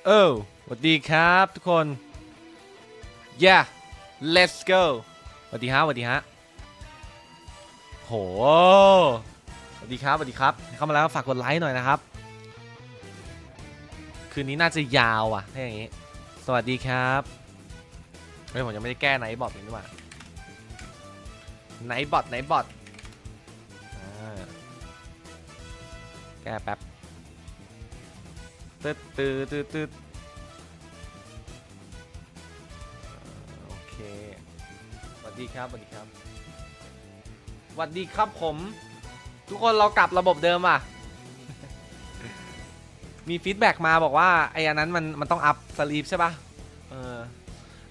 สวัสดีครับทุกคน yeah let's go สวัสดีฮะสวัสดีฮะโหสวัสดีครับสวัสดีครับเข้ามาแล้วฝากกดไลค์หน่อยนะครับคืนนี้น่าจะยาวอ่ะถ้าอย่างนี้สวัสดีครับผมยังไม่ได้แก้ไนท์บอทเลยดีกว่าไนท์บอทแก้แป๊บตืดโอเคสวัสดีครับสวัสดีครับสวัสดีครับผมทุกคนเรากลับระบบเดิมอ่ะ มีฟีดแบ็กมาบอกว่าไอ้อันนั้นมันต้องอัพสลีปใช่ป่ะ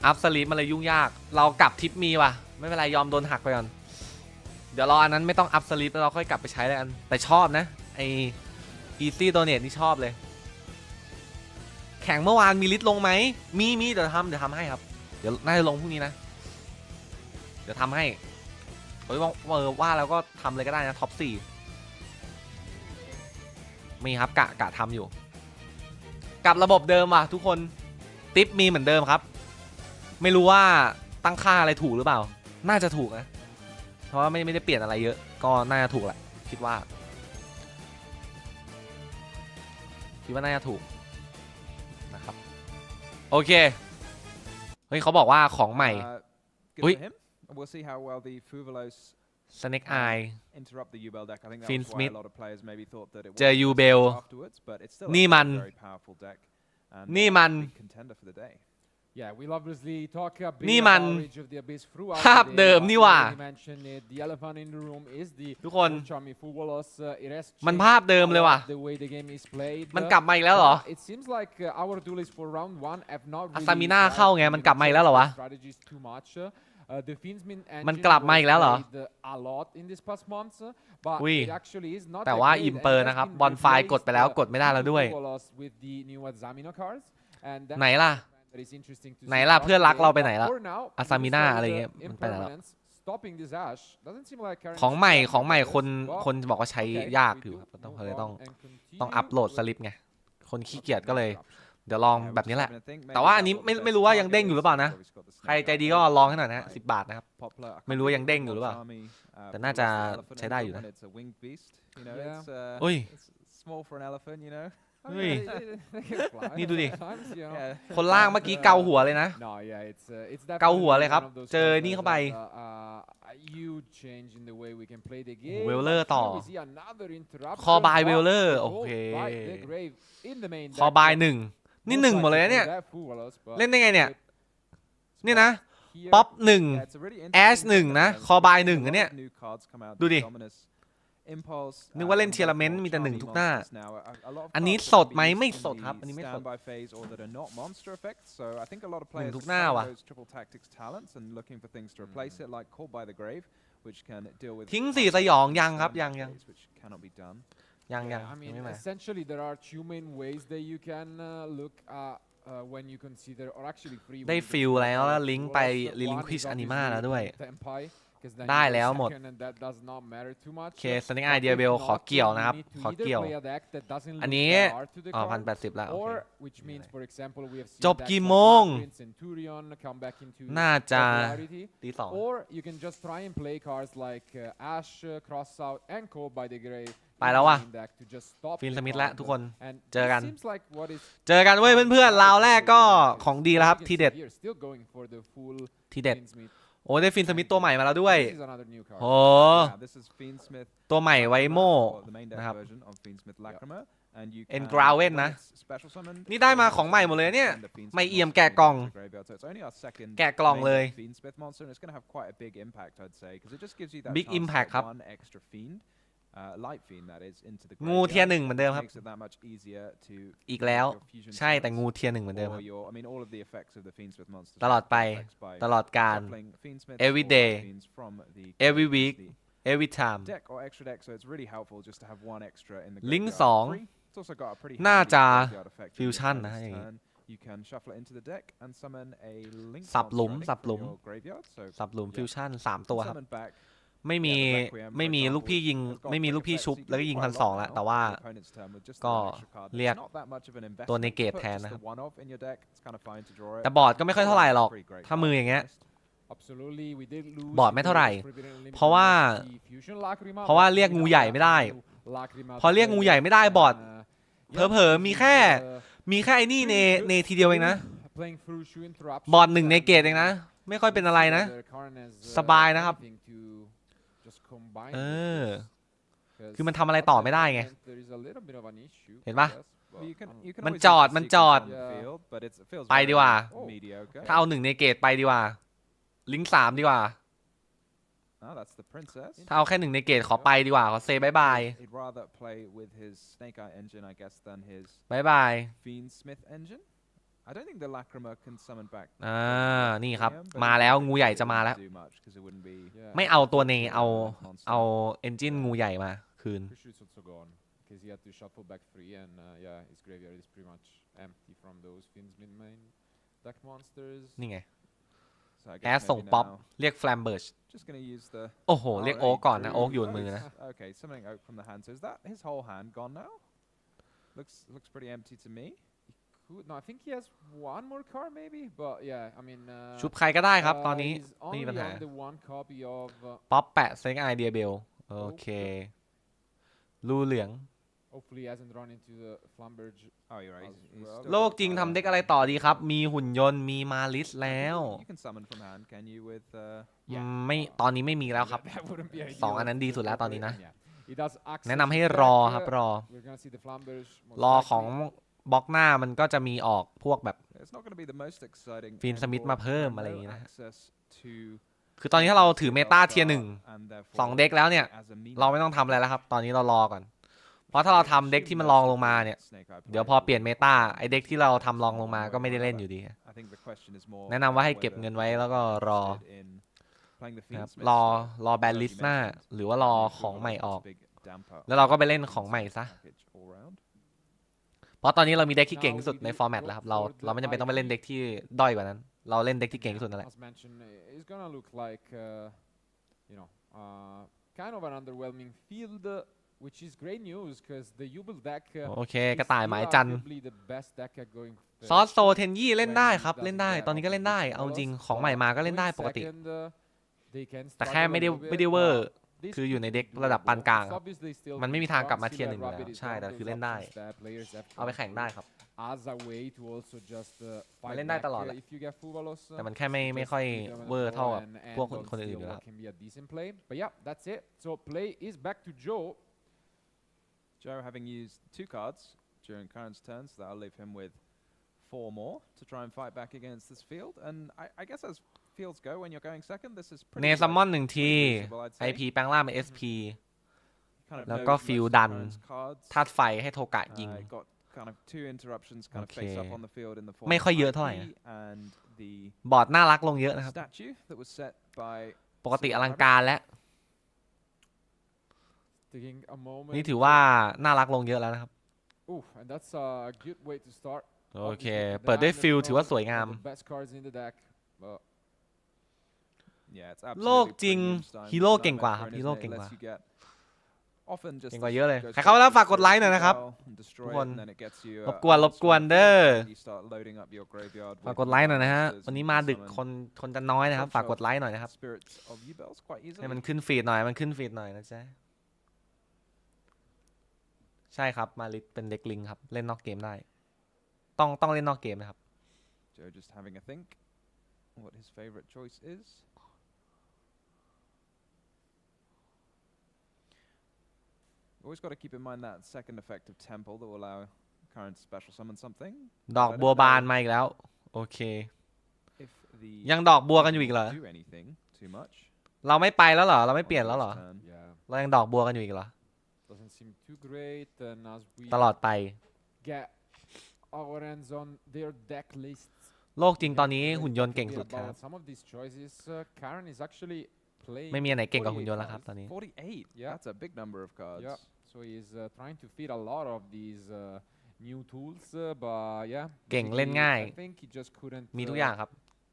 อัพสลีปมันเลยยุ่งยากเรากลับทิปมีว่ะไม่เป็นไรยอมโดนหักไปก่อนเดี๋ยวรออันนั้นไม่ต้องอัพสลีปแล้วเราค่อยกลับไปใช้แล้วกันแต่ชอบนะไอEasy Donate นี่ชอบเลยแข่งเมื่อวานมีลิสต์ลงไหมมีเดี๋ยวทำให้ครับเดี๋ยวน่าจะลงพรุ่งนี้นะเดี๋ยวทำให้ว่าแล้วก็ทำเลยก็ได้นะท็อป4มีครับกะทำอยู่กับระบบเดิมว่ะทุกคนทิปมีเหมือนเดิมครับไม่รู้ว่าตั้งค่าอะไรถูกหรือเปล่าน่าจะถูกนะเพราะว่าไม่ได้เปลี่ยนอะไรเยอะก็น่าจะถูกแหละคิดว่าน่าจะถูกนะครับโอเคเฮ้ยเขาบอกว่าของใหม่อุ้ยSnake Eye ฟินสมิธเจอยูเบลนี่มันนี่มันภาพเดิมนี่ว่าทุกคนมันภาพเดิมเลยว่ะมันกลับมาอีกแล้วเหรออาซามิน่าเข้าไงมันกลับมาอีกแล้วเหรอวะมันกลับมาอีกแล้วเหรออุ้ยแต่ว่าอิมเปอร์นะครับบอลไฟกดไปแล้วกดไม่ได้แล้วด้วยไหนล่ะเพื่อนรักเราไปไหนแล้วอาซามิน่าอะไรเงี้ยมันไปไหนแล้วของใหม่คนบอกว่าใช้ยากอยู่ครับต้องอัปโหลดสลิปไงคนขี้เกียจก็เลยเดี๋ยวลองแบบนี้แหละแต่ว่าอันนี้ไม่รู้ว่ายังเด้งอยู่หรือเปล่านะใครใจดีก็ลองให้หน่อยนะ10 บาทนะครับไม่รู้ว่ายังเด้งอยู่หรือเปล่าแต่น่าจะใช้ได้อยู่นะอุ้ยเฮ้ยนี่ดูดิคนล่างเมื่อกี้เกาหัวเลยนะเกาหัวเลยครับเจอนี่เข้าไปเวลเลอร์ต่อคอบายเวลเลอร์โอเคคอบาย1นี่1หมดเลยนะเนี่ยเล่นได้ไงเนี่ยนี่นะป๊อป1แอช1นะคอบาย1อันเนี้ยดูดินึกว่าเล่นเทียร์เมนต์มีแต่1ทุกหน้าอันนี้สดไหมไม่สดครับอันนี้ไม่สด1ทุกหน้าว่ะทิ้ง4 สยองยังครับยังไม่มาได้ฟิลแล้วลิงก์ไปลิงควิชอนิมาแล้วด้วยได้แล้วหมดเคสเน็กไอเดียเบลขอเกี่ยวนะครับขอเกี่ยวอันนี้1,080แล้วจบกี่โมงน่าจะตี 2ไปแล้วว่ะฟินสมิธแล้วทุกคนเจอกันเว้ยเพื่อนๆราวแรกก็ของดีแล้วครับทีเด็ดโอ้ได้ฟินสมิธตัวใหม่มาแล้วด้วยโอ้ตัวใหม่ไวโม่นะครับเอ็นกราวเว่นนะนี่ได้มาของใหม่หมดเลยเนี่ยไม่เอี่ยมแกะกล่องเลย Big Impact ครับงูเทียร์ 1เหมือนเดิมครับอีกแล้วใช่แต่งูเทียร์ 1เหมือนเดิมตลอดไปตลอดการ every day every week every time ลิงก์ 2น่าจะฟิวชั่นนะอย่างนี้สับหลุมฟิวชั่น3 ตัวครับ ไม่มีลูกพี่ยิงไม่มีลูกพี่ชุบแล้วก็ยิง1,200แล้วแต่ว่าก็เรียกตัวเนเกตแทนนะครับแต่บอร์ดก็ไม่ค่อยเท่าไหร่หรอกถ้ามืออย่างเงี้ยบอร์ดไม่เท่าไหร่เพราะว่าเรียกงูใหญ่ไม่ได้พอเรียกงูใหญ่ไม่ได้บอร์ดเผลอๆมีแค่ไอ้นี่เนทีเดียวเองนะบอร์ด1ในเกตเองนะไม่ค่อยเป็นอะไรนะสบายนะครับคือมันทำอะไรต่อไม่ได้ไงเห็นปะมันจอดไปดีกว่าถ้าเอา1ในเกตไปดีกว่าลิงก์3ดีกว่าถ้าเอาแค่1ในเกตขอไปดีกว่าขอเซบายบายนี่ครับมาแล้วงูใหญ่จะมาแล้วไม่เอาตัวเนเอาเอนจินงูใหญ่มาคืนนี่ไงแอสส่งป๊อปเรียกแฟลมเบิร์ชโอ้โหเรียกโอ๊กก่อนนะโอ๊กอยู่บนมือนะชุบใครก็ได้ครับตอนนี้ไม่มีปัญหาป๊อปแปะเซ็งไอเดียเบลโอเครูเหลืองโลกจริงทำเด็กอะไรต่อดีครับมีหุ่นยนต์มีมาลิสแล้วไม่ตอนนี้ไม่มีแล้วครับ2อันนั้นดีสุดแล้วตอนนี้นะแนะนำให้รอครับรอของบล็อกหน้ามันก็จะมีออกพวกแบบฟินสมิธมาเพิ่มอะไรอย่างนี้นะคือตอนนี้ถ้าเราถือเมตาเทียร์2เด็กแล้วเนี่ยเราไม่ต้องทำอะไรแล้วครับตอนนี้เรารอก่อนเพราะถ้าเราทำเด็กที่มันรองลงมาเนี่ยเดี๋ยวพอเปลี่ยนเมตาไอเด็กที่เราทำรองลงมาก็ไม่ได้เล่นอยู่ดีแนะนำว่าให้เก็บเงินไว้แล้วก็รอแบนลิสต์หน้าหรือว่ารอของใหม่ออกแล้วเราก็ไปเล่นของใหม่ซะเพราะตอนนี้เรามีเด็กที่เก่งที่สุดในฟอร์แมตแล้วครับเราไม่จำเป็นต้องไปเล่นเด็กที่ด้อยกว่านั้นเราเล่นเด็กที่เก่งที่สุดนั่นแหละโอเคกระต่ายหมายจันซอสโซเทนยี่เล่นได้ครับเล่นได้ตอนนี้ก็เล่นได้เอาจริงของใหม่มาก็เล่นได้ปกติแต่แค่ไม่ได้เวอร์คืออยู่ในเด็กระดับปานกลางมันไม่มีทางกลับมาเทียร์1แล้วใช่แต่คือเล่นได้เอาไปแข่งได้ครับเล่นได้ตลอดแหละแต่มันแค่ไม่ค่อยเวอร์เท่ากับพวกคนอื่นอยู่แล้วJoe having used 2 cards during Karan's turn, so that'll leave him with 4 more to try and fight back against this field. And I guess as fields go, when you're going second, this is pretty. เนซัมมอน1 ที IP แปลงร่างเป็น SP แล้วก็ฟิลดันธาตุไฟให้โทกะยิงไม่ค่อยเยอะเท่าไหร่บอร์ดน่ารักลงเยอะนะครับปกติอลังการแล้วนี่ถือว่าน่ารักลงเยอะแล้วนะครับโอเคเปิดด้วยฟิลถือว่าสวยงามโลกจริงฮีโร่เก่งกว่าครับฮีโร่เก่งกว่าเยอะเลยใครเข้าแล้วฝากกดไลค์หน่อยนะครับทุกคนรบกวนเด้อฝากกดไลค์หน่อยนะฮะวันนี้มาดึกคนจะน้อยนะครับฝากกดไลค์หน่อยนะครับให้มันขึ้นฟีดหน่อยนะจ๊ะใช่ครับมาลิสเป็นเด็กลิงครับเล่นนอกเกมได้ต้องเล่นนอกเกมนะครับ Joe just having a think what his favorite choice is always got to keep in mind that second effect of temple that will allow current special summon something ดอกบัวบานมาอีกแล้วโอเคยังดอกบัวกันอยู่อีกเหรอเราไม่ไปแล้วเหรอเราไม่เปลี่ยนแล้วเหรอเรายังดอกบัวกันอยู่อีกเหรอตลอดไปโลกจริงตอนนี้หุ่นยนต์เก่งสุดครับไม่มีอันไหนเก่งกว่าหุ่นยนต์แล้วครับตอนนี้เก่งเล่นง่ายมีทุกอย่างครับ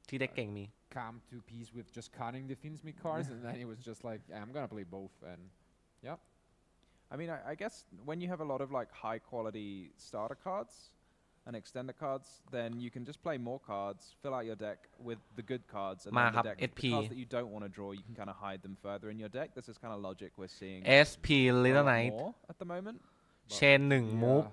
ที่เด็กเก่งมี come to peace with just cutting the Finsmith cards, and then he was just like, I'm gonna play both, and yeah. I mean, I guess when you have a lot of like high quality starter cards and extender cards, then you can just play more cards, fill out your deck with the good cards, and มา then ครับ the deck, SP the cards that you don't want to draw, you can kind of hide them further in your deck. This is kind of logic we're seeing SP a lot Little Knight more at the moment. เชน1 มูฟ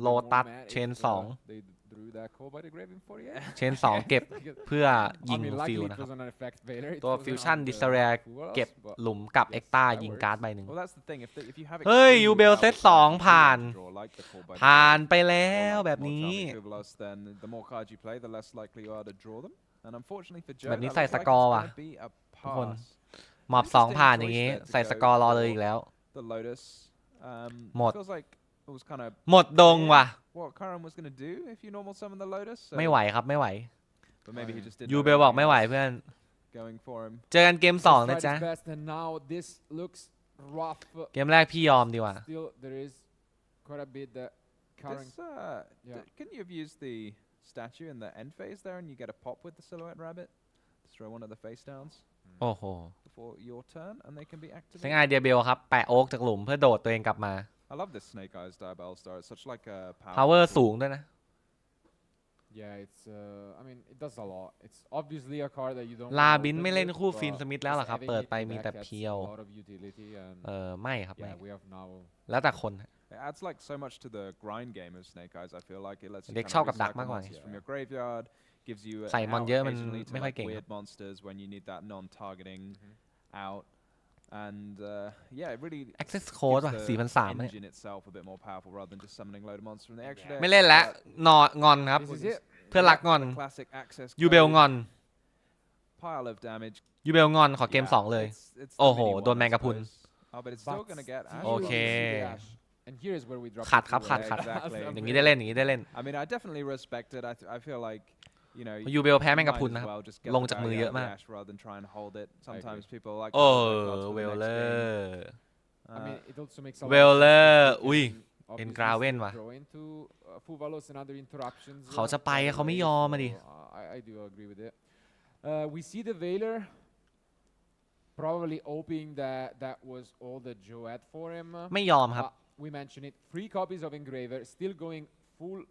โลตัสเชน2 They drew that call by the Grave in 48. เชน2 เก็บเพื่อยิ I ง mean, ฟิล luckily นะ it ครับ wasn't an effect Vader. It ตัว wasn't ฟิวชั่น on ดิ the สเรีย Fuvaros, เก็บ but หลุมกับ yes, เอ็กต้า that ยิง works. การ์ดใบหนึ่ง Well, that's the thing. If you have เฮ้ย extremely ยูเบล powerful เซต cards 2 you do ผ่าน want to draw, like the call by the ผ่าน Grave, ไปแล้ว or แบบ like นี้ more charming Fuvaros, then the more cards you play, the less likely you are to draw them. And unfortunately for Joe, แบบนี้ that ใส่ looks ส like ก it's อร์ว่ะ gonna be a ทุกคน pass. หมอบ 2 ผ่านอย่างงี้ ใส่สกอร์รอเลยอีกแล้ว The Lotus. หมด Feels like it was kind of หมดดงว่ะ what Karan was gonna do if you normal summon the Lotus. So, ไม่ไหวครับไม่ไหว but maybe he just didn't. ยู know เบลบอก anything ไม่ไหว else เพื่อน going for him. เจอกันเกม Just 2 นะ tried จ๊ะ his best, and now this looks rough. เกมแรกพี่ยอมดีกว่า Still, there is quite a bit that Karen. This, Yeah. couldn't you have used the statue in the end phase there, and you get a pop with the silhouette rabbit? Just throw one of the face downs โอ้โห before your turn, and they can be ใช้ activated. ไอเดียเบลครับ แปะโอ๊กจากหลุมเพื่อโดดตัวเองกลับมา I love this Snake Eyes Diabell Star. It's such like a power powerful สูงด้วยนะ Yeah, it's. I mean, it does a lot. It's obviously a card that you don't. ลา wanna บิน open ไม่เล่น with, คู่ but ฟินสมิธแล้วเหรอ just ครับ having เปิด it ไป in มี deck แต่ adds เพียว a lot of utility, and ไม่ครับไม่ yeah, we have now. แล้วแต่คน It adds like so much to the grind game of Snake Eyes. I feel like it lets you เด็ก kind ชอบ of กับดัก recycle มากกว่า monsters from your graveyard, gives you ใส่ an มอน out เยอะมัน occasionally to ไม่ค่อย like เก่งครับ weird monsters when you need that non-targeting out. And yeah, it really access code gives ว่ะ the 4,300 เนี่ย engine itself a bit more powerful rather than just summoning a load of monsters from the extra deck. ไม่เล่นแล้วนอนงอนครับ This is it. เพื่อนรักงอน The classic access ยูเบล code, งอน pile of damage. ยูเบลงอนขอเกม Yeah, 2 เลย it's the โอ้โห mini โดน one, แม I งกะพรุน suppose. Oh, but it's still But gonna get still Ash. Okay. you see the Ash. And here is where we drop. ขัดครับ the ขัด full ขัด Ash. Exactly. อย่างนี้ได้เล่นอย่างนี้ได้เล่น I mean, I definitely respect it. I feel like, you know, ยูเบลแพ้ you แมงกะ might พรุน as นะครับ well just get ล the งจากมือ value เย out อะ of the มาก Ash rather than try and hold it. Sometimes people like โอ้ to hold their cards เว for ล the เลอ next game. ร์ I mean, it also makes a lot of sense Weller because you อุ้ย can เป็น obviously กราเว่น still ว่ะ draw into Fuvalos and other interruptions. เขาจะไป right เขาไม่ away, ยอมมาดิ so, I do agree with it. We see the Veiler probably hoping that that was all that Joe had for him. ไม่ยอมครับ We mentioned it. 3 copies of Engraver, still going full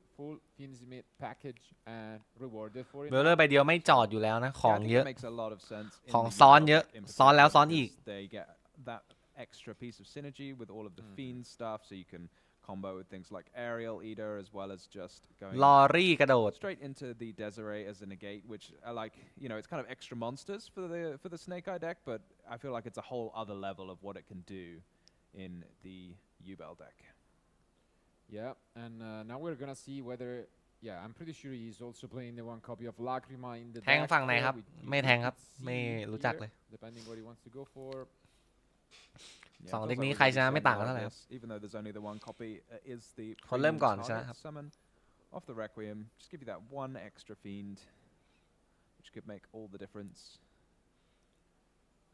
Finsmith package and rewarded for it. เบลเลอร์ใบเดียวไม่จอดอยู่แล้วนะ ข Yeah, อ I ง think เย it อะ makes a lot of sense in ของ the ซ้อน Yugioh เยอะ in ซ้อนแล้ว particular ซ้อนอีก because they get that extra piece of synergy with all of the fiend stuff, so you can combo with things like Aerial Eater as well as just going ลอรี่กระโดด straight into the Desiree as a negate, which are like, you know, it's kind of extra monsters for the Snake Eye deck, but I feel like it's a whole other level of what it can do in the Yubel deck. Yeah, and now we're gonna see whether. Yeah, I'm pretty sure he's also playing the 1 copy of Lacrima in the แทง deck ฝั่งไหนครับ with ไม่แทงครับ UTC ไม่รู้จักเลย here, depending what he wants to go for. Yeah, สอง it เด็ก feels นี้ like ใคร we're ชนะ really ไม่ seeing ต่าง a กัน lot เท่า of ไหร่ครับ this, even though there's only the 1 copy, is the คนเริ่ม premium ก่อนช target นะครับ summon off the Requiem. Just give you that 1 extra fiend, which could make all the difference.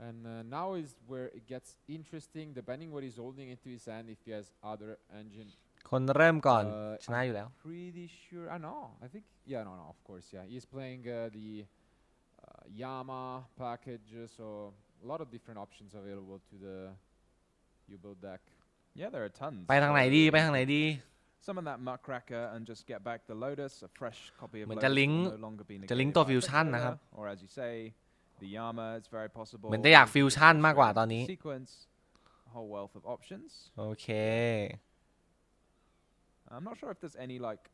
And now is where it gets interesting, depending what he's holding into his hand, if he has other engine. คนเริ่มก่อน ชนะ I'm อยู่แล้ว pretty sure. I know. I think. Yeah, no, of course. Yeah, he's playing the Yama package, so a lot of different options available to the U-build deck. Yeah, there are tons. ไปทางไหนดี ไปทางไหนดี Summon that Muckracker and just get back the Lotus. A fresh copy of เหมือน Lotus จะลิงก์ will no longer be จะลิงก์ negated ตัว by ฟิว effect ชั่น over, นะครับ or as you say, the Yama. It's very possible. เหมือนจะอยากฟิวชั่นมากกว่าตอนนี้ Sequence, a whole wealth of options. โอเค I'm not sure if there's any like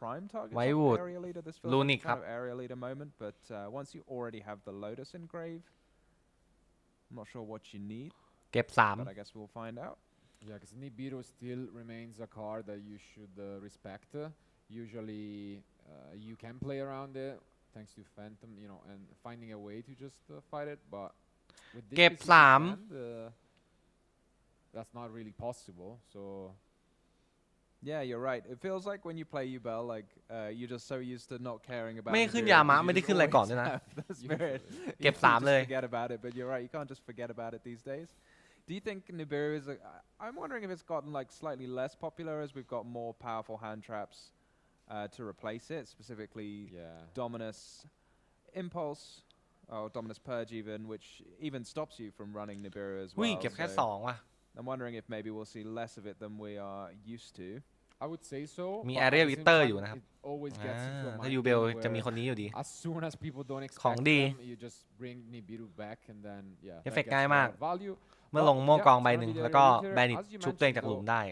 prime targets Why off would Area Leader. This feels Lunik like a kind of Area Leader moment, but once you already have the Lotus engrave, I'm not sure what you need, เก็บ but I guess we'll find out. Yeah, because Nibiru still remains a card that you should respect. Usually, you can play around it thanks to Phantom, you know, and finding a way to just fight it. But with this เก็บ specific 3 hand, that's not really possible. So Yeah, you're right. It feels like when you play Yubel, like you're just so used to not caring about. ไม่ขึ้น Nibiru ยามะ because ไม่ you ได้ just ขึ้นอะไรก่อน always ด้วยนะ have the spirit. เก็บ You 3 เลย just forget about it, but you're right. You can't just forget about it these days. Do you think Nibiru is? I'm wondering if it's gotten like slightly less popular as we've got more powerful hand traps to replace it, specifically yeah, Dominus, Impulse, Dominus Purge which even stops you from running Nibiru as วิ่ง well. เก็บแค่2 ว่ะ I'm wondering if maybe we'll see less of it than we are used to. I would say so. มี but at Area the same Victor time, อยู่นะครับ it always gets into a ถ้า mind ยูเบล game จะมี where คนนี้อยู่ดี as soon as people don't ของ expect ดี them, you just bring Nibiru back and then yeah. เอฟ that เฟกต์ gets ง่าย a lot มาก of value. เมื่อลงโม่กองใบหนึ่งแล้วก็แบนิตชุบตัวเองจากหลุมได้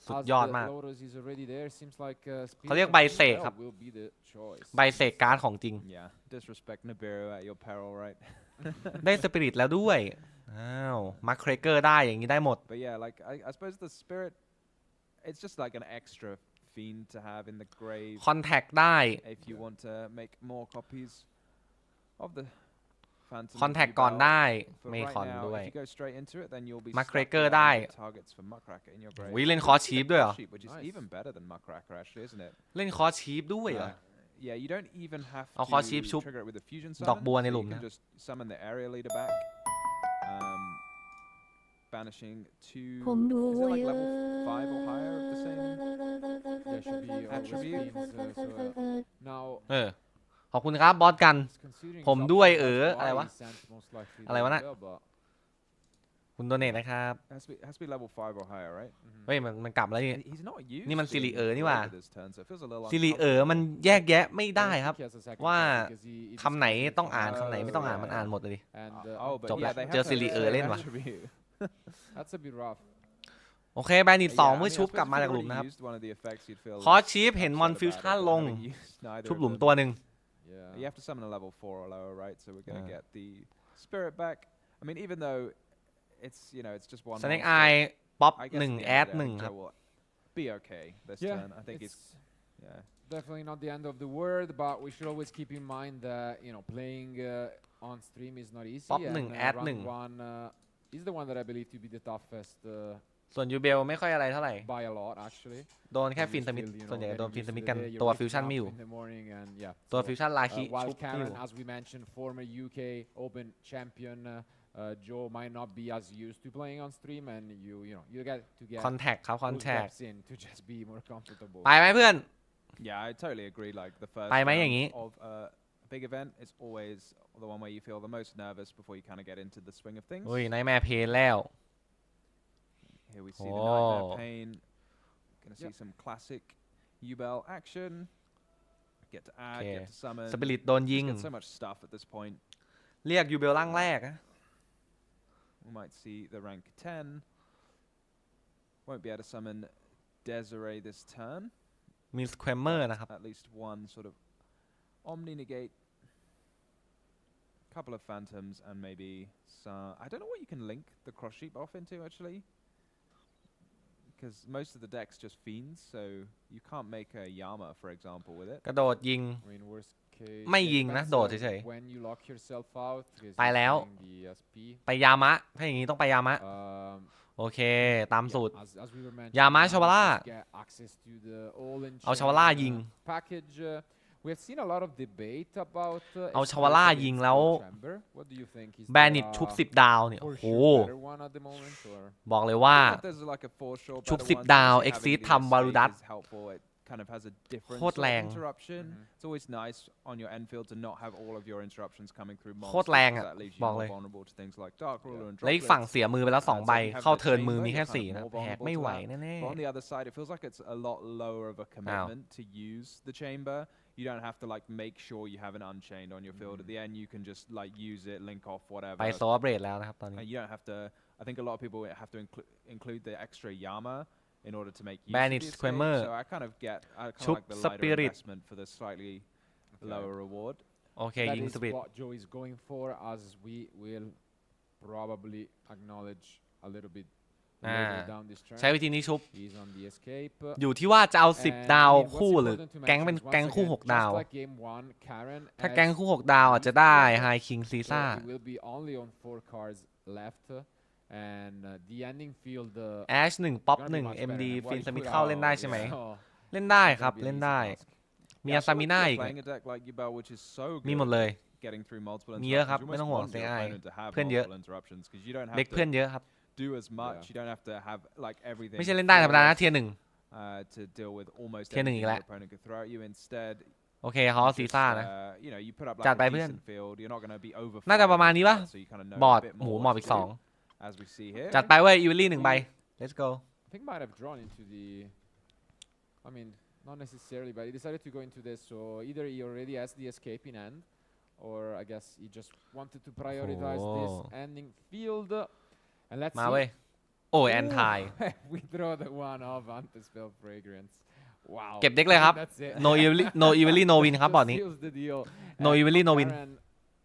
สุด As ยอด the มาก Lotus is already there, seems like เขาเรียก Spirit ใบ of เสก Nibiru ครับ will be the choice. ใบเสกการ์ดของจริง Yeah, disrespect Nibiru at your peril, right? ได้สปิริตแล้วด้วยอ้าวมาร์คเครเกอร์ได้อย่างนี้ได้หมด But yeah, like I suppose the spirit, it's just like an extra fiend to have in the grave คอนแทคได้ if you want to make more copies of the Phantom. คอนแทคก่อนได้ For ไม่ right คอน now, ด้วย if you go straight into it, then you'll be Muckraker stuck with ได้ 100 targets for Muckraker in your grave. วิเล่นคอร์ชีฟด้วยเหรอ Which is Nice. even better than Muckraker, actually, isn't it? เล่นคอร์ชีฟด้วยเหรอ Yeah, you don't even have เอา to คอร์ชีฟชุบ trigger it with a fusion ดอก summon. บัวใน So หลุ you ม can นะ just summon the area leader back, banishing to. ผมดู Is it like เยอะ level 5 or higher of the same? There should be always Attribute. fiends, now ขอบคุณครับบอสกัน considering ผม Shopee ด้วย has อะไรวะ already sent most likely อะไรวะน่ะ the bell, but คุณโดเนทนะครับ Has to be level 5 or higher, right? เฮ้ยมันกลับแล้วนี่ He's not used นี่มัน to ซิริ being เอ๋อนี่หว่า over this turn, so it feels a little ซิริเอ๋อมันแยกแยะไม่ได้ครับ he has a second ว่า card because he คำไหน discarded ต้อง it อ่าน from คำไหนไม่ต้องอ่านมันอ่านหมดเลยดิ and Oh, but จบ yeah, ละ they have เจอ to ซิริเอ๋อ have เล่นว่ะ attribute. that's a bit rough โอเคแบนิต Yeah, 2 I เมื่อ mean, ชุบ I กลับ suppose มา if จาก you'd หลุม already นะครับ used one of the effects, you'd feel คอร์ชีฟเห็นมอน upset ฟิว about ชั่น it, but ลง having used neither ชุบ of หลุม them, ตัวหนึ่ง yeah you have to summon a level 4 or lower, right? So we're gonna get the spirit back. I mean, even though it's it's just one. สเน็ก monster, ไอป๊อป I guess 1 at the แอ end ด of the day, 1 ครับ Yugioh will be okay this yeah turn. I think it's yeah. definitely not the end of the world but we should always keep in mind that playing on stream is not easy Pop and 1 แอด round 1 one is the one that I believe to be the toughest ส่วนยูเบลไม่ค่อยอะไรเท่าไหร่ by a lot actually โดนแค่ You ฟินสมิธ feel, ส่วนใหญ่ getting โดนฟิน used ส to มิธ the กัน day, you're ตัว waking ฟิวชั่น up ไม่อยู่ in the morning and yeah ตัว so, ฟิวชั่นลาคิ while ชุบไม่อยู่ Karen, as we mentioned, former UK Open champion, Joe might not be as used to playing on stream, and you get to get คอนแทคครับคอน those แทค reps in to just be more comfortable. ไปไหมเพื่อน Yeah, I totally agree. Like the first ไปไหม round อย่างนี้ of a big event is always the one where you feel the most nervous before you kind of get into the swing of things. อุ้ยไนท์แมร์เพนแล้ว Here we see the Oh. Nightmare Pain. Gonna see Yep. some classic U-Bell action. Get to add, Okay. get to summon. สปิริตโดนยิง Just get so much stuff at this point. เรียกยูเบลร่างแรกนะ We might see the rank 10. Won't be able to summon Desiree this turn. มีสแควมเมอร์นะครับ At least one sort of Omni Negate. Couple of Phantoms and maybe some. I don't know what you can link the Cross Sheep off into actually. Because most of the deck's just fiends, so you can't make a Yama, for example, with it. กระโดดยิง I mean, worst case, ไม่ยิงนะ depends, โดดเฉย when you lock yourself out, because ไปแล้ว you're playing the SP. ไปยามะ ถ้าอย่างนี้ต้องไปยามะ โอเค ตาม Yeah, สูตร as we were mentioning, ยามะ now you ชาวาร่า just get access to the all-in เอาชาวาร่า chain, ยิง package. We have seen a lot of debate about เอา SP ชาวาร่า against ยิง the แล้ว chamber. What do you think? Is แบนิต there ชุบ a 10 ดาวเนี่ย for โอ้โห sure better one at the moment, or บอกเลยว่า If there's like a for sure ชุบ better 10 one, ดาว obviously Exceed having the ทำวารุดัส escape is helpful. It kind of has a different โคตร sort แร of ง interruption. It's always nice on your end field to not have all of your interruptions coming through โค monsters. ตรแรง 'Cause อะ that leaves you บอก more เลย vulnerable to things like Dark Ruler and และอีกฝั่ง Droplets. เสียมือไปแล้ว 2 ใบ So if you have เข้า the เทิร์น chamber, มือมี you're แค่ kind of 4 นะ more แหก vulnerable ไม่ to ไหว that. แน่ But on the other side, it feels like it's a lot lower of a commitment to use the chamber. You don't have to like make sure you have an unchained on your field. At the end, you can just like use it, link off ๆ whatever. ไปโซเบรดแล้วนะครับตอนนี้ And you don't have to. I think a lot of people have to include the extra Yama in order to make use Bandit of the escape. Squammer. So I kind of Chup like the lighter Spirit. investment for the slightly lower reward. โอเค that ยิง is สปิริต what Joe is going for, as we will probably acknowledge a little bit later down this ใช้ track. วิธีนี้ชุบ He's on the escape. อยู่ที่ว่าจะเอา 10 And ดาว I mean, what's คู่หรือ important to แก๊ง mention เป็น is once แก๊งคู่ again, 6 ดาว just like game 1, Karen ถ้า has แก๊งคู่ 6 ดาวอาจจะได้ High King so Caesar it will be only on 4 cards left, and the ending field. Ash 1 ป๊อป gonna be 1 much better MD than what ฟิน he สมิธ put เข้า out. เล่นได้ใช่ไหม So เล่นได้ it's ครับ gonna be เล่น an ได้ easy task. มี Yeah, อา so ซามิ if น่า you're อีก playing a deck like Yubel, which is so มี good หมดเลย getting through multiple มีเยอะครับ interruptions, you ไม่ต้อง almost ห่วง want your AI opponent to have เพื่อนเยอะ multiple interruptions because you don't เด็ก have เพื่อน to เยอะครับ do as much. Yeah. You don't have to have like everything. ไม่ใช่เล่นได้ธรรมดานะ flawless, เทียร์ 1 to deal with almost Tier 1 everything อีกแล้ว your opponent could throw at you. Instead, โอเคเขาซีซ่านะ you know, you put up จั like ดไป a เพื่อน decent field. You're not going to be over. น่าจะประมาณนี้ปะ so you kind of know บอร์ด a bit หมู more หมอบ what อีก to 2 do, as we see here. จัดไปเว้ยอีวิลลี่1 ใบ let's go I think might have drawn into the. I mean, not necessarily, but he decided to go into this. So either he already has the escape in hand, or I guess he just wanted to prioritize this ending field. And let's มา see. เว้ยโอ้ยแอนทาย We draw the one off Antispell Fragrance. Wow. เก็บเด็กเลยครับ That's it. no evilly no win ครับบอร์ดนี้ Just seals the deal. no And evilly no win Karen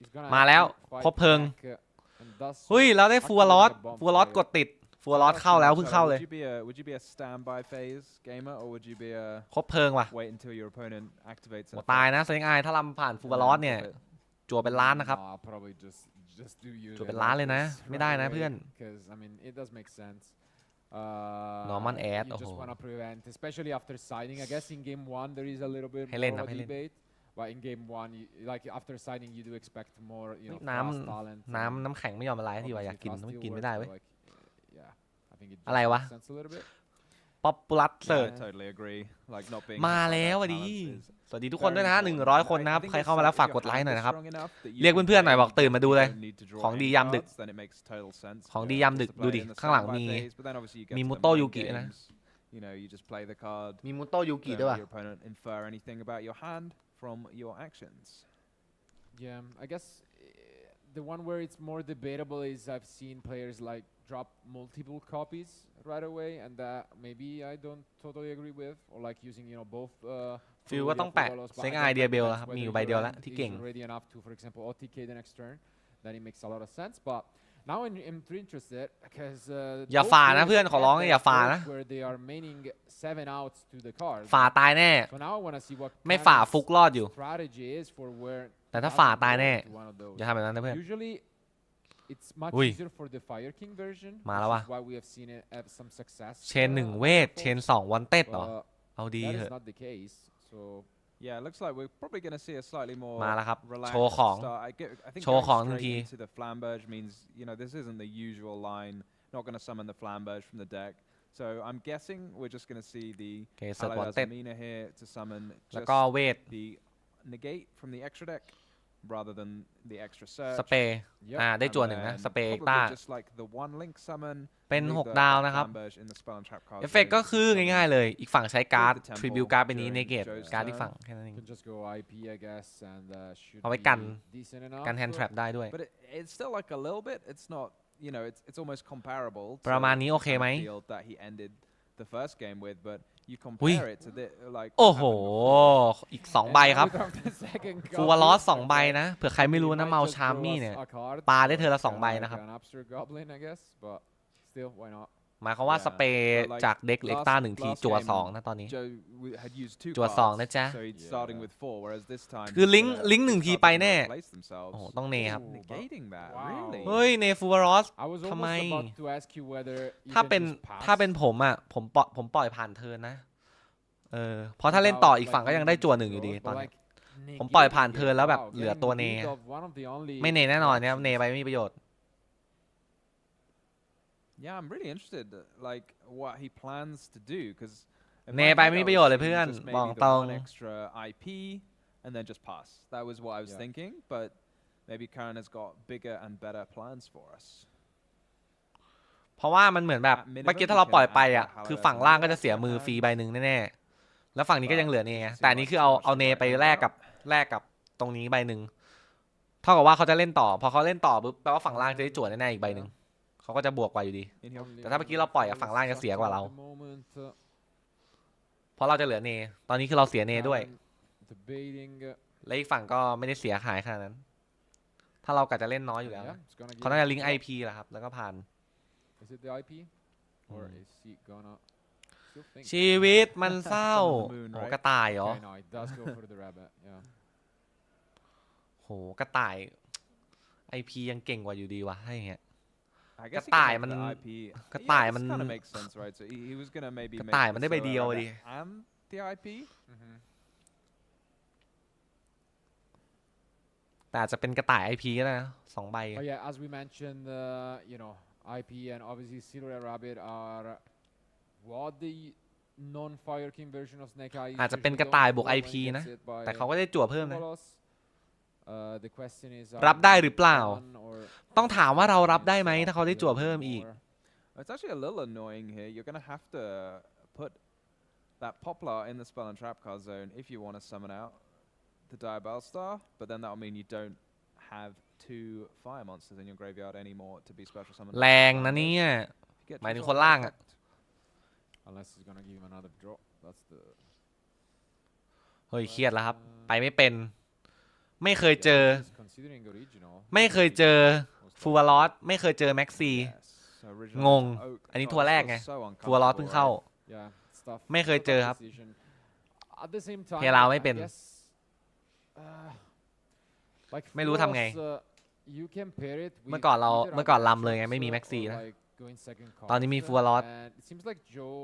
is gonna มาแล้ว have to fight ครบเพลิง back, and thus เฮ้ยเราได้ฟัวลอส actually ฟัวลอส bonfire. กดติดฟัวลอสเข้าแล้วเพิ่งเข้าเลย Would you be a standby phase gamer, or would you be a ครบเพลิงว่ะ wait until your opponent activates? โหตายนะเซงไอถ้าลำผ่านฟัวลอสเนี่ยจั่วเป็นล้านนะครับ Nah, probably just do you จั่วเป็นล้านเลยนะ ไม่ได้นะเพื่อน because I mean it does make sense. Norman ad, You just want to prevent, especially after siding. I guess in game 1 there is a little bit ให้เล่น more นะ of ให้ a เล่น debate, but in game 1, like after siding, you do expect more, you know, น้ fast talent. ำน้ำแข็งไม่ยอมละลายทีว่าอยากกิน Obviously ไม่ fast กิน field ไม่ได้ works, เว้ย but like, yeah, I think it just อะไรวะ makes sense a little bit. ป๊อปปูลัสเสิร์ I totally agree. Like not being มาแล้วอ่ะดีสวัสดีทุกคนด้วยนะฮะ100 คนนะครับ ใครเข้ามาแล้วฝากกดไลค์หน่อยนะครับ เรียกเพื่อนๆหน่อยบอกตื่นมาดูเลย ของดียามดึก ของดียามดึกดูดิข้างหลังมีมุโตยูกินะ You know, you just play the card. มีมุโตยูกิด้วยว่ะ Your opponent infer anything about your hand from your actions. Yeah, I guess the one where it's more debatable is I've seen players like drop multiple copies right away, and that maybe I don't totally agree with, or like using, you know, both. ฟิลว่าต้องแปะเซ็งไอเดียเบลครับมีอยู่ใบเดียวแล้วที่เก่ง already enough to, for example, OTK the next turn, then it makes a lot of sense. But now I'm interested because อย่าฝ่านะเพื่อนขอร้องอย่าฝ่านะ where they are maining 7 outs to the card. ฝ่าตายแน่ So now I want to see what ไม่ฝ่าฟุกรอดอยู่ strategy is for where. แต่ถ้าฝ่าตายแน่ one of those. อย่าทำแบบนั้นนะเพื่อน Usually, it's much อุ้ย easier for the Fire King version. มาแล้ววะ which is why we have seen it have some success. เชน1เวทเชน2วันเต็ดเหรอ But เอาดี that เห is อะ not the case. So Yeah, it looks like we're probably going to see a slightly more มาแล้วครับ relaxed โชว์ของ start. I think โชว์ของ going ทันที straight into the Flamberge means, you know, this isn't the usual line. Not going to summon the Flamberge from the deck. So I'm guessing we're just going to see the โอเคเสิร์ฟวัน Paladin เต็ด Mina here to summon แล้ว just ก็เวท the negate from the extra deck rather than the extra ส search. เปรย์ Yep. ได้จั่ว And หนึ่งนะ then สเปรย์เอ็ก probably ต้า just like the one link summon. เป็น leave 6 the ดาวนะครับ Flamberge in the spell and trap card เอฟเฟกก็คือง่ายๆเลย อีกฝั่งใช้การ์ด Leave the temple ทริบิวการ์ดเป็นนี้ during เนเกต Joe's การ์ด turn อีกฝั่งแค่นั้นเอง you can just go IP, I guess, and should เอาไว้ be กัน decent enough. กันแฮนด์แทรปได้ด้วย But it's still like a little bit. It's not, you know, it's almost comparable ประมาณนี้โอเค to ไหม the field that he ended the first game with, but you อุ้ย compare it to the like. โอ้ what โห happened อีก 2 ใบครับ And now we drop the second ฟัว copy. ลอส2 ใบนะ เผื่อใครไม่รู้ He นะ might เมา just ชาร์ throw มี่ us เนี่ย a card, ปาได้เธอละ like 2 ใบนะครับ an Upstart Goblin, I guess, but still, why not? หมายความว่า Yeah, สเปรย์ but like จากเด็กเล็กต้า 1 ที last จั่ว game 2 นะตอนนี้ Joe had used 2 จั่ว cards, 2 นะจ๊ะ so he's starting with 4, whereas this time คือ he's ลิงก์ gonna- ลิงก์ 1 ที cards ไป are gonna แน่ replace themselves. โอ้โหต้องเนครับ Negating that, Wow. really? เฮ้ย เนฟูวารอส I was ทำไม almost about to ask you whether you ถ้า can เป็น just pass. ถ้าเป็นผมอ่ะผมปล่อยผ่านเทิร์นนะ เพราะถ้าเล่นต่ออีกฝั่งก็ยังได้จั่ว 1 อยู่ดีตอนนี้ ผมปล่อยผ่านเทิร์นแล้วแบบเหลือตัวเน ไม่เนแน่นอนเนี่ยเนไปไม่มีประโยชน์ Yeah, I'm really interested, like what he plans to do, because เนไปไม่มีประโยชน์เลยเพื่อนบอกตรง extra IP and then just pass. That was what I was Yeah. thinking, but maybe Karen has got bigger and better plans for us. เพราะว่ามันเหมือนแบบเมื่อกี้ถ้าเราปล่อยไปอ่ะคือฝั่งล่างก็จะเสียมือฟรีใบ 1แน่ๆแล้วฝั่งนี้ก็ยังเหลือเนแต่อันนี้คือเอาเนไปแลกกับตรงนี้ใบ 1เท่ากับว่าเขาจะเล่นต่อพอเขาเล่นต่อปุ๊บแปลว่าฝั่งล่างจะได้จั่วแน่ๆอีกใบ 1เขาก็จะบวกกว่าอยู่ดี In here. แต่ถ้าเมื่อกี้เราปล่อยฝั่งล่างจะเสียกว่าเรา เพราะเราจะเหลือเนตอนนี้คือเราเสียเนด้วย Debating. และอีกฝั่งก็ไม่ได้เสียหายขนาดนั้น ถ้าเรากะจะเล่นน้อยอยู่แล้ว Yeah, it's gonna เขาน่าจะลิงก์ IP แหละครับแล้วก็ผ่าน Is it the IP? Or is he gonna still think? ชีวิตมันเศร้า Summon the moon, โห right? กระต่ายเหรอ Okay, no, it does go for the rabbit. Yeah. โหกระต่าย IP ยังเก่งกว่าอยู่ดีวะถ้าอย่างเงี้ย I guess he กระต่าย can มัน have the IP. กระต่าย Yeah, มัน this kind of makes sense, right? So he was gonna maybe กระ make ต่ายมัน the ได้ใบ Sora เดียว rabbit ดิ and the IP. Mm-hmm. แต่อาจจะเป็นกระต่าย IP ก็ได้นะ2 ใบ But yeah, as we mentioned, you know, IP and obviously Silver Rabbit are what the non-Fire King version of Snake Eyes อาจจะเป็น usually กระต่าย don't บวก fall when IP it นะ gets hit by แต่เขาก็ได้จั่วเพิ่มนะ Kolos. The question is รับได้หรือเปล่า one or ต้องถามว่าเรารับได้ไหมถ้าเขาได้จั่วเพิ่มอีก It's actually a little annoying here. You're going to have to put that Poplar in the spell and trap card zone if you want to summon out the Diabell Star, but then that'll mean you don't have 2 fire monsters in your graveyard anymore to be special summoned. แรงนะเนี่ย Get หมายถึง two คน on ล่างอะ effect. unless he's gonna give him another draw. That's the เฮ้ยเครียดแล้วครับ ไปไม่เป็น ไม่เคยเจอ He's considering original. ไม่เคยเจอฟูวาลอสไม่เคยเจอแม็กซี Yes. So original งง Oak. อันนี้ God, ทัวร์ this แรก feels ไง so ฟูวาลอส uncomfortable, เพิ่งเข้า right? Yeah, it's tough. ไม่เคยเจอครับ Decision. At the same time, เฮลาวไม่เป็น I guess, like ไม่รู้ทำไง Furos, you can pair it with เมื่อก่อนเรา either เมื่อก่อน other ลำเลยไง ไม่มี shots, แม็กซี or นะ like going second ตอนนี้มี cards, Full-Rod and it seems like Joe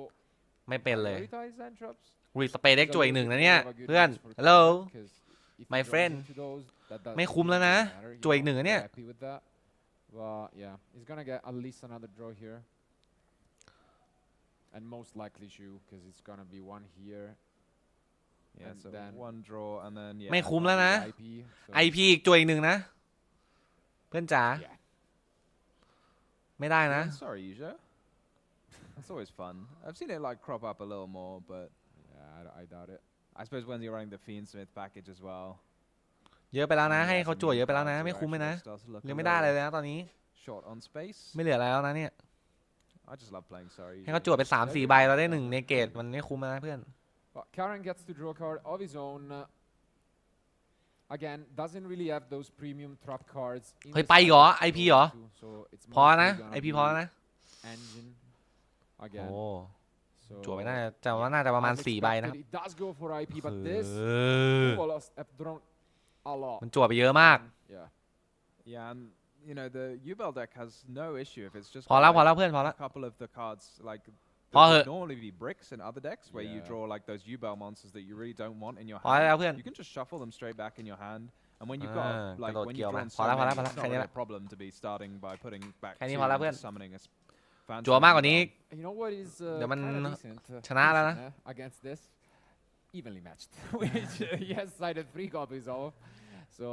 ไม่เป็นเลย prioritize hand traps. รีสเปเด็ก He's จั่วอีกหนึ่งนะเนี่ย a good เพื่อน match for ฮัลโหล Korat, 'cause if he My draws friend into those, that ไม่คุ้มแล้วนะ doesn't matter. He's จั่วอีกหนึ่งนะเนี่ย happy with that. But yeah, he's gonna get at least another draw here. And most likely Shu, because it's gonna be one here. Yeah, And so then one draw and then yeah. ไม่คุ้มแล้วนะ IP, so ไอพีอีกจั่วอีกหนึ่งนะ เพื่อนจ๋า yeah. ไม่ได้นะ Yeah, sorry, Yugioh. That's always fun. I've seen it like crop up a little more, but Yeah, I doubt it. I suppose when you're running the Fiendsmith package as well. เยอะไปแล้วนะ and ให้ yeah, เขา some จั่ว new เยอะไปแล้ว cards นะ are ไม่คุ้มเลยนะ actually start to look ยัง a ไม่ได้อะไร little เลยนะตอนนี้ short on space. ไม่เหลือแล้วนะเนี่ย I just love playing sorry. ให้เขาจั่วไป3-4 ใบเราได้1ในเกตมันไม่คุ้มนะเพื่อน But Karen gets to draw a card of his own. Again, doesn't really have those premium trap cards. in เฮ้ย the ไปเหรอ side, IP so เหรอ so it's พอนะ mostly gonna IP be พอแล้วนะ engine โอ้ again. So จั่วไปน่าจะว่าน่าจะประมาณ as 4 ใบนะครับ expected, it does go for IP, but this เออ Kolos have drawn a lot. มันจั่วไปเยอะมาก Yeah. Yeah, and you know the Yubel deck has no issue if it's just พอแล้ว got, พอ like, แล้วเพื่อนพอแล้ว a couple of the cards like Pause there would it. normally be bricks in other decks where you Yeah. draw like those Yubel monsters that you really don't want in your พอแล้ว hand. เพื่อน You can just shuffle them straight back in your hand, and when you've Ah, got like gonna when kill you've drawn man. so Pause many, that, it's not pause really that. a problem to be starting by putting back Can you two pause that, and พื่อน just summoning a phantom จั่วมากกว่านี้ Yubel. You know what is เดี๋ยวมัน kinda decent, ชนะแล้วนะ against this? Evenly matched, which he has sided 3 copies of. So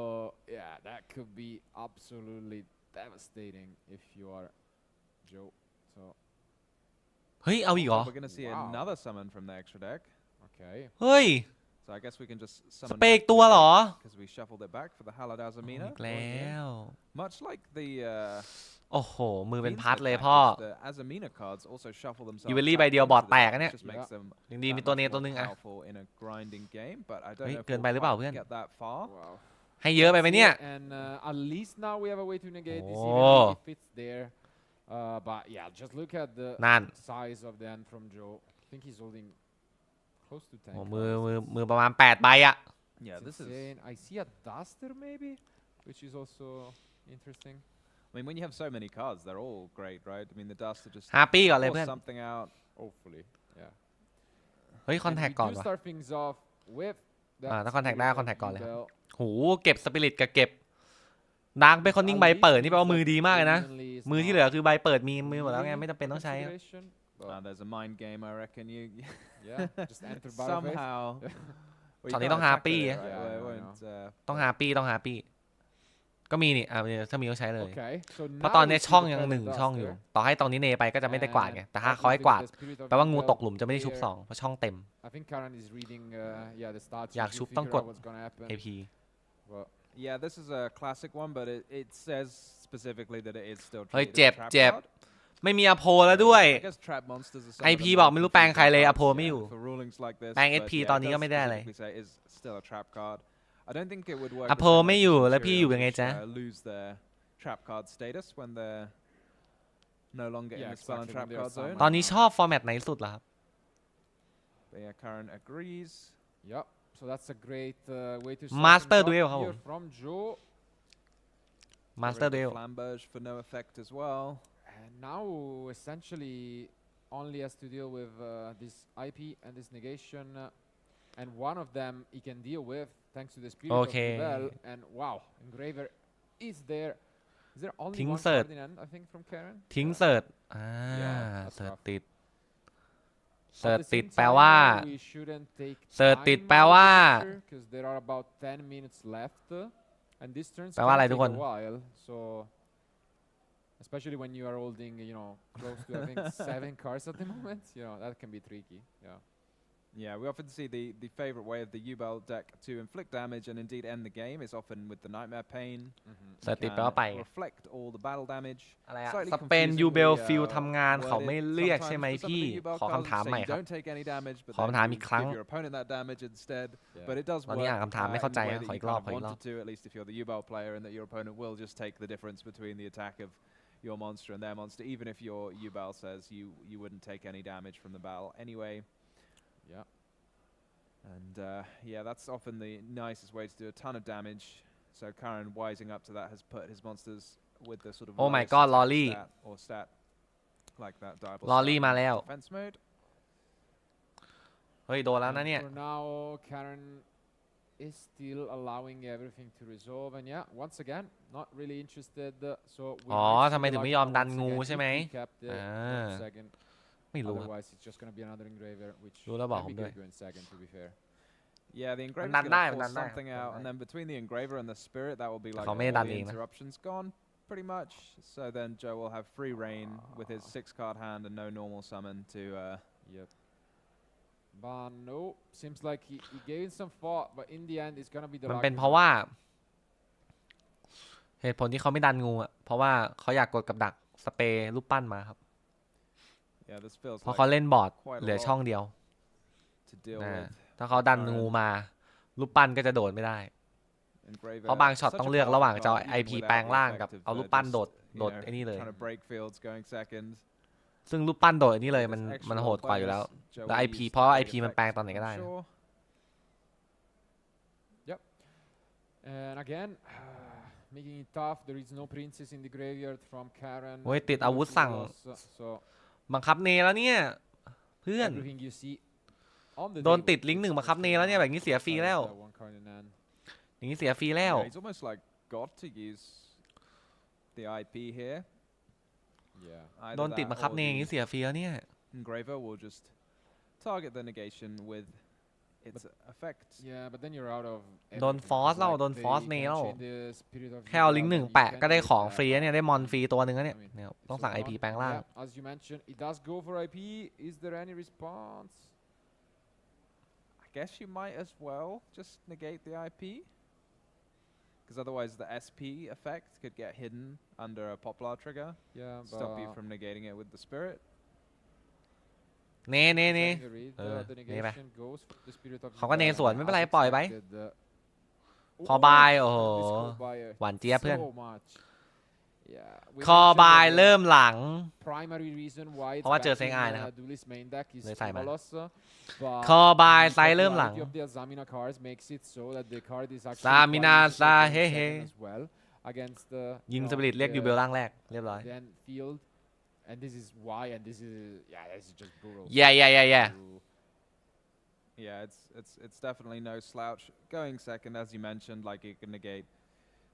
yeah, that could be absolutely devastating if you are Joe. So เฮ้ย เอาอีกเหรอ We're gonna see Wow. another summon from the extra deck. okay. เฮ้ย So I guess we can just ส summon เปก back ตัวเหรอ because we shuffled it back for the Halad อี Azamina. กแล้ว Much like the โอ้โห มือเป็นพัด Fiendsmith เลยพ่อ package, the Azamina cards also shuffle themselves ยูเวลลี่ back ใบเดียว into บอร์ด the แต deck, กอะเนี่ย which just makes them ยังดีมี that ตัว much เน more ตัวหนึงอะ powerful in a grinding game, but I don't เฮ้ย know if เกิน we'll ไปหรือเปล่า quite เพื่อน get that far. Wow. ให้เยอะไปไหมเนี่ย And at least now we have a way to negate this Oh. even if it's there. But yeah, just look at the นั่น size of the hand from Joe. I think he's holding close to 10 โอ้ cards. มือประมาณ8 ใบอะ Yeah, It's this is. insane. I see a duster maybe, which is also interesting. I mean, when you have so many cards, they're all great, right? I mean, the duster just ฮาปี้ก่อนเลย force เพื่อน something out. Hopefully, yeah. เฮ้ย คอน And แทค we ก่อน do วะ start things off with that ถ้า contact ได้ spirit of contact ก่อนเลย Yubel. โหเก็บสปิริตกับเก็บดาร์กเบคอนนิ่ง At ใบ least เปิด นี่ means แปลว่ามือ that ดีมากเลยนะ evenly is มือที่ not เหลือคือใบเปิดมีหมดแล้วไง really ไม่จำเป็นต้องใช้ครับ consideration, but There's a mind game, I reckon. You yeah, just enter Battleface. somehow. Well, you Tony can't don't attack happy, with it, yeah. right? Yeah, Well, it I won't, ต้อง but- ฮาปี้ต้องฮาปี้ก็มีนี่ถ้ามีก็ใช้เลย Okay, so เพราะ now ตอน we นี้ see ช่อง the ยัง feather 1 ช่องอยู่ duster. ต่อให้ตอนนี้เนไปก็จะไม่ได้กวาดไง แต่ถ้าเขาให้ obviously กวาด with the spirit of แปลว่างู Yubel ตกหลุมจะไม่ได้ชุบ here, 2เพราะช่องเต็ม I think Karen is reading yeah the stats อยาก to ชุบ figure ต้องกด out what's gonna happen. AP But Yeah, this is a classic one, but it says specifically that it is still เฮ้ย treated เจ็บ as a trap เจ็บ card. ไม่มีอโพแล้วด้วย I guess trap monsters are some of IP the บอก more ไม่รู้แปลงใครเลย confusing อโพ cards, ไม่อยู่ for rulings like this, แปลง but SP yeah, ต it อนนี้ does ก็ไม่ได้อะไร specifically say it is still a trap card. I don't think it would work อ the โพ same ไม่ way อยู่ for แล้วพี่อยู่ยังไง Centurions, จ๊ะ which, lose their trap card status when they're no longer in Yeah, the spell and exactly, trap when they are card zone. summoned. ตอนนี้ชอบฟอร์แมตไหนสุดล่ะครับ But yeah, Karen agrees. yep, so that's a great way to Master start things Duel off ครับผ here ม from Joe. มาสเตอร์ Rid เด of ล Flamberge for no effect as well. And now essentially only has to deal with this IP and this negation, and one of them he can deal with thanks to the spirit Okay. of Yubel. And wow, Engraver is there. Is there only Think one third. card in hand, I think, from Karen? ทิ้งเสิร์ช Yeah, that's เสิร์ช rough. ติด เสิร์ช At the ติด same แปล time, ว่า we shouldn't take เสิร์ชติด time แปล out of ว่า the picture, 'cause there are about 10 minutes left, and these turns แปลว่าอะไร can ทุก take คน a while. So especially when you are holding, close to I think 7 cards at the moment, that can be tricky. Yeah. Yeah, we often see the favorite way of the Yubel deck to inflict damage and indeed end the game is often with the Nightmare Pain. เสิร์ชติดแปลว่าไป Reflect all the battle damage. อะไรอะ Slightly สเปนยูเบล confusingly, ฟิลทำงานเขา worded ไม่เรียก sometimes ใช่ไหม for some of พี่ the Yubel ขอ cards คำถาม say ใหม่ you ครับ don't take any damage, but ขอ then คำถาม you อีกครั้ง give your opponent that damage instead. Yeah. But it does ตอน work นี้อ่านคำถามไม่เข้าใจ in the way นะ that ขอ you อีกรอบ kind of wanted to, at least if you're the Yubel player, and that your opponent will just take the difference between the attack of your monster and their monster, even if your Yubel says you wouldn't take any damage from the battle anyway. Yeah. And yeah, that's often the nicest way to do a ton of damage. So Karen, wising up to that, has put his monsters with the sort of Oh my lowest god, attack Lolly. stat or stat like that diable Lolly stat มา in แล้ว defense mode. เฮ้ยโดนแล้วนะ And เนี่ย for now, Karen is still allowing everything to resolve, and yeah, once again, not really interested. So we อ๋อ might ทำ see ไม the ถึงไม่ lucky ยอม draw ดัน once งู again ใช่ไหม if we kept it อ่า one second. ไม่รู้ครับ Otherwise, it's just gonna be another engraver, which รู้แล้วบอก can ผ be มด้วย good in second, to be fair. Yeah, the engraver'sดัน going ได้ to มันดัน force ได้ something ดัน out, ได้ and then between the engraver and the spirit, that will be แต่ like เขา all ไม่ได้ดัน the เองนะ interruptions gone, pretty much. So then Joe will have free reign with his 6-card hand and no normal summon to. Yep. But no, seems like he gave it some thought, but in the end, it's gonna be the มันเป็น lucky เพราะ draw. ว่า เหตุผลที่เขาไม่ดันงูอ่ะเพราะว่าเขาอยากกดกับดักสเปรย์รูปปั้นมาครับ Yeah, this feels เพราะ like เขาเล่นบอร์ด quite a เหลือ lot ช่องเดียว to deal นะ with. ถ้าเขาดันงูมารูปปั้นก็จะโดดไม่ได้ Engraver, เพราะบางช็อต such ต้อง a เลือกระหว่าง powerful จะเอา card, ไอ even พี without แปลง the ร่าง effect กับ of, เอารูปปั้น just, โดด you โดด know, ไอ้นี่เลย trying to break fields going second. ซึ่งรูปปั้นโดดไอ้นี่เลย There's มัน extra โหดกว่าอยู่แล้ว players. Joe แล้ว will ไอพี use เพราะว่าไอ the พีมันแปลง effect, ตอนไหนก็ได้ I'm นะ sure. And again, making it tough. There is no princess in the graveyard from Karen. โอ้ยติดอาวุธสั่ง So บังคับเนแล้วเนี่ย เพื่อน everything you see on the โดน table ติดลิงก์หนึ่ง is บังคับเนแล้วเนี่ยแบบนี้เสียฟรีแล้ว one card in hand. อย่างนี้เสียฟรีแล้ว Yeah, he's almost like got to use the IP here. Yeah. โดน Either ติด that บังคับ or เนอย่างนี้ the เสียฟรีแล้วเนี่ย engraver will just target the negation with its effect. Yeah, but then you're out of โดน everything. ฟอร์ส It's แล้ว like โดน they ฟอร์ส can เนแล้ว chain the spirit of แค่เอา Yubel, ลิงก์หนึ่ง then you แปะ can ก็ได้ take ของ that ฟรีแล้วเนี่ย ได้มอนฟรีตัวหนึ่งแล้วเนี่ย I mean, เนี่ย it's ต้องสั่ง all ไอพี on. แปลงร่าง Yeah, as you mentioned, it does go for IP. Is there any response? I guess you might as well just negate the IP. Because otherwise the SP effect could get hidden under a Poplar trigger. Yeah, Stop you but from negating it with the spirit. เน setting the read, Uh, the 네, negation goes for the spirit of เขาก็เน Yubel, สวน and ไม่เป็นไร as ปล่อยไป expected, คอบาย โอ้โห this called by, หวานเจี๊ยบเพื่อน so much. Yeah, we คอบาย mentioned that the เริ่มหลัง primary reason why it's เพราะว่าเจอ back in, เซ็งอายนะครับ Duelist main deck is เลยใส่มา Kovalos, but คอบาย the ไซส์เริ่มหลัง popularity of the Azamina cards makes it so that the card is actually ซามินา quite useful ซา in เฮ้เฮ้ second as well against the ยิง you ส know, ปิริตเรียก the ยูเบลร่างแรกเรียบร้อย then field, and this is why, and this is this is just brutal. แย่แย่แย่แย่ to- Yeah, it's definitely no slouch. Going second, as you mentioned, like you can negate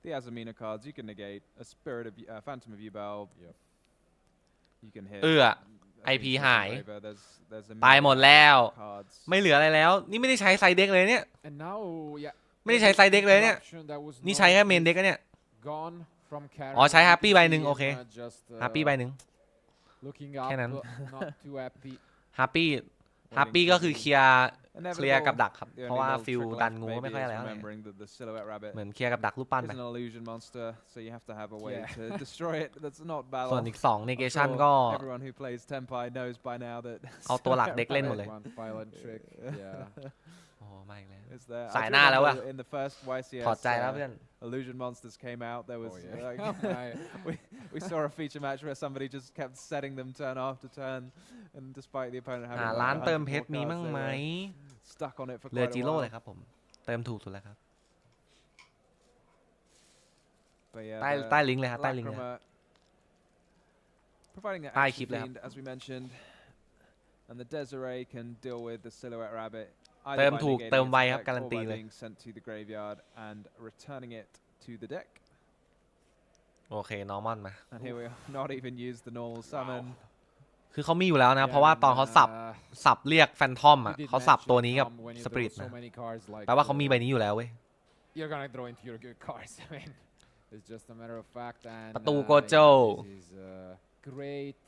the Azamina cards, you can negate a Spirit of Phantom of Yubel. Yep. You can hit. เอื้อ a IP Princess หาย Engraver. There's a ตายหมดแล้ว cards. ไม่เหลืออะไรแล้ว นี่ไม่ได้ใช้ไซด์เด็กเลยเนี่ย And now, yeah. ไม่ได้ใช้ไซด์เด็กเลยเนี่ย interruption that was นี่ใช้แค่ not เมนเด็กอะเนี่ย gone from Karen. อ๋อใช้ You Happy can ใบ see หนึ่ง him, โอเค just, ฮ a ปปี้ใบหนึ่ง looking แค่ up, นั้น not too happy. ฮ a ปปี้ Waiting ก็ for คือ the เคลียร์ เคลียร์ inevitable. กับดักครับ The เพราะ only ว่า little ฟิล trick ดัน left งู maybe ไม่ค่อย is อะไรแล้วไง remembering that the Silhouette Rabbit เหมือนเคลียร์กับดักรูปปั้น is นะ an illusion monster, so you have to have a way Yeah. to destroy it. That's not ส่วน battle. อีก2 I'm negation sure ก็ everyone who plays Tenpai knows by now that เอาตัวหลัก Silhouette เด็กเล่นหมด Rabbit เลย One violent trick. Yeah. โอ้มาอีกแล้ว is there. I สาย do หน้าแล้ว remember อะ in the first YCS ถอดใจแล้วเพื่อน Illusion Monsters came out, there was Oh, yeah. like, we saw a feature match where somebody just kept setting them turn after turn, and despite the opponent หา having ร้าน like เติม 100 เพชร more มี cards, มั่ง they ไหม were stuck on it for เรือ quite จิ a โร่ while. เลยครับผม เติมถูกสุดแล้วครับ But yeah, ใต้ the ใต้ลิงก์เลยครับใต้ลิงก์เลย Lacrima providing the ใต้ action คลิปเลยครับ fiend, as we mentioned, and the Desiree can deal with the Silhouette Rabbit เติ either ม by ถูก negating เติม its ไวครับ effect การัน or ตี by เลย being sent to the graveyard and returning it to the deck. โอเค นอร์มอนมา And here we are, not even use the normal summon. คือเขามีอยู่แล้วนะเพราะว่าตอนเขาสับเรียกแฟนทอมอ่ะเขาสับตัวนี้กับสปริตนะแปลว่าเขามีใบนี้อยู่แล้วเว้ย You're gonna draw into your good cards. I mean, it's just a matter of fact. And ประตูโกโจ this is great.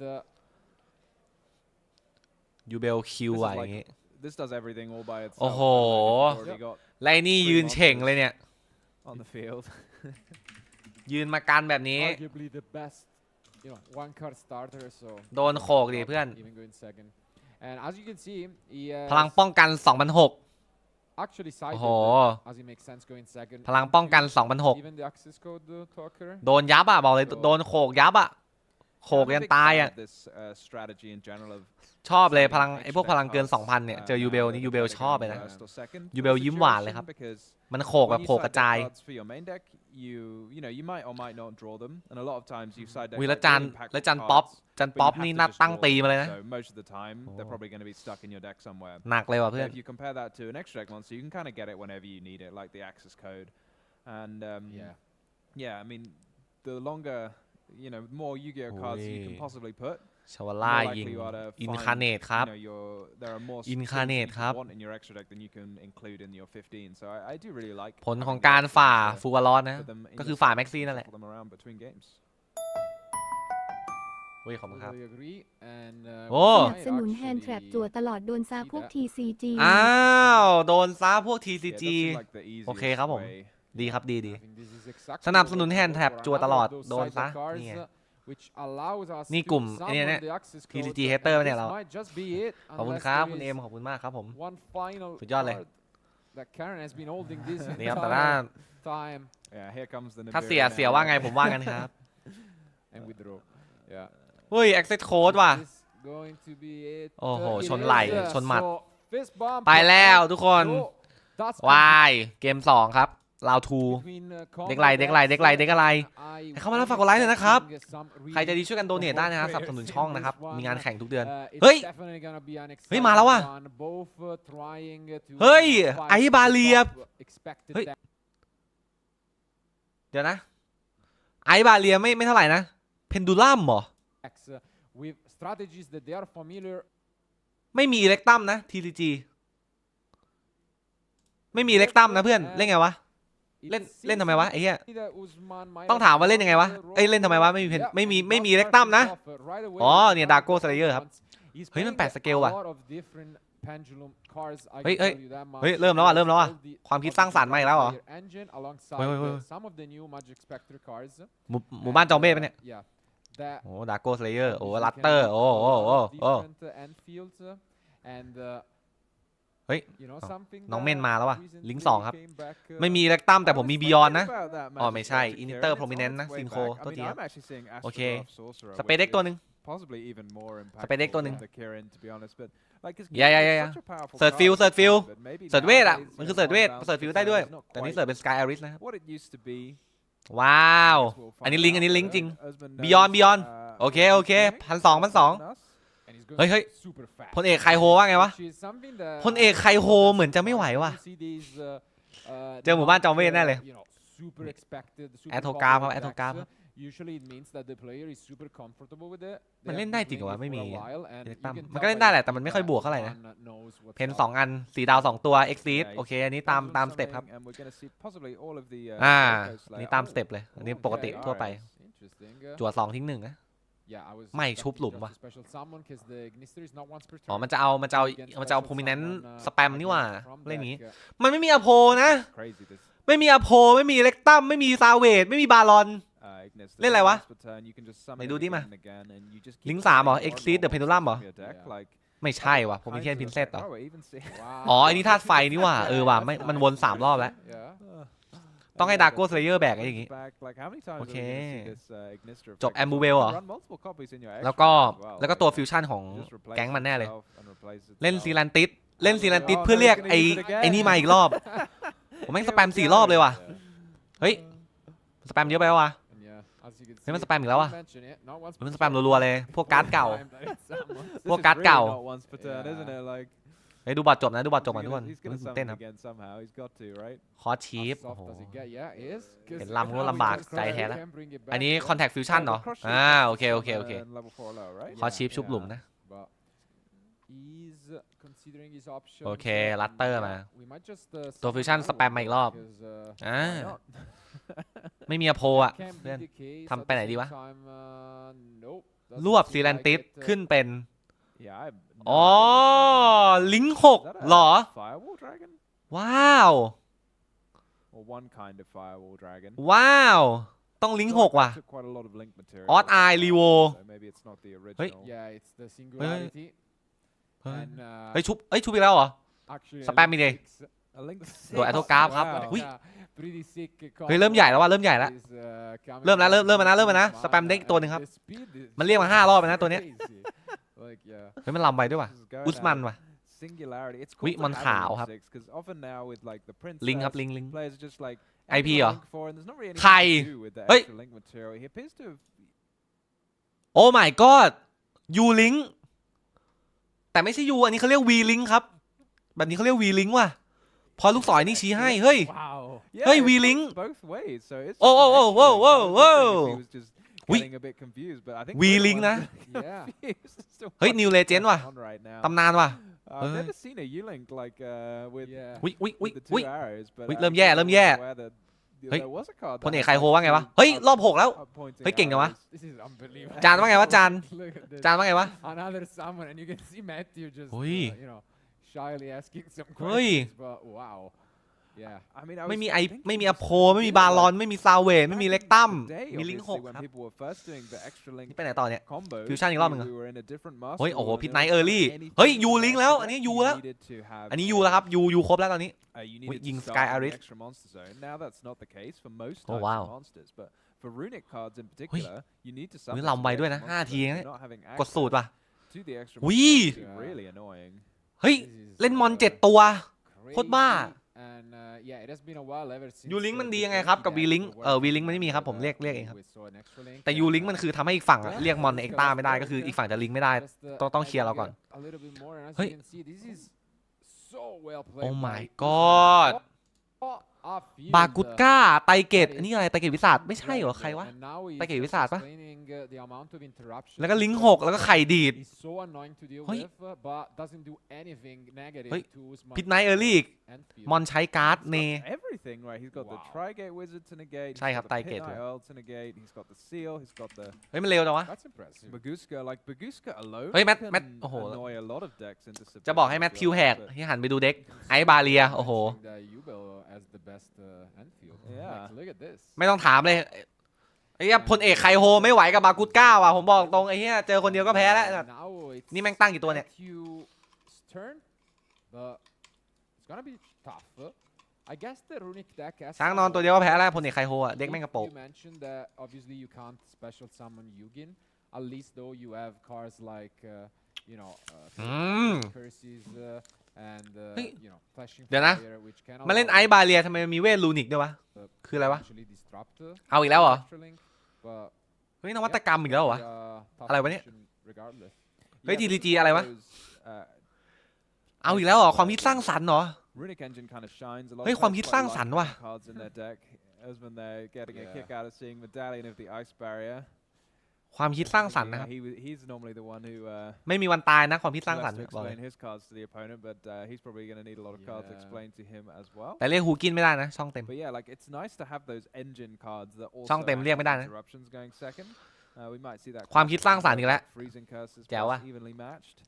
ยูเบลคิวอะอย่างงี้ This does everything all by itself. โอ้โห You've already got ไล่นี่ยืนเฉ่งเลยเนี่ย on the field. ยืนมากันแบบนี้ Arguably the best, one card starter. So โดนโขกดิเพื่อน even going second. And as you can see, he พลังป้องกัน 2,600 actually sided as it makes sense going second. พลังป้องกัน 2,600 Even the access code talker. โดนยับอ่ะบอกเลยโดนโขกยับอ่ะโขกยันตายอ่ะ ชอบเลยพลังไอ้พวกพลังเกิน 2,000 เนี่ยเจอยูเบลนี่ยูเบลชอบเลยนะยูเบลยิ้มหวานเลยครับมันโขกแบบโขกกระจายวิแล้วจันป๊อปนี่นัดตั้งตีมาเลยนะหนักเลยว่ะเพื่อน more Yu-Gi-Oh cards you can possibly put. ชวาล่ายิงอินคาเนตครับอินคาเนตครับผลของการฝ่าฟูวารอนนะก็คือฝ่าแม็กซี่นั่นแหละเว้ยขอบคุณครับโอ้สนับสนุนแฮนด์แทร็ปจั่วตลอดโดนซาพวก TCG อ้าวโดนซาพวก TCG โอเคครับผมดีครับดีสนับสนุนแฮนด์แท็บจัวตลอดโดนซะนี่กลุ่มไอ้เนี่ย TCG hater เนี่ยเราขอบคุณครับคุณเอ็มขอบคุณมากครับผมสุดยอดเลยนี่ครับแต่ถ้าเสียว่าไงผมว่ากันครับเฮ้ย access code ว่ะโอ้โหชนไหล่ชนหมัดไปแล้วทุกคนวายเกม2ครับลาวทูเด็กไรเข้ามาแล้วฝากกดไลค์เลยนะครับใครจะดีช่วยกันโดเนทได้นะครับสนับสนุนช่องนะครับมีงานแข่งทุกเดือนเฮ้ยมาแล้วว่ะเฮ้ยไอบาเลียเฮ้ยเดี๋ยวนะไอบาเลียไม่เท่าไหร่นะเพนดูลัมเหรอไม่มีอิเล็กตัมนะ TCG ไม่มีอิเล็กตัมนะเพื่อนเล่นไงวะเล่นทำไมวะไอ้เหี้ยต้องถามว่าเล่นยังไงวะเล่นทำไมวะไม่มีเล็กตั้มนะอ๋อเนี่ยดาร์โก้สเลเยอร์ครับเฮ้ยมัน8สเกลว่ะเฮ้ยเริ่มแล้วอ่ะความคิดสร้างสรรค์มาอีกแล้วเหรอหมู่บ้านจอมเบ้ปะเนี่ยโอ้ดาร์โก้สเลเยอร์โอ้ลัตเตอร์โอ้เฮ้ยน้องเม่นมาแล้วว่ะลิงก์2ครับไม่มีเล็กตั้มแต่ผมมีบิยอนนะอ๋อไม่ใช่อินเตอร์โพรมิเนนต์นะซินโคตัวเดียวโอเคสเปเด็กตัวหนึ่งสเปเด็กตัวหนึ่งอย่าเสิร์ชฟิลเสิร์ชเวทอ่ะมันคือเสิร์ชเวทเสิร์ชฟิลได้ด้วยแต่นี่เสิร์ชเป็นสกายอาริสนะครับว้าวอันนี้ลิงก์จริงบิยอนโอเค1,200เฮ้ยพลเอกไคโฮว่าไงวะพลเอกไคโฮเหมือนจะไม่ไหวว่ะเจอหมู่บ้านจอมเวทแน่เลยแอตโทกราฟครับแอตโทกราฟมันเล่นได้จริงเหรอวะไม่มีมันก็เล่นได้แหละแต่มันไม่ค่อยบวกเท่าไหร่นะเพน2 อัน4 ดาว 2 ตัวเอ็กซีดโอเคอันนี้ตามสเต็ปครับอันนี้ตามสเต็ปเลยอันนี้ปกติทั่วไปจั่ว2ทิ้ง1นะไม่ชุบหลุมว่ะอ๋อมันจะเอาโพมิเนนต์สแปมนี่ว่าเล่นนี้มันไม่มีอโพนะไม่มีอโพไม่มีเล็กตัมไม่มีซาเวดไม่มีบารอนเล่นอะไรวะไหนดูดิมาลิงก์3เหรอ Exceed the Pendulum เหรอไม่ใช่ว่ะผมมีแค่พินเซตเหรออ๋อไอ้นี่ธาตุไฟนี่ว่าว่ะมันวน3 รอบแล้วต้องให้ดาร์โก้สเลเยอร์แบกอะไรอย่างงี้โอเคจบแอมบูเบลเหรอแล้วก็ตัวฟิวชั่นของแก๊งมันแน่เลยเล่นซีแลนติสเพื่อเรียกไอ้นี่มาอีกรอบผมแม่งสแปม4 รอบเลยว่ะเฮ้ยสแปมเยอะไปวะเฮ้ยมันสแปมอีกแล้วว่ะมันสแปมรัวๆเลยพวกการ์ดเก่าเฮ้ยดูบอทจบนะทุกคนเต้นครับคอร์ชีฟเห็นลำก็ลำบากใจแท้แล้วอันนี้คอนแทคฟิวชั่นเหรอโอเคคอร์ชีฟชุบหลุมนะ is considering his options. โอเคลัตเตอร์ Yeah, มา we might just ตัวฟิวชั่นสแปมมาอีกรอบ because, อ่า Why not? ไม่มีอโพอ่ะ can be เพื่อน the case ทำ at ไป the ไหนดี same วะ time, nope, รวบ doesn't ซี seem แลน like ติส it, ขึ้นเป็น Yeah, I have no อ๋อ idea what's going on. ลิงก์ Is 6 that เหรอ a firewall dragon? ว้าว Or one kind of firewall dragon? ว้าว ต้องลิงก์ I feel 6 ว่ะ they took quite a lot of link material Odd from Eye that, Revo. so maybe it's not the Hey. original. yeah, it's the singularity. เฮ้ย And, เฮ้ยชุบอีกแล้วเหรอ actually, a Spam link me day. six. A link ตัว six. Autograph ครับ Wow. อุ๊ย Yeah, pretty sick เฮ้ยเริ่มใหญ่แล้วว่ะเริ่มใหญ่แล้ว is, coming เริ่มแล้ว from เริ่มมานะ the สแปม mana เด็กตัวหนึ่งครับ and the speed is มันเรียกมา5 รอบแล้วนะตัวเนี้ย crazy. Like, yeah. เฮ้ยมันลำไปด้วยว่ะ This is going อุสมัน at it. ว่ะ Singularity. It's วิ cool to มัน have ขาว a ครับ link six because often now with like the ลิงก์ครับ princess, ลิงก์ players are just like IP "Enter เหรอ link four," and there's not really ใคร anything to do with the เฮ้ย extra link material. He appears to have โอ้ my god ยูลิงก์แต่ไม่ใช่ยูอันนี้เขาเรียก V ลิงก์ครับ แบบนี้เขาเรียก V ลิงก์ว่ะ พอลูกศรนี่ชี้ให้ เฮ้ย Wow. yeah, Hey, it V-Link. works both ways. So it's Oh, just an oh, extra oh, link. whoa, I was wondering whoa. if he was just We- getting a bit confused, but I think V-Link we're the onesนะ Yeah. confused as to เฮ้ย what New is Legend going ว่ะ on right now. ตำนานว่ะ I've Hey. never seen a U-Link like with Yeah. วิวิวิ with the วิ two arrows, but วิ I เริ่มแย่ wasn't เริ่มแย่ aware that Hey. there was a card พล that เอก had ไคโฮ like ว่าไงวะ two เฮ้ย รอบ 6 แล้ว up-pointing เฮ้ยเก่งจังวะ arrows. This is unbelievable. จานว่าไงวะจาน Look at this. จานว่าไงวะ Another summon, and you can see Matthew just, Oi. you know, shyly asking some Oi. questions, but wow. Yeah. I mean, I ไม่ was มี thinking ไม่มี this อโพ is ไม่มี good, บาลอน like, ไม่มีซาเวทไม่มี back เล็ก in ตั้ม the day, มีลิงก์ obviously, 6 when ครับ people were first doing the extra link นี่ไปไหนต่อเนี่ย combos, Fusion อีกรอบหนึ่งเหรอ we were in a different master เฮ้ยโอ้โห rule, and พิท there ไนท์ wasn't เออร์ลี่ anything เฮ้ย in ยู the ลิงก์ extra แล้ว deck. อันนี้ยู You แล้ว needed to have อันนี้ยูแล้วครับยูครบแล้วตอนนี้ you neededยิง to start Sky with an Iris extra monster zone. Now that's not the case for most Oh, types wow. of monsters, but for runic cards in particular, you need to เฮ้ย summon ลำ to ไว the ด้วย extra นะ monster 5 ที zone, เอง so นะ not having กดสูตร access ป่ะ to the extra อุ้ย monster zone is really annoying. เฮ้ย This is, เล่นมอน 7 ตัว โคตรบ้า And yeah, it has been a while ever since ยูลิงก์มันดี the ยังไงครับ กับ Turkey V-Link deck เออ were V-Link มันไม่มีครับ ผมเรียกเองครับ แต่ U-Link มันคือทำให้อีกฝั่งอะเรียกมอนเอ็กตาไม่ได้ก็คืออีกฝั่งจะลิงก์ไม่ได้ ต้องเคลียร์เราก่อน A little bit more, and as เฮ้ย you can see, this is so well played Oh by my Usman. god Oh, a field, บากุดก้า ไตเกตอันนี้อะไร ไตเกตวิสาดไม่ใช่เหรอ ใครวะ And now he's ไตเกตวิ just สาดปะ explaining, the amount of interruptions แล้วก็ลิงก์ because 6 แล้วก็ไข่ดีด He's so annoying to deal เฮ้ย with, but doesn't do anything negative เฮ้ย to Usman พิทไนท์เออร์ลี่อีก and field. มอนใช้การ์ด He's เน got everything, right? He's got the Wow. Trigate Wizard to negate. He's ใช่ครับ got ไต the เกต Pit ด้วย Knight Earl to negate. He's got the Seal. He's got the เฮ้ยมันเร็วจังวะ That's impressive. Baguska. Like Baguska alone เฮ้ยแมท can แมทโอ้โห annoy a lot of decks into จะบอกให้ submission, แมท I คิว feel แหก like, but ที่หันไปดูเด็ก ไอ้บาเลีย โอ้โห Mentioning the Yugioh as the best end field. Yeah. Like, look at this. ไม่ต้องถามเลยไอ้เหี้ยพลเอกไคโฮไม่ไหวกับบากุดก้าว่ะผมบอกตรงไอ้เหี้ยเจอคนเดียวก็แพ้แล้ว Now it's นี่แม่งตั้งกี่ตัวเนี่ย Matthew's turn, but it's gonna be tough. I guess the runic deck has ช้าง some นอนตัวเดียวก็แพ้แล้วพลเอกไคโฮอ่ะ เด็ก If แม่งกระโปง You mentioned that obviously you can't special summon Yugin. At least though you have cards like you know curses and you know flashing เดี๋ยวนะ fire which can มาเล่น allow ไอซ์บาเลียทำไมมันมีเวทลูนิกด้วยวะ to คืออะไรวะ potentially disrupt เอาอีกแล้วเหรอ extra link, but เฮ้ยนวัตกรรมอีกแล้วเหรอวะ tough อะไรวะเนี่ย option regardless. เฮ้ย yeah, TTG but อะไรวะ those, เอาอีกแล้วเหรอ ความคิดสร้างสรรค์เหรอ Runic Engine kind of shines a lot. เฮ้ย of ความ players คิด quite สร้าง like สรรค์ว่ะ having cards in their deck as when they're getting a Yeah. kick out of seeing Medallion of the Ice Barrier. ความคิดสร้างสรรค์นะครับ He's normally the one who ไม่มีวันตายนะความคิดสร้าง who สร has รค์ to บอกเลย explain his cards to the opponent, but he's probably going to need a lot of cards Yeah. explained to him as well. แต่เรียกฮูกินไม่ได้นะ ช่องเต็ม But yeah, like it's nice to have those engine cards that also ช่องเต็ม act เรียกไม่ได้ as นะ interruptions going second. We might see that ความคิดสร้างสรรค์อีกแล้ว freezing curses แจ๋ว plus ว่ะ evenly matched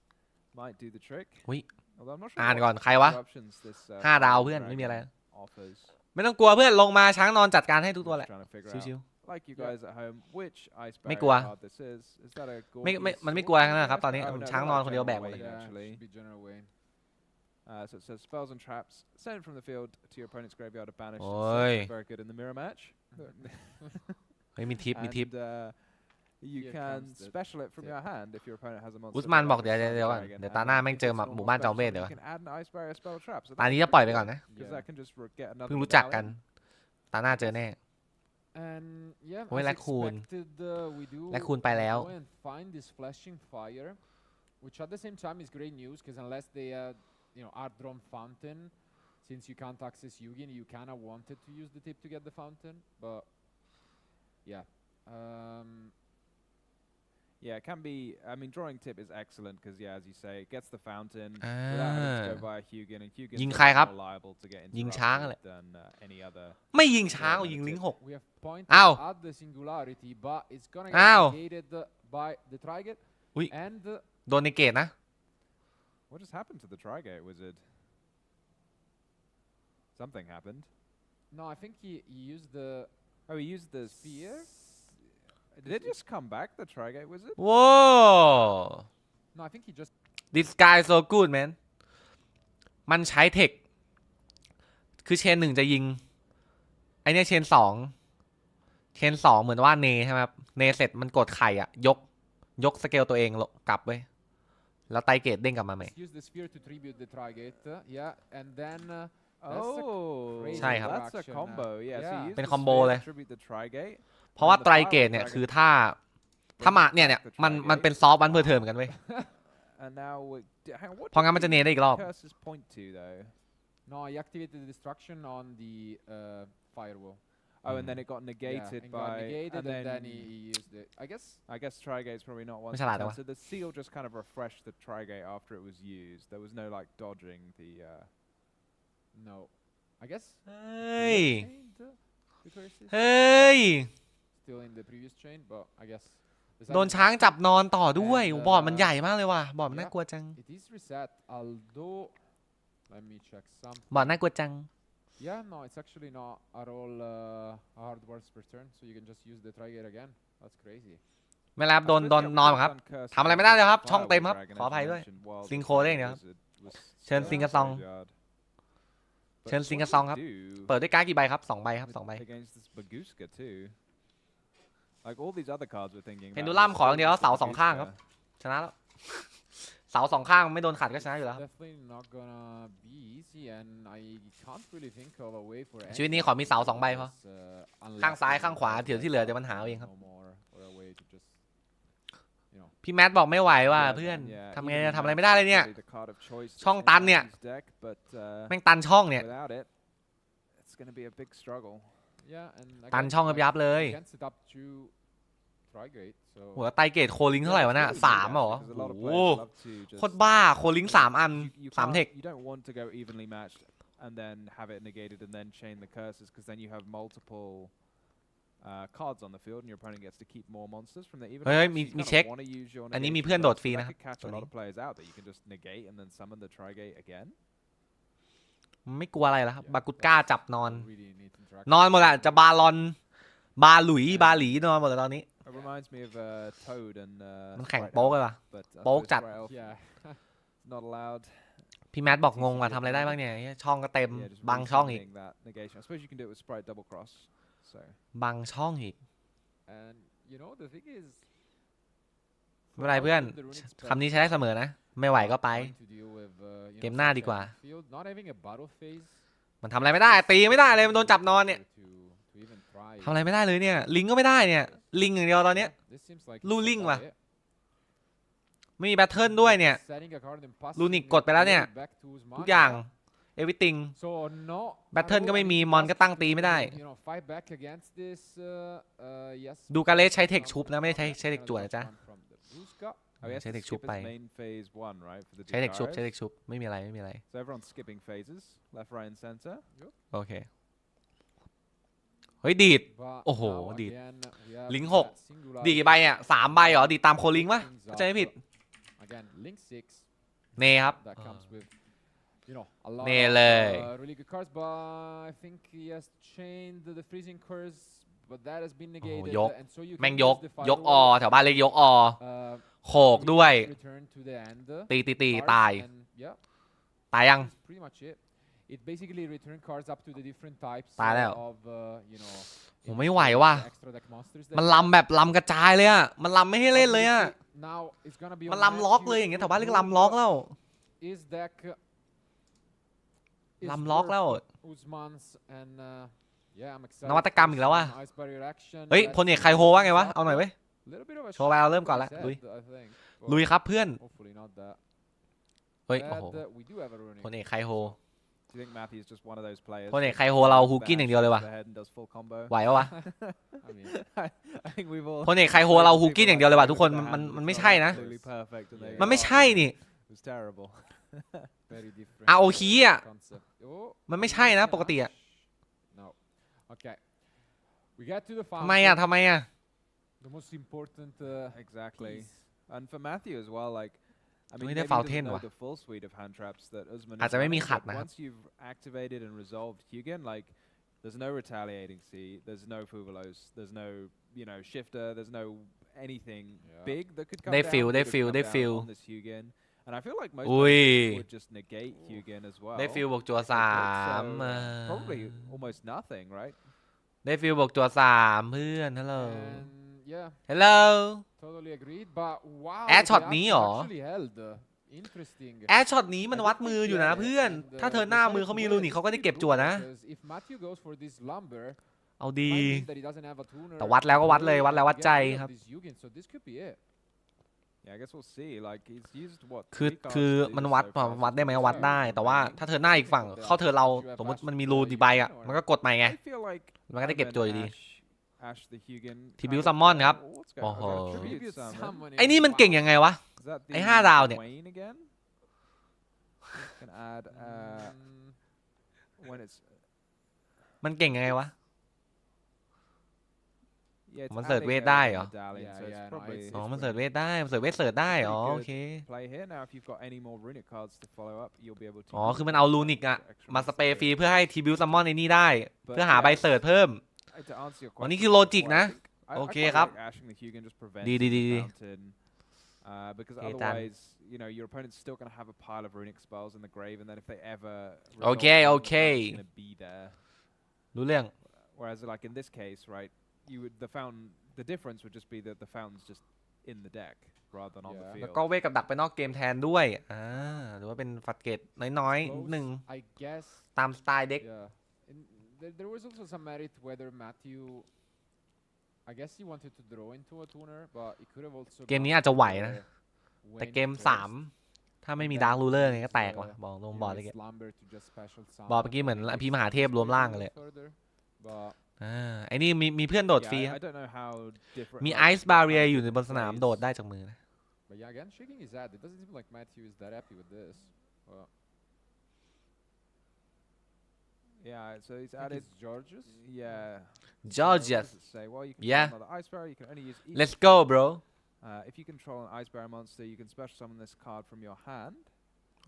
might do the trick. อุ๊ย Although I'm not sure อ่าน what ก่อนใครวะ interruptions this 5 ดาว Fire เพื่อน ไม่มีอะไร Dragon offers. ไม่ต้องกลัวเพื่อนลงมาช้างนอนจัดการให้ทุกตัว Just แหละ trying to figure ชิว out, like you guys at home, which ice ไม่ barrier กลัว card this is. Is that a ๆไม่ Gorgias มันไม่ sword กลัว from นะครับ the ตอนนี้ ice? Oh, no, ช้าง they're นอน like คนเดียวแบกหมด general เลย weight, Yeah, actually. should be general Wayne. So it says spells and traps sent from the field to your opponent's graveyard are banished. Oi. So very good in the mirror match. เฮ้ยมีทิป มีทิป And, you Here can comes the special it from tip. your hand if your opponent has a monster. อุสมัน like บอก a เดี๋ยว Sun เดี๋ยวก่อน Dragon, เดี๋ยว and ตาหน้า if แม่ง it's เจอ normal หมู่บ้านจอม special, เวท then เดี๋ยว you can add an ice barrier spell trap. So ตา that's นี้ a จะปล่อย good ไปก่อนนะ because that can just get another เพิ่งรู้จักกัน medallion. ตาหน้าเจอแน่ And yeah, โอ้ย as และคูณ expected, we do และคูณไปแล้ว go and find this flashing fire, which at the same time is great news because unless they you know art drum fountain, since you can't access Yugin, you kind of wanted to use the tip to get the fountain, but yeah. Yeah, it can be. I mean, drawing tip is excellent because, yeah, as you say, it gets the fountain without having to go via Hugin, and Hugin's ยิงใครครับ more liable to get ยิงช้างแหละ interrupted than any other. ไม่ยิงช้างยิงลิงหก We have pointed Ow. at the singularity, but it's gonna Ow. get negated by the Trigate. Ui. And โดนในเกตนะ What just happened to the Trigate wizard? Something happened. no, I think he used the Oh, he used the spear. Did it just come back, the Trigate wizard? ว้าว No, I think he just this guy so good man มันใช้เทคคือเชนหนึ่งจะยิงไอเนี้ยเชนสองเหมือนว่าเนใช่ไหมครับเนเสร็จมันกดไข่อะยกสเกลตัวเองกลับไว้แล้วไตเกตเด้งกลับมาใหม่ use the spear to tribute the Trigate. Yeah, and then Oh, crazy ใช่ครับ that's a combo. Yeah, so Yeah. you use เป็น the คอมโบ spear เลย to tribute the Trigate. เพราะว่าไตรเกตเนี่ยคือถ้ามาเนี่ยมันเป็นซอฟต์วันเพอร์เทอร์เหมือนกันเว้ย And now, hang on, what เพราะงั้นมันจะเนได้อีกรอบ curses point to though? no, he activated the destruction on the firewall. Oh, and then it got negated and by, got negated, and then he used it. I guess Trigate's probably not one.ไม่ฉลาด toวะ tell. So the seal just kind of refreshed the Trigate after it was used. There was no like dodging the. no. I guess เฮ้ย the curses เฮ้ย still in the previous chain, but I guess โดนช้างจับนอนต่อด้วยบอร์ดมันใหญ่มากเลยว่ะบอร์ดมันน่ากลัวจัง it is reset. Although, let me check some. บอร์ดน่ากลัวจัง Yeah, no, it's actually not at all a hard words per turn, so you can just use the Trigate again. That's crazy. ไม่รับโดนนอนครับ ทำอะไรไม่ได้เลยครับช่องเต็มครับขออภัยด้วย ซิงโครได้อย่างเดียวครับเชิญซิงกระซอง เชิญซิงกระซองครับ เปิดด้วยการ์ดกี่ใบครับ2 ใบครับ2 ใบ Against this Baguska too. Like all these other cards we're thinking. เพนดูลัมขออย่างเดียวเสาสองข้างครับ ชนะแล้ว เสาสองข้างไม่โดนขัดก็ชนะอยู่แล้วครับ Definitely not gonna be easy, and I can't really think of a way for. ชีวิตนี้ขอมีเสา2 ใบพอ ข้างซ้ายข้างขวาเดี๋ยวที่เหลือเดี๋ยวมันหาเอาเองครับ พี่แมทบอกไม่ไหวว่ะเพื่อนทำไงเนี่ยทำอะไรไม่ได้เลยเนี่ย ช่องตันเนี่ย แม่งตันช่องเนี่ย ตันช่องยับเลย หัวไตเกตโคลิงเท่าไหร่วะเนี่ย3เหรอโอ้โหโคตรบ้าโคลิง3 อัน3 เทค You don't want to go evenly matched and then have it negated and then chain the curses because then you have multiple cards on the field and your opponent gets to keep more monsters from the even. เฮ้ยมีเช็ค wanna use your อันนี้มี negation เพื่อนโดด spells, ฟรี so นะ that could catch a lot of players out that you can just negate and then summon the Trigate again. ไม่กลัวอะไรแล้วครับบากุดก้าจับนอนหมดอะจะบาลอนบาหลุยบาหลีนอนหมดเลยตอนนี้ It reminds me of Toad and มันแข่ง Sprite โป๊ก Elf, เลยว่ะ but โป๊กจัด Sprite Elf Yeah. not allowed. พี่แมทบอกงงว่ะทำอะไรได้บ้างเนี่ยช่องก็เต็ม Yeah, just บางช่องอีก resuming that negation. I suppose you can do it with Sprite Double Cross. So บางช่องอีก And you know the thing is, ไม่เป็นไรเพื่อนคำนี้ใช้ได้เสมอนะ ไม่ไหวก็ไป to deal with,เกมหน้าดีกว่า field, not having a battle phase. มันทำอะไรไม่ได้ตีไม่ได้เลยมันโดนจับนอนเนี่ย To even try. ทำอะไรไม่ได้เลยเนี่ยลิงก็ไม่ได้เนี่ยลิงอย่างเดียวตอนเนี้ย This seems like ลู่ it's ลิง about ว่ะ it. ไม่มีแบทเทิลด้วยเนี่ย Setting a card and passing ลูนิก it กดไปแล้วเนี่ย back to his ทุก mana. อย่าง everything So no แบทเทิลก็ไม่มีมอนก็ตั้งตีไม่ได้ you know, fight back against this. Yes. ดูการเลสใช้เทคชุบนะไม่ได้ใช้เทคจั่วนะจ๊ะ From the Bruska. I guess Take to chup skip by. is main phase 1, right? For the ใช้เทคชุบ Jagaros. ใช้เทคชุบไม่มีอะไรไม่มีอะไร So everyone's skipping phases, left, right, and center. โอเคเฮ้ยดีด But Oh, now deed. again, we have Link that 6 singularity ดีดกี่ใบอ่ะ3 ใบเหรอดีดตามโคลิงปะ things เข้าใจไม่ up. ผิด Again, Link 6. เนครับ That comes with, you know, a lot เน of เลย really good cards, but I think he has chained the freezing curse, but that has been negated. ยก And so you แม่ง can ย use ก the ยกอ firewall, แถวบ้านเล็กยกอ โขกด้วย return to the end. ตี cards, ตาย and yeah, ตายยัง that's pretty much it. It basically return cards up to the different types ตายแล้ว of, you know, ผมไม่ไหวว่ะ extra deck monsters. มันลำแบบลำกระจายเลยอ่ะมันลำไม่ให้เล่นเลยอ่ะ Now it's gonna be มัน on ลำล็อก Matthew เลยอย่างเงี้ยแถวบ้านเรียก to ลำล็อกแล้ว is deck is ลำล็อกแล้ว worth Usman's and yeah, I'm excited นวัตกรรมอีกแล้วว่ะ for some ice barrier action. เฮ้ย Let's พลเอก see ไคโฮว่าไงวะ เอาหน่อยเว้ย little bit of a โชว์ไปเอาเริ่มก่อนละ reset, ลุย I think. ลุยครับเพื่อน Hopefully not that เฮ้ย โอ้ bad. โห We do have a running. พลเอกไคโฮ Do you think Matthew's just one of those players? พลเอกไคโฮเราฮูกิ้นอย่างเดียวเลยว่ะ Ahead and does full combo. ไหวปะวะ I I mean, I think we've all พลเอกไคโฮเราฮูกิ้นอย่างเดียวเลยว่ะทุกคนมันไม่ใช่นะ absolutely perfect and they มันไม่ใช่นี่ it was terrible very different. อาโอคีอ่ะ concept. Oh, มันไม่ใช่นะปกติอ่ะ no. Okay. We get to the ทำไมอ่ะ fountain, ทำไมอ่ะ the most important exactly piece. and for Matthew as well like I mean ไม่ maybe ได้ he ฟาว doesn't เทน know ว่ะ the full suite of hand traps that Usman อาจ is จะไม่มี running, ขัด but นะครับ once you've activated and resolved Hugin like there's no retaliating C there's no Fuvalos there's no shifter there's no anything Yeah. big that could come They down feel, that they could feel, come they down feel. on this Hugin and I feel like most อุ้ย players would just negate Hugin as well ได้ฟิลบวกจัวสาม so probably almost nothing right ได้ฟิลบวกจัวสามเพื่อนฮัลโหล And yeah, ฮัลโหล totally agreed. But wow, Ad the shot action นี้เหรอ actually held. Interesting. แอดช็อตนี้มันวัดมืออยู่นะเพื่อน ถ้าเธอหน้ามือเขามีรูนิกเขาก็ได้เก็บจั่วนะ Because if Matthew goes for this lumber, เอาดี finding that he doesn't have a tuner, แต่วัดแล้วก็วัดเลยวัดแล้ววัดใจ get rid of ครับ this Yugin, so this could be it. yeah I guess we'll see like he's used what คือ three cards คือ to do มัน this วัด so far วัดได้ไหม so วัดได้ แต่ว่าถ้าเธอหน้าอีกฝั่งเข้าเธอเราสมมติมันมีรูดีใบอ่ะมันก็กดใหม่ไง I feel like มันก็ได้เก็บจั่วอยู่ดี Ash the Hugin Tribute Summon ครับ what's going on? โอ้โห Tribute Summon ไอ้นี่มันเก่งยังไงวะ Is that the ไอ้ห้าดาวเนี่ย Wayne again can add when it's มันเก่งยังไงวะ yeah it's มันเสิร์ช adding เวท a ได้เหรอ medallion, so it's Yeah, no, probably it's อ๋อมันเสิร์ชเวทได้มันเสิร์ชเวทเสิร์ชได้อ๋อโอเค play here now if you've got any more runic cards to follow up you'll be able to อ๋อ use คือมันเอา them รูนิก to อะ extra มาสเปรย์ monster ฟรี here. เพื่อให้ทีบิวซัมมอนในนี่ได้ But เพื่อหาใบ yeah, เสิร์ชเพิ่ม to answer your อ๋อนี่ question คือโลจิก before, นะ I โอ quite เคครับ like ashing the Hugin just prevents ดี the ดี fountain because โอเคจัง otherwise your opponent's still going to have a pile of runic spells in the grave and then if they ever โอเค resolve them, โอ the เค fountain's going to be there รู้เรื่อง whereas like in this case right the fountain the difference would just be that the fountain's just in the deck rather than on the Yeah. แล้ว field ก็เวทกับดักไปนอกเกมแทนด้วยหรือว่าเป็นฟัดเกตน้อยๆนิด Close, นึง I guess. ตามสไตล์เด็ก Yeah. And there was also some merit whether Matthew. I guess he wanted to draw into a tuner, but he could have also. เกมนี้ gone อาจจะไหว for นะ the แต่ Wayne เกม first, 3 ถ้าไม่มี and ดาร์ then กรูเลอร์ไง use, ก็แตกว่ะบอกลงบอร์ดเลย his lumber to just special บอกเมื่อกี้เหมือนอภิมหาเทพรวมร่างกันเลย further, but ไอ้นี่มีเพื่อนโดด Yeah, ฟรี I don't know how different มี like, ไอซ์บาเรียอยู่ในบนสนาม plays โดดได้จากมือนะ but yeah, again shaking his head. It doesn't seem like Matthew is that happy with this. Well, yeah so he's I think added it's George's. yeah Georges what does it say? Well, you can Yeah. control another ice barrier you can only use each let's go bro if you control an ice barrier monster you can special summon this card from your hand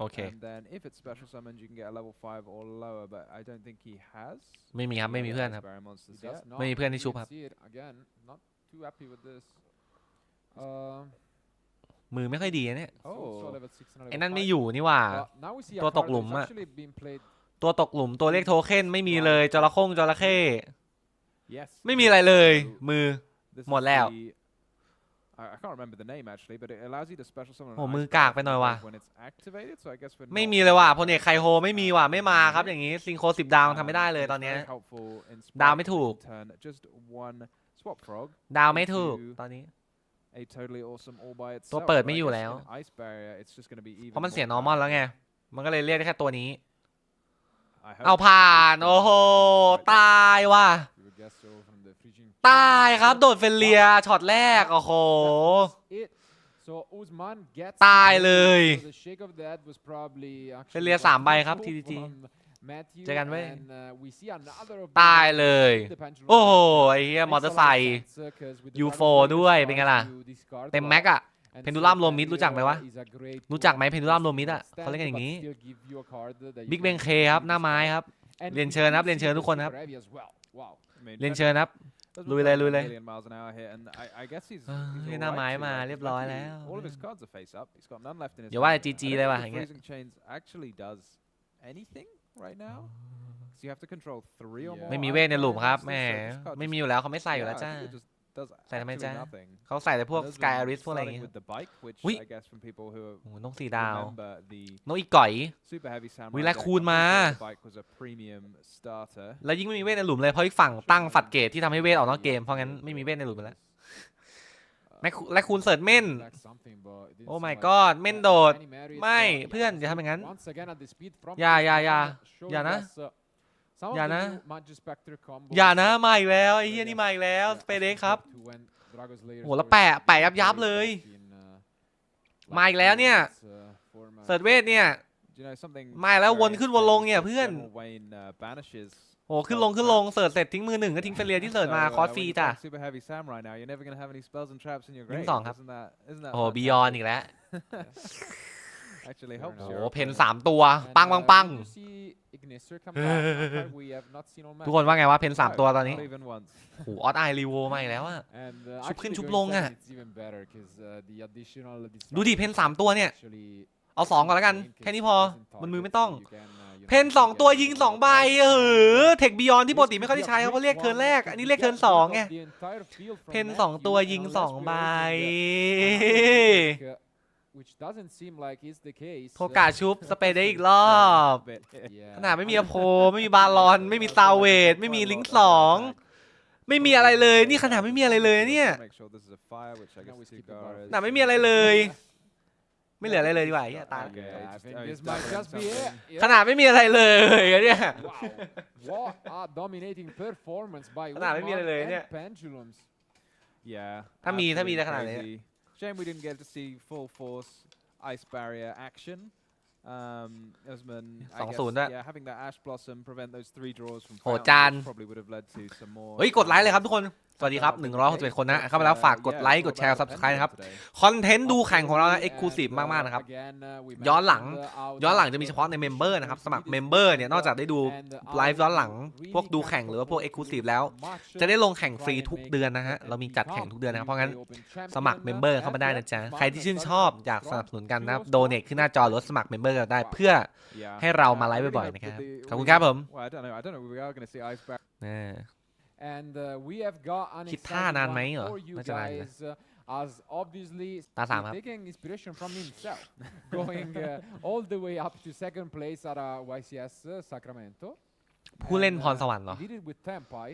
โอเค and then if it's special summoned you can get a level 5 or lower but I don't think he has ไม่มีครับไม่มีเพื่อน ice ครับ barrier monsters He does yet not. ไม่มีเพื่อนที่ You ชุบ can ครับ see it again. Not too happy with this. มือไม่ค่อยดีนะเนี่ย Also Oh. level 6 and ไอ้ level นั่นไม่ 5. อยู่นี่หว่า Now we see a ตัว card ตกหลุ that ม is อะ actually being played. ตัวตกหลุมตัวเลขโทเค็นไม่มีเลยจระเข้ yes ไม่มีอะไรเลย มือ This หมด is แล้ว the- I can't remember the name actually but it allows you to special summon โอ้ an มือ ice กาก barrier ไปหน่อย from ว่ะ when it's activated so I guess we're ไม่ not มีเลยว่ะ gonna พลเอกไคโฮไม่มีว่ะไม่มาครับอย่างนี้ซิงโค10 ดาวทำไม่ได้เลยตอนเนี้ย It's very helpful in ดาว Sprite ไม่ to ถูก turn just one swap frog ดาวไม่ถูก into ตอนนี้ a totally awesome all by itself ตัวเปิด but ไม่ I อยู่ guess แล้ว in ice barrier it's just going to be even เพราะมันเสีย more normal แล้วไง powerful. มันก็เลยเรียกได้แค่ตัวนี้ I hope เอาผ่าน so. โอ้โห Right. ตายว่ะ You would guess so from the Phrygian ตายครับ โดดเฟลเลียช็อตแรก โอ้โห It. So Usman gets ตายเลย So the shake of the head was probably เฟลเลีย actually 3 ใบครับ from TTG Matthew เจอกันเว้ย and we see another of ตายเลย the pendulum โอ้โห effect. ไอ้เหี้ย Makes มอ a เตอร์ lot ไซ of ค์ sense, 'cause with the U4 Dragon Slayer ด้วย cards เป็นไงล่ะ you discard เต็ม a แม็ก lot. อะ And เพนดูลัม so รวมมิดรู้จักไหมวะ is a great รู้จักไหม tool เพนดูลัม to รวมมิดอะ extend, เขาเรียกกันอย่างนี้ but still give you a card that you บิ๊ก can เบงเคครับ หน้าไม้ครับ And เรียน we เชิญครับ do เรียน see เชิญ the ทุกคนครับ super heavy as well. Wow. I mean, เรียนเชิญครับ doesn't ลุย look เลย like ลุ a ยเลย million miles an hour here, and I guess he's ให้ all หน้าไม้ right to, มา like, เรียบ he's ร้อย lucky แล้ว all of his cards are face up he's got none left in his อย่าว่า hand. แต่ GG I don't เลย think ว่ะ the อย่างเงี้ย freezing chains actually does anything right now so you have to control 3 or Yeah. more ไม่มี ice เวทในหลุม barrier ครับ monsters, แหม so this card ไม่ just- มีอยู่แล้วเขาไม่ใส่อยู่ yeah, แล้ว I จ้า think it just does ใส่ทำไม actually จ๊ะ nothing เขาใส่แต่พวก And ส those กาย are อาริสพวกอะไรอย่าง starting เงี้ย with the bike which อุ๊ย I guess from people who โอ้โหนก4 ดาว remember the นกอีกก่อย super heavy samurai วิ deck, แลคูน I'm มา pretty sure the bike was a premium starter แล้วยิ่งไม่มีเวทในหลุมเลยเพราะอีกฝั่งตั้งฝัดเกตที่ทำให้เวทออกนอกเกมเพราะงั้นไม่มีเวทในหลุมไปแล้วแลคูนเสิร์ชเม่น Like something, but it didn't โอ้ seem my like god เม่นโดด any merit, ไม่ but เพื่อน yeah, อย่าทำอย่างนั้น once again at the speed from อย่า Usman, อย่า showing อย่านะ us, Some of Yeah, the nah. new Magic Spectre combos อย่านะ that มาอีกแล้วไอ้ were เหี้ยนี่ left, มาอีกแล้วสเปเด็กครับ to when Dragon Slayers โหแล้ว were แปะ very ยับเลย back in, มาอีกแล้วเนี่ย last format. เสิร์ชเวทเนี่ย Do you know something มาแล้ว very วนขึ้นวนลง entertaining เนี่ย is เพื่อน General Wayne banishes โหขึ้นลงเสิร์ชเสร็จทิ้งมือหนึ่งก็ทิ้งเฟเรียที่เสิร์ชมา So, คอร์ส when ฟรี you're จ้ะ playing super heavy samurai now, you're never going to have any spells and traps in your ลิง grave. ก์สองครับ Isn't that โอ้โห fantastic? บียอนอีกแล้ว Actually Fair helps เนอะ โอ้ your โหเพน opponent. 3 ตัว And, ปัง we do see Ignister come back, a card we have not seen all ทุก match. คนว่าไงวะเพน 3 ตัวตอนนี้ Not even once. โหออสไอรีโวมาอีกแล้วอะ And ชุบขึ้น actually ชุบ going ลงอะ second, it's even better 'cause, the additional ดูดิเพน 3 ตัวเนี่ย actually เอา 2 ก่อนแล้วกัน in แค่นี้ case พอ it doesn't มันมือ target, ไม่ต้อง so you can, you เพ know, น you 2 get ตัว the ยิง additional 2 ใบ bonus. เทคบิยอนที่ปกติไม่ค่อยได้ใช้ครับเพราะเรียกเทิร์นแรก อันนี้เรียกเทิร์น2ไง เพน 2 ตัวยิง 2 ใบ which doesn't seem like is the case. โทกาชุบสเปเดอีกรอบ Bit. Yeah. ขนาดไม่มีอโพไม่มีบาลอน ไม่มีซาวเวดไม่มีลิงก์2ไม่มีอะไรเลย นี่ขนาดไม่มีอะไรเลยเนี่ย Make sure this is a fire, which I Now we guess skip the Sugar bar. is- ขนาดไม่มีอะไรเลย ไม่เหลืออะไรเลยดีกว่าไอ้เหี้ยตาย Okay, Yeah, I just- think oh, this he's might done just be something. it. ขนาดไม่มีอะไรเลยเนี่ย Wow. What a dominating performance by ขนาดไม่มีอะไรเลย Usman เนี่ย and Pendulums. Yeah. ถ้ามี absolutely จะขนาดนี้ crazy. Shame we didn't get to see full force ice barrier action. Usman, I guess, 2-0 ด้วย yeah, having that ash blossom prevent those 3 draws from โห fountain, จาน which probably would have led to some more. เฮ้ยกดไลค์เลยครับทุกคน สวัสดีครับ161คนนะเข้ามาแล้วฝากกดไลค์กดแชร์ Subscribe นะครับ คอนเทนต์ดูแข่งของเรานะ Exclusive มากๆนะครับ ย้อนหลังจะมีเฉพาะในเมมเบอร์นะครับ สมัครเมมเบอร์เนี่ยนอกจากได้ดูไลฟ์ย้อนหลังพวกดูแข่งหรือว่าพวก Exclusive แล้ว จะได้ลงแข่งฟรีทุกเดือนนะฮะ เรามีจัดแข่งทุกเดือนนะครับ เพราะงั้นสมัครเมมเบอร์เข้ามาได้นะจ๊ะ ใครที่ชื่นชอบอยากสนับสนุนกันนะครับโดเนทขึ้นหน้าจอหรือว่าสมัครเมมเบอร์กันได้เพื่อ Yeah. ให้เรามาไล I ฟ์ really บ่อย hope ๆนะครับ that the- ขอบคุณครับผม Well, I don't know. We are going to see ice barrier. อ่า And we have got an คิดท่า exciting นานไหม one เหรอ for you น่าจะนานอยู่นะ guys, as obviously ตาสามครับ taking inspiration from himself, going all the way up to second place at YCS Sacramento. ผู้เล่น And, พรสวรรค์เหรอ he did it with Tempai.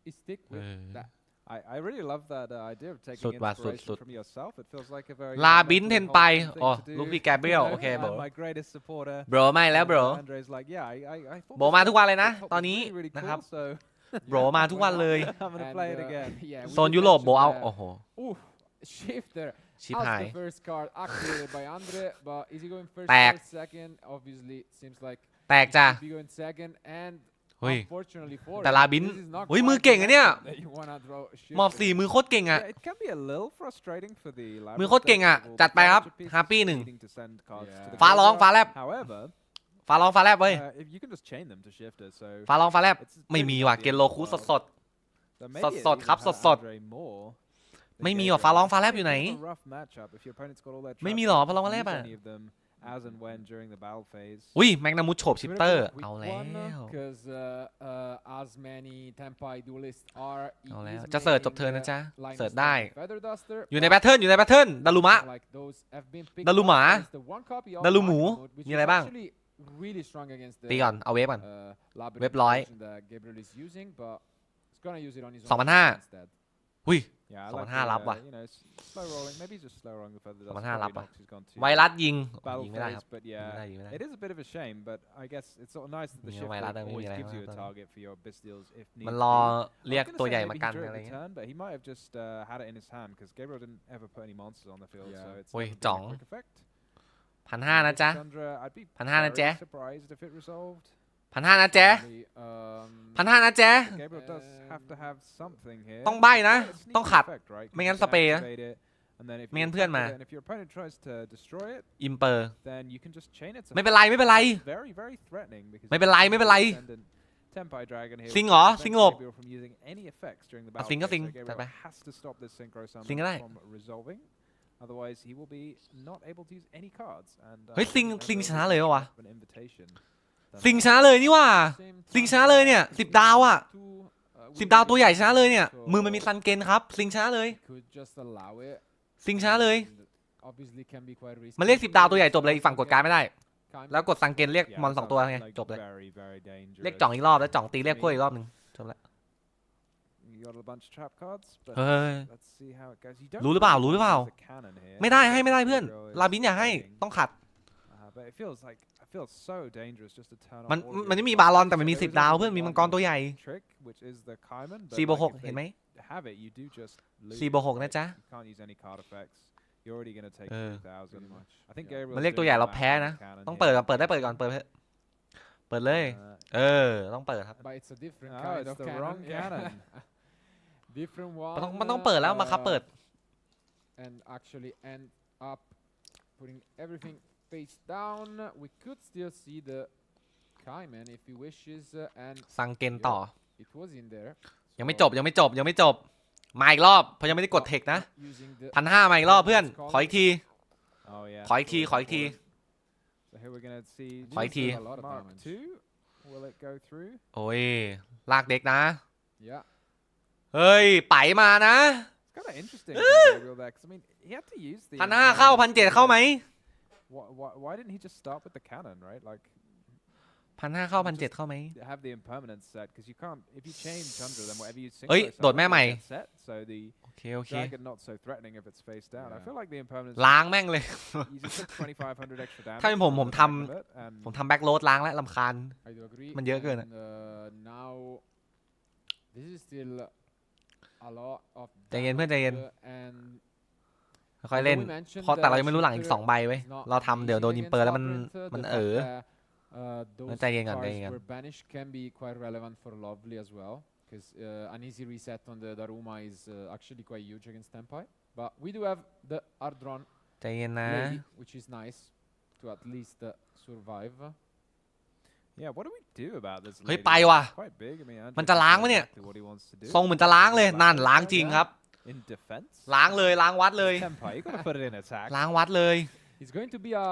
He stick with that. I really love that idea of taking สุดว่ะ inspiration สุด from yourself. It feels like a very ลาบินเทนไป wholesome อ๋อ thing to do. ลูกพี่แกเบรียลโอเค I'm โบ my greatest supporter. โบรมาอีกแล้วโบร Andre's like, yeah, I thought โบมาทุกวันเลยนะ this ตอน was นี้ really, really นะครับ cool, so โบรมาทุกวันเลย I'm gonna And, play it again. yeah, we โซน did ยุโรป mention โบเอา that. โอ้โห Ooh, shifter. ชิบ As หาย the first card activated by Andre, but is he going first Tag. or second? Obviously, seems like แตกจ้ะ he'll be going second. And เฮ้ย unfortunately for แต่ him, ลาบิน this is not เฮ้ย quite มือเก่งอะเนี่ย that you wanna draw หมอบ shifter. 4 มือโคตรเก่งอะ Yeah, it can be a little frustrating for the มือโคตรเก่งอะ Labyrinth จัดไปครับ Furniture pieces Happy หนึ่ง needing to send cards to the ฟ้าร้อง graveyard. ฟ้าแลบ However, ฟ้าร้องฟ้าแลบเว้ย if you can just chain them to shifter, so ฟ้าร้องฟ้าแลบ it's ไม่มี pretty ว่ะ much เก the น end โล of the คูส world. สด So maybe it สด even ครับ hurt สด Andre more than ไม่มีว่ะ Gabriel. ฟ้าร้องฟ้าแลบอยู่ไหน It's a rough matchup if your opponent's got all their ไม่มี traps, หรอ you ฟ้าร้อง can ฟ้าแลบ use อะ any of them as and when during the battle phase. อุ้ยแมกนามุสโฉบชิปเตอร์ Quick เอาแล้ว because as many Tempai duelists are, he เอาแล้ว is จะเสิร์ชจบ making, เทิร์นนะจ๊ะ Linus เสิร์ชได้ and Feather Duster, อยู่ใน but แบทเทิลอยู่ในแบทเทิลดารุมะ like those have been picked ดารุหมา up against the one copy of ดารุหมู Archimedes, which มี is อะไรบ้าง actually really strong against the ตีก่อน เอาเวฟก่อน labyrinth เว็บร้อย version that Gabriel is using, but he's gonna use it on his 2,500 own instead. อุ้ย Yeah, I 2,500 รับว่ะ you know, slow rolling. Maybe he's just slow rolling the feather dust. 2,500 รับว่ะ Probably knocks, he's gone too ไวรัสยิง battle ยิงไม่ได้ค phase, รับ but ยิง yeah, ไม่ได้ยิงไม่ได้ it is a bit of a shame. But I guess it's sort of nice that the มี shift ไวรัสด้วยไม่มี always อะไร gives you a มาก target for your Bistils if มัน needs รอ be. เรียก I was ตัว gonna ใหญ่ say มา maybe กัน he drove อะไร the เงี้ย turn, but he might have just had it in his hand because Gabriel didn't ever put any monsters on the field, Yeah. so it's Ui, never been a chỏng. quick effect. 1,500 นะจ๊ะ Chandra, I'd be 1,500 นะจ๊ะ very surprised if it resolved. 1,500 นะจ๊ะ Probably, 1,500 นะจ๊ะ Gabriel does have to have something here. ต้องใบ้นะ Quite a sneaky ต้องขัด effect, right? ไม่งั้น 'Cause you can สเปรย์นะ activate it, and then if ไม่ you งั้นเพื่อน attack มา it, and if your opponent tries to destroy it, อิมเปอร์ then you can just chain it. ไม่เป็นไรไม่เป็นไร Very, very threatening because ไม่เป็นไรไม่เป็นไร Descendant Tempai Dragon here ซิงเหรอ prevents ซิงหลบ Gabriel from using any effects during the อ่ะ battle ซิงก็ phase, ซิง so จัดไป Gabriel has to stop this synchro ซิงก็ได้ summon from resolving. Otherwise, he will be not able to use any cards. And เฮ้ยซิง Gabriel ซิง will ชนะเลยปะวะ have an invitation. ซิงชนะเลยนี่ว่า ซิงชนะเลยเนี่ย10 ดาวอะ 10 ดาวตัวใหญ่ชนะเลยเนี่ย มือมันมีซันเกนครับซิงชนะเลย could just allow it. ซิงชนะเลย And obviously can be quite risky. มันเรียก10 ดาวตัวใหญ่จบเลยอีกฝั่งกดการดไม่ได้ Kind แล้วกดซันเกนเรียก Yeah, มอน 2 ตัวไง like จบเลย very, very dangerous. เรียกจ่องอีกรอบแล้วจ่องตีเรียกพวกอีกรอบหนึงจบแล้ว You got a bunch of trap cards, but เฮ้ย let's see how it goes. You don't รู้หรือเปล่า really รู้หรือเปล่า use a cannon here. ไม่ได้ให้ไม่ได้เพื่อน Gabriel is ลาบินอย่าให้ playing. ต้องขัด But But it feels so dangerous just to turn on มัน all of มัน your ไม่มี clocks. บารอนแต่มัน So มี there is 10 ดาว only เพื่อนมีมัง one กรตัวใหญ่ trick, which is the Kaiman, but 4 บวก like, 6 if เห็นไหม they have it, you do just lose. 4 บวก 6 นะจ๊ะ You can't use any card effects. You're already going to take 3,000. Pretty much. I think Yeah. Gabriel's มันเรียก doing ตัวใหญ่ the เรา math แพ้ on นะ the cannon ต้อง here. เปิดก่อนเปิดได้เปิดก่อนเปิดเปิดเลย ต้องเปิดครับ But it's a different Oh, kind it's of the cannon. wrong cannon. Different มันต้อง one. เปิดแล้วมาครับเปิด And actually end up putting everything face down. We could still see the Kaiman if he wishes, and สั่งเกณฑ์ต่อ it was in there. ยังไม่จบมาอีกรอบเพราะยังไม่ได้กดเทคนะ Using the 1,500 มาอีกรอบเพื่อนขออีกที Oh yeah. ขออีกที So here we're going to see ขออีกที a lot of Mark damage. 2. Will it go through? โอ้ยลากเด็กนะ Yeah. เฮ้ยไปมานะ It's kind of interesting from Gabriel there, 'cause I mean, he had to use the 1,500 เข้า 1,700 เข้าไหม Why didn't he just start with the cannon, right? Like 1,500 เข้า 1,700 เข้าไหม have the impermanence set, because you can't, if you chain Chandra, then whatever you sync เอ้ย those โดดแม่ summons ใหม่ will get set, so the โอเค dragon not so threatening if it's face down. I Yeah. feel like the impermanence ล้างแม่งเลย you just took 2,500 extra damage. ถ้าเป็นผม from ผม the ท back of it, and ผมทำแบ็กโรดล้างและลำคาญ I do agree. มันเยอะเกินอะ And, now this is still a lot of ใจเย็นเพื่อนใจเย็น and ค่อยๆเล่น although we mentioned เพราะแต่เรา the ยังไม่รู้หลังอีก shifter 2 ใบเว้ย is not เราทำเดี๋ยวโดน amazing อิมเปอร์แล้ว against Labyrinth, มัน the เออ fact that, those ใจเย็นก่อน cards ใจเย็นก่อน were banished can be quite relevant for Lovely as well, because an easy reset on the Daruma is actually quite huge against Tempai. But we do have the Ardron ใจเย็นนะ Lady, which is nice to at least survive. yeah, what do we do about this? เฮ้ย lady? ไปว่ะ Quite big. I mean, มัน Andrew จะ can ล้าง do ปะเนี่ย exactly what he wants to do. ทรงเหมือนจะล้างเลยนั่นล้างจริงครับ In defense. ล้างเลยล้างวัดเลย Tempai, you gotta put it in attack. ล้างวัดเลย It's going to be a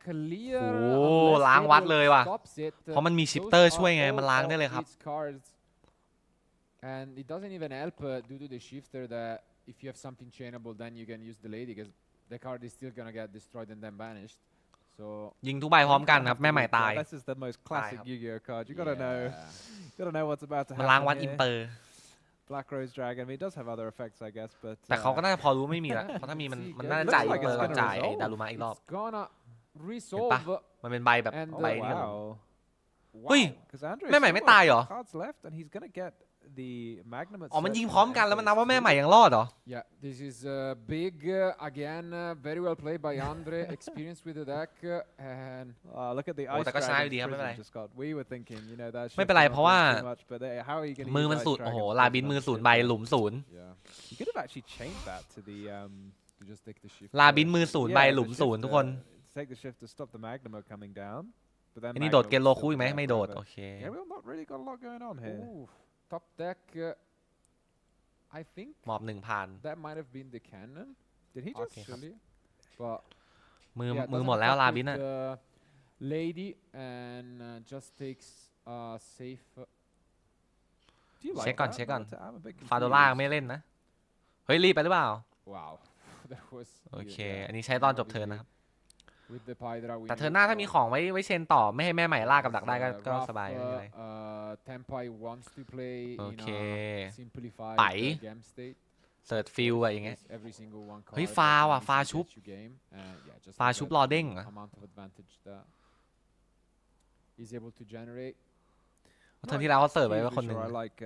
clear โอ้ unless ล้างวัด Gabriel เลยว่ะ stops it. เพราะมันมี Those ชิปเตอร์ are ช่วยไง all มันล้าง of ได้เลยครับ its cards. And it doesn't even help due to the shifter that if you have something chainable, then you can use the lady, because the card is still gonna get destroyed and then banished. So ยิงทุกใบพร้อมกันครับแม่ใหม่ตาย This is the most classicครับ Yu-Gi-Oh card. You gotta yeah. know what's about to มันล้าง happen วัดอิม here. เปอร์ Black Rose Dragon. I mean, it does have other effects, I guess, but แต่เขาก็น่าจะพอรู้ไม่มีแล้วเพราะถ้ามีมันน่าจะจ่ายอิมเปอร์ก่อนจ่ายไอ้ดารุมะอีกรอบ It's gonna resolve. มันเป็นใบแบบ And ใบ oh เดียว wow. เฮ้ย Because Andre แม่ใหม่ไม่ตายเหรอ cards left, and he's gonna get the Magnum. อ๋อมันยิงพร้อมกันแล้วมันนับว่าแม่ใหม่ยังรอดเหรอ Yeah, this is big again. Very well played by Andre. Experienced with the deck, and Look at the โอ้ Ice แต่ก็ชนะอ Dragon's ยู่ดีครับไม่เป็นไร Prism just got. We were thinking, you know, that ไม่เป็นไร shifter เพราะว่า not doing too much, but how are you gonna มือ use มัน Ice สูตรโอ้โห Dragon's ลา Prism บิน on มือ the ศูนย์ใบ shifter? หลุมศูนย์ yeah, You could have actually changed that to the to just take the shift. ลาบินมือศูนย์ใบ yeah, หลุ the มศูนย์ทุกคน shifter, take the shift to stop the Magnum coming down. But then อันนี้โดด Magnum เกนโล was คุ still อีกไหม there ไม่โดด forever. โอเค Yeah, we've not really got a lot going on here. Ooh, top deck. I think หมอบ1ผ่าน that might have been the cannon Did he just? actually, but มือ yeah, มือ doesn't หมดแล้ว attack ลา with บินอะ the lady and just takes safe. Do you like Check on, that? check on. I'm a bit ฟาโดล่า confused. ไม่เล่นนะ เฮ้ยรีบไปหรือเปล่า Wow, that was โอเค yeah, อันนี้ใช้ตอนจบเทิร์น obviously นะครับ with the Pydra. แต่เทิร์นหน้าถ้ามีของไว้เชนต่อไม่ให้แม่ใหม่ล่ากับดักได้ก็สบายไม่เป็นไร Tempai wants to play in Okay. a simplified ไป game state. เสิร์ชฟิลอะไรอย่างเงี้ย Every single one เฮ้ย card ฟา that ว่ะ can ฟา easily ชุบ get you game. Yeah, just ฟา like ชุบ that, รอ the เด้งเหรอ amount of advantage that he's able to generate. เทิร์นที่แล้วเขาเสิร์ฟไป Usually ว่าคนหนึ่ง sure I like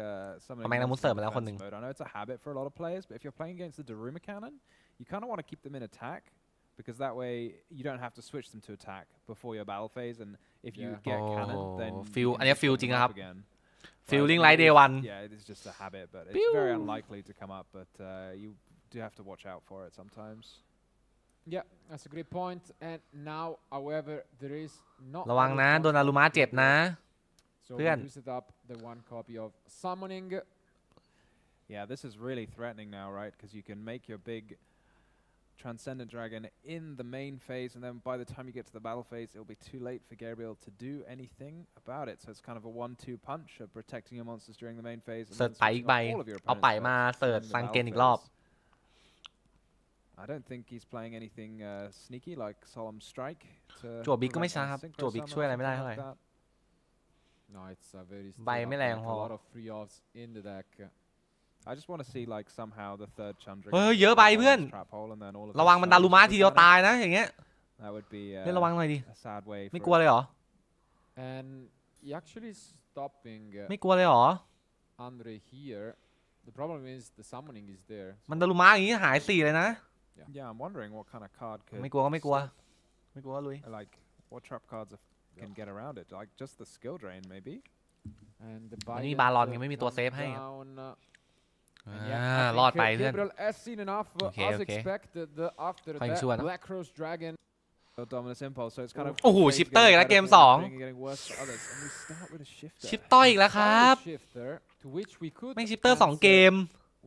summoning Magnum monsters serve in ไปแล้วคนหนึ่ง defense mode. I know it's a habit for a lot of players, but if you're playing against the Daruma cannon, you kind of want to keep them in attack, because that way you don't have to switch them to attack before your battle phase, and if you Yeah. get cannon, then Oh, you feel- can อันนี้ just feel put จริง them นะครับ up again. Feeling But like it day is- one Yeah, it's just a habit, but it's Pew. very unlikely to come up, but you do have to watch out for it sometimes. Yeah, that's a great point. And now, however, there is not ระวัง any นะโดนอารุมะเจ็บนะ So เพื่อน we boosted up the one copy of summoning. Yeah, this is really threatening now, right? Because you can make your big Transcendent Dragon in the main phase, and then by the time you get to the battle phase, it'll be too late for Gabriel to do anything about it. So it's kind of a 1-2 punch of protecting your monsters during the main phase, and เสิร์ช then ไปอีก switching ใบ off all of your เอา opponent's ไป plots มาเสิร์ช during the ซังเกน battle อีกรอบ phase. I don't think he's playing anything sneaky like Solemn Strike. จั่วบิ๊กก็ไม่ prevent ช้าครับ Synchro จั่วบิ๊ก Summon ช่วยอะไรไม่ได้ something เท่าไหร่ like that. No, it's a very By straight up ไม่แรง deck, พอ a lot of free offs in the deck. I just want to see like somehow the third Chandra. เฮ้ย gets เยอะไป trapped เพื่อน trap hole and then all of ระวัง his มันดารุมะ summons ทีเดียว vanish. ตายนะอย่างเงี้ย That would be เล่นระวังหน่อยดิ a sad way ไม่ for กลัวเลยเหรอ And he actually stopping ไม่กลัวเลยเหรอ Andre here. The problem is the summoning is there. มันดารุมะอย่างนี้หาย4เลยนะ Yeah, I'm wondering what kind of card could ไม่กลัวก็ไม่กลัว ไม่กลัวก็ลุย like what trap cards can get around it. Like just the skill drain maybe. And the อันนี้ Biden บารอนยังไม่มีตัว come เซฟให้ครับ down, รอดไปเพื่อน Gabriel has seen enough Okay, as okay. expected after ค่อย that ชั่วนะ Black Rose Dragon. Dominus impulse, so it's kind of โอ้โห ways to ชิป get เตอร์อีกแล้ว better เกม for one 2 thing and getting worse for others. And we start with a shifter. ชิปต้อยอีกแล้วครับ Final shifter to which we could แม่งชิปเตอร์ 2 เก answer ม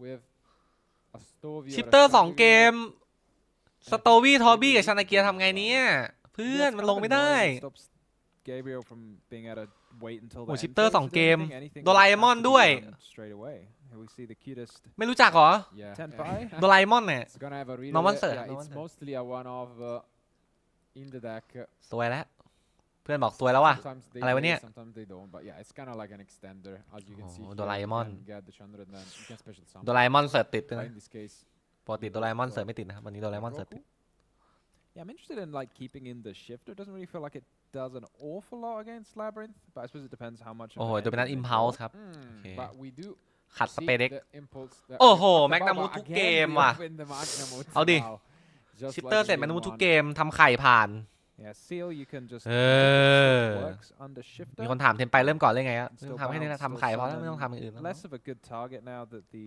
with a Stovey ชิป or a เตอร์ 2 Stovey เกม สโตวี่ทอบี้กับชานาเกียทำไงเนี่ย เพื่อน Yeah, it's มัน kind ล of งไม่ได้ annoying. It stops Gabriel from being able to wait until โอ้ the ชิป end เตอร์ phase 2 to เก do ม anything. โดราเอมอน Has to be ด้วย done straight away. Here we see the cutest ไม่รู้จักเหรอ Yeah. Tenpai. โดราเอมอนเนี่ย It's gonna have a really Normal set, yeah, normal it's set. mostly a one of in the deck. สวยแล้ว เพื่อนบอกสวยแล้วว่ะ Sometimes they อะไรวะเนี่ย play, sometimes they don't, but yeah, it's kind of like an extender as you can see. โอ้ here. โดราเอมอน You can get the Chandra and then you can special summon. โดราเอมอนเสิร์ชติดด้วย But นะ in this case, ปกติโดราเอมอนเสิร์ชไม่ติดนะครับวันนี้โดราเอมอนเสิร์ชติด Yeah, I'm interested in like keeping in the shifter. It doesn't really feel like it does an awful lot against Labyrinth, but I suppose it depends how much. โอ้โห of โดมินัน engine อิม they พัล draw. ส์ครับ mm, but we do ขัดส see เปเด็ก the impulse that โอ้ we โห talked แม็กนา about, มู but ทุก again, เกม we ว่ะ win the Magnamut เอาดิ somehow, just ชิป like เตอร์ in เสร็จแมก game นามูทุก one. เกมทำไข่ผ่าน Yeah, seal you can just. Uh. Works under shifter. มีคนถามเทนไปเริ่มก่อนเลยไงอะ Still ทำให้นี่นะ bounce, ทำไข่ still พอแล้ว summon. ไม่ต้องทำอย่างอื่นแล้ว Less of a good target now that the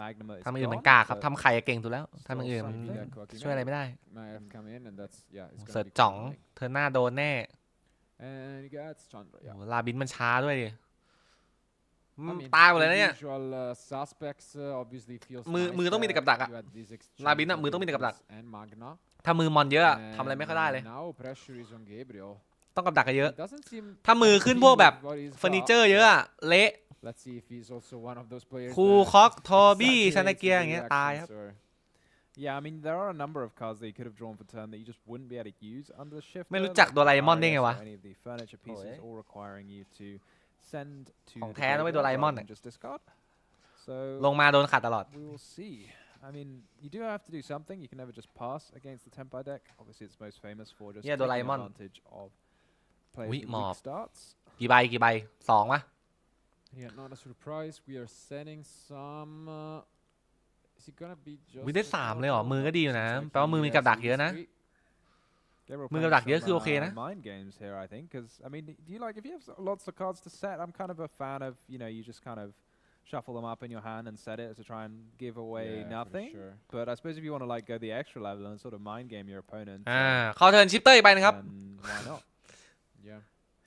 Magnamut is ทำอย่างอื่นมัน gone, กากครับ but ทำไข่เก่งสุดแล้วทำอย่างอื่นมัน Still something that ช่วยอะไรไม่ได้ might have come in and that's yeah, it's เสิร์ช gonna be จ่อง quite annoying. เธอหน้าโดนแน่ And he gets Chandra, โอ้ yeah. โหลาบินมันช้าด้วยดิ I mean, ตายหมดเลย the นะเนี่ย usual, suspects, obviously feels มือ nice มือต้องมีแต่กับดักอะ you had this exchange ลาบินอะ of มือต้องมีแต่กับดัก impulse and Magna. ถ้ามือมอนเยอะอะทำอะไรไม่ค่อยได้เลย And now pressure is on Gabriel. ต้องกับดักกันเยอะ It doesn't seem ถ้ามือขึ้นพวกแบบ happy with what he's เฟอร์นิ got. เจอร์เยอะอะเละ Let's see if he's also one of those players คูล that คอกทอบี้ exaggerates ชานาเกีย the อย่างเงี้ยตายครับ reactions or- yeah, I mean there are a number of cards that you could have drawn for turn that you just wouldn't be able to use under the shifter. ไม่รู้จัก like โดราเอมอนได้ไง Arias วะ or any of the furniture pieces, โอ้ย all requiring you to send to ของ the แท้นะเว้ย graveyard โดราเอมอน rather เนี่ย than just discard. So ลงมาโดนขัดตลอด we will see. I mean, you do have to do something. You can never just pass against the Tenpai deck. Obviously, it's most famous for just Yeah, taking Doraemon. advantage of players Weak with weak mob. starts. กี่ใบกี่ใบสองปะ Yeah, not a surprise. We are sending some. Is it gonna be just? วิได้ a 3 draw เลยเหรอ or มือก็ดีอยู่นะ something? แปลว่ามือมีกับดักเยอะนะ Gabriel Move playingกับดักเยอะ some, คือโอเคนะ mind games here, I think, because I mean, do you like if you have lots of cards to set? I'm kind of a fan of you just kind of shuffle them up in your hand and set it to try and give away Yeah, for nothing. sure. But I suppose if you want to like go the extra level and sort of mind game your opponent, เข้าเทิร์นชิปเตอร์อีกใบหนึงครับ then why not? Yeah.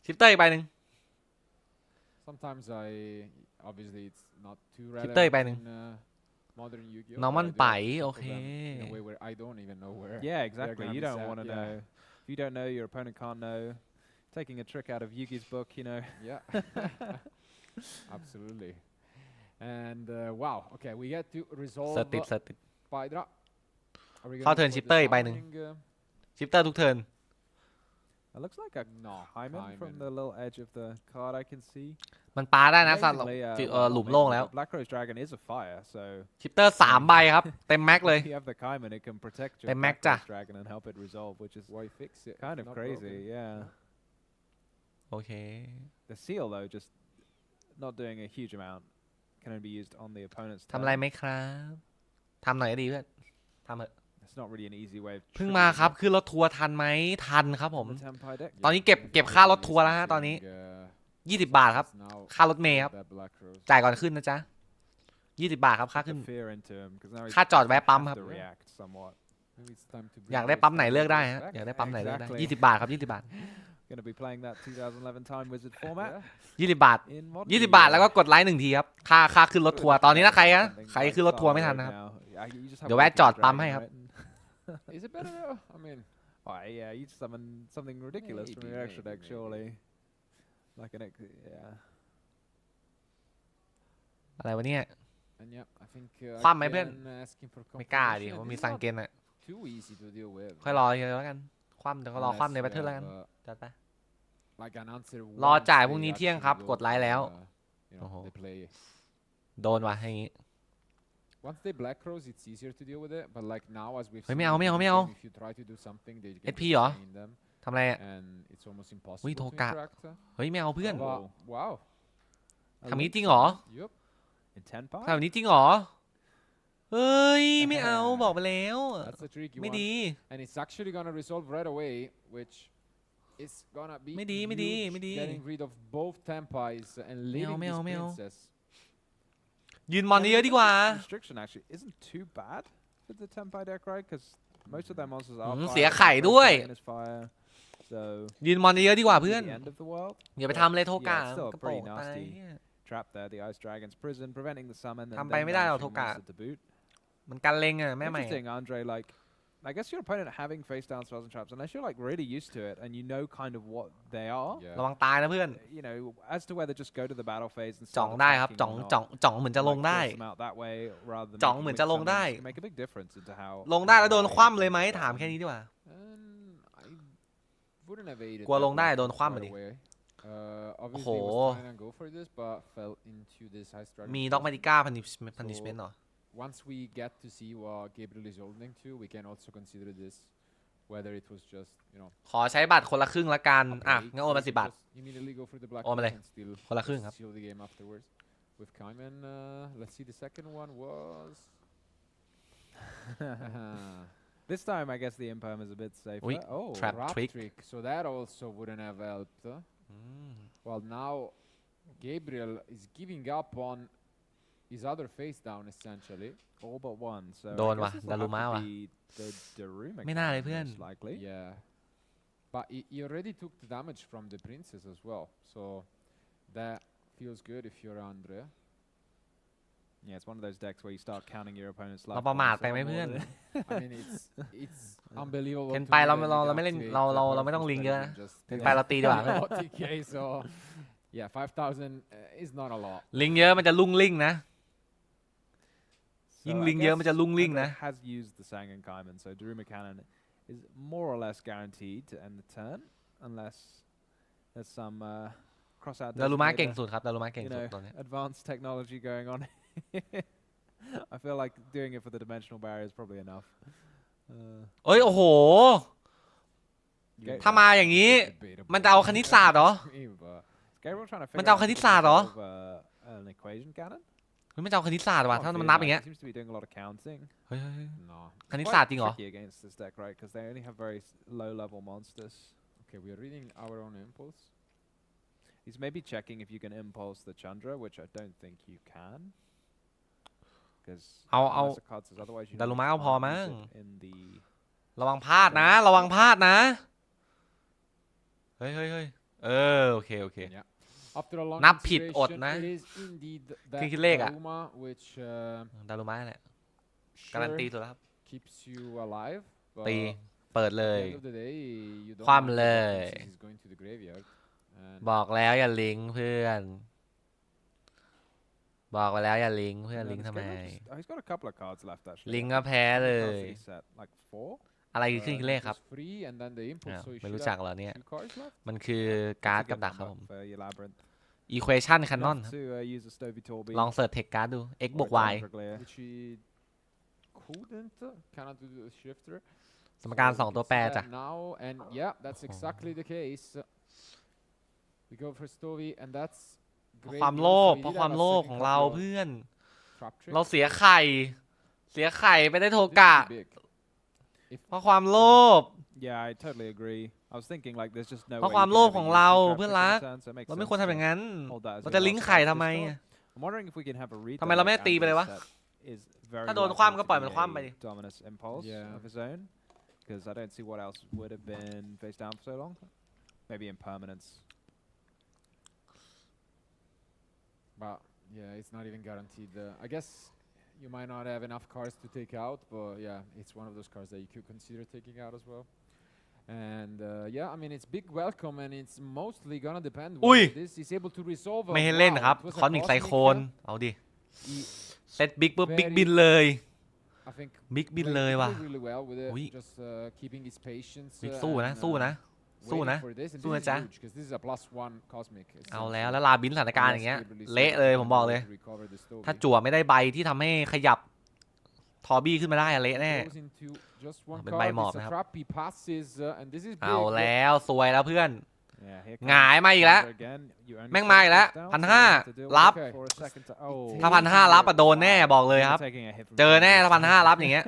ชิปเตอร์อีกใบหนึง Sometimes obviously it's not too ชิปเตอร์อีก relevant ใบหนึง in modern Yu-Gi-Oh. น้อง but มัน I do ไป have โอ stuff เค for them in a way where I don't even know where. Yeah, exactly. gonna You be don't set, want to yeah. know. If you don't know, your opponent can't know. Taking a trick out of Yugi's book, Yeah. Absolutely. And wow. Okay, we get to เสิร์ resolve ชติดเสิร์ชติด Pydra. Are we เข้า gonna เทิร์น go ชิป for เตอร์ the อีกใบหนึ่ง summoning, ชิปเตอร์ทุกเทิร์น It looks like a No, Hyman from Hyman. the little edge of the card I can see. มันปาได้นะสัตว์ Amazingly, หลุม not โล่ง amazingly, แล้ว but Black Rose Dragon is a fire, so ชิปเตอร์3 ใบครับ เต็มแม็กเลย if you have the Kaiman, it can protect your They Black max-a. Rose Dragon and help it resolve, which is Why fix it? kind of Not crazy. broken. Yeah. โอเค The seal though, just not doing a huge amount, can only be used on the opponent's ทำอะไร turn. ไหมครับทำหน่อยก็ดีเพื่อนทำเถอะ It's not really an easy way of เพิ่งมาครับ triggering ขึ้นรถทัวร์ทันไหมทันครับผม the Tenpai deck. ตอนนี้เก็บค่ารถทัวร์แล้วฮะตอนนี้ 20 บาทครับ ค่ารถเมย์ครับ จ่ายก่อนขึ้นนะจ๊ะ 20 บาทครับค่า Put ขึ้น the fear into him, 'cause now he ค่าจอดแวะปั๊ม has ครับ to react somewhat. Maybe it's time to อยาก bring ได้ those ปั๊มไหนเลือกได้ Pydras ฮะ back. อยากได้ปั๊มไหนเลือกได้ Exactly. 20 บาทครับ 20 บาท Going to be playing that 2011 Time Wizard format Yeah. 20 บาท in modern 20 บาท แล้วก็ Yu-Gi-Oh. กดไลค์1 ทีครับ ค่าขึ้นรถทัวร์ ตอนนี้นะใครฮะ ใครขึ้นรถทัวร์ไม่ทันนะครับ เดี๋ยวแวะจอดปั๊มให้ครับ Is it better though? I mean, Yeah, you summon something ridiculous from Maybe, your extra deck, maybe. surely. Like an yeah. อะไรวะเนี่ย and yeah, I think คว่ำไหมเพื่อน again, asking for ไม่กล้าดิ confirmation. ผม This มี is ซัง not เกนอะ too easy to deal with. ค่อยรอเยอะแล้วกัน คว่ำเดี๋ยวก็รอ Unless คว่ำใน we แบทเทิลแล้ว have, กัน จัดไป like an answer รอ once จ่าย they พรุ่งนี้เที่ยง actually ครับ go กดไลค์แล้ว you know, โอ้โห they play. โดนว่ะอย่างงี้ Once they black cross, it's easier to deal with it. But like now, as we've เฮ้ย seen ไม่เอา in ไม่ the เอาไม่เอา game, if you try to do something, they get SP เหรอ in them, ทำอะไรอ่ะ and it's almost อุ้ย impossible โท to กะ interact. เฮ้ยไม่เอาเพื่อน Wow! Wow! ทำนี้จริงเหรอ Yup. In 10 pipe? ทำแบบนี้จริงเหรอเฮ้ยไม่เอาบอกไปแล้ว That's a tricky ไม่ one. ดี And it's actually gonna resolve right away, which is gonna be ไม่ดีไม่ดี huge, ไม่ดี getting rid of both Tempais and leaving ไม่ this เอาไม่เอา princess. ยืนมอนเยอะดีกว่า Restriction actually isn't too bad for the Tempai deck, right? Because most of their monsters are เสียไข่ด้วย fire, so ยืนมอนเยอะดีกว่าเพื่อน the end of the world. อย่าไปทำเลยโทกะ Yeah, it's still a กระโปรง pretty ไป nasty trap there. The Ice Dragon's prison preventing the summon. And ทำไป then ไม่ได้หรอก banishing โทกะ monster to boot. มันกันเลงอ่ะแม่ใหม่ Interesting, Andre. Like, I guess your opponent having face down spells and traps, unless you're like really used to it and you know kind of what they are. Yeah. ระวังตายนะเพื่อน You know, as to whether just go to the battle phase and จ่อง start ได้ครับ attacking จ่อง or not. จ่องเหมือนจะลงได้ Like, force them out that way rather than จ่อง making เหมือน weak จะลง summons ได้ can make a big difference into how ลงได้แล้วโดนคว่ำเลยไหมถามแค่นี้ดีกว่า And I wouldn't have aided กลัวลง that ได้ one โดนคว่ำ right มาดิ away. โอ้ Obviously โห was trying to go for this, but fell into this high strategy. มีด็อกมาดิก้าpunishment เหรอ Once we get to see what Gabriel is holding to, we can also consider this, whether it was just, you know, ขอใช้บัตรคนละครึ่งละกัน a อ่ะ break, งั้นโอน or มา if 10 you บาท just immediately go for the black โอนมาเลย and still คนละครึ่งครับ seal the game afterwards. With Kaiman, let's see, the second one was. This time, I guess the imperm is a bit safer. Ui, Oh, trap. trick. So that also wouldn't have helped. Well, now Gabriel is giving up on his other face down essentially. all but one. So I โดน guess ว่ะ this ดา will รุ have มะ to ว่ะ be the Daruma ไม่น่าเลย cannon เพื่อน most likely. Yeah. But he already took the damage from the princess as well. So that feels good if you're Andre. Yeah, it's one of those decks where you start counting your opponent's life เราประมาท points ไป a ไหม lot เพื่อน more than- I mean, it's unbelievable. เห็น to ไป me เรา that เรา you เรา can ไม่เล่น activate เรา the ไม่ต้องลิงเยอะ Perfect นะ just เห็นไปเราตีดีกว่า TK, so yeah, 5,000 is not a lot. ลิงเยอะมันจะลุ่งลิ่งนะ So ยิ่ง I ลิงเยอะ guess มันจะลุ่งลิ่ง Andre นะ has used the Sangan Kaiman, so Daruma Cannon is more or less guaranteed to end the turn, unless there's some cross out ดารุมะ designator, เก่งสุดครับดารุมะเก่ง you สุด know, ตอนนี้ advanced technology going on. I feel like doing it for the dimensional barrier is probably enough. เอ้ยโอ้โห Okay. ถ้ามาอย่างนี้ มันจะเอาคณิตศาสตร์เหรอ Gabriel trying to มัน figure จะเอา out ค if ณิ he ต can ศาสตร์เหรอ solve, an equation cannon. มันจะเอาคณิตศาสตร์ว่ะ Can't ถ้ามัน feel นับ that. อย่างเงี้ย He seems to be doing a lot of counting. เฮ้ยเฮ้ยเฮ้ย No. คณิต Quite ศาสตร์จริงเหรอ tricky against this deck, right? Because they only have very low-level monsters. Okay, we are reading our own impulse. He's maybe checking if you can impulse the Chandra, which I don't think you can. Because I'll- the card says otherwise, you Daruma can't เอาพอ use มั้ง it in the ระวังพลาดนะ ระวังพลาดนะ เฮ้ยเฮ้ยเฮ้ยโอเคโอเค Yeah. After a long นับผิดอด consideration, นะ it is indeed เครื่อง that คิดเลขอะ Daruma which ดารุมะแหละการันตี sure สุดแล้วครับ keeps you alive. ตี But เปิด at เล the ย end of the day, you don't คว่ำ know เลย what princess is going to the graveyard. And บอกแล้วอย่าลิงก์เพื่อน บอกไปแล้วอย่าลิงก์เพื่อน No, ลิงก์ this ทำไม Gabriel just- he's got a couple of cards left actually. ลิงก์ก็แพ้เล How many ย cards did he set? Like 4? อะไรคือเครื่องคิดเลขครับ just free and then the impulse. อ้าว So you ไม่ should รู้จัก have เหรอเนี่ย 2 cards left. มันคือการ์ดกับดักครับผม For your labyrinth. equation canon Enough to use a Stovey Torby. ลองเสิร์ชเทคการ์ดดู x บวก y Which he couldn't cannot do the shifter. สมการ So we 2 ตัว can แปร see จ้ะ that now and yeah, that's exactly the case. We go for Stovey and that's เพราะ great ความ news. โลภ So he เพราะ did ความ have a โลภ second ของเรา couple of เพื่อน trap tricks. เราเสียไข่ เสียไข่ไปได้โท This กะ would be big. If เพราะความโลภ Yeah, I totally agree. I was thinking like there's just no เพราะ way ความ you โล can ภ ever ของ use เรา the trap เพื่อน trick รั in ก turn, so it makes เราไม่ sense ควรทำ to อย่างนั้น hold that as เรา your จะ last ลิงก์ไข่ card ทำไม pistol. อะ I'm wondering if we can have a read ทำไมเราไม่ตีไปเลยวะ is very ถ้าโดน likely คว่ำก็ to ปล่อย be มันคว่ำไป a ดิ dominus impulse Yeah. of his own. Because I don't see what else would have been face down for so long. Maybe impermanence. But yeah, it's not even guaranteed. I guess you might not have enough cards to take out, but yeah, it's one of those cards that you could consider taking out as well. And yeah, I mean, it's big welcome, and it's mostly gonna depend Ui. whether this is able to resolve. ไม่ให้เล่นนะครับ Wow, it was ค a อนมิกไซ cosmic, โคน เอาดิ He, เซตบิ๊กปุ๊บบิ๊ก Very- บินเลย I think บิ๊กบิน played เลยว่ะ really well with it, Ui. just keeping his patience. บิ๊กสู้นะ สู้นะ สู้ waiting นะ for this, and สู้ this นะ is จ๊ะ huge because this is a +1 cosmic. เอา essentially. แล้วแล้วลาบินสถานการณ์อย่างเงี้ย Unless Gabriel is เละเลย able ผมบอกเลย to recover the Stovey. ถ้าจั่วไม่ได้ใบที่ทำให้ขยับ ทอบี้ขึ้นมาได้อะเละแน่ goes into just one เป็น card. ใบหมอบ It's a นะครับ trap. He passes, and this is เอา big. แล้วซวยแล้วเพื่อน Yeah, here หงาย comes มาอีกแล้ว Thunder again. You only แม่ง saw มาอีกแล้ว this down, พัน so ห้า you have to deal with รับ it for a second to- oh, ถ้า1,500รับอะโดนแน่บอกเลยครับ taking a hit from เจอแน่ Thunder. ถ้า1,500รับอย่างเงี้ย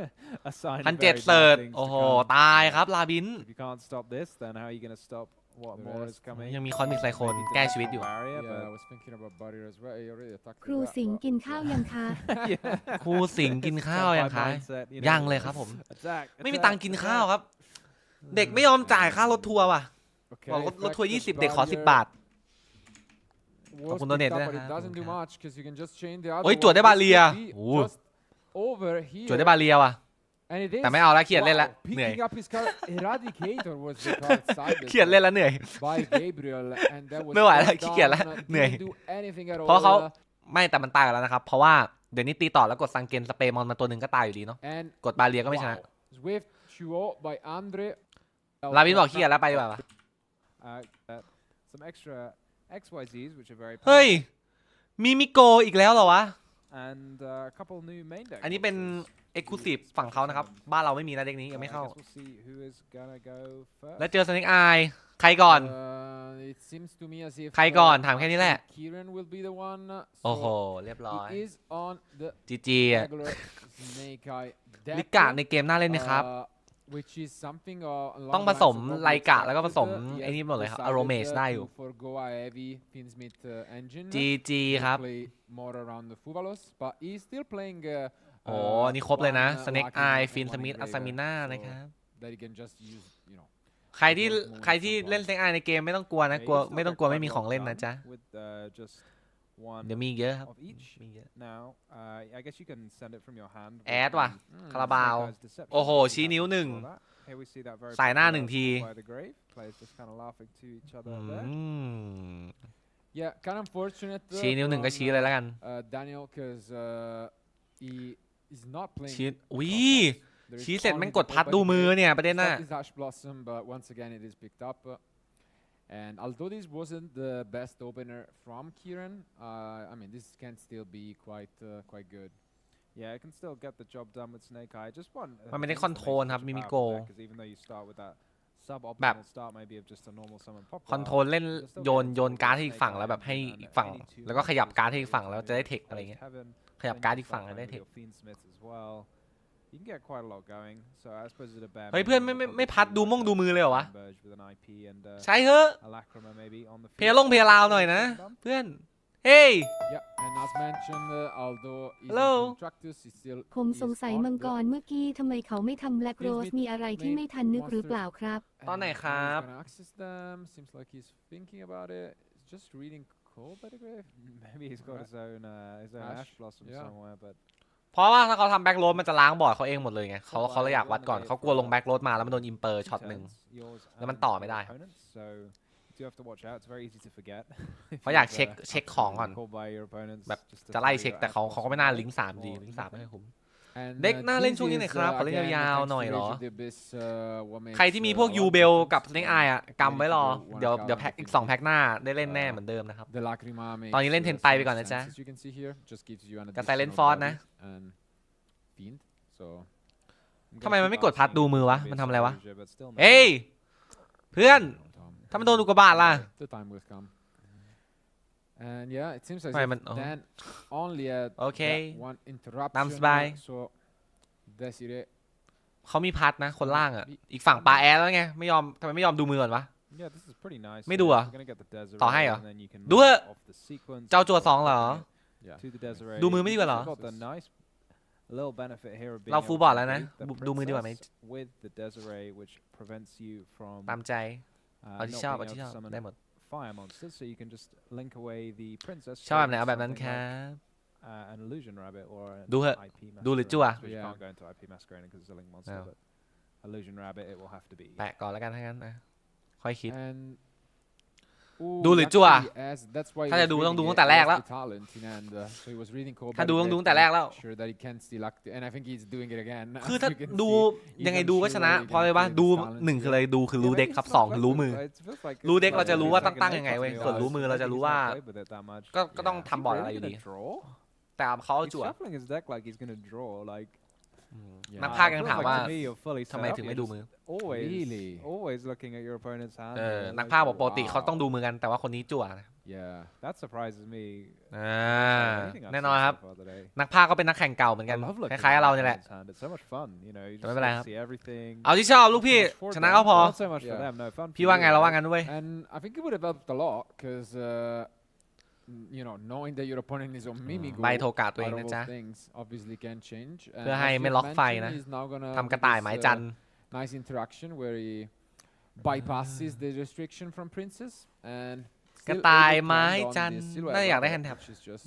A sign of 1,700 very เสิร์ bad ช things โอ้ to โห come. ตายครับลาบิน If you can't stop this, then how are you going to stop what The more rest, is coming? ยังมีคอนมิกไซโคน Maybe แก้ชีวิตอยู่ barrier, Yeah, I but was thinking about barrier as well. He already attacked ครู that, สิงห์ but- กินข้าวยังคะ ครูสิงห์กินข้าวยังคะ mindset, you know, ยังเลยครับผม attack, ไม่มี attack, ตังค์กินข้าว attack. ครับ เด็กไม่ยอมจ่ายค่ารถทัวร์ว่ะ Okay, บอกรถทัวร์ effective 20 เด็กขอ 10 barrier บาท was ขอบคุณ picked donate up, ด้วย but นะ it ครับ doesn't do much because you can just chain the other เฮ้ย one. จวดได้บา This เลีย could be โอ้ just over จวด here. ได้บาเลียว่ะ And it is. แต่ไม่เอาแล้วเครียดเล่นละ Wow, เหนื่อย picking up his card. Eradicator was the card sided เครียดเล่นแล้วเหนื่อย by Gabriel, and that was ไม่ไหวแล้ว first ขี้เกียจแล้ว down, เหนื่อย didn't do anything at เพราะเขา all, ไม่แต่มันตายกันแล้วนะครับ เพราะว่าเดี๋ยวนี้ตีต่อแล้วกดซังเกนสเปรย์มอนมาตัวหนึ่งก็ตายอยู่ดีเนาะ and กดบาเลียก็ไม่ชนะ wow, Swift Chuo by Andre. ลาบินบอกขี้เกียจแล้วไปดีกว่า Some extra XYZs, which are very เฮ้ย powerful, มีมิโกอีกแล้วเหรอวะ and a couple new main deck อันนี้เป็น monsters. Exclusive ฝั่งเขานะครับ บ้านเราไม่มีนะเด็กนี้ยังไม่ I เข้า guess we'll see who is gonna go first. แล้วเจอสเน็กอายใครก่อน It seems to me as if ใครก่อนถามแค่นี้แหละ Kieran will be the one. โอ้โห So เรียบร้อย he is on the จีจีอะ regular Snake Eye deck. ลิกะในเกมน่าเล่นไหมครับ Which is something ต้องผสมไลกะแล้วก็ผสมไอ้นี่หมดเลยครับ Aromage ได้อยู่ forgo a heavy Finsmith engine. จีจีครับ Play more around the Fuvalos, but he's still playing. โอ้อันนี้ครบเลยนะ one, สเน็ก Lucky อาย and ฟิน one สมิธ Engraver. อัสมิน่า So นะครับ that he can just use, you know. ใครที่เล่นสเน็กอายในเกมไม่ต้องกลัวนะ Yeah, กลัว you can ไม่ still ต้อง get กลัว quite ไม่มี a ข lot องเล่นนะ done จ๊ะ with just one เดี๋ยวมีเยอะครับ of each. มีเยอะ Now, I guess you can send it from your hand. with แอดว่ะ the คาราบาว Snake Eyes Deception. โอ้โห So you ชี้ have นิ้ว to หนึ่ง explore that. Here we see that very สายหน้า popular หนึ่งที by the grave. Players just kind of laughing to each other อื there. ม Yeah, kind of unfortunate. ชี้นิ้วหนึ่งก็ from, ชี้เลยแล้วกัน Daniel, because he is not playing. ชี้ the อุ้ย crossbows. There is ชี้เสร็จ only แม่ง the กดพัด Open ดูมือ Grave. เนี่ยประเด็น It's น่ะ not his Ash Blossom, but once again it is picked up. And although this wasn't the best opener from Kieran, I mean this can still be quite good. Yeah, it can still get the job done with Snake Eye. Just one. มันไม่ได้คอนโทรลครับมิมิโก Because even though you start with that suboptimal แบบ start maybe of just a normal summon pop. คอนโทรลเล่นโยนการ์ดให้อีกฝั่งแล้วแบบให้อีกฝั่งแล้วก็ขยับการ์ดให้อีกฝั่งแล้วจะได้เทคอะไรเงี้ย ขยับการ์ดอีกฝั่งแล้วได้เทค You can get quite a lot going. So I suppose it's a bare เฮ้ยเพื่อนไม่พัดดูม่งดูมือเลยเหรอวะ Converge with an IP and, ใช่เฮ้อะ a Lacrima maybe on the เพลงเพลลาวหน่อยนะ เพื่อน เฮ้ย Yeah, and as mentioned, although he's Hello. in Contractus, he still ผมสง is สัย on มังก the รเมื่อกี้ทำไมเขาไม่ทำแบล็กโรสมีอะไรที่ไม่ทันนึกหรือเปล่าครับ ตอนไหน And ครั now บ he's gonna access them. Seems like he's thinking about it. He's just reading Cold by the Grave. Maybe he's got his own Ash, Ash Blossom yeah. somewhere, but เพราะว่าถ้าเขาทำแบ็กโรดมันจะล้างบอร์ดเขาเองหมดเลยไงเขาเลยอยากวัดก่อนเขากลัวลงแบ็กโรดมาแล้วมันโดนอิมเปอร์ช็อตหนึ่ง แล้วมันต่อไม่ได้ครับ So you do have to watch out. It's very easy to forget. เขาอยากเช็คของก่อน Called by your opponents แบบ just to จะไล่ tell you เช็ค your แต่ Ash เขา Blossom ก็ไม่น่า is ลิงก์3 or ดีลิงก์3ไม่ค่อยคุ้ม And เด็กน่าเล่น this ช่วงนี้หน่อย is, ครับขอเล่น again, ยาว thanks ๆหน่อย to เหรอ Rage of the Abyss, what makes, ใครที่มีพวก a ยู lot เบ of ล difference กับสเน็กไอ when อะกำไว้รอ you go เดี๋ยว one account แพ็ค and อีก think 2 แพ็คหน้าได้เล่นแน่เหมือนเดิมนะครับ the Lacrima makes ตอนนี้เล่น some 10 ไปก่อนนะ sense, จ๊ะ as you can see here, just gives you an กับ Silent additional Force body นะ and Fiend, so ทำไมมันไม่กดพัดดูมือวะมันทำอะไรวะ but still เฮ้ย เพื่อน Tom. ถ้ามันโดนอุกกาบาตล่ะ The time will come. And yeah, it seems as ทำไม if มัน Dan only had โอเค that one interruption. ตามสบาย So Desiree เขามีพัดนะคนล่างอ่ะอีกฝั่งปลาแอร์แล้วไงไม่ยอมทำไมไม่ยอมดูมือก่อนวะ Yeah, this is pretty nice. ไม่ดูเหรอ You're gonna get the Desiree ต่อให้เหรอ and then you can ดูเถอะ off the sequence เจ้าจั่ว2เหรอ yeah. to the Desiree. ดูมือไม่ดีกว่าเหรอ You've got the nice little benefit here of being เรา able ฟูล to บอร์ดแล้วนะ beat the ดูมือดีกว่าไหม princess with the Desiree, which prevents you from ตามใจ เอาที่ not ชอบ being เอาที่ able ช to อบ summon ได้หมด fire monsters, so you can just link away the princess. ชอบแบบไหน straight เอาแบบนั้น into ครั something บ like, an illusion rabbit or an ดูเหอะ IP ดูหรือ masquerade, จั่ว which you Yeah. can't go into IP masquerade because it's a link monster, No. but illusion rabbit it will have to be. แปะก่อนแล้วกันถ้างั้นนะค่อยคิด And ooh, ดูหรือ he จั่ว actually has- that's why he ถ้าจะ was ดูต้อง reading ดู it. ตั้งแต่ He แร has กแล้ว the talent in hand, so he was reading Cold ถ้า by ดู the ต้องดู Grave ตั้งแต่แรกแล้ว to make sure that he can still act, and I think he's doing it again. คือ as ถ้า you can ดู see. ยังไง Even ดูก็ชนะ Shiva, เพราะอะไรวะ even ดู his talents 1 คือ here. อะไรดูคือ Yeah, รู้ maybe เด็ก it's ครับ not 2 คือรู้มือ weapons, but it feels like รู้ it's เด็กเราจะ like รู้ว่า it's ตั้ง like ยังไง an เว้ย Xbox ส่วนรู้มือเราจะรู้ว่า Maybe he's not played with it that much. ก็ต้อง Is he ทำบอร์ดอะไร really อยู่ดี gonna draw? แต่เขาเอา He's จั่ว shuffling his deck like he's gonna draw. Like นักพากย์ยังถามว่า To me, you're fully ทำไม set up. ถึง You're ไม่ดู just มือ always looking at your opponent's hand. นักพากย์บอกปกติเขาต้องดูมือกันแต่ว่าคนนี้จั่วนะ Yeah. That surprises me. แน่นอนครับนักพากย์ก็เป็นนักแข่งเก่าเหมือนกัน I love ค looking ล้ายๆ at เรา your เนี่ยแหละ opponent's hand. It's so much fun, you know. You แต่ just ไม่เป็นไร get ครับ to see everything. เอาที่ชอบลูกพี่ For ชนะ them, ก็พอ not so much for them. No fun. พี่ว่าไงเราว่างั้นด้วย And I think it would have helped a lot because you know, knowing that your opponent is on Mimigo, ใบโทกะตัวเอง out of นะ all จ๊ะ things obviously can change. เพื่อให้ไม่ล็อกไฟนะ ทำกระต่ายหมายจันทร์ nice interaction where he bypasses the restriction from Princess and กระ still ต่าย able to ไม้ land on จันท the ร์ silhouette น่าอยากได้ rabbit, แฮนด์แท็บ which is just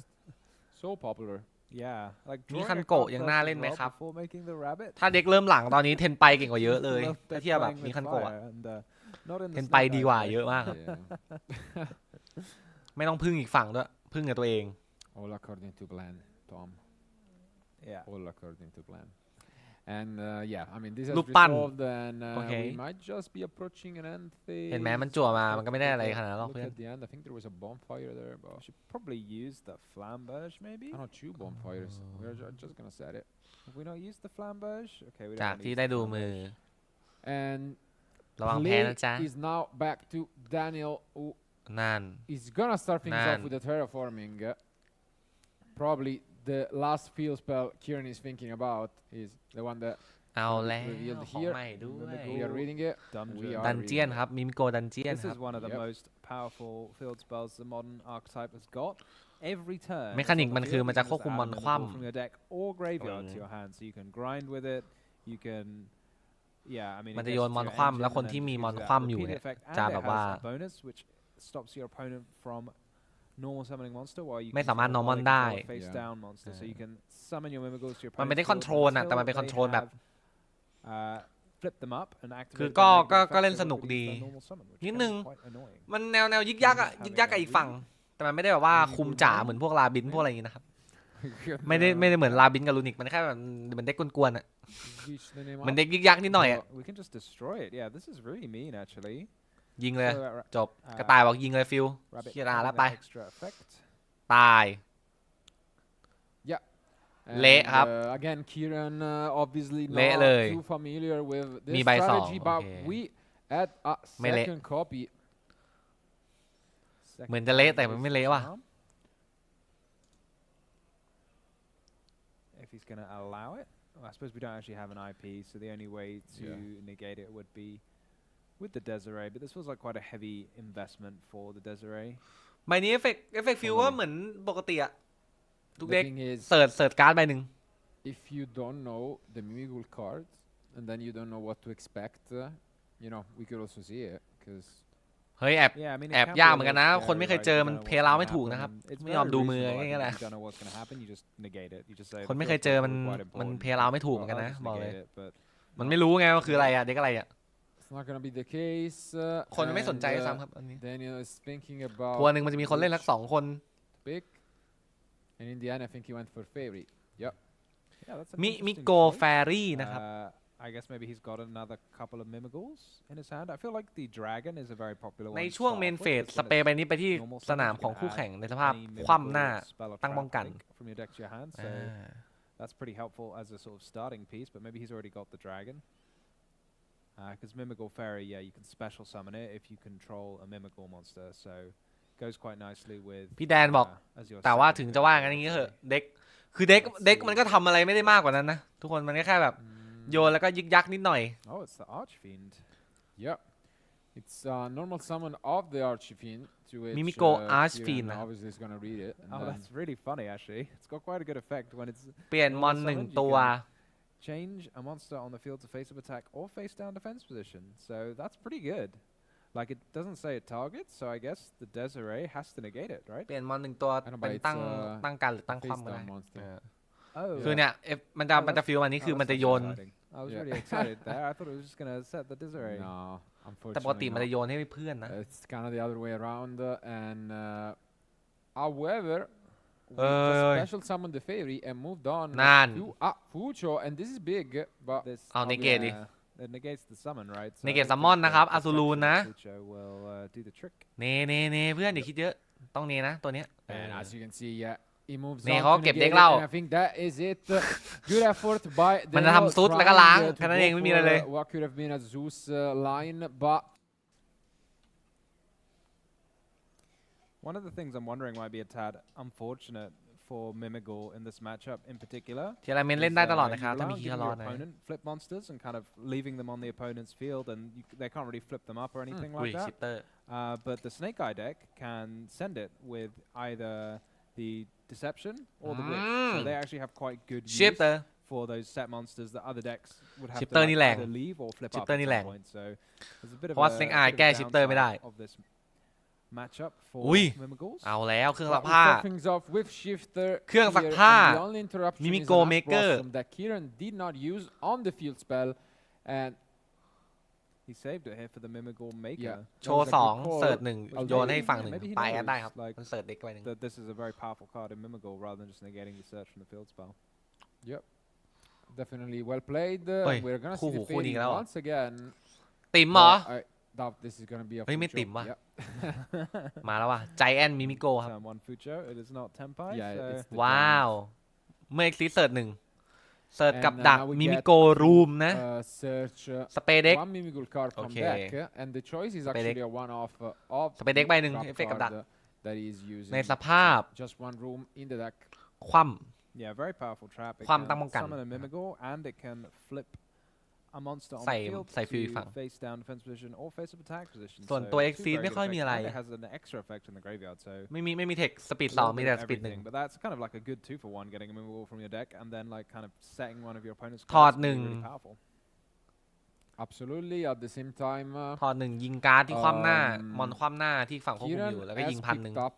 so popular. Yeah, like มี drawing คัน a โกะ card ยัง first น่า as เล่นไหม well ครับ before making the rabbit. ถ้าเด็กเริ่มหลังตอนนี้เทนไปเก่งกว่าเยอะเลย Love ถ้าเทียบแบบ playing มี with คันโกะ fire and, not in the เทนไป snake ดี eyes กว่า way. เยอะมาก Yeah. ไม่ต้องพึ่งอีกฝั่งด้วยพึ่งกับตัวเอง All according to plan, Tom. Yeah. All according to plan. And yeah, I mean this has รูปปั้น resolved and โอเค we might just be approaching an end phase. เห็นไหมมันจั่วมามันก็ไม่ได้อะไรขนาดนั้นหรอก Look เพื่อน at the end. I think there was a bonfire there, but Should probably use the flamberge maybe. I don't two bonfires. We're just gonna set it. Have we not used the flamberge? Okay, we จาก don't ที่ use ได้ the ดูมือ flamberge. And ระวังแพ้นะจ๊ะ is now back to Daniel, who นั่น is gonna start things Man. off with the terraforming. Probably the last field spell Kieran is thinking about is the one that เอาแล้ว revealed ของ here. ใหม่ด้วย We are reading it. Dungeon. We are ดันเจียน reading ครับมิมิโกดันเจียน This ครับ is one of the Yep. most powerful field spells the modern archetype has got. Every turn, เมคานิก it's on มัน the คือ field, มัน you จะ can ควบ just คุม add มอน a คว่ำ mimical from your deck or graveyard to your hand, so you can grind with it. You can, yeah, I mean, มัน it จะ gets โยน to มอน your คว่ำ engine แล้วคน and ที่ then มีมอน gives you คว่ำ that อยู่ repeat เนี่ย effect, จะ and แบ it บว่า has a bonus which stops your opponent from normal summoning monster while you ไม่สามารถ normal ได้ face Yeah. down monster, so you can summon your mimicals to your มันไม่ได้ opponent's field control นะ until แต่มันเป็น they control แบบ have, flip them up and คือ activate ก็ their negative ก็ effects เล่น so สนุก it reduces ดี their normal summon, which นิด can นึง be quite annoying. มันแนวยึกยักอะยึกยักกับอีกฝั่ง แต่มันไม่ได้แบบว่าคุมจ๋าเหมือนพวกลาบินพวกอะไรอย่างงี้นะครับ ไม่ได้เหมือนลาบินกับลูนิกมันแค่แบบเหมือนเด็กกวนๆอะ Reach the name เหมือน up. เด็กยึกยักนิดหน่อยอะ We can just destroy it. Yeah, this is really mean actually. ยิงเลย So that จบกระต่ายบอกยิงเลยฟิล rabbit เฮียนา having แล้ว that ไป extra effect. ตาย And, เละครับ again, Kieran obviously เละ not เลย too familiar with มี this ใบสอง strategy, but โอเค we add a ไม่เละ second copy. เหมือนจะเละแต่มันไม่เละว่ะ If he's going to allow it. Well, I suppose we don't actually have an IP, so the only way to negate it would be with the Desiree, but this feels like quite a heavy investment for the Desiree. ใบนี้เอฟเฟกต์ฟิลก็เหมือนปกติอะทุก The เด็ก thing is, เสิร์ชการ์ดใบหนึ่ง if you don't know the Mimigul cards, and then you don't know what to expect, you know, we could also see it, because เฮ้ยแอบ Yeah, I mean, it แอบ can be ยาก a เหมือนกัน little นะ scary, คนไม่เคย right? เจอ You มัน don't know เพ what's ลา gonna ไม่ถูก happen, นะครับ and it's ไม่ยอม very ดูมือ reasonable, อย่าง I เงี้ย think. นะ If you don't know what's going to happen, you just negate it. You just say คนไม่ the เคย field เจอ spell มัน is quite มัน important. เพลาไม่ถูกเหมื Well, อนกัน I'll นะ just บอกเลย negate it, but มันไม่รู้ไงว่าคืออะไรอะเด็กอะไรอะ it's not going to be the case. คนไม่สนใจ and, ซ้ำครับอันนี้ Daniel is thinking ทัวร์ about หนึ่งมันจะมีคนเล่นสัก2 คน pick, and in the end, I think he went for Fairy. Yep. yeah, that's an มิ interesting โก choice. แฟรี่นะครับ I guess maybe he's got another couple of Mimigals in his hand. I feel like the Dragon is a very popular one. ใน to ช่วง start เมน off เฟ with, ส because ส when เปรย์ it's ใบนี้ไปที่ normal ส summon, นาม you ของ can คู่ add แข่งในสภาพ any คว่ำหน้า mimical spell or ตั้งป้อง trap กัน link from your deck to your hand. So อ่า that's pretty helpful as a sort of starting piece. But maybe he's already got the Dragon. Because Mimical Fairy, yeah, you can special summon it if you control a Mimical monster. So goes quite nicely with. พี่แดนบอก as your แต่ว่า second ถึง pick, จะว่า I งั้นอ would ย่างนี้เถอะ say. เด็กคือเด็กมันก็ทำอะไรไม่ได้มากกว่านั้นนะทุกคนมันก็แค่แบบโยนแล้วก็ยึกยักนิดหน่อย Oh, it's the Archfiend. Yep. It's a normal summon of the Archfiend, to which Mimico Kieran Archfiend นะครับ obviously is going to read it. And Oh, then that's really funny actually. It's got quite a good effect when it's เปลี่ยนมอน normal หนึ่ง summon, you ตัว can change a monster on the field to face up attack or face down defense position. So that's pretty good. Like it doesn't say it targets, so I guess the Desiree has to negate it, right? เปลี่ยนมอนหนึ่งตัว I know, เป็น but it's ตั้งการหรือตั้งค face ว่ำก็ได้ down monster. Oh, คือเนี่ยมันจะฟีลอันนี้คือ Oh, มัน that's จะโยน exciting. I was Yeah. really excited there. I thought it was just gonna set the Desiree. No, แต่ปกติ unfortunately มันจะ not. โยนให้เพื่อนนะ It's kind of the other way around. And however, we Oi. special summoned the Fairy and moved on Nan. to Fucho, and this is big, but This Oh, negate it. It negates the summon, right? So I Negate don't summon think the นะครับ protection Azulun of นะ Fucho will do the trick. เนเพื่อนอย่าคิดเยอะต้องเนนะตัวเนี้ย and as you can see, yeah, He moves นี่ on เขา to เก็บ negate เด็ก it, เรา and I think that is it. Good effort by มันจะ Devil ทำซุดแล้วก็ trying, ล้าง to แค่นั้น go เองไม่มีอะไรเลย for, what could have been a Zeus line, but One of the things I'm wondering might be a tad unfortunate for Mimigal in this matchup in particular. ทีละเมนเล่นได้ตลอดนะครับ you ถ้า allow มีคี giving รอ your นะ opponent flip monsters and kind of leaving them on the opponent's field, and they can't really flip them up or anything อุ้ย like ชิป that. เตอร์ But the Snake Eye deck can send it with either the Deception or the Witch, so they actually have quite good ชิป use เตอร์ for those set monsters that other decks would have to Shifter like นี่แรง either leave or flip up Shifter at นี่ some แรง point. So there's a bit of เพราะว่า Snake Eye แก้ Shifter ไม่ได้ downside of this matchup for อุ้ย Mimigals. เอาแล้วเครื่องซั but ก we ผ้า start things off with Shifter เครื่องซัก here, ผ้า and the only interruption is Mimigo an Ash Maker Blossom that Kieran did not use on the field spell, and He saved it here for the Mimigal Maker. Yeah. โชว์ That was a 2 good call. เสิร์ช 1 Although โยนให้ฝั่ง 1 maybe he ปลายแอด knows, ได้ครับ like, มันเสิร์ชเด็กไปหนึ่ง that this is a very powerful card in Mimigal rather than just negating the search from the field spell. definitely well played. Oi, We're gonnaคู่ see หู the คู่นี้ fading แล้ว once again. ติ๋มเหรอ but I doubt this is gonna be a เฮ้ย full ไม่ show. ติ๋มว่ะ Yep. มาแล้วว่ะใจแอนมิมิโกครับ Turn 1 Fucho, it is not Tempai, Yeah, so it's the ว้าว เมื่อซีเสิร์ช 1 เสิร์ช And, กับดัก now we มิมิ get โกรูมนะ search สเปเด็ก one Mimigul card from Okay. deck, and the choice is Spe actually deck. a one-off of Spe deck the ใบหนึ่ง trap เอฟเฟกต์กับดัก card that he is using. ในสภาพ Just one room in the deck. คว่ yeah, very powerful trap. It ความ can ตั้งป้องกัน summon a Mimigal and it can flip a monster on ใส่ the field ใส่ฟิวอีก to ฝั่ง face down defense position or face up attack position. ส่วน So ตัว two Exceed very ไม่ good ค่อยมี effects, อะไร and it has an extra effect in the graveyard, so ไม่มีเทคสปีด a 2 little มี bit แต่ of สปีด 1 everything, but that's kind of like a good 2-for-1, getting a Mimigal from your deck and then like kind of setting one of your opponent's ถอด cards to be 1 really powerful. Absolutely. At the same time, ถอด 1 ยิงการ์ดที่คว่ำหน้า um, มอนคว่ำหน้าที่ฝั่งควบคุมอยู่ Kieran แล้วก็ยิง has 1,000 picked up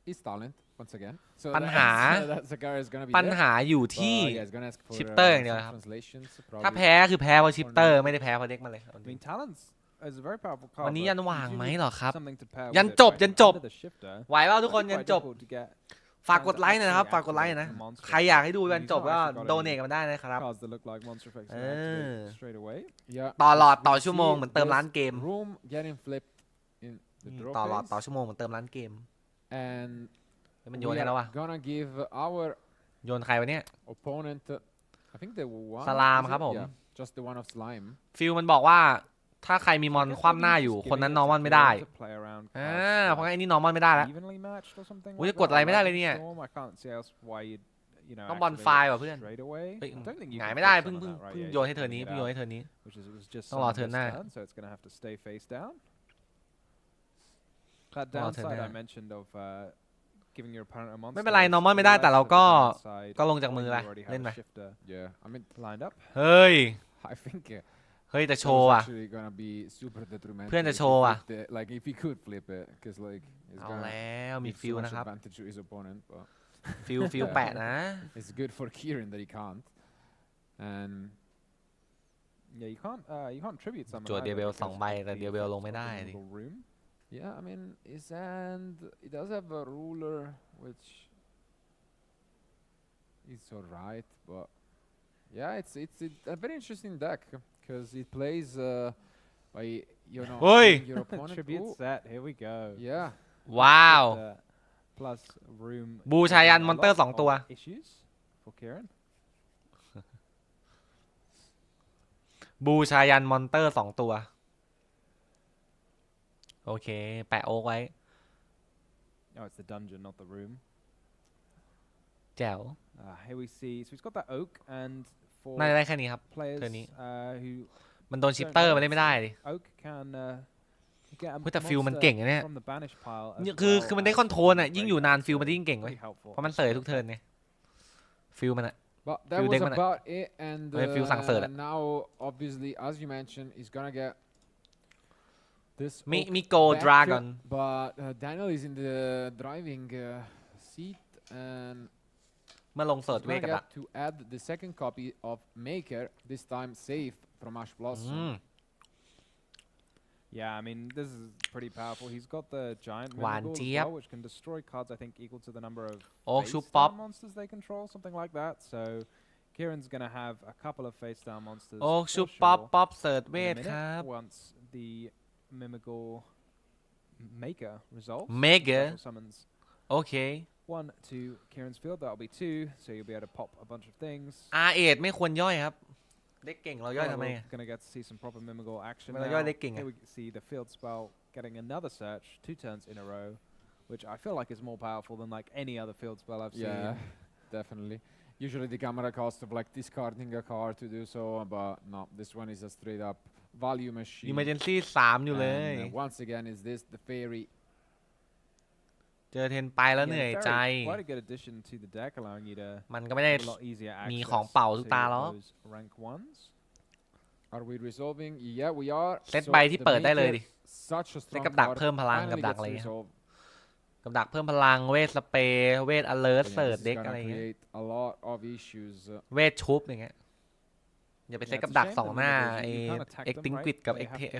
his talent once again. So ปัญหา that Zakar is gonna be ปัญ there. หาอยู่ที่ But, yeah, he's gonna ask for, Shifter อย่างเดียว some ครับ translations, ถ้า probably. แพ้คือแพ้เพราะชิปเตอร์ไม่ได้แพ้เพราะเด็กมาเลย I mean, Talons is a very powerful card. วันนี้ but ยัน you ว่าง do ไหม need เหรอครับ something to pair ยัน with it, จบ right? ยันจบ Under the Shifter, ไหวเปล่าทุกคน it's ยัน quite จบ difficult to get ฝากกดไลค์หน่อยนะครับ ฝากกดไลค์หน่อยนะ ใครอยากให้ดูยันจบก็โดเนทกันมาได้นะครับ cards that look like monster effects เอ and อ activate straight away. Yeah. ต่อหลอด as ต่อ we ชั่วโมง see, เหมือนเติมร้าน this เกม room getting flipped in the draw ต่อหลอด phase, ต่อชั่วโมงเหมือนเติมร้านเกม and เฮ้ยมันโย we นให้แล้ว are วะ gonna give our โยนใครวะเนี่ย opponent. I think the one. สลาม is it? ครับผม Yeah, just the one of slime. ฟิลมันบอกว่าถ้าใครมีมอนคว่ำหน้าอยู่ คนนั้นนอร์มอนไม่ได้ To play around เพราะงั้นไอ้นี่นอร์มอนไม่ได้แล้ว evenly matched or something อุ๊ย like กด that. อะไรไม่ได้เลย Lightning เนี่ย Storm, I can't see else why you'd, you know, ต้องบอล activate ไฟ it ว่ะเพื่อน straight away. เฮ้ย I don't think you หงาย can ไม่ได้ flip เพิ่ง some of that, right? เพิ่ง Yeah, โยนให้ you เธอ can นี้ get เพิ่งโยน out, ให้เธอนี้ which is it was just ต้องรอ summoned เทิร์น this หน้า turn, so it's gonna have to stay face down. That ต้องรอเทิร์น downside หน้า I mentioned of giving your opponent a monster. ไม่เป็นไร is นอร์มอนไม่ได้ less แต่เรา of a ก็ downside ก็ลงจากมือ when ไป you already have เล่น a ไป shifter Yeah, I mean, lined up. เฮ้ย I think เฮ้ยแต่ that โชว์ was อ่ะ actually gonna be super detrimental. เพื่อนจะ if โช he ว์อ่ะ flipped it, like if he could flip it, because like it's เอา gonna แล้วมี give ฟิล so much นะครับ advantage to his opponent. But ฟิลแปะนะ it's good for Kieran that he can't. And Yeah, you can't tribute summon จั่ว either เดียเบล because 2 ใบแต่ the เดียเบล effects ลงไม่ of ได้ the ดิ Mimigal room. yeah, I mean, his hand it does have a ruler, which is alright, but yeah, it's a very interesting deck because it plays by Oi! your opponent. Tribute Ooh, set, here we go. yeah, ว้าว Shifter plus room. บูชายัน causing a มอนเตอร์ lot 2 ตัว of issues for Kieran. บูชายันมอนเตอร์ 2 ตัว โอเค แปะโอ๊กไว้ Oh, it's the dungeon, not the room. แจ๋ว Here we see. So he's got that oak, and for น่าจะได้แค่นี้ครับ players Turn it. who มันโดนชิปเตอร์มันเล่นไม่ได้ดิ oak can get a เฮ้ยแต่ฟิลมัน monster เก่งนะเนี่ย from the banish pile. as เนี่ย well คือมันได้ as คอนโทรลอ่ะ from ยิ่ง the อยู่นาน graveyard, ฟิลมัน so ยิ่งเก่งเว้ย pretty helpful. เพราะมันเสยทุกเทิร์นไงฟิลมันอ่ะ but that Few was deck man- about it. And few สั่งเสิร์ชอะ now, obviously, as you mentioned, he's gonna get this. มิ oak มิโก back, ดราก้อน but Daniel is in the driving seat, and เมื่อลงเสิร์ช he's เว gonna กับ get to add the second copy of Maker, this time safe from Ash อื Blossom. ม Yeah, I mean, this is pretty powerful. He's got the giant Wan Mimigal as Jiep. well, which can destroy cards, I think, equal to the number of โอ๊ก face ชุบป๊อป down monsters they control, something like that. So Kieran's going to have a couple of face down monsters โอ๊ก for ชุบป๊อป sure ป๊อปเสิร์ช in เว a ท minute ครับ once the Mimigal Maker resolves. Maker Special summons โอเค one to Kieran's field. That'll be 2, so you'll be able to pop a bunch of things. R8 ไม่ควรย่อยครับเด็กเก่งเราย่อยทำไม We're gonna get to see some proper Mimigor action เราย่อย now. เด็กเก่ง Here we see the field spell getting another search 2 turns in a row, which I feel like is more powerful than like any other field spell I've seen. Yeah, definitely. Usually the camera cost of like discarding a card to do so, but no, this one is a straight up value machine. Emergency 3อยู่เลย And, once again, is this the fairy? เจอเทนไปแล้วเหนื่อยใจ Quite a good addition to the deck, allowing you to มันก็ไม่ได้ have a lot easier มี access ของเป่าทุก to ตาหรอก those rank 1s. Are we resolving? Yeah, we are. เซตใบที่เปิดได้เลยดิ Such a เซต strong กับดัก card เพิ่มพลัง finally กับดัก gets อะไรเงี้ย resolved. กับดักเพิ่มพลังเวทสเปรย์เวท alert But yeah, เสิร์ช this is เด็ก gonna อะไรเงี้ย create a lot of issues. เวทชุบอย่างเงี้ยอย่าไปเซตกับดัก2หน้าไอ้ extinguish กับ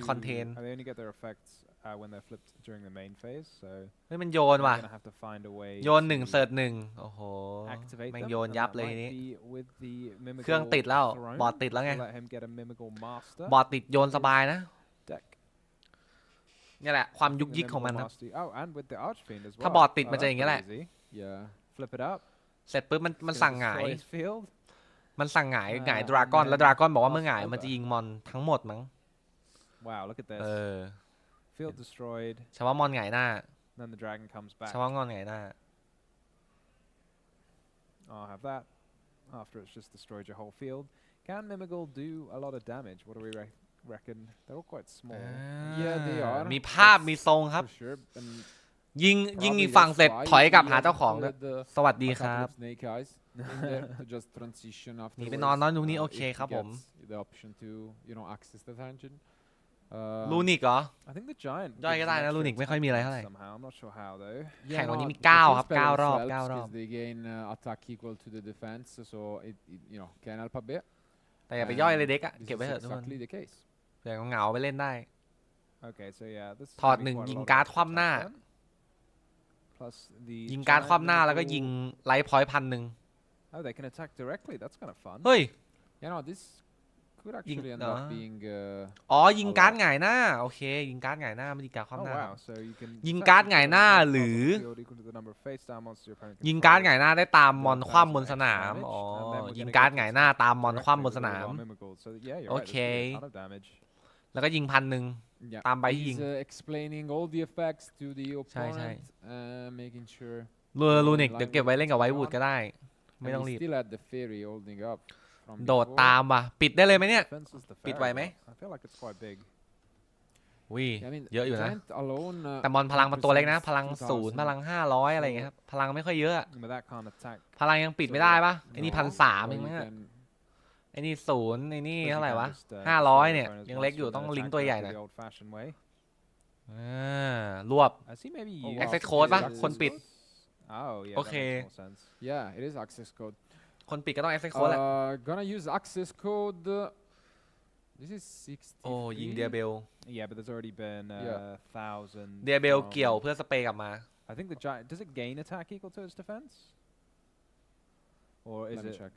contain They only get their effects when they're flipped during the main phase, so เฮ้ยมันโยน you're ว่ะ gonna have to find a way โยน1 เสิร์ช 1โอ้โห activate แม่ง them, โยน and ยับ that เลยที might นี้ be with the Mimigor เครื่องติดแล้ว throne บอร์ดติดแล้วไง to let him get a Mimigor master บอร์ดติดโยนสบายนะ deck. นี่แหละความยุก The ยิกของมัน Mimigor นะ master. Oh, and with the Archfiend as well. ถ้าบอร์ดติด Oh, มันจะอย่างเงี้ยแหละ that's pretty easy. Yeah. Flip it up. เสร็จปุ๊บมัน It's gonna สั่งหงาย destroy his field. มันสั่งหงาย อ่า หงายดราก้อนแล้วดราก้อนบอกว่า แล้ว เมื่อหงายมันจะยิงมอนทั้งหมดมั้ง Wow, look at เอ this. อ Field destroyed. เฉพาะมอนหงายหน้า Then the dragon comes back. เฉพาะงอนหงายหน้า I'll have that. After it's just destroyed your whole field. Can Mimigor do a lot of damage? What do we reckon? They're all quite small. Yeah, they are. มีภาพมีทรงครับ For sure. And ยิง probably อีกฝั่ง that's เสร็จ why ถอยกลับ he หา has เจ้าของด้วย included, สวัส a ดีค couple รับ of snake eyes in there to just transition หนี afterwards. ไปนอนนอนดูนี่โอ if เค he ครับผม gets the option to, access the dungeon. ลูนิกเหรอ I think the giant ย่อย gives ก็ได้ an นะ extra ลูนิกไม่ค่อยมีอะไรเท่าไหร่ somehow. I'm not sure how though. แข่งวันนี้มี the 9 field ครับ spell 9 รอบ helps 9 รอบ 'cause they gain attack equal to the defense, so it can help a bit. แต่อย่าไปย่อยเลยเด็กอะ This เก็บ is ไว้เถอะทุกคน exactly the case. เผื่อเหงาๆไปเล่นได้ Okay, so yeah, this is ถอด gonna be หนึ่ง quite a ยิง lot of การ์ด extra คว่ำหน้า attack then. Plus the ยิงการ์ด giant คว่ำหน้าแล้วก็ Mimigor- ยิงไลท์พอยต์1,000 Oh, they can attack directly. That's kind of fun. เฮ้ย This could actually end up being อ๋อยิงการ์ดหงายหน้าโอเคยิงการ์ดหงายหน้าไม่ยิงการ์ดค Oh ว่ำหน้า wow, so you can ยิง attack การ์ด with หงาย the หน้า cards on หรือ the field equal to the number of face down monsters your opponent ยิงการ์ดห controls. งายหน้าได้ตามมอนคว่ำบนสนามอ๋อยิงการ์ดหงายหน้าตามมอนคว่ำบนสนาม So yeah, you're right. This Okay. could do a ton of damage. แล้วก็ยิง1,000 yeah, ตามใบที่ยิง he's explaining all the effects to the ใช่ใช่ opponent, making sure ลูนิกเดี๋ยวเก็บไว้เล่นกับไวท์วูดก็ได้ ไม่ and ต้อง he รีบ still had the fairy holding up from โดด before. ตามว่ะปิดได้เลยไหมเนี่ย Defense is the Bit fairy, way, mate. but I feel like it's quite big. วิ I mean, เยอะอยู่นะ Giant alone, แต่มอนพลังมันตัวเล็กนะ represents พลัง 2,000. 0พลัง500อะไรอย่างเงี้ยครับพลังไม่ค่อยเยอะ And with that kind of attack, พลังยังปิดไม่ได้ปะไอ้นี่ No, 1,300 or เอง you มั้งอะ can ไอ้นี่0ไอ้นี่ because เท่า you ไหร่ can วะ just, 500 เนี่ย destroy ยังเล็กอยู่ opponent's ต้อง monster ลิง and ก์ตัวใหญ่ attack หน่อย the old-fashioned way. รวบ I see maybe Oh, you wow. Access code ปะ is- คนปิด Oh yeah, Okay. that makes more sense. yeah, it is access code. คนปิดก็ต้อง access code แหละ Gonna use access code. This is 63. โอ้ยิงเดียเบล Yeah, but there's already been Yeah. 1,000. เดียเบล from- เกี่ยวเพื่อสเปรย์กลับมา I think the giant does it gain attack equal to its defense, or is Let me it? check.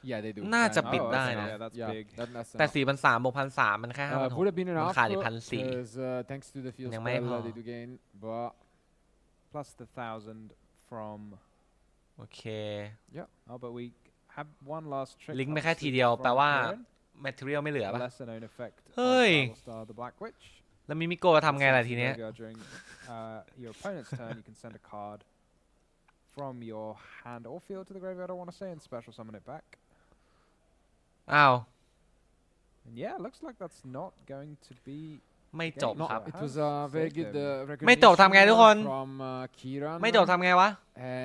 Yeah, they do. น่าจะ And- ปิด Oh, ได้ okay, นะ yeah, that's Yeah, big. that's แต่ enough. 4,300 บวก 1,300 มันแค่ Would 5,600 have been enough ขาดอีก 1,400 because thanks to the field ยังไม่ spell พอ they do gain, but Plus the 1,000 from. โอเค Oh, but we have one last trick. ลิงก์ไป up แค่ the ที sleeve เดียว from แปลว่า Kieran. material ไม่เหลือ A ปะ lesser known effect. on Hey. Battlestar the Black Witch. แล้วมิมิโกะทำไงล่ะทีเนี้ย During your opponent's turn, you can send a card from your hand or field to the graveyard. I want to say, and special summon it back. อ้าว And yeah, looks like that's not going to be. ไม่จบ no, ครับ it was a very good ไม่จบทำไงทุกคน recognition from Kieran. ไม่จบทำไงวะ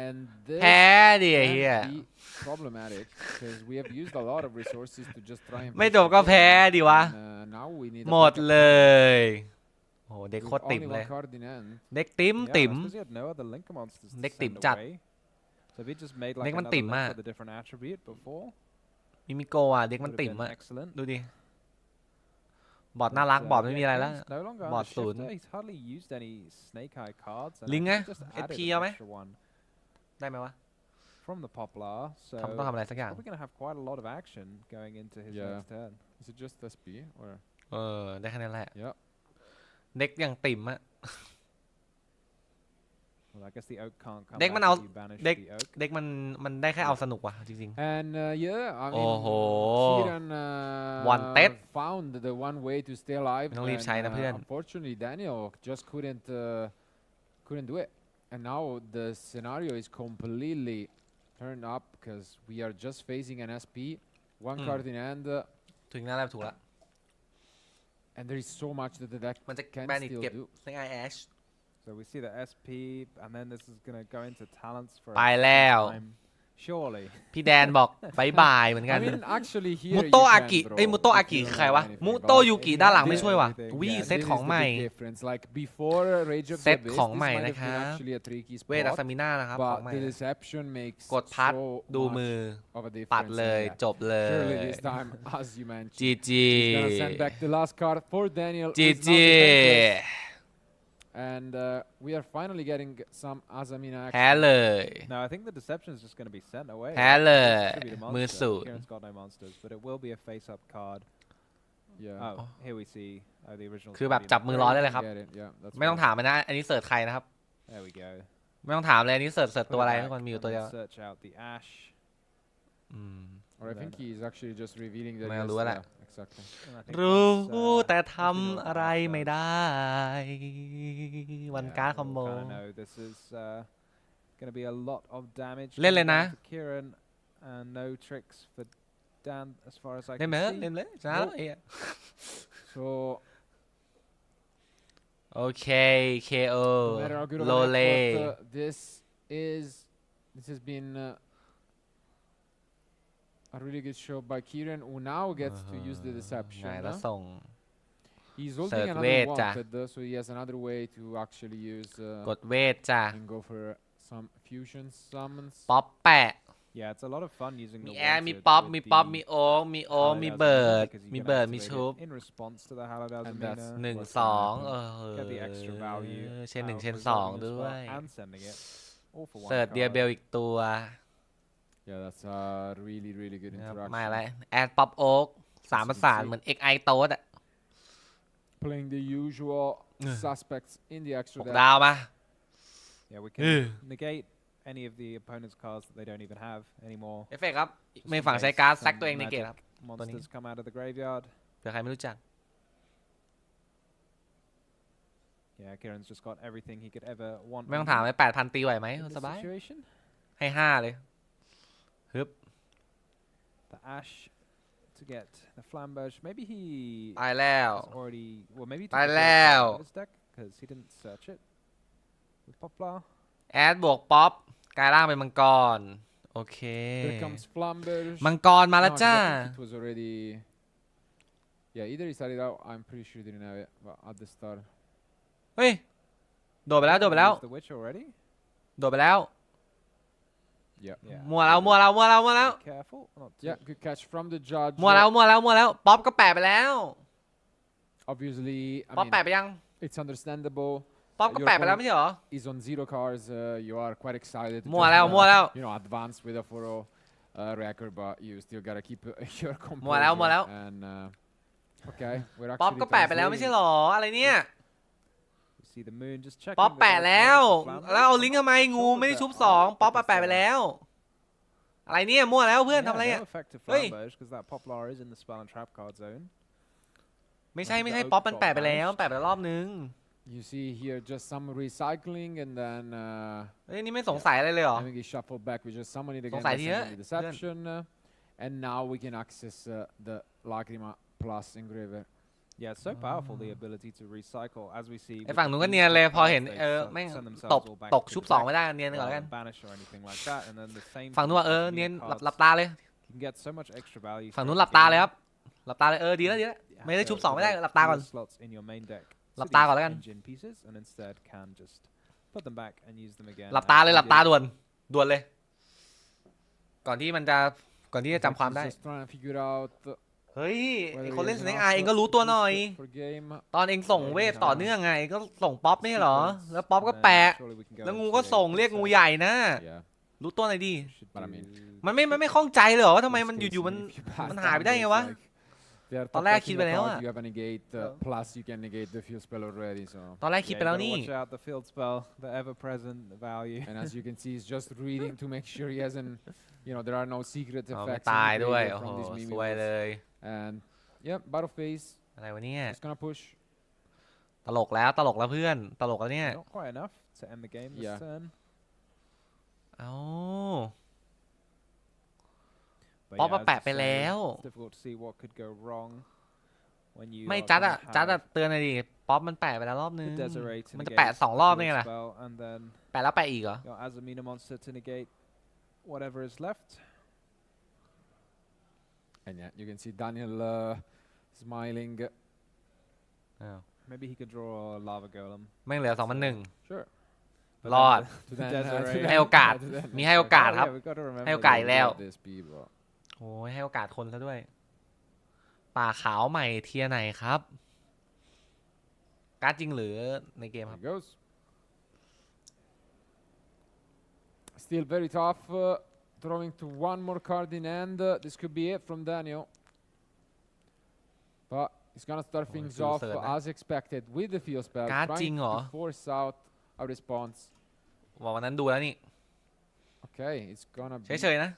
And this แพ้ดิไอ้ can เหี้ย be problematic because we have used a lot of resources to just try and ไม่จบก็แพ้ดิวะ now we need หมดเลย โอ้โหเด็ก with โคตรติ่ม only เลย one card in hand. เด็กติ๋ม Yeah, ติ๋ม that's 'cause he had no other linker monsters to Nick send Tim Chặt. away. So if he just made like Nick another Tim link à. with a different attribute before, มิมิโกะอ่ะเด็กมัน would ติ่ have ม been อ่ะ excellent. ดูดิ บอร์ดน่ารัก บอร์ดไม่มีอะไรแล้ว Kieran's no longer Bọt under sủn. shifter. He's hardly used any snake eye cards. And Linh actually á, just added SP an เอาไหม extra one ได้ไหมวะ from the poplar. So ต้องทำอะไรสักอย่าง probably going to have quite a lot of action going into his Yeah. next turn. Is it just SP or? เออ ได้แค่นั้นแหละ Yeah. เด็กอย่างติ่มอ่ะ Oh Well, I guess the oak can't come เด็ก back มันเอา if you banish เด็ก the oak. เด็กมันได้แค่เอาสนุกว่ะจริง And yeah, I mean, โอ้โห Kieran Wanted. found the one way to stay alive. ไม่ต้องรีบใช้นะ and, เพื่อน unfortunately, Daniel just couldn't do it. And now the scenario is completely turned up because we are just facing an SP, one card in hand, ถึงหน้าแล้วถูกละ and there is so much that the deck มันจะ can แบนอีก still เก็บ do. ในไอแอช So we see the SP, and then this is going to go into talents for ไป a แล้ว time. Surely. พี่แดนบอกบายบายเหมือนกัน I mean, actually here มุ you โตะอา can, กิ bro, เอ้ยมุโตะอา if กิ you คือ don't ใคร know วะ anything มุ about โตะ it. ยูกิด้านหลังไม่ช่วยว่ะ Everything. วิ Yeah, เซต this ของ is ให the ม่ big difference. Like before Rage of the เซต Abyss, ของ this ใหม่ might นะ have ค been รับ actually a tricky เวทอั spot, ศมิน่านะครับของ but ใหม่ the นะ deception makes กดพัด so ดูมือ much of a ปัด difference. เลย and, yeah, จบเลย surely this time, as you mentioned, จีจี he's gonna send back the last card for Daniel. จี who's จี now defenseless. And we are finally getting some Azamina แพ้ action. เลย No, I think the deception is just going to be sent away. แพ้เลย Should be the มือ monster. สูด Kieran's got no monsters, but it will be a face-up card. Yeah. Oh, here we see the original. คือแบบจับมือร้อนได้เลยครับ Get it, yeah, that's ไม่ต้อง right. ถามเลยนะ อันนี้เสิร์ชใครนะครับ There we go. ไม่ต้องถามเลยอันนี้เสิร์ช Put ตัว it อะไร back ทุกคนมีอยู่ and ตัวเดียว then search out the ash. อืม Or I think he's actually just revealing that. ไม่ he has, รู้แหละ exactly. And I think รู้ that's, แต่ that's ทำอะไรไม่ได้ วัน Yeah, การ์ด we คอมโบ all kinda know this is going to be a lot of damage. เล่นเลย coming นะ down for Kieran, and no tricks for Dan as far as I เล่น can ไหม see. เล่นเลยชนะแล้วไอ้เหี้ย So โอเค KO no matter how good of โล an เล effort, this has been a really good show by Kieran, who now gets to use the ไง deception. แล้วส่ง He's เสิร์ holding ชเว another ทจ้ะ wanted, so he has another way to actually use กดเวทจ้ะ and go for some fusion summons. ป๊อปแปะ Yeah, it's a lot of fun using มี the แอร์ มี wanted ป๊อป with มีป๊อป the มีโอ๊กมีโอ๊ก มี Halidazamina เบิร์ด because you มี can เบิร์ด มี activate ชุบ it in response to the And Halidazamina. that's หนึ่ง what's ส gonna อง happen. get the extra value เชนหนึ่ง out เชน of สอง resolving as ด้วย well and sending it all for one เสิร์ช card. เดียเบลอีกตัว Yeah, that's a really, really good นะครับ interaction. ไม่อะไรแอดป๊อปโอ๊กสามประสานเหมือน XI โต๊ดอะ Playing the usual suspects in the extra หก deck. ดาวมา Yeah, we can negate any of the opponent's cards that they don't even have anymore. เอฟเฟกต์ครับ Just ไม่ in ฝั่ง case ใช้การ์ด some แซกตัวเองในเกต magic ครับ monsters come out of the graveyard. เผื่อใครไม่รู้จัก Yeah, Kieran's just got everything he could ever want. ไม่ต้องถามเลย8,000 ตีไหวไหม in this สบาย situation. ให้5เลยฮึบ The Ash to get the Flamberge. Maybe he ตายแล้ว has already. Well, maybe he ตาย took the แล้ว out of his deck because he didn't search it with Poplar. แอดบวกป๊อปกลายร่างเป็นมังกร โอเค There comes Flamberge. มังกรมาแล้ว No, จ้า I think it was already. Yeah, either he started out. I'm pretty sure he didn't have it, but at the start. เฮ้ย โดดไปแล้ว โดดไปแล้ว Used the Witch already. โดดไปแล้ว Yeah. Yeah. มัวแล้ว มัวแล้ว มัวแล้ว มัวแล้ว Be careful. Not to Yeah, good catch from the judge. มัวแล้ว มัวแล้ว มัวแล้ว ป๊อปก็แปะไปแล้ว Obviously, ป๊อป I แปะ mean, ไปยัง it's understandable. ป๊อปก็แปะไปแล้วไม่ใช่เหรอ He's on 0 cards. You are quite excited. To มัว just, แล้ว มัวแล้ว you know, advance with a 4-0 record, but you still gotta keep your composure. มัวแล้ว มัวแล้ว And okay, we're ป๊อป actually ก็แปะไปแล้วไม่ใช่ translating. เหรอ อะไรเนี่ย You see the moon just checking. ป๊อป the แปะ gold แล้ว cards for Flamberge. แล้วเอาลิงก์ทำไม งูไม่ได้ชุบ2ป๊อปแปะไปแล้ว อะไรเนี่ย มั่วแล้วเพื่อน Yeah, ทำอะไร no อ่ะ effect to เฮ้ย Flamberge because that Poplar is in the spell and trap card zone. ไม่ใช่ ไม่ใช่ ป๊อปมันแปะไปแล้ว แปะไปแล้วรอบนึง You see here just some recycling, and then เฮ้ย นี่ไม่สงสัยอะไรเลยเหรอ having a shuffle back with just summoning again, สงสัย by ทีเยอะ sending the deception, and now we can access the Lacrima plus engraver. Yeah, it's so powerful the ability to recycle as we see. ไอ้ with ฝั่งนู้นก็ these เนียนเลย big พอ cards, เห็น they แม่ง send ต themselves ก all back ตก to ชุบ the 2 deck ไม่ได้เนียนก่อนแล้ว rather กัน than banish or anything like that, and then the same ฝั่งนู้นว่า for เนียน new หลับ cards. ตาเลย You can get so much extra value. ฝั่ง for นู้น it หลับตา again. เลยครับ หลับตาเลย ดีแล้วดีแล้ว You ไม่ได้ have ชุบ to 2 ไม่ได้ devote หลับตาก่อน fewer slots in your main deck หลับ to ตา these ก่อนแล้วกัน engine pieces, and instead can just put them back and use them again. หลับตา as เลย we หลับตา did. ด่วน ด่วนเลย ก่อนที่มันจะ ก่อนที่จะจำความได้ Just trying to figure out เฮ้ย ไอ้ whether คน he เล่น has สเน็ก enough ไอเองก็รู้ตัวหน่อย for game. ตอนเองส่งเวทต่อเนื่องไง ก็ส่งป๊อปไม่ใช่เหรอ แล้วป๊อปก็แปะ Surely we can go แล้วงู into ก็ the ส่งเรียกงู episode. ใหญ่นะ Yeah. รู้ตัวหน่อยดิ Should But I mean, do- มันไม่ข้องใจเลยเหรอว่าทำไม Worst มัน case, อยู่ๆมัน if you pass มัน down หายไปได้ไง this, วะ like, They are ตอนแรก top คิด decking ไป the แล้ว card, อะ you have a negate, plus you can negate the field spell already, so. ตอนแรกคิด Yeah, ไป you แล้ว gotta นี่ watch out the field spell, the ever-present value. And as you can see, he's just reading to make sure he hasn't, there are no secret เอาไม่ effects ตาย in the ด้วย graveyard โอ้โห from these สวยเล mimics. ย And yeah, battle phase, อะไรวะเนี่ย just gonna push. ตลกแล้วตลกแล้วเพื่อนตลกแล้วเนี่ย Not quite enough to end the game this Yeah. turn. เอ้า But ป๊อป yeah, มา as แปะ you ไป say, แล้ว it's difficult to see what could go wrong when you ไม่ are จัด gonna อะจัดอะ have เตือนหน่อยดิป๊อปมันแปะไปแล้วรอบนึง the Desiree to มันจะ negate แปะ2 รอบ the ได้ไง field ล่ะ spell, and then แปะแล้วแปะอีกเหรอ your Azamina monster to negate whatever is left. And yeah, you can see Daniel smiling. อ้าว Maybe he could draw a lava golem. แม่งเหลือ2,001 Sure. But รอด To The then, Desiree. ให้โอกาส to then มีให้โอกาส Oh, ครับ yeah, we've got to remember ให้โอกาส that. อีกแล้ว this people. โอ้ยให้โอกาสคนซะด้วย ป่าขาวใหม่เทียร์ไหนครับ การ์ดจริงหรือในเกมค Here รับ he goes. Still very tough. Throwing to one more card in hand. This could be it from Daniel. But he's gonna start Oh, things it's still off third, eh? as expected with the field spell, Card trying jing to hả? force out a response. บอกวันนั้นดูแล้วนี่ Okay, it's gonna be เฉยๆนะ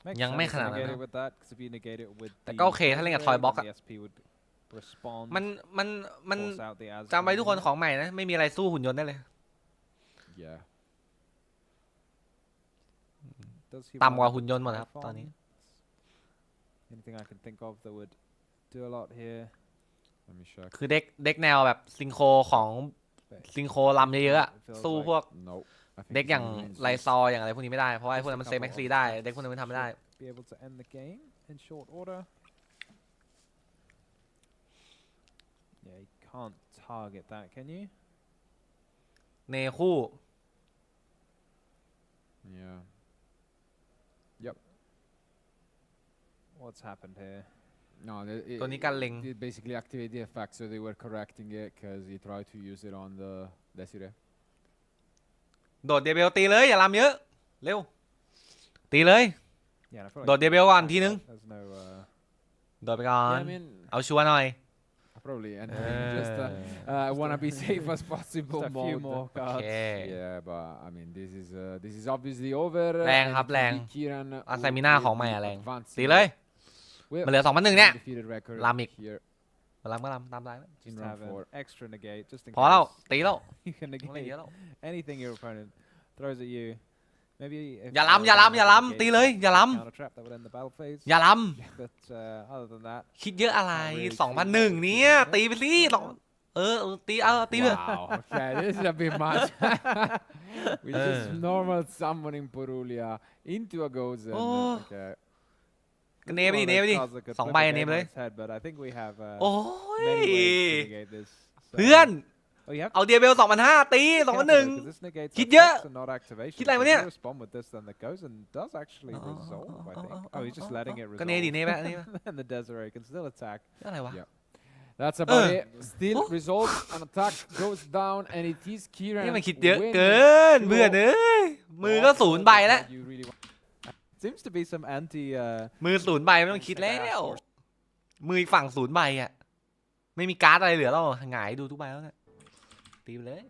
Makes ยังไม่ sense ข to นาดนั้น negate นะ it with that, 'cause if you negate it with แต่ the ก็โอเคถ้าเล่นกับ Desiree, Toy Box then อะ the SP would respond, มัน force out the Az จำไว้ทุกคน Golem. ของใหม่นะ ไม่มีอะไรสู้หุ่นยนต์ได้เลย yeah. Does he ต่ำกว่า want หุ่นยนต์หมดครับ ตอน Typhon? นี้ Anything I can think of that would do a lot here. Let me check. คือเด็กแนวแบบซิงโครของซิงโครลำเยอะๆอะสู้พวก No. I think เด็ก he's อย่าง gonna win ไล this. ซออย่างอะไรพวกนี้ไม่ได้ เพราะว่าไอ้พวกนั้นมันเซฟแม็กซีได้ เด็กพวกนั้นมันทำไม่ได้ Be able to end the game in short order. Yeah, you can't target that, can you? เนคู่ Yeah. What's happened here? No, ตัวนี้การเล็ง it basically activate the effect, so they were correcting it because he tried to use it on the Desiree. โดดเดเบลตีเลย อย่าลำเยอะ เร็ว ตีเลย Yeah, I feel like Đột debutก่อนทีนึง there's no โดดไปก่อน Yeah, I mean, เอาชัวร์หน่อย probably, and just wanna be safe as possible. just a few mode. more โอ cards. เค Yeah, but I mean, this is obviously over. แรง and ครับ it will แรง be Kieran อา who ไซมิน่า will ของใหม่ be อะแรง advancing ตีเลย with มันเหลือ2,001เนี่ย undefeated record Lamik. here มาลำก็ลำตามได้ Just in round have an 4. extra negate just in พอแล้ว case ตีแล้ว you can ต้องเล่น negate เยอะแล้ว anything your opponent throws at you. Maybe if อย่า your ล้ำอย่า opponent ล้ำอย่า has a ล้ำ negate, ตีเลย อย่า you ล้ can counter trap that would end the battle phase. ำอย่าล้ But other than that, ำคิดเยอะอะไร really 2,001เนี่ยตีไปสิสองตีตีไป Wow, okay, this is a bit much. With just normal summoning Purulia into a ghost. And, Oh. okay. ก็ this เน is ไป one ดิ of เน those ไปดิ cards that could 2 flip ใบ a เน game ไปเลย on its head, but I think we have โอ้ย many ways to negate this. So- เพื่อน Oh, you have เอาเดียเบล2,500ตี be careful though, 2,001 'cause this negates Kít dơ. effects and not activation. Kít lại So mà if nè. you respond with this, then the Gozen does actually resolve, I think. Oh, he's just letting it ก็เนดิ resolve. เนไปเนไป Then the Desiree can still attack. อะไรวะ Yeah. That's about it. Still Oh. resolved. An attack goes down, and it is นี่ Kieran มันคิดเยอะ winning เกิน เบื่อเอ้ยมือก็0 ใบแล้ว You really want- Seems to be some anti. มือ0 ใบไม่ต้องคิดแล้ว มืออีกฝั่ง0 ใบอ่ะ ไม่มีการ์ดอะไรเหลือแล้วหงายดูทุกใบแล้วเนี่ยตีไปเลย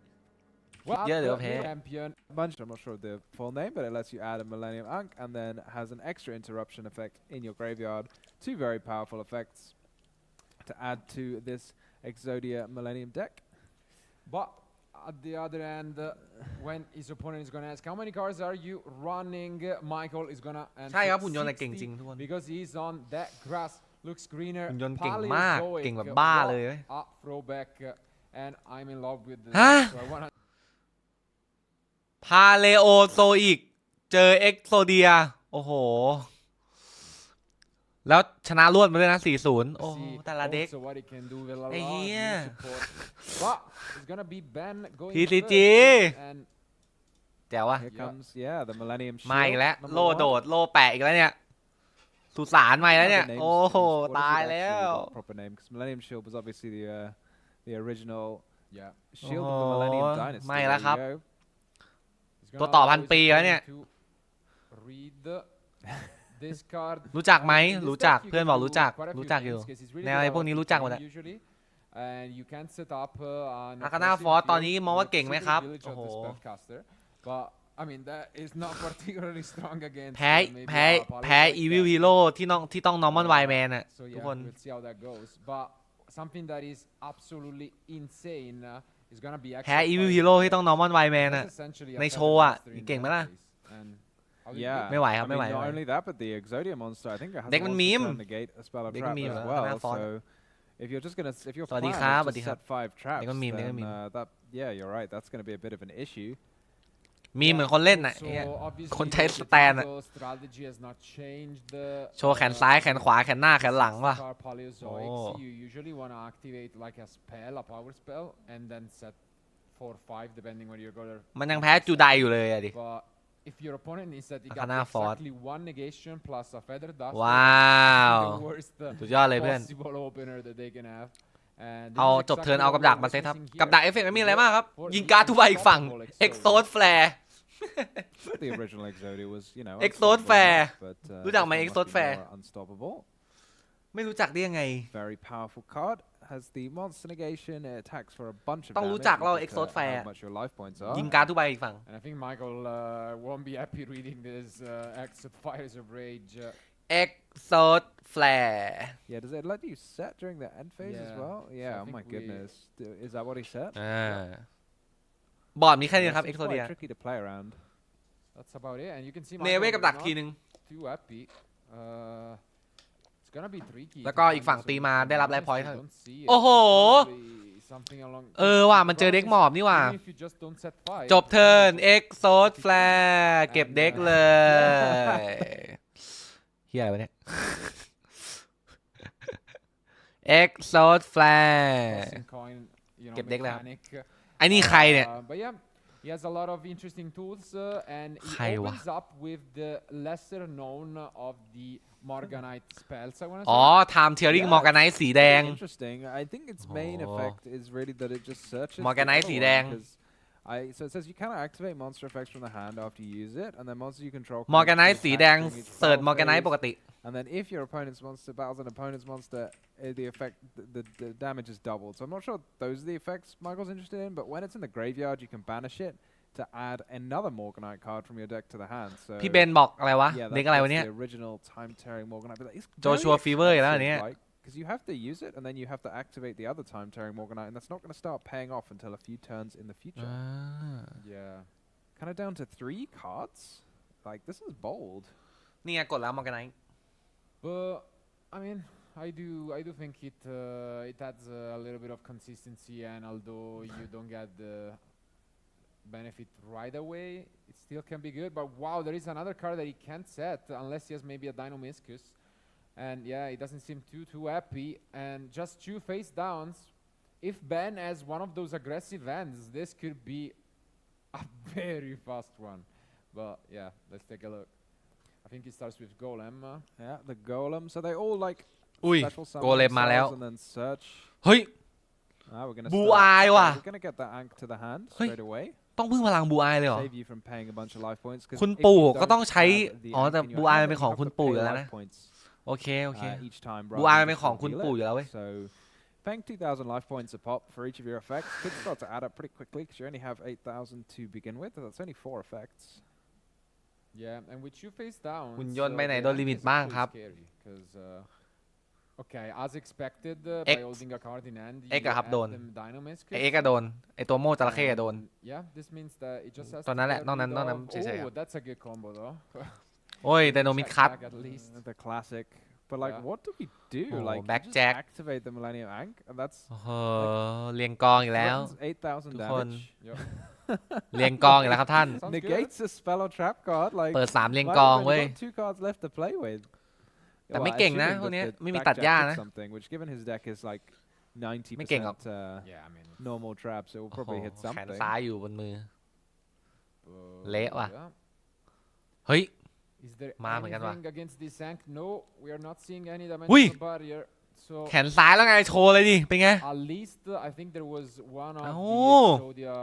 What Yeah, the okay. champion. Bunch, I'm not sure of the full name, but it lets you add a Millennium Ankh and then has an extra interruption effect in your graveyard. 2 very powerful effects to add to this Exodia Millennium deck. But at the other end, when his opponent is gonna ask, how many cards are you running? Michael is gonna answer ใช่ครับหุ่นยนต์เก่ง 60 จริงทุกคน because he's on that grass. Looks greener. หุ่นยนต์เก่งมาก Paleozoic, เก่งแบบบ้า what เลยเว้ย a throwback, and I'm in love with this. Huh? So I wanna พาเลโอโซอิกเจอเอ็กโซเดียโอ้โห แล้วชนะรวดมาด้วยนะ 4-0 โอ้โห see แต่ละเด็ก also what he can do with a lot ไอ้ of เหี้ย new support. But it's gonna be Ben going PCG first, and แจ๋ววะ Here comes, yeah, the Millennium มาอีก Shield. แล้ว number โล่ one. โดด โล่แปะอีกแล้วเนี่ย สุสานมาอีกแล้วเนี่ย Other names โอ้โห used. What is it ตาย actually? แล้ว What proper name? Because Millennium Shield was obviously the original yeah, shield of the Millennium Oh, Dynasty. ไม่แล้วครับ There you go. he's ตัว gonna ต่อ allow 1,000 his ปีแล้วเนี่ย opponent to read the this card รู้จักไหม in this รู้จัก deck you เพื่อน can บอก do รู้จัก quite a few รู้จักอยู่ things 'cause it's really แนวไอ้พวกนี้ good รู้จักหมดแหละ usually and you can set up an อาคาน่า aggressive ฟอสตอน field นี้มองว่าเก่งไหมครับ with village โอ้ of โห the spellcaster but I mean that is not particularly strong against แพ้ maybe แพ้ our แพ้ opponents like Evil that. Hero ที่ต้อง Normal Wild Man อ่ะ So ทุก yeah, คน we'll see how that goes. But something that is absolutely insane is gonna be แพ้ extra Evil fire Hero in ที่ there. ต้อง Normal Wild Man อ่ะ That's essentially a ใน feather โชว์อ่ะ duster in เก่งไหม that ล่ะ case. And how do you Yeah, do it? ไม่ไหวครับ I ไม่ไหว mean, ไม่ not ไหว only that, but the Exodia monster, I think it has Deck a มัน monster มีม turn negate a spell of Deck trap มันมีม as แล้ว well. หน้าฟอนต์ So if you're just gonna, if your สวัสดี plan ครับ is สวัส to ดีครับ set 5 traps, เด็กมันมีม then that yeah, you're right. That's gonna be a bit of an issue. มีเหมือนคนเล่นน่ะ Also, ไอ้เหี้ย obviously, คนใช้ the สแตนอะ Vito strategy has not changed. โชว์แขนซ้ายแขนขวาแขนหน้าแขนหลังว่ะ Car Paleozoic, Oh. you usually want to activate like a spell, a power spell, and then set 4 or 5 depending where you're gonna. มันยังแพ้จูไดอยู่เลยอะดิ But if your opponent is that he got Arcana Fort. exactly 1 negation plus a feather duster, ว้าว the worst สุดยอดเลยเพื่อน possible opener that they can have. And this เอา is จบเทิร์น exactly เอา what กับดัก we're มาเซตครับ witnessing กับ here ดักเอฟเฟกต์ไม่มีอะไรมากครับ for ยิง the การ์ดทุกใบอีกฝั่ง unstoppable เอ็กโซดแฟร์ The original Exodia was, you know, Exode unstoppable Fair enough, but รู้จัก this ไหม one must Exode be Fair more unstoppable. ไม่รู้จักได้ยังไง Very powerful card. Has the monster negation. It attacks for a bunch of ต้อง damage. รู้จักเรา because, Exode Fair how much your life points are. ยิงการ์ดทุกใบอีกฝั่ง And I think Michael won't be happy reading this Exit Fires of Rage. เอ็กโซดแฟร์ Yeah, does it let you set during the end phase as Yeah. well? So I Yeah, oh think my we- goodness. Is that what he said? บอร์ดมีแค่นี้ Yeah, นะครับ it's เอ็กโซ quite เดีย tricky to play around. That's about it. And you can see เนเว่กับดัก not ทีนึง too happy. It's gonna be tricky. แล้วก็อีกฝั่งตีมาได้รับไลฟ์พอยต์ Don't see it. โอ้โห Probably something along ว่ะมันเจอเด็กหมอบนี่ว่ะ Even if you just don't set fire, จบเทิร์นเอ็กโซดแฟร์เก็บเด็กเลยเฮียอะไรวะเนี่ยเอ็กโซดแฟร์ tossing coin, you know, เก็บเด็กแล้วครับ mechanic. ไอ้นี่ใครเนี่ย But yeah, he has a lot of interesting tools, and he ใครวะ opens up with the lesser known of the Morganite spells. I want to อ๋อ say. Time Tearing Morganite สีแดง Pretty interesting. I think its main Oh. effect is really that it just searches. the Morganite other สี one, แดง 'cause so it says you cannot activate monster effects from the hand after you use it, and then monsters you control. can Morganite choose สี attack แดง during each เสิร์ช battle Morganite phase. ปกติ And then if your opponent's monster battles an opponent's monster, the effect, the damage is doubled. So I'm not sure those are the effects Michael's interested in, but when it's in the graveyard, you can banish it to add another Morganite card from your deck to the hand. So พี่เบนบอกอะไรวะ yeah, เด็ก that's อะไรวะเนี่ย the original time-tearing Morganite. But it's Joshua very Fever อีกแล้วอันเนี้ย expensive, like, because you have to use it and then you have to activate the other time-tearing Morganite, and that's not going to start paying off until a few turns in the future. Yeah. Kind of down to 3 cards. Like, this is bold. นี่ไงกดแล้ว Morganite But I mean, I do think it adds a little bit of consistency, and although you don't get the benefit right away, it still can be good. But wow, there is another card that he can't set unless he has maybe a Dinomiscus, and yeah, he doesn't seem too happy. And just 2 face downs. If Ben has one of those aggressive ends, this could be a very fast one. But yeah, let's take a look. I think it starts with Golem. Yeah, the Golem. So they all like อุ้ย special summon โกเลมมาแล้ว themselves and then search. เฮ้ย We're gonna Blue start- Eyeว่ะ We're gonna get that Ankh to the hand Hui. straight away. ต้องพึ่งพลังบูอายเลยเหรอ Save you from paying a bunch of life points. 'Cause คุณ if ปู่ you ก็ don't ต้องใช้ have the อ๋อ Ankh แต่ in your บูอาย hand, มันเป็น then ของ you คุณ have to ปู่ pay อยู่แล้วนะ life points, โอเคโอเค each time บู rather อาย than มันเป็น just ของคุณ reveal ปู่ it. อยู่แล้วเว้ย So paying 2,000 life points a pop for each of your effects could start to add up pretty quickly because you only have 8,000 to begin with. That's only 4 effects. Yeah, and with 2 face down. หุ่นยนต์ไปไหนโดนลิมิตบ้างครับ Okay, as expected, X by holding a card in hand, X อะครับ add โดน them Dinomiscus. ไอเอ็กก็โดนไอตัวโม่จระเข้อะโดน Yeah, this means that it just has ตอน to นั้นแหละ get นอกนั้น rid นอกนั้น of- เฉยๆครับ Oh, that's a good combo though. โอ้ยไดโนมิดคัต Back at least. The classic. But like, Yeah. what do we do? Oh, Like, you back just jack. activate the Millennium Ankh, and that's โอ้โหเรียงกองอีกแล้ว threatens 8,000 ทุกคน damage. Yep. เรียงกองอีกแล้วครับท่าน Sounds Negates a spell or trap card. Like, เปิด3เรียง Michael's กอง only เว้ย got 2 cards left to play with. แต่ไม่เก่งนะ assuming พวก that เนี้ย the ไม่มี back ตัด jack หญ้า did นะ something, which given his deck is like ไม่เก่งหรอก 90% Yeah, I mean. normal traps, it will โอ้โห probably hit แขน something. ซ้ายอยู่บนมือ uh, เละว่ะ yeah. เฮ้ย Is there มาเหมือนกันว่ะ anything against this Ankh? No, we are not seeing any อุ้ย dimensional barrier. So แขนซ้ายแล้วไงโชว์เลยดิเป็นไง at least I think there was one of the Oh. Exodia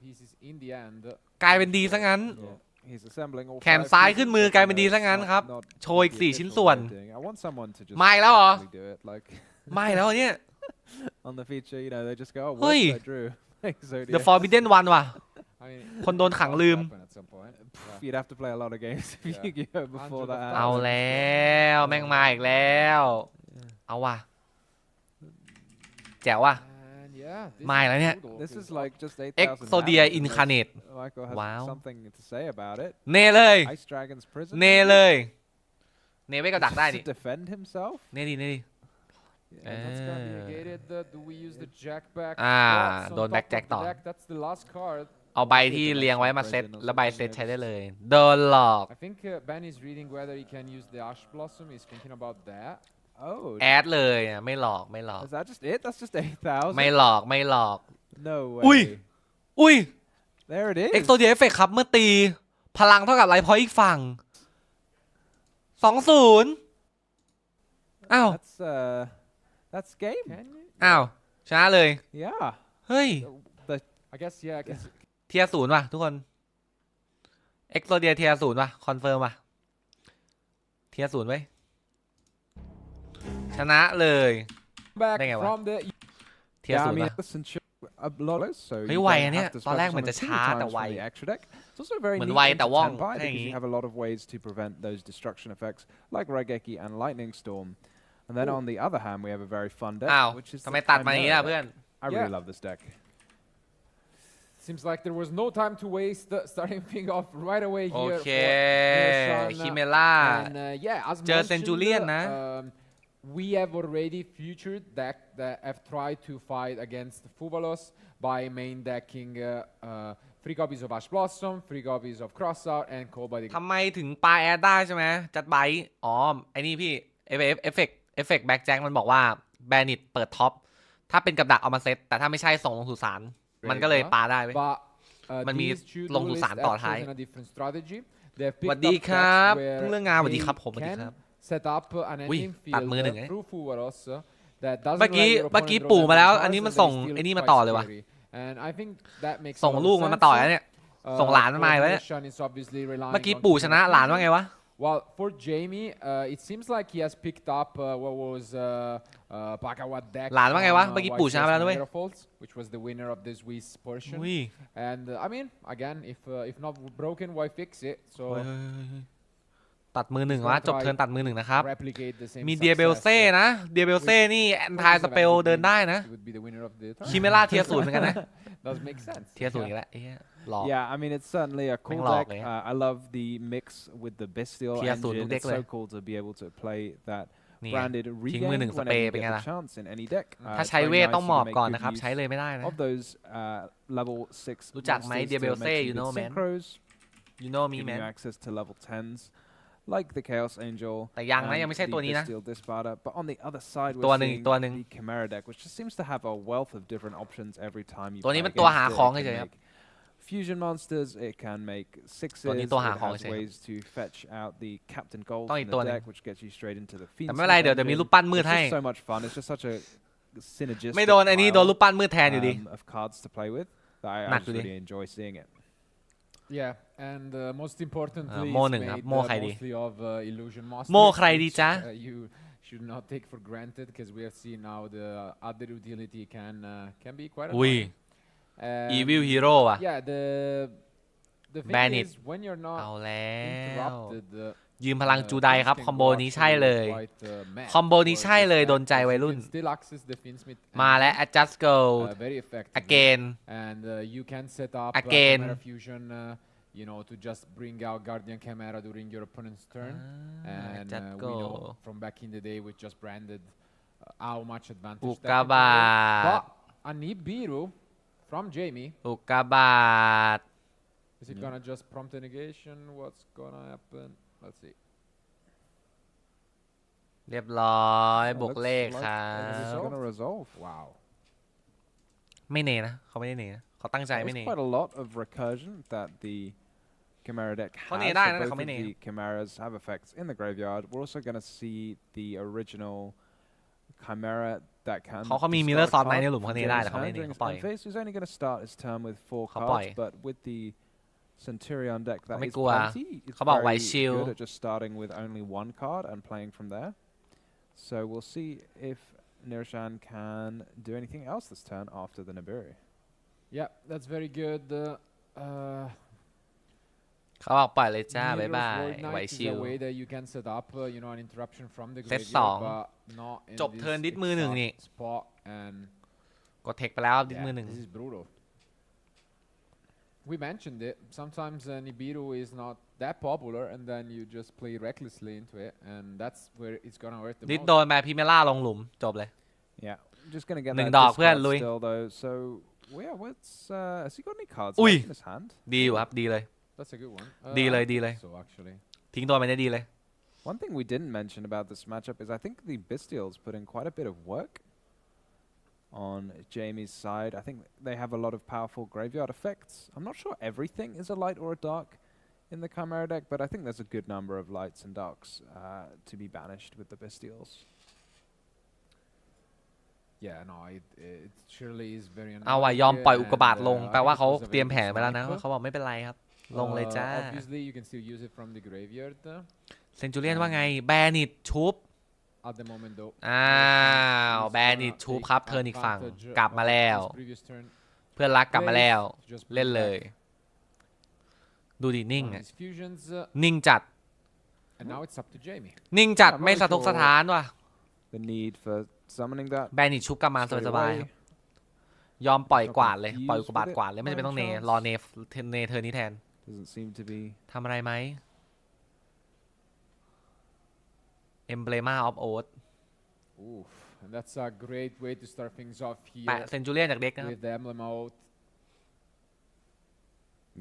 pieces in the end. กลายเป็นดีซะงั้น So He's assembling all แขน five ซ้าย pieces, ขึ้นมือ but กลาย you เป็นดี know, ซะงั้น it's ครับ not โชว์อีก the 4 ชิ้น official ส่วน way of doing it. I want someone to just ไม่แล้วเหรอ actually do it, like ไม่แล้วเนี่ย on the feature, you know, they just go, oh, เฮ้ย what I drew. Thanks, The Zodiac. Forbidden One ว่ะ I mean, คนโดนขัง bound to ลืม happen at some point. Yeah. You'd have to play a lot of games if Yeah. Yu-Gi-Oh before Hundred that of เอา happens. แล้วแม่งมาอีกแล้ว เอาว่ะแจ๋วว่ะ And yeah, this ไม่แล้วเนี่ย Yugioh This is is like just Exodia damage, unless Incarnate Michael has Wow. something to say about it. เน่เลย Ice Dragon's Prison. เน่เลย เน่ไว้กับดักได้ Just ดิ to defend himself. เน่ดิเน่ดิ Yeah, that's gonna be negated. Do we use the jack back? อ่า Yes, on โดน top แบ็ค of แจ็ค the ต่อ deck, that's the last card. เอาใบที่เรียงไว้มาเซตแล้วใบเซตใช้ได้เลย โดนหลอก I think Ben is reading whether he can use the Ash Blossom. He's thinking about that. Oh. แอดเลยอ่ะไม่หลอกไม่หลอก Is that just it? That's just 8,000. ไม่หลอกไม่หลอก No way. อุ้ย อุ้ย There it is. เอ็กโซเดียเอฟเฟกครับเมื่อตี พลังเท่ากับไลฟ์พอยต์อีกฝั่ง 20 อ้าว That's game. Can you? อ้าวชนะเลย Yeah. เฮ้ย I guess yeah. I guess เทียร์ศูนย์ว่ะทุกคน เอ็กโซเดียเทียร์ศูนย์ว่ะคอนเฟิร์มว่ะเทียร์ศูนย์ไว้ยชนะเลย back Đây from the เทียร์ Yeah, ศู I นย์ mean, ว่ะ listen, a lot less, so Ê, you quay don't à nè, have to tao lát special mình summon sẽ twoช้า times แต่ from ไว the extra deck. It's also very เหมือน neat ไว into แต่ว่อง 10 buy ถ้าอย่าง because งี้ you have a lot of ways to prevent those destruction effects like Raigeki and Lightning Storm. And then on the other hand, we have a very fun deck, อ้าว which is ทำไม the ตัดมาอย่างนี้ล่ะ Chimera เพื่อน deck. I really love this deck. seems like there was no time to waste. Starting thing off right away โอ here เค for คิเมล่า and yeah, as เจอ mentioned, Centurion นะ we have already featured deck that have tried to fight against Fuvalos by main decking 3 copies of Ash Blossom, 3 copies of Crossout, and Cold by the ทำไมถึงปลาแอดได้ใช่ไหมจัดไบต์อ๋อไอ้นี่พี่เอฟเฟกแบ็กแจ็คมันบอกว่าแบนิตเปิดท็อปถ้าเป็นกับดักเอามาเซตแต่ถ้าไม่ใช่ส่งลงสุสานมันก็เลยปลาได้เว้ย But มันมี these two ลงสุสาน duelists ต่อ have ท้าย chosen a different strategy. They have สวัส picked ดี up ครับ decks เพิ่ง where เรื่องงานสวัสดีครับ they ผมสวัสดี can ครับ set up an อุ้ย ending ตัด field มือหนึ่งไง through Fuvaros that doesn't เมื่อกี้ let your เมื่อกี้ opponent ปู่ roll มาแล้ว any อันนี้ cards มัน and ส่ง they still ไอ้นี่มา quite ต่อเลยว่ะ scary. And I think that makes ส่ง a lot ลู of กมันมา sense. ต่อแล้วเนี่ย ส่งหลานมันมาอีกแล้วเนี่ย Formation is obviously relying เมื่อกี้ on ปู่ชนะ Chimera หลาน Fusion. ว่าไงวะ Well, for Jamie, it seems like he has picked up what was Pakawa deck หลานว่าไงวะ from, เมื่อกี้ปู่ชนะไปแล้วด้วย Folds, which was the winner of this Wiz portion. อุ้ย And I mean, again, if not broken, why fix it? So เฮ้ยตัดมือหนึ่งวะจบเทิร์นตัดมือหนึ่งนะครับ replicate the same มีเดียเบล success, เซ่นะเดียเบลเซ่นี่แอนทายสเปลเดินได้นะ he would be the winner of the คิเมล่าเทียร์ศูนย์เหมือนกันนะ Does make sense. เทียร์ศูนย์อีกแล้วเอ๊ะหลอก Yeah, I mean, it's certainly a cool log, deck. eh? I love the mix with the Bestial Tier engine. 0 It's so cool to be able to play that นี่ branded ทิ้งมือหนึ่ง regain สเปร whenever ย์ you เป็นไง get ล่ะ the chance in any deck. ถ้า It's ใช้ very เวท nice ต้อง you หม can อบ make ก่อน good นะครับ use ใช้เลยไม่ได้นะ of those level 6 รู้จักไหม monsters to Diablo make Say, some you good know, man. synchros, you know me giving you man access to level 10s like the Chaos Angel แต่ยังนะ and ยังไม่ใช่ the ตัวนี้นะ Bestial Disparter. But on the other side, ตัว we're หนึ่ง seeing ตัวหนึ่ง the Chimera deck, which just seems to have a wealth of different options every time you ตัวนี้ play มันตัว against หา it. ของ It can เฉยๆครับ make fusion monsters, it can make sixes, ตัวนี้ it ตัวหาของ has เฉยๆ ways to fetch out the Captain Gold ต้อง from อีก the ตัวหนึ่ง deck, which gets you straight into the แต่ Fiend ไม่เป็นไร Smith เดี๋ยวมี engine. รูปปั้นมืด It's ให้ just so much fun. It's just such a synergistic ไม่โดนไอ้นี่โดนรูปปั้นมืดแทนอยู่ดี of cards to play with that I หนัก just อยู่ดิ really enjoy seeing it. Yeah, and most importantly, โม่ it's หนึ่งครับ made โม่ใครดี mostly of illusion masters, โม่ใครดี which, จ๊ะ you should not take for granted because we have seen now the other utility can be quite อุ้ย annoying. And Evil Hero อ่ะ Yeah, the thing Ban it. is when you're เอา not แล้ว interrupted. ยืมพลังจูไดครับ คอมโบนี้ใช่เลย คอมโบนี้ใช่เลยโดนใจวัยรุ่น Still access the Fiendsmith มาแล้ว adjust go very effective. again And you can set up Again. Chimera Fusion, to just bring out Guardian Chimera during your opponent's turn. And adjust we go know from back in the day, we just branded how much advantage อุก that can กาบา provide. ต But a Nibiru from Jamie. อุกกาบาต Is it gonna just prompt a negation? What's gonna happen? Let's see. เรียบร้อย บวก Looks เลข like ครั it's บ gonna resolve. Wow. ไม่เนนะเขาไม่ได้เนนะเขาตั้งใจไม่ There's เน quite a lot of recursion that the Chimera deck has. เขาเนได้ So นะ both เขาไม่ of เน the Chimeras have effects in the graveyard. We're also going to see the original Chimera that can เขามี discard Miller a Sword card Knight ในหลุม from เขาเน Jamie's ได้แต่เขา hand ไม่เน during เขา his ปล่อย end phase. He's only going to start his turn with 4 เขาปล่อย cards, but with the Centurion deck that Không is biết cua. plenty. It's Không bảo very White Shield. good at just starting with only one card and playing from there. So we'll see if Nirishan can do anything else this turn after the Nibiru. Yeah, that's very good. เขาบอกปล่อยเลยจ้า บ๊าย Mirror's บาย Void ไว Knight ชิ is ล a way that you can set up, an interruption from the เซต graveyard, สอง but not in จบ this เทิร์นดิสมือหนึ่ง exact นี่ spot. And กดเทคไปแล้วดิส yeah, มือหนึ่ง this is brutal. We mentioned it. Sometimes Nibiru is not that popular, and then you just play recklessly into it, and that's where it's gonna hurt the ดิส most. โดนไปพิเมล่าลงหลุมจบเลย Yeah, just gonna get หนึ่ง that ดอกเพื่อน discard ลุย still though. So yeah, what's has he got any cards Ui. left in his hand? ดีอยู่ครับดีเลย That's a good one. ดีเลยดีเลย So actually, ทิ้งตัวไปได้ดีเลย One thing we didn't mention about this matchup is I think the Bestials put in quite a bit of work on Jamie's side. I think they have a lot of powerful graveyard effects. I'm not sure everything is a light or a dark in the Chimera deck, but I think there's a good number of lights and darks to be banished with the Bestials. yeah, no, it surely is very เอาว่ะ annoying. ยอมปล่อยอุกกาบาต and, ลง I แปล think ว่า it เขา was a เตรียม very แผน good ไปแล้วนะ snipe. เขาบอกไม่เป็นไรครับ ลงเลยจ้า Obviously, you can still use it from the graveyard เซนจูเลียนว่าไง แบนิดชุบ at the moment, though. อ้าว แบนิดชุบครับ เทิร์นอีกฝั่ง กลับมาแล้ว Previous turn, เพื่อนรักกลับมาแล้ว just เล่น bring เลย back ดูดินิ่ง one of อะ his fusions, นิ่งจัด and now it's up to Jamie. นิ่งจัด I'm ไม่ not สะทก sure สถานว่ะ The need for summoning that แบนิดชุบกลับมา straight สบายๆ away. ครับยอมปล่อยกวาดเลย Confused ปล่อยอุกกาบาต with it กวาดเลยไม่จำเป็นต้องเน by chance รอเนเทิร์นนี้แทน Doesn't seem to be. ทำอะไรไหม Emblema of Oath Oof, and that's a great way to start things off แปะ here เซนจูเลียนจากเด็กนะครับ with the emblem out.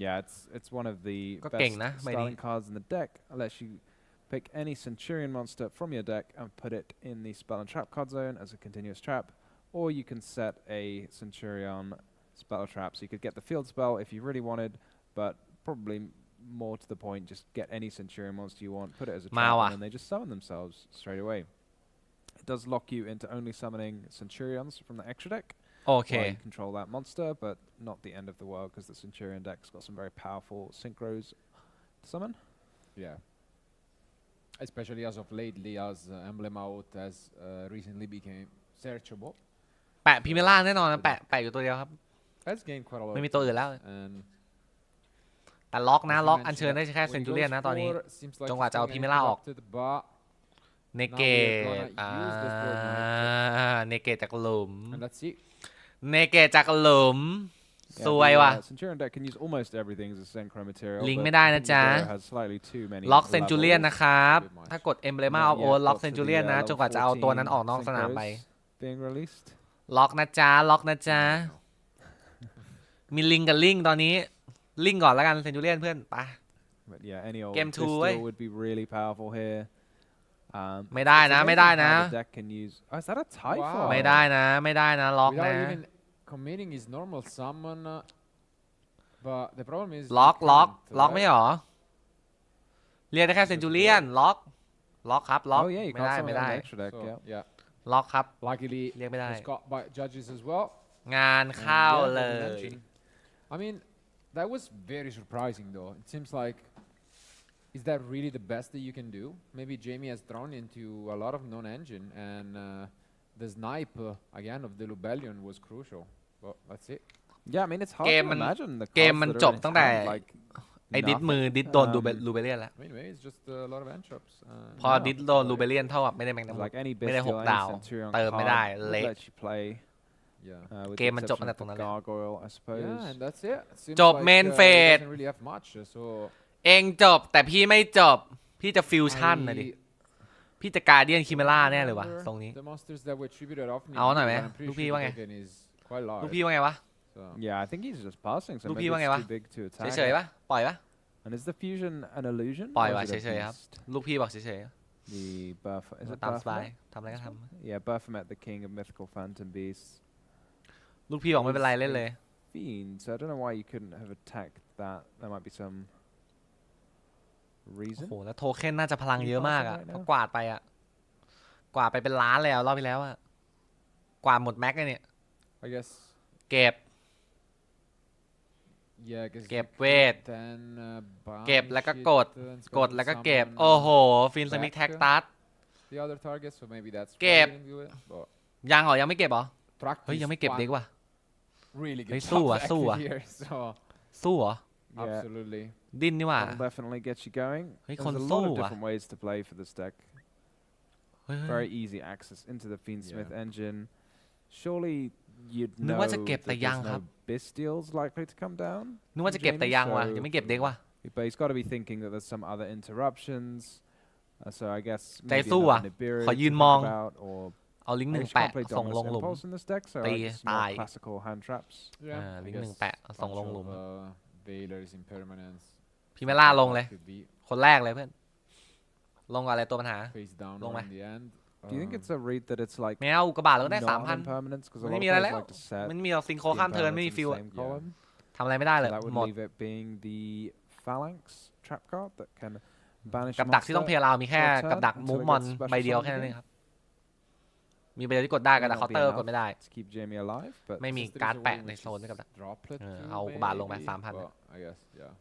Yeah, it's one of the Có best kỉnh đó, mày đi. starting cards in the deck. It lets you pick any Centurion monster from your deck and put it in the spell and trap card zone as a continuous trap, or you can set a Centurion spell or trap, so you could get the field spell if you really wanted, but probably more to the point, just get any Centurion monster you want, put it as a trap, Mau à. and then they just summon themselves straight away. It does lock you into only summoning Centurions from the extra deck. โอเค While you control that monster, but not the end of the world because the Centurion deck's got some very powerful synchros to summon. Yeah. Especially as of lately, as emblem out has recently became searchable. แปะพิเมล่าแน่นอนนะแปะอยู่ตัวเดียวครับ Has gained quite a lot ไม่ of มีตัวอื่น points, แล้ว and แต่ล็อกนะ as you ล็อก อัญ mentioned เชิญได้ that แค่ when เซน he จูเลียน goes นะตอนนี้ forward, seems like จงกว่า he's จะเอา still พิ getting เมล่าออก interrupted, but เนเกต เนเกตจากหลุม and that's it. เนเกตจากหลุม Yeah, สวย the, ว่ะ Centurion deck can use almost everything as a synchro material. Link but ไม่ได้ I นะ think จ๊ะ Yugioh has slightly too many ล็อกเซนจูเลียน levels นะครับ Pretty much. ถ้ากด Emblema Not of yet Oath ล็อก got เซน to จู the, เลียนนะ จนกว่าจะเอาตัวนั้นออกนอกสนามไป synchros being released. ล็อกนะจ๊ะ ล็อกนะจ๊ะ มีลิงกับลิงตอนนี้ ลิงก่อนแล้วกันเซนจูเลียนเพื่อนไป But yeah, any old Game two, Bestial eh? would be really powerful here. ไม่ได้ It's นะ amazing ไม่ได้นะ how the deck can use. Oh, is that a Typhon? Wow. ไม่ได้นะ ไม่ได้นะ ล็อก Without นะ even committing his normal summon, but the problem is ล็อก you ล็อก can't, ล็อกไม่ right? หรอ เรียกได้แค่เซนจูเลียน ล็อก ล็อกครับ ล็อก Oh yeah, you ไม่ can't ได้ summon ไม่ it ได้ on the extra deck. So, Yeah. yeah. ล็อกครับ Luckily, เรียกไม่ได้ was caught by judges as well. งานเข้า And, yeah, เล as ย mentioned. I mean, that was very surprising, though. It seems like, is that really the best that you can do? Maybe Jamie has thrown into a lot of non-engine, and the snipe again of the Lubellion was crucial. But that's it. Yeah, I mean it's hard Game to man- imagine the game cards man that are in จบ his ตั้งแต่ hand, like ไอ้ดิสมือ nothing. ดิสโดนลูเบเลียนแล้ว Anyway, it's just a lot of entraps. พอดิสโดนลูเบเลียนเท่ากับไม่ได้แมงนัม Like any ไม่ได้ Bestial, 6 ดา any ว Centurion เติมไม่ได้ card เละ would let you play. Yeah. With the เกมมันจบ exception ตั้งแต่ of ตรงนั้น the แล้ว Gargoyle, I suppose. Yeah, and that's it. Seems จบ like, main he phase doesn't really have much, so เองจบแต่พี่ไม่จบ พี่จะฟิวชั่นนะดิ I พี่จะการเดียนคิเมล่าแน่เลยวะ remember ตรงนี้ the monsters that were tributed off me. เอาหน่อยไหม I'm pretty ลูกพี่ sure ว่า the ไง token is quite large. ลูกพี่ว่าไงวะ So. Yeah, I think he's just passing, so Lúc maybeพี่ว่าไง it's วะ too big to เฉ attack. ยๆปะปล่อยปะ And is the fusion an illusion? ปล่อย or ว่ะ is เฉ it a ยๆครับ beast? ลูกพี่บอกเฉย The Baphomet. ๆ Is it ตามสบาย Baphomet? ทำอะไรก็ท Yeah, Baphomet, the king of mythical phantom beasts. ำลูกพี่บอกไม่เป็นไรเล่นเลย Fiend, so I don't know why you couldn't have attacked that. There might be some โอ้ reason. โหแล้วโทเค็นน่าจะพลังเยอะมากอะ Right now เพราะกวาดไปอะกวาดไปเป็นล้านแล้วรอบที่แล้วอะกวาดหมดแม็กเลยเนี่ย I guess เก็บ Yeah, 'cause เก็ you บเวท could then เก็บแล้วก็ banish ก it ด and ก spell ดแล้วก็ summon เก็บ โอ้โห ฟินสมิธ back แท็กตัส the other target, so maybe that's why เก็บ we didn't do it. But ยังเหรอ ยังไม่เก็บเหรอ track เฮ้ย is ยังไม่เก็บ one เด็กว่ะ really Hey, goodสู้ top อะ deck สู้อะ here, so สู้เหรอ Yeah, absolutely. ดิ้นนี่หว่า that'll definitely get you going. Hey, There's a lot of console, different ways to play for this deck. เฮ้ย Very easy access into the Fiendsmith Yeah. engine. Surely you'd นึก know ว่าจะเก็บ that แต่ยัง there's ครับ no Bystials likely to come down. นึกว่า from จะเก็บแต่ Jamie, ยังว่ะ so- ยังไม่เก็บเด็กว่ะ But he's got to be thinking that there's some other interruptions. So I guess ใจ maybe สู้ another อ่ะ Nibiru ขอ to ยืน think มอง about, or เอาลิงก์ I หนึ่ง guess you แปะ can't play ส่งลง Dominus หลุม Impulse in this deck, so ตี just ตาย more classical hand traps. Yeah, Ah, I link guess หนึ่งแปะ ส่ง bunch ลงหลุม of, Veilers, Impermanence. พิเมล่า something ล like งเลย that could be คนแรกเลยเพื่อน ลงกับอะไรตัวปัญหา face down Long or way. in the end. Do you think it's a read that it's like ไม่เอาอุกกาบาตแล้วก็ได้ not 3,000 impermanence? Because a ไม่ lot มี of อะไร players แล้ว like to set มันมีเอาซิงโค the ข้ามเทิร์นไม่มี impermanence ฟิ in ล the same column. ทำอะไรไม่ได้เลย So that would หมด leave it being the Phalanx trap card that can banish กับดักที่ต้องเพ monster. ลย์เรามีแค่ short turn กับดัก until มูฟ it มอน gets special ใบเดียว summon แค่นั้นเอ again. งครับ มีใบเดียวที่กดได้กับดัก May เคา not น์ be เตอร์ enough กดไม่ได้ to keep Jamie alive, but ไม่มี Since there is การ์ด a way แปะใน which โซน is ด้วยกับดัก droplet เอา too, อุกกาบาตลงไป maybe, 3,000 but I guess, yeah.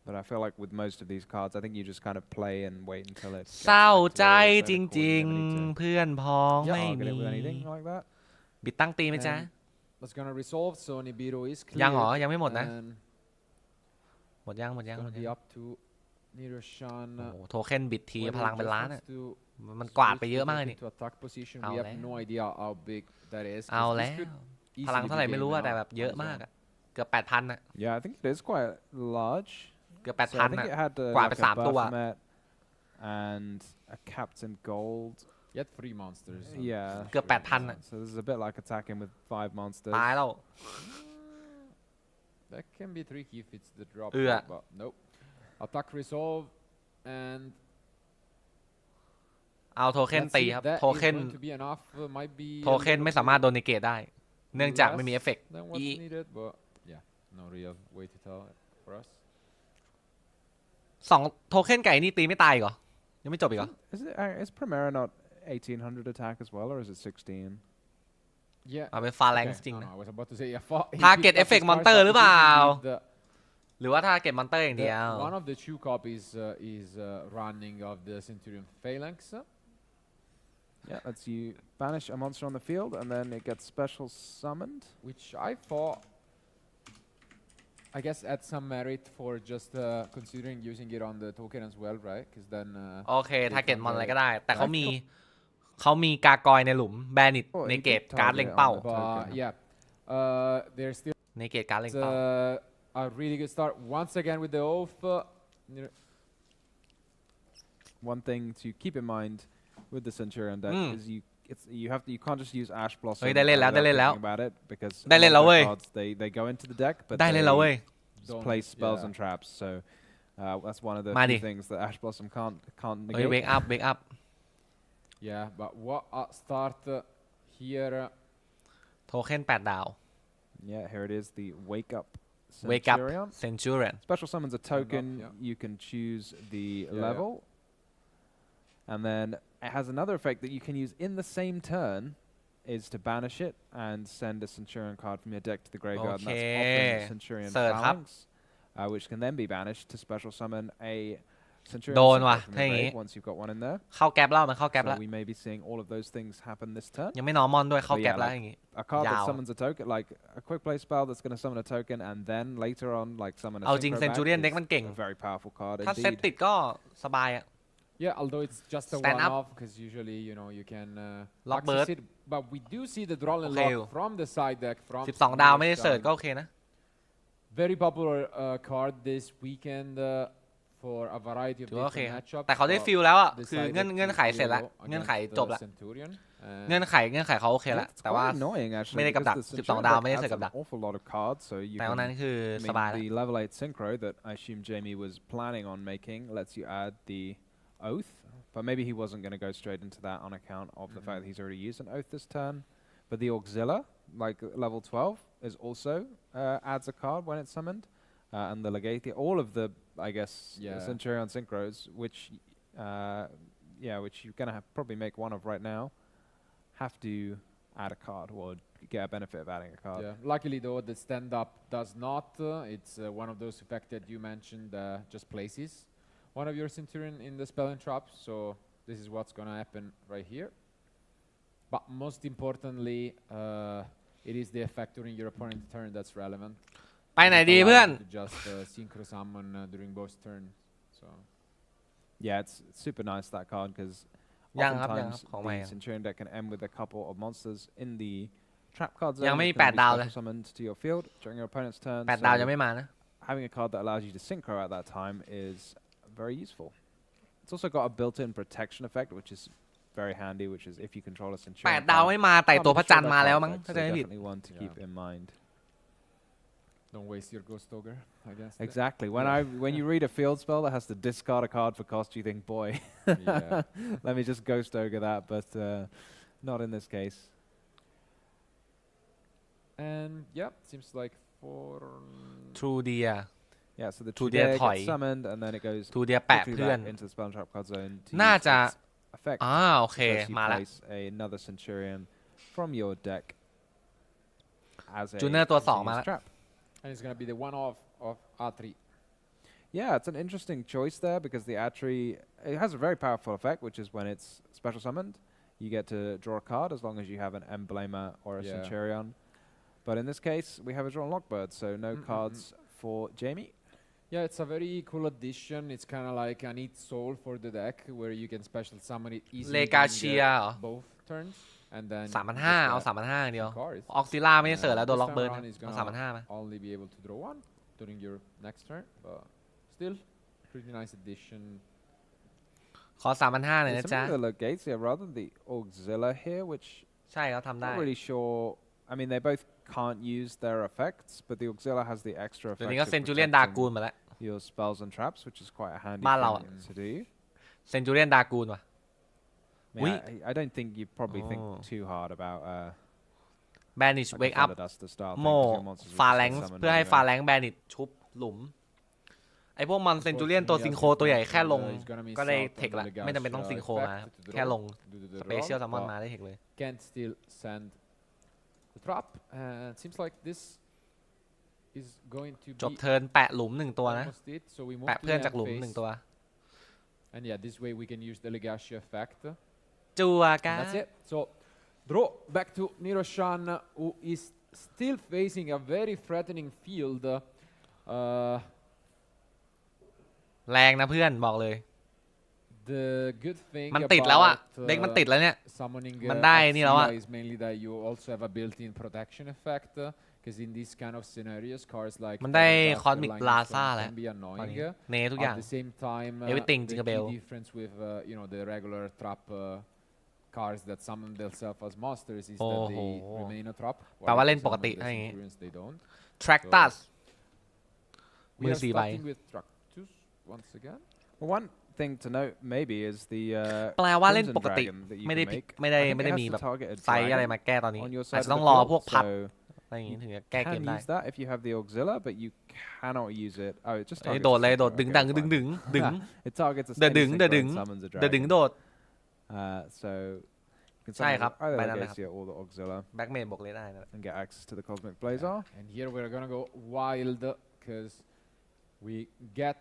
but I feel like with most of these cards, I think you just kind of play and wait until it. เศร้า gets ใจ activated, จ then accordingly ริง you need ๆ เพื่อนพ้อง to ไม่ target มี it with anything like that. บิดตั้งตีไหมจ๊ะ And that's gonna resolve, so Nibiru is ยัง cleared. เหรอ ยังไม่หมดนะ And หมดยัง หมด it's ยัง หมด gonna ยั be ง up to Niroshan. โอ้โหโทเค็นบิดที whether พ he ลังเป็น just ล้าน wants อะ to มันกวาด switch ไปเยอะ the มาก deck เลยนี่ into attack position. Ao We have leo. no idea how big that is. 'cause เอา this แล้ว could พลัง easily เท่าไหร่ be ไม่รู้ game อะแต่ and แบบ out เยอะ on his มาก own. อะเกือบ 8,000 อะ Yeah, I think it is quite large. เกือบ So I 8,000 think อะ it had กวาด like ไป a 3 ตัว Baphomet and a Captain Gold. You had 3 monsters. Yeah. เกือบ 8,000 อะ So this is a bit like attacking with 5 monsters. ตายแล้ว That can be tricky if it's the drop, Yeah. but nope. Attack resolve and เอาโทเค็น let's ตี see ครับ if that โท is เค็น going to be enough. Might be โทเค็น a ไม่ little สามารถ bit โดนเนเกตได้ เนื่องจากไม่มีเอฟเฟกต์ less than what's อี needed, but yeah, no real way to tell it for us. 2 โทเค็นไก่นี่ตีไม่ตายอีกเหรอ ยังไม่จบอีกเหรอ Is Primera not 1800 attack as well, or is it 16? Yeah. เอาเป็นฟาแลง Okay, จริง no, no, I was about to say I thought he Target picked up effect his cards, monster but หรื he อเปล่า didn't need the- หรือว่าถ้าเก็บมอนเตอร์อย่างเดียว one of the 2 copies is running of the Centurion Phalanx. Yeah, lets you banish a monster on the field, and then it gets special summoned. Which I thought, I guess, adds some merit for just considering using it on the token as well, right? Because then โอเค ถ้าเก็บมอนอะไรก็ได้ แต่ I เขามีกากอยในหลุม แบนิต Oh, เน he เกต did การ์ด target เล็ง on เป้า the but token. yeah, there's still เนเกตการ์ดเล็งเป้า a really good start once again with the oath. One thing to keep in mind with the Centurion deck is you can't just use Ash Blossom เฮ้ยได้เล่นแล้ว without ได้เล่นแล้ว thinking about it, because a ได้ lot เล่น of แล้ว their เว้ย cards they go into the deck, but ได้เล่นแล้วเว้ย Don't- place spells yeah. and traps. So that's one of the มาดิ few things that Ash Blossom can't เฮ้ย negate. เวกอัพเวกอัพ Yeah, but what a start here. โทเค็น8 ดาว Yeah, here it is, the Wake Up Wake Up Centurion. Centurion Special summons a token. yeah. You can choose the Yeah, level. And then it has another effect that you can use in the same turn, is to banish it and send a Centurion card from your deck to the graveyard. And that's often Okay. the Centurion Third hub. Phalanx, which can then be banished to special summon a Centurion โดน Synchro ว่ะ from ถ้าอ your ย่างงี้ grave once you've got one in there. เข้าแก๊ปแล้วมันเข้าแก๊ป So แล้ว we may be seeing all of those things happen this turn. ยังไม่นอร์มอนด้วยเข้า But แก๊ yeah, ปแล้ว like อย่างงี้ a card that Yao. summons a token, like a quick play spell that's going to summon a token and then later on like summon a เอาจริง synchro back Centurion is deck มันเก่ง a very powerful card ถ้าเซต indeed. ติดก็สบายอะ Yeah, although it's just a Stand up. one-off, because usually you can Lock access bird. it. But we do see the draw and Okay. lock from the side deck from 12 ดาวไม่ได้เสิร์ช Niroshan. ก็โอเคนะ Very popular card this weekend for a variety of ถือว่าโอเค different ครับ matchups. แต่เขาได้ but ฟิลแล้วอ่ะ คือ decided เงื่อนไข to เสร็จแล้ว go เงื่อนไข against จบ the ละ Centurion, and เงื่อนไขเขาโอเคแล้ว It's แต่ว่า quite annoying actually. ไม่ได้กับดัก because the 12 Centurion ดาว deck ไม่ได้ adds เสิร์ชกับ an ดัก awful lot of cards, so you แต่วันนั้น can คือ I สบาย mean, แล้ว the level 8 synchro that I assume Jamie was planning on making lets you add the oath, but maybe he wasn't going to go straight into that on account of the fact that he's already used an oath this turn. But the auxiliar, like level 12, is also adds a card when it's summoned, and the legate, all of the I guess Yeah. Centurion synchros, which yeah, which you're gonna probably make one of right now, have to add a card or get a benefit of adding a card. Yeah. Luckily, though, the stand-up does not. It's one of those effects that you mentioned. Just places one of your Centurion in the spell and trap. So this is what's gonna happen right here. But most importantly, it is the effect during your opponent's turn that's relevant. ไปไหนดีเพื่อน To just synchro summon during both turns. So Yeah, it's super nice that card because ยังครับ oftentimes ของใหม่ the Centurion deck can end with a couple of monsters in the trap card ยัง zone ไม่ that มีแปด can be ดาวเลย special summoned to your field during your opponent's turn. แปดดาว So ยังไม่มานะ having a card that allows you to synchro at that time is very useful. It's also got a built-in protection effect, which is very handy, which is if you control a แป Centurion ดดาว card, ไม่มาแต่ตัวพระจันทร์มา summon แล้ว destroy มั้ง that card ถ้า effect, จะ so ไม่ผิด definitely one to keep in mind. don't waste your Ghost Ogre against Exactly. When you read a field spell that has to discard a card for cost, you think, boy, Yeah. let me just Ghost Ogre that, but not in this case. And yeah, seems like for True Deer Yeah, so the True True Deer Deerถอย gets summoned, and then it goes True Deer แปะ quickly เพื่อน back into the spell and trap card zone to น่า use จะ its effect. โอเค So you มาแล้ว place another Centurion from your deck as a จูเนอร์ตัวสองมา continuous แล้ว trap. and it's gonna be the one of R3. Yeah, it's an interesting choice there because the Atri, it has a very powerful effect, which is when it's special summoned, you get to draw a card as long as you have an Emblema or a Yeah. Centurion. But in this case, we have a drawn Lockbird, so no cards for Jamie. Yeah, it's a very cool addition. It's kind of like an Eat Soul for the deck, where you can special summon it easily during Legacia เหรอ both turns, and then 3,500 เอา 3,500อย่างเดียว cards. ออกซิล่าไม่ได้เสิร์ฟแล้วโดน This ล็อก time เบิร์น around is เอา gonna 3,500 มา only be able to draw one during your next turn, but still pretty nice addition. ขอ 3,500 หน่อย There's นะ some จ๊ะ other locates here rather than the Auxilla here, which ใช่เขาทำ I'm ได้ not really sure. I mean, they both can't use their effects, but the Auxilla has the extra เดี๋ยว effect นี้ก็ of เซนจูเรียนดากูน protecting มาแล้ว your spells and traps, which is quite a handy บ้านเรา thing to do. เซนจูเรียนดากูนว่ะ I mean, I don't think you probably think Oh. too hard about Banish like Wake a Up Faladuster style โม thing, 'cause your monsters will ฟา just แล get ง summoned เพื่อให้ anyway. ฟาแลงแบนิชชุบหลุม ไอพวกมอนเซนจูเรียนตัวซิงโครตัวใหญ่แค่ลง ก็ได้เทคละไม่จำเป็นต้องซิงโครมา แค่ลง สเปเชียลซัมมอนมาได้เทคเลย Can't still send the trap. It seems like this is going to จบ be เทิร์นแปะหลุมหนึ่งตัวนะ almost it. So we move แปะ to เพื่อน the จาก end หลุม phase. หนึ่งตัว And yeah, this way we can use the Legacia effect. จัวกั And น that's it. So draw back to Niroshan, who is still facing a very threatening field. แรงนะเพื่อนบอกเลย The good thing มันติดแล้วอะ about, เด็กมันติดแล้วเนี่ย summoning มันได้นี่แล้วอะ Axila is mainly that you also have a built-in protection effect. Because in these kind of scenarios, cards like มันได้ Feather Duster, Cosmic Lightning Plaza Storm แล้ว can be ตอนนี้ annoying. เนทุกอย่าง At the same time, Everything the Jingle Bell. key difference with the regular trap cards that summon themselves as monsters is that they remain a trap. แปลว่าเล่น while ปก if ติ you summon ถ้า the อย่างงี้ Centurions, they don't. Tractus We มือ are 4 ใบ starting with Tractus once again. Well, one thing to note maybe is the แปลว่าเล่น Crimson ปกติ Dragon that you ไม่ได้ can make. ไม่ได้ I think ไม่ it ได้ has มี to แบบ target a ไซส์อะไร dragon มาแก้ตอนนี้ on your อาจ side จะ of ต้อง the รอ field, พวกพัด so อะไรอย่างงี้ถึงจะแก้เกม can ได้ use that if you have the Auxilla, but you cannot use it. Oh, it just อันนี้ targets โดด the เลยโดด synchro. ดึง Okay, ดัง fine. ดึงดึงดึง It targets a เดือ steady ดึงเดือ synchro ดึง and summons a เดือดึง dragon. โดด So you can ใช่ summon ครับ either ใบนั้นเลยครับ Legacia or the Auxilla แบ็กเมนบวกเลยได้นะ and get access to the Cosmic Blazar. And here we're gonna go wild because we get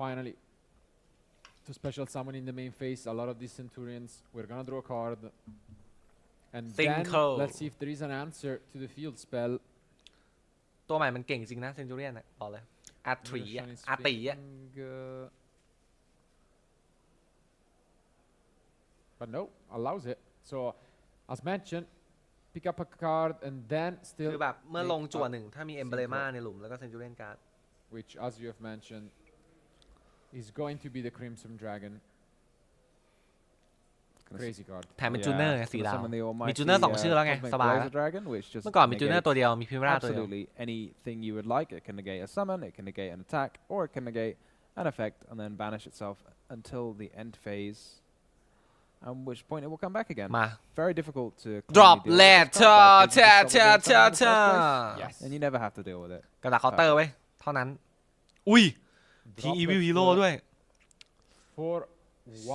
finally to special summon in the main phase a lot of these Centurions. We're gonna draw a card. And then Synchro. let's see if there is an answer to the field spell. ตัวใหม่มันเก่งจริงนะเซนจูเรียนอ่ะบอกเลยอาร์ทรีอ่ะ Niroshan is อาร์ตีอ่ะ thinking, but no, allows it. So as mentioned, pick up a card and then คื still อแบบเมื่อลงจั่วหนึ่งถ้ามีเอมเบลมาในหลุมแล้วก็เซนจูเรียนการ์ด which as you have mentioned is going to be the Crimson Dragon. Crazy card. แถมเป็นจูเนอร์ gonna สีดาว summon the มี almighty, จูเนอร์สองชื่อแล้วไง Cosmic สบายแล้ว Blazer Dragon, which just เมื่อก่อนมีจูเนอร์ negates ตัวเดียวมีพิมราตัวเดียว absolutely anything you would like. It can negate a summon, it can negate an attack, or it can negate an effect and then banish itself until the end phase, at which point it will come back again. มา Very difficult to drop cleanly deal with letter this card, but you just summon the summon in the first place, Yes. and you never have to deal with it. กระดาษเคาน์เตอร์ไว้ยเท่านั้น อุ้ยที Drop อีวิล it, ฮีโร่ด้วย for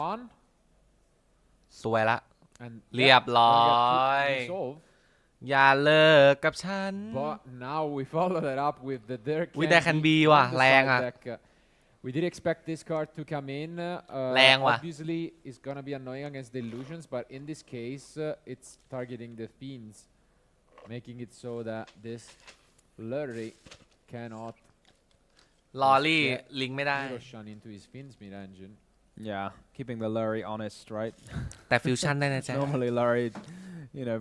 one. สวยละ And เรียบร้อย resolve. อย่าเลิกกับฉัน But now we follow that up with the there วิแต่ can be ว่ะ แรงอ่ะ We did expect this card to come in. แรงว่ะ Obviously, it's gonna be annoying against the illusions, but in this case, it's targeting the fiends, making it so that this Lurry cannot ลอรี่ลิงก์ไม่ได้ zero shun into his fiends mid engine. Yeah, keeping the Lurry honest, right? แต่ฟิวชั่นได้นะจ๊ะ Normally Lurry,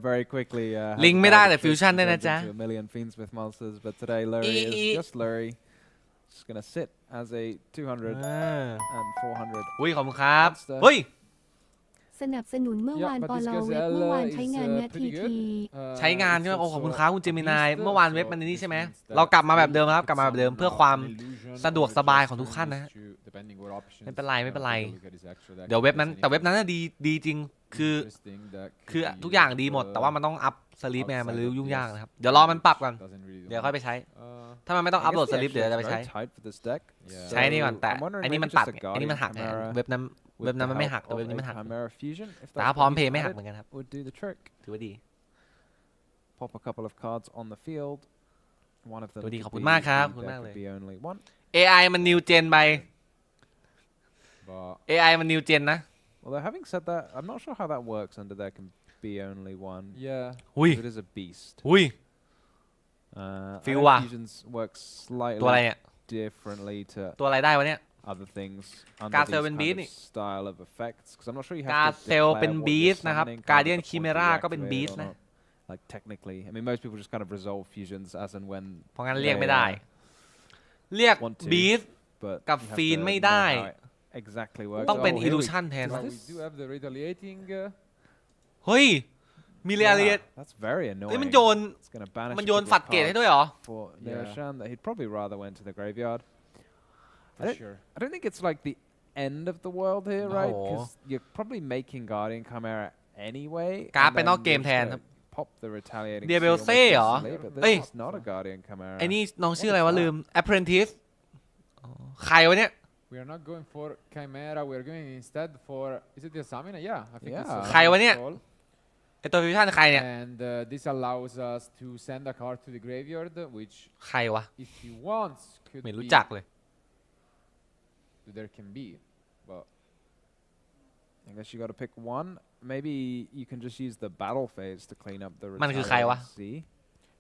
very quickly. Linkไม่ได้แต่ fusion ได้นะจ๊ะ A million fiends with monsters, but today Lurry is just Lurry. Just gonna sit as a 200 and 400. อุ้ยขอบคุณครับเฮ้ย สนับสนุนเมื่อวาน Yeah, ป but ล this เว็บ gazelle เมื่อวาน is ใช้งานนะที pretty ที good. ใช้งานใช่ไหม It's โอ้ขอบคุณ also ครับคุณ a เจมินาย beast, เมื่อวานเว็บ so มันนี่ใช่ไหม it means that เรากลับมาแบบเดิม if ครับ it's กลับมาแบบเดิม some, เพื่อความ an illusion สะดวก or สบาย just ของทุกท่านนะฮะ to- depending what options, ไม่เป็นไรไม่เป็นไร take a look at his actual deck. เดี๋ยวเว็บนั้น If แต่ there's เว็บนั้น anything น่ะดีจริงคือ interesting that could คือ be ทุกอย่าง used, ดีหมด แต่ว่ามันต้องอัพสลิปไง outside มันเลย of ยุ่ง this. ยากนะครับเดี๋ยวรอมันปรับก่อน Doesn't really do เดี๋ยวค่อยไป much. ใช้ Uh, ถ้ามันไม่ต้อง I อัพโหล guess ด the สลิปเดี๋ยว action จะ is ไปใช้ very tight for this deck. Yeah. ใช้นี่ก่อน แต่ I'm wondering อันนี้ maybe มัน just ตัด a ไงอันนี้มันหัก Guardian ไง Chimera เว็บนั้น with เว็บนั้น the มันไม่ help หักแต่ of เว็บนี้ a มันหัก Chimera Fusion. If แต่ถ้า that's พร้อม what เพ he's ย์ไม่หัก added, เหมือนกันครับ would do the trick. ถือว่าดี Pop a couple of cards on the field. One of them ถือว่าดี could ขอบคุณ be มากครับ the ขอบคุณมาก deck เลย could be only one. AI มัน new gen ไป but AI มัน new gen นะ Although having said that, I'm not sure how that works under there can be only one. yeah, อุ้ย It is a beast. อุ้ย I Feel know what? fusions work ตัวอะไร slightly เนี่ย differently to ตัวอะไรได้วะเนี่ย other things under Garcelle theseเป็น kind beast of นี่ style of effects. Because I'm not sure you กา have to เซล declare เป็น what บี you're สนะครับ summoning, กา kind เดีย of น the คิ point เม you ราก็เป็น activate บี it ส or นะ not. Like technically, I mean, most people just kind of resolve fusions as and when เพราะงั้นเรียก they, ไม่ได้ เรียก want to บีส but กับ you have ฟีน to ไม่ know ได้ how it exactly works. ต้องเป็น Oh, อิ here ลู we ชันแทน but วะ we do have the retaliating. เฮ้ย มีเรียล Yeah, that's very เฮ้ย annoying. มันโยน It's going to banish มัน a โยน couple ฝัด of เกตให้ cards ด้วยเหรอ for Yeah. Neoshan that he'd probably rather went to the graveyard. For sure. I don't think it's like the end of the world here, right? No. Because you're probably making Guardian Chimera anyway. การ์ด and ไป then นอกเกม you're แท just นครับ gonna pop the retaliating Dia seal almost Belse เหรอ instantly, but เอ้ย this is not a Guardian Chimera. ไอ้นี่น้องชื่ออะไรวะลืม Apprentice อ๋อใครวะเนี่ย We are not going for Chimera. We are going instead for. Is it the Samina? Yeah, I think it's Yeah. a ใครวะเนี่ย Samina call. ไอตัวฟิวชั่นใครเนี่ย And this allows us to send a card to the graveyard, which, ใครวะ if he wants, could ไม่รู้ be จักเลย there can be. But I guess you got to pick one. Maybe you can just use the battle phase to clean up the มันคือใครวะ retaliating sea.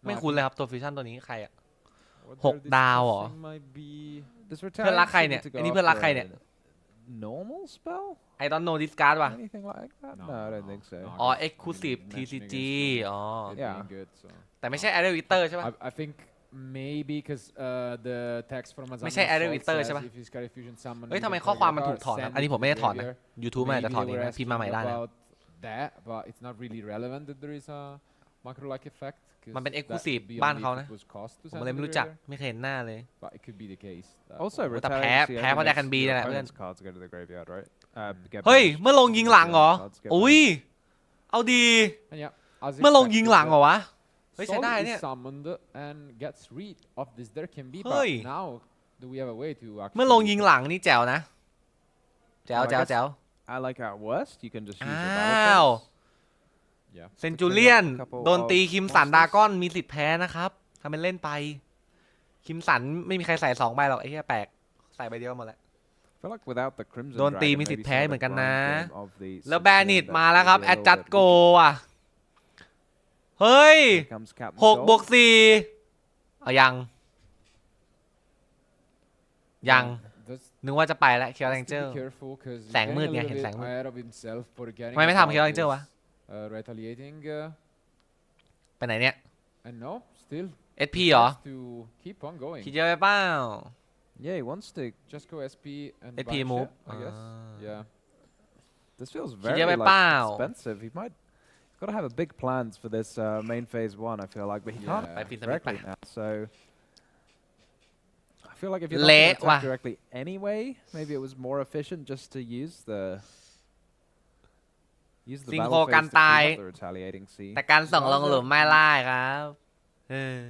ไม่คุ้นเลยครับตัวฟิวชั่นตัวนี้ใครอะ what หก they're ดาวเหรอ discussing might be Does เพื่อนรัก retaliating ใคร sea เนี่ย need to ไอ้ go นี่เพื่อนรักใคร after เนี่ย a normal spell? I don't know this card ว่ะ Anything like that? No, No, I don't no, think so. no. อ๋อ Just Exclusive mentioning TCG against อ๋อ it Yeah. being good. Soแต่ไม่ใช่ Arrow Eater ใช่ป่ะ I think maybe because the text from Azam ไม่ใช่ Arrow Eater ใช่ปะ if his Sky Fusion summon เฮ้ย you ทำไม can ข้อความ target มัน a ถูก card, ถอนนะ send อันนี้ it ผม to ไม่ได้ the ถอนนะ graveyard. YouTube มันอาจจะ Maybe ถอน they เอง were นะพิมพ์มาใหม่ asking ได้นะ about that, but it's not really relevant that there is a macro-like effect. 'Cause มันเป็น that exclusive could be บ้าน only เขา if นะ it was cost to ผม send เลย to ไม่ the รู้จัก graveyard, ไม่เคยเห็นหน้าเลย but it could be the case. that- Also, What the retaliating sea แพ้ only เพราะ that makes can be your เนี่ยแหละเพื่อน opponent's cards go to the graveyard, right? Get เฮ้ย banished. เมื่อลงยิงหลังเหรอ Cards get อุ้ย banished. เอาดี And yeah, as เมื่อลงยิง expected, หลังเหรอวะ เฮ้ย Sol ใช้ได้ is เนี่ย summoned and gets rid of this there can be, เฮ้ but ย now do we have a way to เมื่อลง actually ยิงหลังนี่แจ๋วนะ แจ๋ว Oh, I แจ๋ว guess แจ๋ว Like at worst, you can just use อ้ the าว battle phase. yeah เซนจูเลียน โดนตีคิมสันดากอนมีสิทธิ์แพ้นะครับทำเป็นเล่นไป คิมสันไม่มีใครใส่2 ใบหรอกไอ้เหี้ยแปลก ใส่ใบเดียวหมดแหละ I feel like without the Crimson โดนตี Dragon, มีสิท maybe ธิ์แพ้ some of เหมื the อนกันนะ grind game of the แล้ว Sub แบนิต Zero มาแล้วครับ would แอ be a ด little จัด bit โกอ่ะ เฮ้ย weaker. Here comes Captain 6 Gold. บวก 4เอายังยัง That's นึกว่าจะไปแล้วเคียวแรง has เจอ to ร์ be careful 'cause he's แสงมืด getting ไง a เห็น little แส bit งมืด ahead of himself for getting ทำไมไม่ทำ about Killer Angel this, วะ retaliating ไปไหนเนี่ย and no still SP เหรอ has to keep on going คิดเยอะไปเปล่า Yeah, he wants to. just go SP and SP bunch move it, I guess อ่า yeah This feels He very did it like bow. expensive. He might. He's got to have a big plans for this main phase 1. I feel like, but he can't Yeah. ไปฟินสมิธ directly ไป now. So I feel like if you're not going to Late ว่ะ attack directly anyway, maybe it was more efficient just to use the Synchro battle phase กัน to ตาย clean up the retaliating sea. แต่การส่งลงหลุมไม่ไล่ครับเออ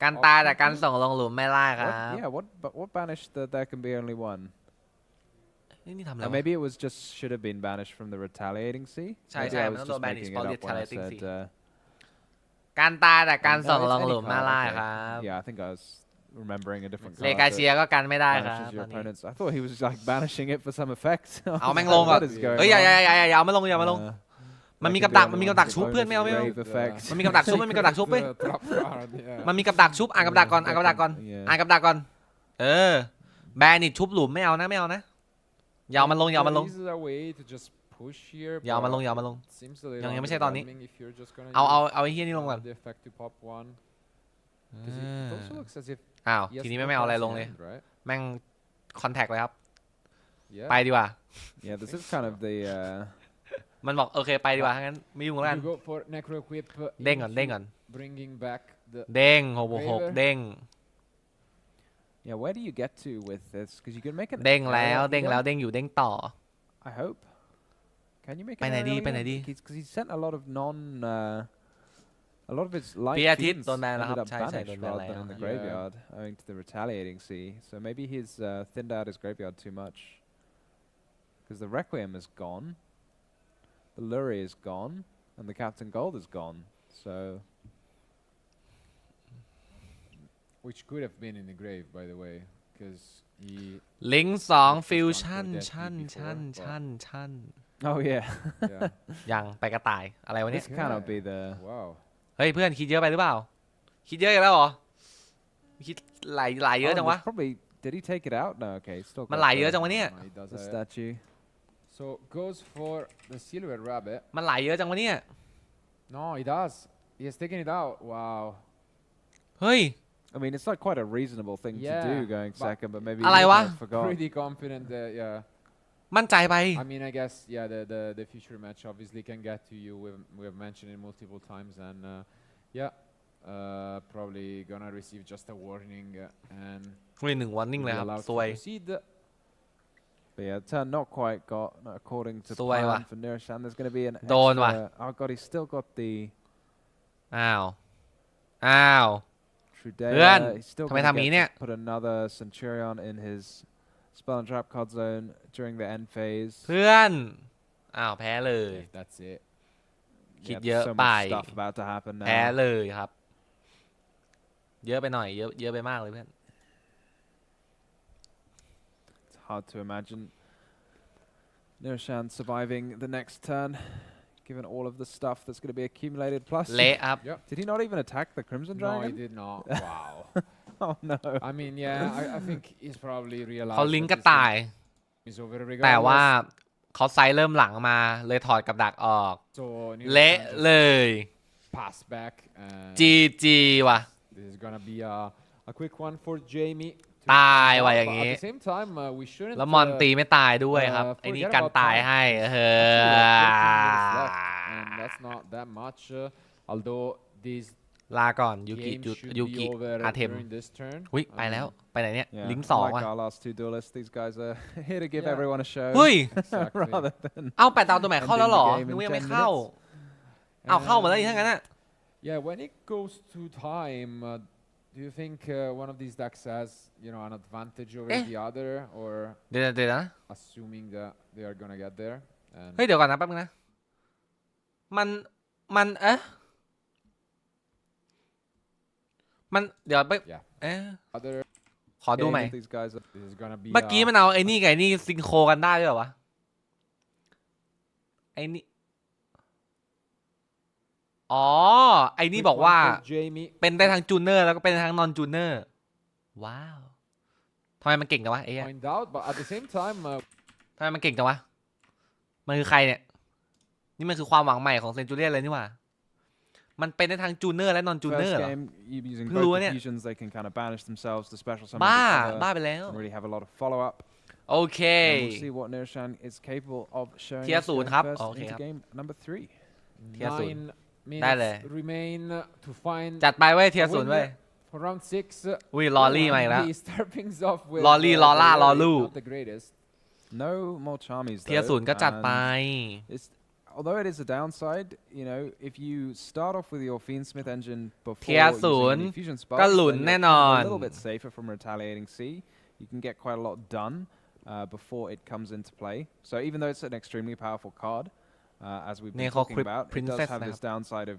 การตายแต่การส่งลงหลุมไม่ไล่ครับ What, yeah, what banished that there can be only one? นี่ทำอะไรวะ maybe it was just should have been banished from the retaliating C. ใช่ Maybe ใช่ I มัน was ต้องโด just น banish making เพราะ it up when I retaliating said. C การตายแต่การ No, ส่อง it's ลง any หลุมน่า card, ล่า okay. ครับ Yeah, I think I was remembering a different เล card กา that เชียก็กันไม่ได้ครับ banishes ต your อนนี้ opponents. I thought he was like banishing it for some effect. เอาแม่งลงก่อน What is going เฮ้ยอย่า on? อย่าเอามาลงอย่ามาลง มันมี Like กับ a ดัก bit มันมี of กับดักชุบ bonus เพื่อนไม่เอา rave effect. มันมีกับดักชุบมันมีกับดักชุบเว้ย Trap card, yeah. มันมีกับดักชุบอ่านกับดักก่อนอ่านกับดักก่อน Yeah. อ่านกับดักก่อนแบนนี่ชุบหลุมไม่เอานะไม่เอานะอย่าเอามันลงอย่าเอามันลง There is a way to just push here, อย่าเอามันลง but อย่าเอามันลง seems a little ยังไม่ใช่ตอนนี้ underwhelming if you're just gonna เอา use ไอ้เฮียนี่ลงก่อน the effect to pop one. 'Cause it also looks as if อ้าว he has ทีนี้ no ไม่เอาอะไร cards ล in งเลย hand, right? แม่งคอนแทคเลยครับ Yeah. ไปดีกว่า Yeah, this is kind of the. มันบอกโอเคไปดีกว่างั้นไม่ยุ่งแล้วกัน You go for Necro Equip เด้งก่อน into เด้งก่อน bringing back the เด้ง6 เด้ง Yeah, where do you get to with this? Because you can make an. เด้งแล้ว aerial เด้งแล้ว here, เด้งอยู่เด้งต่อ I hope. Can you make ไป an ไหนดี aerial ไปไหน here? ดี Because he sent a lot of a lot of his light พี่อาทิตย์ fiends โดนแบนแล้วครับ ended up ใช่ใช่โดน banished แบน rather แล้ than ว in the Yeah. graveyard, owing to the retaliating C. So maybe he's thinned out his graveyard too much. Because the Requiem is gone, the Lurie is gone, and the Captain Gold is gone. So which could have been in the grave, by the way, because he ลิงก์2ฟิวชั่น Death ชั่น before, ชั่น but- ชั่นชั่น oh yeah, yeah. ยังไปกระต่ายอะไรวะเนี่ย this cannot be the. Wow. เฮ้ยเพื่อนคิดเยอะไปหรือเปล่า คิดเยอะอีกแล้วเหรอ คิดไหลเยอะ Oh, จังวะ there's probably did he take it out? No, okay, he's still มัน got ไหลเยอะ the, จังวะเนี่ย He does the have it. statue. So goes for the silver rabbit. มันไหลเยอะจังวะเนี่ย No, he does. He has taken it out. Wow. เฮ้ย I mean, it's like quite a reasonable thing to Yeah, do going but- second, but maybe he อะไรวะ kind of forgot. Pretty confident that, yeah. มั่นใจไป I mean, I guess, yeah, the future match obviously can get to you. We've mentioned it multiple times, and yeah, probably gonna receive just a warning and มี1 warning เลย be ครับ allowed ซ to วย proceed. But yeah, turn not quite got according to Xui planว่ะ for Nirishan. There's going to be an โดนว่ะ extra. Oh god, he's still got the อ้าว Trudea. เพื่อน He's still ทำไม going ทำอย่างนี้เนี่ย to put another Centurion in his spell and trap card zone during the end phase. เพื่อน อ้าวแพ้เลย Okay, that's it. คิด Yeah, เยอะ so ไป much stuff about to happen แพ้ now. เลยครับ เยอะไปหน่อย เยอะไปมากเลยเพื่อน It's hard to imagine Nirishan surviving the next turn, given all of the stuff that's going to be accumulated. Plus, เละครับ did he not even attack the Crimson No, he Dragon? did not. Wow. Oh no. I mean, yeah, I think he's probably realized เขาลิงก์ that กระ this ต่าย game is over แต่ว่า regardless. เขาไซส์เริ่มหลังมา เลยถอดกับดักออก So เละ Nirishan just เลย pass back. And GG ว่ะ this is gonna be a quick one for Jamie. to ตาย find ว่ะ out, อย่าง but งี้ At the same time, we shouldn't. แล้วมอนตีไม่ตายด้วยครับ ไอ้นี่กันตายให้ And that's not that much. Although this ลาก่อนยูกิ game should ยู be กิ over อาเทม during this turn. อุ้ยไปแล้ว ไปไหนเนี่ย Yeah, ลิงก์2 like ว่ะ our last two duelists, these guys are here to give Yeah. everyone a show เฮ้ย Exactly. rather than เอา8 ดาวตัวใหม่เข้าแล้วเหรอ Ending the game in นึกว่ายังไม่ 10 เข้า เอาเข้าหมดแล้วอีกทั้งนั้นอ่ะ Yeah, when it goes to time, do you think one of these decks has, an advantage over the other, or เดี๋ยวนะ assuming that they are gonna get there? And เฮ้ยเดี๋ยวก่อนนะแป๊บนึงนะ มันเดี๋ยวไป yeah, other ขอดูใหม่ game, these guys are this is gonna be. เมื่อกี้มันเอาไอ้นี่กับไอ้นี่ซิงโครกันได้ด้วยเหรอวะ ไอ้นี่ อ๋อ ไอ้นี่บอกว่า Jamie. เป็นได้ทั้งจูเนอร์แล้วก็เป็นทั้งนอนจูเนอร์ ว้าว ทำไมมันเก่งจังวะไอ้เหี้ย Find out, but at the same time, ทำไมมันเก่งจังวะ มันคือใครเนี่ย นี่มันคือความหวังใหม่ของเซนจูเรียนเลยนี่หว่า มันเป็นได้ทั้งจูเนอร์และนอนจูเนอ first ร์เหรอ game using พิ่งรู้ both เนี่ย diffusions, they can kind of banish themselves to special summon บ้า the บ้า other ไปแล้ว and really have a lot of follow up. โอเค And we'll see what Nirishan is capable of showing Tier us going 0ครับ first โอเค into ครับ game number 3. 9 ได้เลย minutes remain to find จัดไปเว้ยเทีย a ศูนย์เว้ย winner for round 6. อุ้ยลอรี่มาอีกแล้ว He start things off with ลอรี่ลอล่า the ลอ very ลู่ not the greatest. No more Charmies เทีย though, ศูนย์ก็จัดไป and it's although it is a downside, if you start off with your Fiendsmith engine before เทีย using ศูนย์ infusion ก็ spells, หลุน then แน่ you're นอน a little bit safer from retaliating C. You can get quite a lot done, before it comes into play. So even though it's an extremely powerful card, as we've been เนี่ยเขา talking about, it does princess have นะค this รับ downside of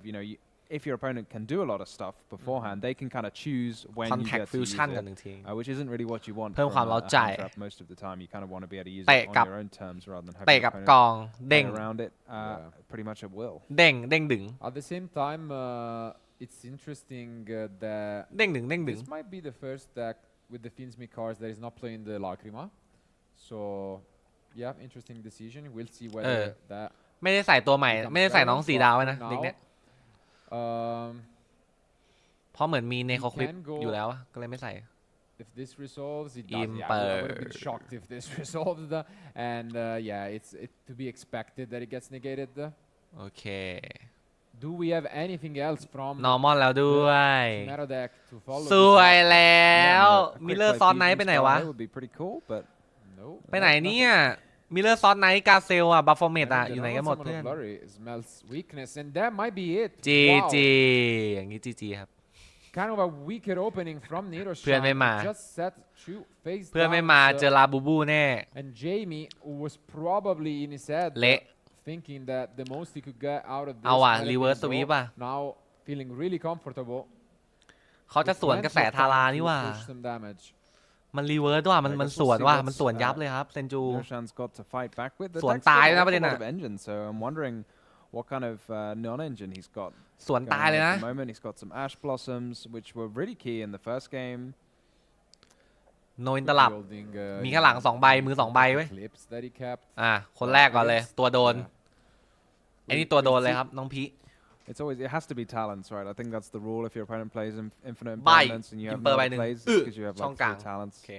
if your opponent can do a lot of stuff beforehand, they can kind of choose when you contact get to use fusion กัน it, หนึ่งที which isn't really what you want เพิ่ม from ความเร้า a ใจ hand trap most of the time. You kind of want to be able to use เตะ it on กับ your own terms rather than เตะ having กับ your ก opponent องเด้ง play around it pretty much at will. เด้งเด้งดึง At the same time, it's interesting that เด้งดึงเด้งดึง this might be the first deck with the Finsme cards that is not playing the Lacrima. So, yeah, interesting decision. We'll see whether that ไม่ได้ใส่ตัวใหม่ becomes ไม่ได้ใส่น้อง relevant, สี but ดาวไว้ for นะเด็ก now, เนี้ย um, เพราะเหมือนมีเนโคคลิป can go อยู่แล้วอะก็เลยไม่ใส่ if this resolves, it does. Yeah, I would have been shocked if this resolved, and yeah, it's to be expected that it gets negated. โอเค Do we have anything else from นอร์มอนแล้วด้วย Chimera deck to follow? สวยแล้ว A มิล quick เลอร์ play ซอนไนท์ fusion ไปไหน spell วะ here would be pretty cool, but No. ไปไหนเนี่ยมิลเลอร์ซอนไนท์กาเซลอะบัฟฟอร์เมตอะอยู่ไหนกันหมดเพื่อน Blurry smells weakness, and that might be it. จี Wow. จีอย่างงี้จีจีครับ Kind of a weaker opening from เพื่อน Niroshan. ไม่มา Just set two face เพื่อนไม่มา downs, เจอลาบูบูแน่ and Jamie who was probably in his head เละ thinking that the most he could get out of this เอาว่ะ might have been reverse draw. sweep อ่ะ Now feeling really comfortable. เขาจะสวนกระแสทารานี่ว่า Push some damage. มันรีเวิร์สว่ะมันสวนว่ะมันสวนยับเลยครับเซนจู Niroshan's got to fight back with. The สวน deck's got ตาย an นะประเด็ awful น lot อะ of engine, so I'm wondering what kind of non-engine he's got. สวนตายเลย At นะ the moment, he's got some Ash Blossoms, which were really key in the first game. โนอินตลับ Building, มีแค่หลัง2ใบมือ2ใบเว้ย clips that he kept. คนแรกก่อนเลย ตัวโดน Yeah. ไอ้นี่ตัวโดนเลยครับน้องพี It has to be talents, right? I think that's the rule. If your opponent plays infinite Bye. impermanence and you have Imper no by other the- plays, it's because you have ช่อง like กลาง three talents. โอเค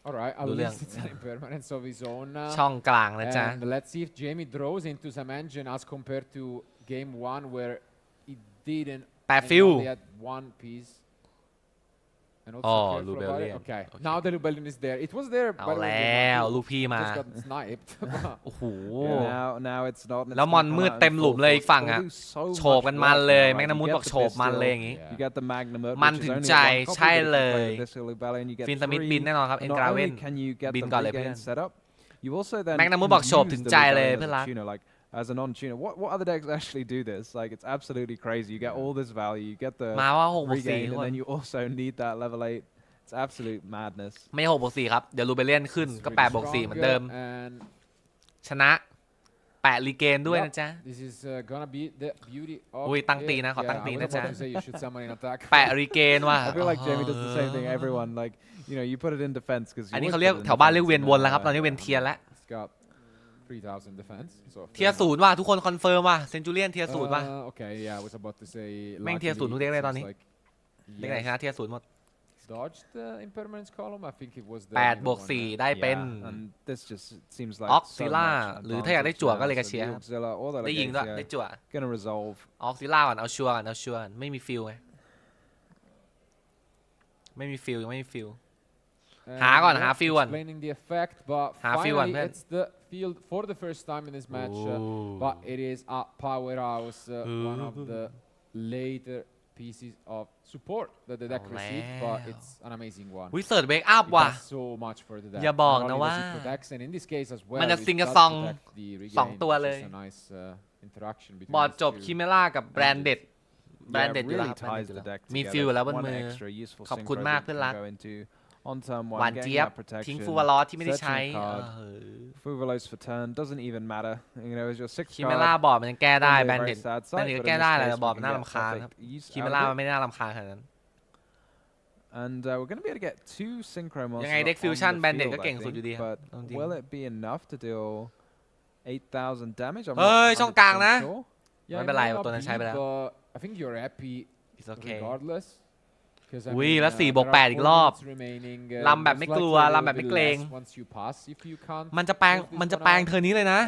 All right, at รู้เรื่อง least it's an impermanence of his own. ช่องกลางนะจ๊ะ And let's see if Jamie draws into some engine as compared to game one where he didn't. แปด and ฟิว only had one piece. And also Oh, careful about it. Lubellion. Okay. Okay. Now the Lubellion is there. It was there เอา by the way. แล้ game ว one, too. ลูกพี่มา Just got sniped. โอ้โห Yeah, now it's not. and it's แล้ว gonna มอน come มืด out in เต็มหลุม full เลยอีก force. ฝั่ง They'll อะ do so โฉบ much กันมัน work เลย now, แม right? กนามุ You ด get บอก the โฉบมันเลย pistol, อย่างงี้ you get the Magnamut, มัน which ถึ is ง only ใจ one copy ใช่ that can เล play ย with this Lubellion. You get ฟินสมิธ three. บินแน่นอนครับ Not เอ็นกราเวน only can you get บิน the ก่อนเลย regain เพื่อน set up, you also then แมกนามุด can บอกโฉบ use ถึง the ใจเลย Lubellion เพื่อน as รั a ก tuner. Like as a non-tuner, what other decks actually do this? Like it's absolutely crazy. You get all this value, you get the มาว่า6บวก4 regain, ทุก and คน then you also need that level 8. It's absolute madness. ไม่6บวก4ครับ เดี๋ยวรูเบเลียนขึ้น It's ก็ really 8บวก4 strong, เหมือนเดิม and ชนะ8รีเกนด้วย Yep. นะจ๊ะ this is gonna be the beauty of อุ้ยตั้ง it. ตีนะขอ Yeah, ตั้ง I ตี was นะ about จ๊ะ to say you should summon an attack. 8รีเกนว่ะ I feel like Jamie does the same thing. Everyone like you put it in defense because อันนี้เขาเรียกแถวบ้านเรียกเวียนวนแล้วครับ ตอนนี้เวียนเทียนแล้ว It's got 3,000 defense. So เทียร์ศูนย์ว่ะทุกคนคอนเฟิร์มว่ะเซนจูเลียนเทียร์ศูนย์ว่ะ okay, yeah, I was about to say. แม่งเทียร์ศูนย์ทุกเด็กเลยตอนนี้ seems like เด็กไหนชนะเทียร์ศูนย์หมด dodged the impermanence column. I think it was the 8บวก4ได้เป็น Yeah, and this just seems like Oxzilla so much หรือถ้าอยากได้จั่วก็เลย advantage กระเชียร์ for the Oxzilla or the ได้ยิงด้วย Legacy ได้จั่ว gonna resolve ออกซิล่าก่อนเอาชัวร์ก่อนเอาชัวร์ก่อนไม่มีฟิลไงไม่มีฟิลยังไม่มีฟิล And หาก่อน yeah, หาฟิลก่อน explaining the effect, but หาฟิลก่อน finally เพื่อน it's the field for the first time in this match. But it is a powerhouse, one of the later pieces of support that the deck received, but it's an amazing one. วิเซิร์ดเวกอัพ It ว่ะ does so much for the deck. อย่าบอก Not นะ only ว่า does it protect, and in this case as well, มันจะ it ซิงกะ does ซอง protect the regain, สองตัว which เลย is a nice interaction between บอร์ด these จบ two. คิเมล่ากับแบรนเด็ดแบรน Yeah, เด็ดอยู่แล้ว really ครับ ties the deck มี together. ฟิลแล้วบน One มือ extra useful ขอบคุณ synchro มาก that เพื่อน can รัก go into on turn หวาน one, เจี๊ getting ยบ that ทิ้ง protection. ฟูวาลอสที่ไม่ได้ใช้ Searching card. Fuvalos for turn doesn't even matter. As your 6 คิเมล่า card. บอร์ดมันยังแก้ได้ Probably a แบรน very เด็ด sad แบรน sight, เด็ด but ก็ in แก้ this ได้แหละ case แต่ we บอร์ด can มันน่า get รำคาญครับ perfect use คิเม out ล่า of มัน it. ไม่น่ารำคาญขนาดนั้น And we're going to be able to get 2 synchro monsters ยังไงเด็ก on ฟิวชั่น the แบรนเด็ด field, ก็ I เก่งสุด think, อยู่ดีครับ but เอาจริง will it be enough to deal 8,000 damage? I'm เฮ้ย not ช่องกลางนะ 100% sure. Yeah, ไม่ it เป็นไร may not ตัวนั้น be, ใช้ไปแล้ว but I think you're happy It's okay regardless. อุ้ยแล้ว4บวก8อีกรอบลำแบบไม่กลัวลำแบบไม่เกรงมันจะแปลงเทอร์นี้เลยนะ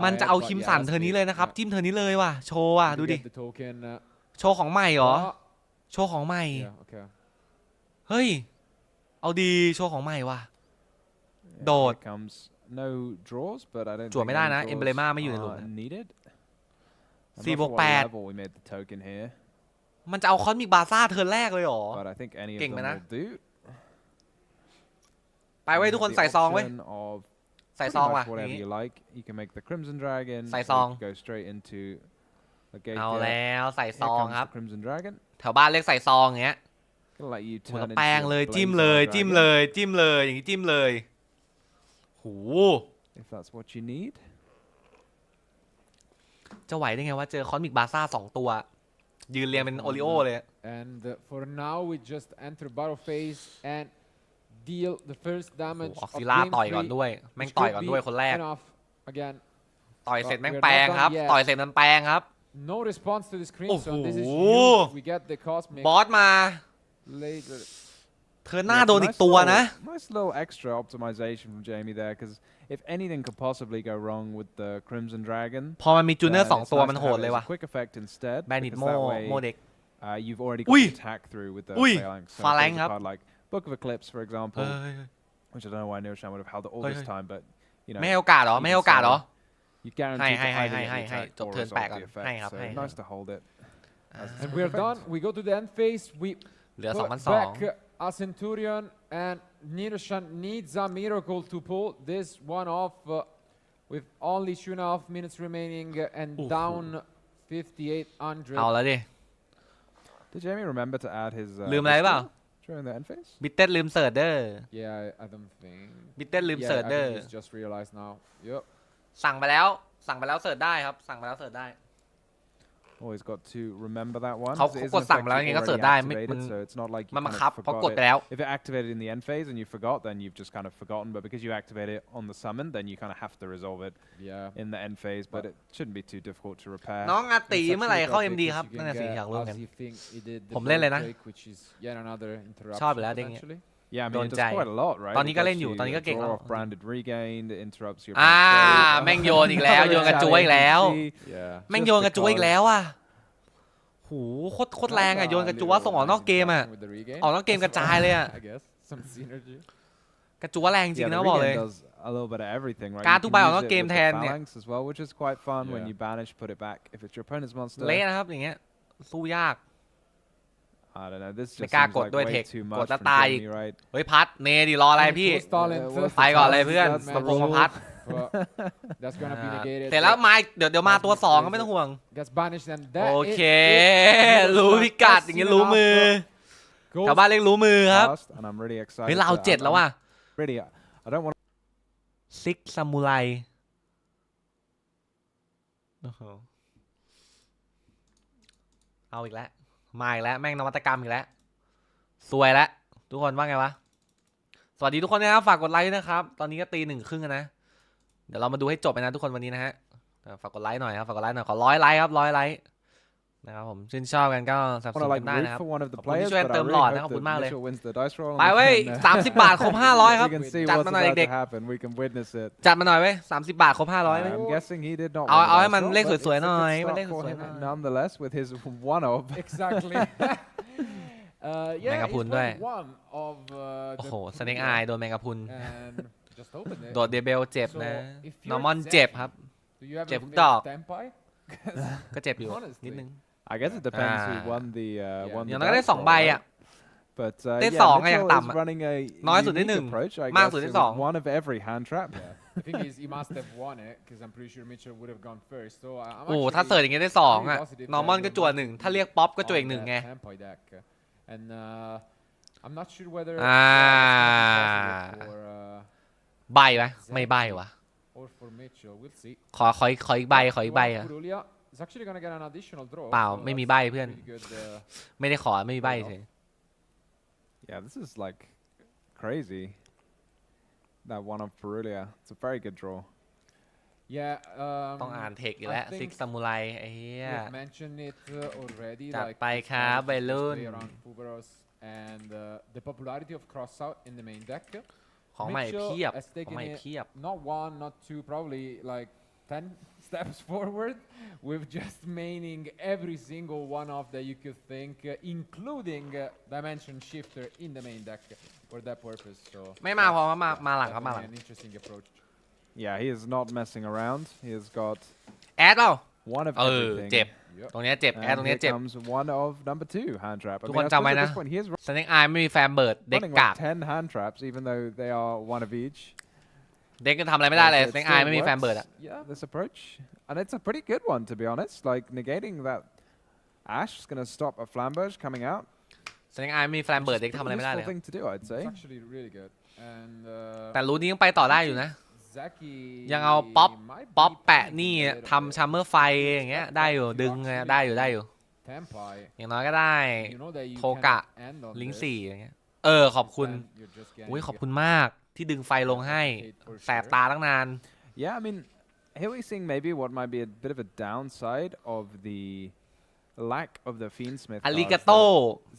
มันจะเอาคิมสันเทอร์นี้เลยนะครับจิ้มเทอร์นี้เลยว่ะโชว์ว่ะดูดิโชว์ของใหม่เหรอโชว์ของใหม่เฮ้ยเอาดีโชว์ของใหม่ว่ะ Yeah, Dot. here comes no draws, but I don't จั่ว think ไม่ได้ any นะ draws เอมเบลมาไม่อยู่ในหลุม are นะ needed. I'm 4 not บว sure ก what 8 level we made the token here, มันจะเอาคอสมิกบาซ่าเทิร์นแรกเลยเหรอ but I think any of King them mana? will do. ไปไว้ทุกคนใส่ซองไว้ of ใส่ pretty ซอง much ว่ะ whatever you like. You can make the Crimson Dragon. ใส่ซอง Go straight into the gate. เอา Here แล้วใส่ซอง comes ครับ the Crimson Dragon. แถวบ้านเรียกใส่ซองอย่างเงี้ย Gonna let you โห turn แล้ว into แปลง a เลย จิ้ม Blazer เลยจิ้มเล Dragon, ยจิ้มเลยอย่างงี้จิ้มเลยโห if that's what you need. จะไหวได้ไงว่าเจอคอนมิกบาซ่า2ตัวยืนเรียงเป็นโอริโอเลย And for now we just enter battle phase and deal the first อ damage อก of ซิล่า game ต่อยก่อน 3, ด้วยแม่ง which ต่อย could ก่อน be ด้วยคนแรก enough again. ต่อยเสร็จแม่ง we're แปลง not done ครับ yet. ต่อยเสร็จมันแปลงครับ No response to the screen, so this is โอ้โห huge. We get the cosmic บอสมา laser. เธอหน้าโดนอีกตัวนะ Nice little extra optimization from Jamie there, because if anything could possibly go wrong with the Crimson Dragon, พอมันมีจูเนอร์ then it's 2ตัว nice มัน to โห have ด it เลย as ว่ะ a quick effect instead. แบนิด because โม that way, โมเด็ก you've already got อุ้ย the attack through with the อุ้ย phalanx. So ฟาแลง there's ค a รับ card like Book of Eclipse, for เฮ้ example, ย which I don't know why Neoshan would have held it all this time, but you know, ไม่ให้โอกาสเหรอไม่ให้โอกาสเหรอ you guarantee to Hey, either get the hey, attack jump or turn resolve back the on. effect. Hey, So hey, nice hey. to hold it. as a And quick we're effect. done. We go to the end phase. We เหลือ put 2,200 back a Centurion, and Niroshan needs a miracle to pull this one off with only 2.5 minutes remaining and down 5,800. เอาแล้วดิ Did Jamie remember to add his ลืมอะไรเปล่า pistol during the end phase? บิตเต้ลืมเสิร์ชเด้อ Yeah, I don't think. บิตเต้ลืม Yeah, เสิร์ช I เด้อ think he's just realized now. Yep. สั่งไปแล้วเสิร์ชได้ครับสั่งไปแล้วเสิร์ชได้ Always got to remember that one. เขา 'cause it is ก an ดสั่ง effect ไปแล้ว you ยังไงก็ already เสิร์ชได้ activated, so it's not like you มันบัง kind คับ of เพราะ forgot กด it. ไปแล้ว If it activated in the end phase and you forgot, then you've just kind of forgotten. But because you activate it on the summon, then you kind of have to resolve it Yeah. in the end phase. But it shouldn't be too difficult to repair. น้องอาตี It's เมื่อไหร่ actually เข้า quite MD big ครับ because you นั่น can น่ะสิ get อยากรู้กัน as you think he did the ผมเล่นเลยนะ break, which is yet another interruption ชอบอยู่แล้วเด้ง potentially. Yeah, I mean, โด it น does ใจ quite a lot, right? ตอนนี้ It ก็ gets เล่นอยู่ you ตอนนี้ก็เก่ง draw แล้ว off branded regained, it interrupts your อ่า bounce rate. แม่งโยนอีกแล้ว โยนกระจุยอีกแล้ว Yeah. แม่งโยนกระจุยอีกแล้วอ่ะโหโคตรแรงอ่ะโยนกระจุยส่งออกนอกเกมอ่ะ With the regain. ออกนอกเกมกระจายเลยอ่ะ I guess some synergy. กระจุยแรงจริง Yeah, นะ the บอกเลย regain does a little bit of everything, right? การ You ทุก can ใบออกน use อก it เกม with แท the นเนี่ย phalanx as well, which is quite fun when Yeah. you banish, put it back. If it's your opponent's monster, เละนะครับอย่างเงี้ยสู้ยาก I don't know. This ไม่ just กล้า seems กด like ด้วย way เทค too ก much ดแล้ว from ตายอีก Jamie, right? เฮ้ยพัดเนดิรออะไรพี่ Close talent, what if ไปก่อนเลย That's เพื่อน the มาพงมาพัด but that's gonna be negated. เสร็จแล้วมาเดี๋ยวมาตัว2ก็ไม่ต้องห่วง Gets banished and that โอ is เค it. รู้พิกัดอย่างงี้รู้มือ Goes ชาวบ้านเรียกรู้มือครับ Fast, and I'm really excited. เฮ้ยเราเอา to- 7 แล้วว่ะ Really, I don't want ซิกซามูไรเอาอีกแล้วมาอีกแล้วแม่งนวัตกรรมอีกแล้วสวยแล้วทุกคนว่าไงวะสวัสดีทุกคนนะครับฝากกดไลค์นะครับตอนนี้ก็ตี 1:30นะเดี๋ยวเรามาดูให้จบไปนะทุกคนวันนี้นะฮะฝากกดไลค์หน่อยครับฝากกดไลค์หน่อยขอ100 ไลค์ครับ100 ไลค์นะครับผมชื่นชอบกันก็สนับส to นุน like กันได้ root นะครับ for one of the ขอบคุณที่ players, ช่วย but I เติม really หลอดนะ hope ขอบคุณ that มากเลย Mitchell wins the dice roll. ไปเว้ย and we 30 บาทครบ500 ครับ can see จัด what's มาหน่อย about เด็ก to happen. We can witness it. ๆจัดมาหน่อยเว้ย30 บาทครบ500เว้ย I'm guessing he did not. เอา win the ให้ dice มัน roll, เลข but it's สวย a ๆหน่อย good มันเลข start สวย for ๆหน่อย him nonetheless with his one of. Exactly. Yeah, Megapun it'sด้วย one of โอ้โห the สเน็กอายโดนแมงกะพรุน and just open it. โดดเดเบลเจ็บนะ So, if นอ you're ร์มอนเจ็บ Zen, ครับ Do you ever Jet think dog. Tempai? ก็เจ็บอยู่ Honestly. นิดนึง I guess it depends who Ah. won the won อ the ย่างนั้นก็ได้ dice 2 roll, ใบ right? อ่ะ But ได้ yeah, สองอะอย่าง Mitchell ต่ำ is อะ running a น้อยสุดได้ unique หนึ่ง approach, I มาก guess, สุดได้ with สอง one of every hand trap. The thing is, he must have won it because I'm pretty sure Mitchell would have gone first. So I'm โอ้ถ้า actually เสิร์ชอย่างเงี้ยได้2อ่ะ positive นอร์มอน that ก็จั่ว you're 1ถ้าเรียกป๊อปก็จั่ว on อีก 1 that ไง Tempai deck. And I'm not sure whether Ah. that's gonna be possible for ใบไหมไม่ใบวะ or for Mitchell. We'll see. ขออีกใบขออีกใบ One อ่ะ Purulia is actually gonna get an additional draw. เปล่า so ไม่มี that's ใบเพื่อน pretty good, ไม่ได้ขอไม่มีใบเฉย Yeah, this is like crazy. That one of Perulia. It's a very good draw. Yeah. ต้องอ่านเทคอีกแล้ว I think ซิกซามูไรไอ้เหี้ย we've mentioned it already. จัด Like ไป it's ครับ managed วัย to รุ่น play around Fubaros and the popularity of crossout in the main deck. ของใหม่ Mitchell เพียบ has ของ taken ใหม่ it เพียบ not 1, not 2, probably like 10 steps forward with just maining every single one of that you could think, including Dimension Shifter in the main deck for that purpose. So ไม่มาพอมาหลังครับมาหลัง definitely an interesting approach. Yeah, he is not messing around. He has got แอดเปล่า one of เออ everything. เจ็บ Yep. ตรงเนี้ยเจ็บแอด And ตรงเนี้ย here เจ็บ comes one of number 2 hand trap. I ทุก mean, คน I จำ suppose ไว้ at นะ this point he is สเน็กอายไม่มีแฟนเบิร์ดเด็ก running กาก like 10 hand traps, even though they are one of each. เด็กก็ทำอะไรไม่ได้เลย So ส it เน็กอาย still ไม่มีแฟน works. เบิร์ดอะ Yeah, this approach, and it's a pretty good one to be honest. Like negating that Ash is going to stop a flamberge coming out. สเน็กอายไม่มีแฟน Which เบิร์ is ดเด็ก a ทำอะไร pretty ไม่ได้เล useful ย thing to do, I'd say. It's actually really good. And แต่รูนี้ยังไปต่อได้อยู่นะ Zaki ยังเอาป๊อป might be ป๊อปแปะ panicking นี่ a little ทำ bit. ชัมเมอร์ไฟอย่างเงี้ยได้อยู่ดึงได้อยู่ได้อยู่ Tempai, อย่างน้อยก็ได้ you know that you โทกะ can end on ลิงก์ this, 4อย่างเงี้ยขอบคุณ then you're just getting อุ้ยขอบคุณมากที่ดึงไฟลงให้แสบตาตั้งนาน Yeah, I mean, here we're seeing maybe what might be a bit of a downside of the lack of the Fiendsmith อา cards ริกาโต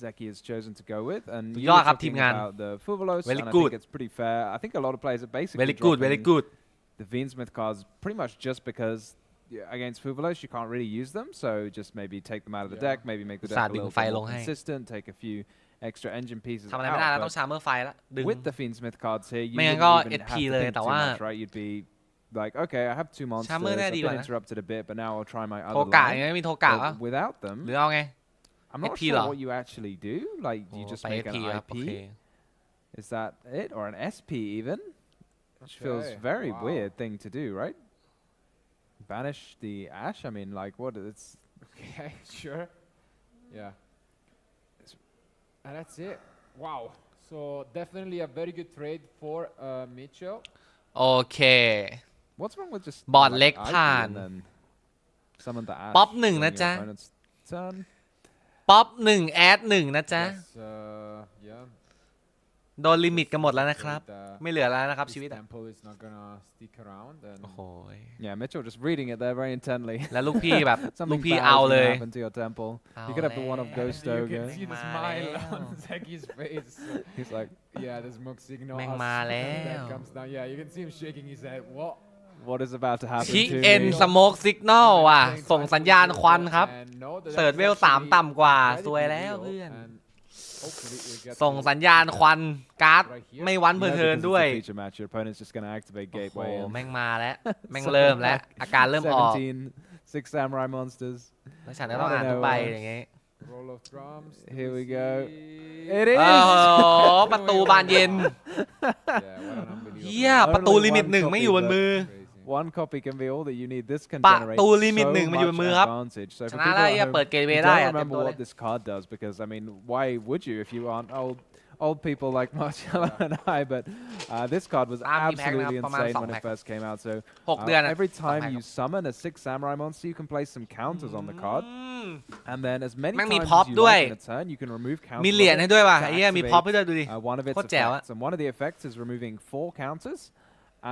that Zeki has chosen to go with. And สุด you ยอด were ครับทีม talking งาน about the Fuvolos, Very and I good. think it's pretty fair. I think a lot of players are basically very good very dropping good the Fiendsmith cards pretty much just because against Fuvolos you can't really use them. So just maybe take them out of the Yeah. deck, maybe make the สา deck ด a ดึง little ไฟ bit ล more งให้ consistent, take a few extra engine pieces ทำอะไรไม่ได้แล้ว out. ต้องชาร์เมอร์ไฟแล้วดึง With the Fiendsmith cards here, you ไม่งั้น wouldn't ก็ even SP have to เลย think แต่ too ว่า much, right? You'd be like, okay, I have 2 monsters. Charmer น่า I've ดีกว่า been นะ interrupted a bit, but now I'll try my โท other กะยัง line. ไม่มีโทกะ But without ห them, รือเอาไง I'm not SP sure เหรอ what you actually do. Like, you โอ้ just ไป make SP an ครับโอเค IP. Is that it? Or an SP even? Which feels Okay, very wow. weird thing to do, right? Banish the Ash? I mean, like, what? It's Okay, sure. Yeah. And that's it. Wow. So definitely a very good trade for Mitchell. โอเค what's wrong with just บอร์ด like, เล็ก IP ผ่าน and then summon the Ash ป๊อปหนึ่ง during นะ your จ๊ะ opponent's turn? ป๊อป1แอด1นะจ๊ะ Yes, yeah. โดนลิมิตกันหมดแล้วนะครับ Afraid, ไม่เหลือแล้วนะครับ this ชีวิตอะ temple is not gonna stick around. And โอ้โห Yeah, Mitchell just reading it there very intently. แล้วลูกพี่แบบ ลูก Something พี่ bad เอา is เล gonna ย happen to your temple. เอา You could have the one of แล้ว Ghost you Ogre. can see the Ma smile leo. on Zaki's face. He's like, Yeah, the smoke signal. Meng as ma that leo. comes down. Yeah, you can see him shaking his head. What? what is about to happen ชิ to เอ็น me? สโมกซิกนอลว่ะ ส่งสัญญาณควันครับ เสิร์ชเวล3ต่ำกว่า สวยแล้วเพื่อน ส่งสัญญาณควันการ์ดไม่วัน You เพอ know, ร์เทิร์น because ด้วย it's a feature match, your opponent's just going to activate โอ้โห Gateway. and แม่งมาแล้ว แม่งเริ่มแล้ว อาการเริ่มออก 17 6 samurai monsters. แล้วฉันก็ต้องอ่านทุกใบอย่างงี้ Roll of drums. Here we go. see? It โอ้ is! โหประตูบานเย็น Yeah, what an unbelievable เยี่ยประตูลิมิต 1 ไม่อยู่บนมือ crazy. One copy can be all that you need. This can ประ generate ตูลิมิต so 1 มาอยู่บน much มือครับ advantage. So ช for นะ people แล้ว at เยี่ย home เปิดเกตเว who ย์ได้ don't อะเต็ม remember ตัวเลย what this card does, because I mean, why would you if you aren't old people like Marcelo and I? But this card was ตามกี่แพ็คนะครับ absolutely ประมาณ insane 2 when แพ็ it ค first came out. So 6 เดือนอะ every 2 แพ็ค time you summon a 6 samurai monster, you can place some counters on the card, อืม and then as many แม่งมี times พ็อป as you ด้วย like in a turn, you can remove มี counters เหรียญให้ด้วยว่ะ to ไอ้เหี้ยมีพ็อปให้ activate ด้วยดูดิ one of its โคตรแจ๋วอะ effects, and one of the effects is removing 4 counters.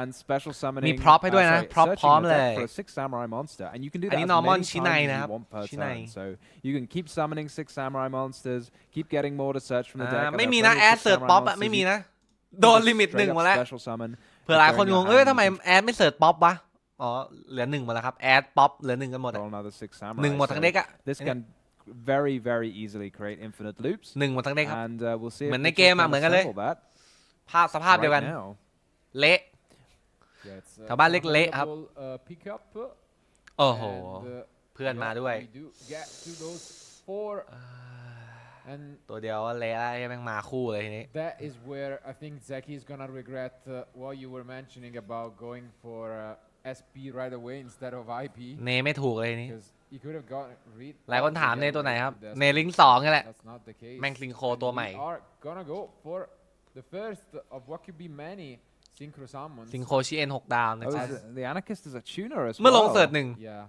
And special summoning มีพร็อพให้ด้วยนะ พร็อพ searching พร้อม the เล deck ย for a 6 samurai monster, and you can do อัน that นี้ as normal many ชิ้นใน times นะ as ครับ you want per ชิ้นใน turn. So you can keep summoning 6 samurai monsters, keep getting more to search from the deck. and ไม่ there are มีนะ plenty แอ of ด 6 เสิร์ช samurai ป๊อปอะ monsters ไม่ you มี can นะ โดน just ลิมิต straight 1 up มาแล้ว special summon เผื่อหลายคน if they're ง in ง your เอ้ย hand, ทำไม you can แอดไม่เสิร์ชป๊อปวะ อ๋อ เหลือ 1 หมดแล้วครับ แอดป๊อปเหลือ 1 กันหมดอะ roll another 6 1 samurai. หมดทั้ง So เด็กอะ this can very, very easily create infinite loops, 1 หมดทั้งเด็กครับ and we'll see เห if มือนใน Mitchell เกมอะ can เหมือนกันเลย assemble that สภาพเดียวกัน right now. เละ Yeah, it's แถวบ้านเละๆครับ available, pickup. โอ้โห And, เพื่อนมาด้วย we do get to those 4. And ตัวเดียวว่าเละแล้วแม่งมาคู่เลยทีนี้ that is where I think Zaki is gonna regret what you were mentioning about going for SP right away instead of IP. เนไม่ถูกเลยทีนี้ Because he could have gotten rid. หลายคนถามเน altogether ตัวไหนครับ with the เน SP. ลิงก์2นี่แหละ That's not the case. แม่งซิงโค And ตัวใหม่ we are gonna go for the first of what could be many synchro summons. ซิงโคชิเอ็น6 ดาวนะ Oh, จ๊ะ the anarchist is a tuner as เมื่อลง well. เสิร์ช Yeah.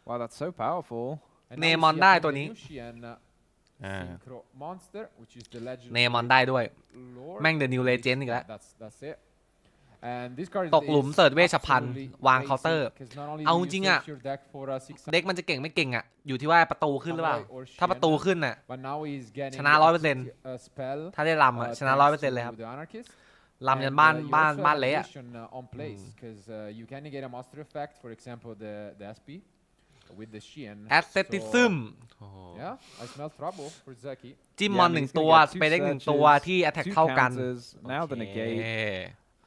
Wow, that's so powerful. And Name now we on seeได้ a ตัวนี้ Venusian, synchro monster, which is the legend. เนมอนได้ด้วย Lord. แม่งเดอะนิวเลเจนด์อีกแล้ว That's it. And this card ตกหลุม is เสิร์ชเวชภัณฑ์ absolutely วาง crazy เคาน์เตอร์ 'cause not only เอา do จ you ริงๆอะ search your deck for a 6 เด็กมันจะเก่งไม่เก่งอ่ะ อยู่ที่ว่าประตูขึ้นหรือเปล่า or ถ้าประตูขึ้นน่ะ but now he's getting ชนะ the 100% spell ถ้าได้ลำอ่ะ ชนะ thanks 100% เลยครับ to the anarchist. ลำยัน And, บ้าน you บ้าน also บ้าน have เละอะ vision, on place because you can negate a monster effect, for example the SP with the Shein. แอสเซติซึม Yeah, I smell trouble for Zaki. จิ้ม Yeah, มอน I mean, 1 he's ตัว gonna get สเปรย์เด็ก two 1 ตัว searches, ที่ attack two เท่ากัน counters, now the โอเค negate.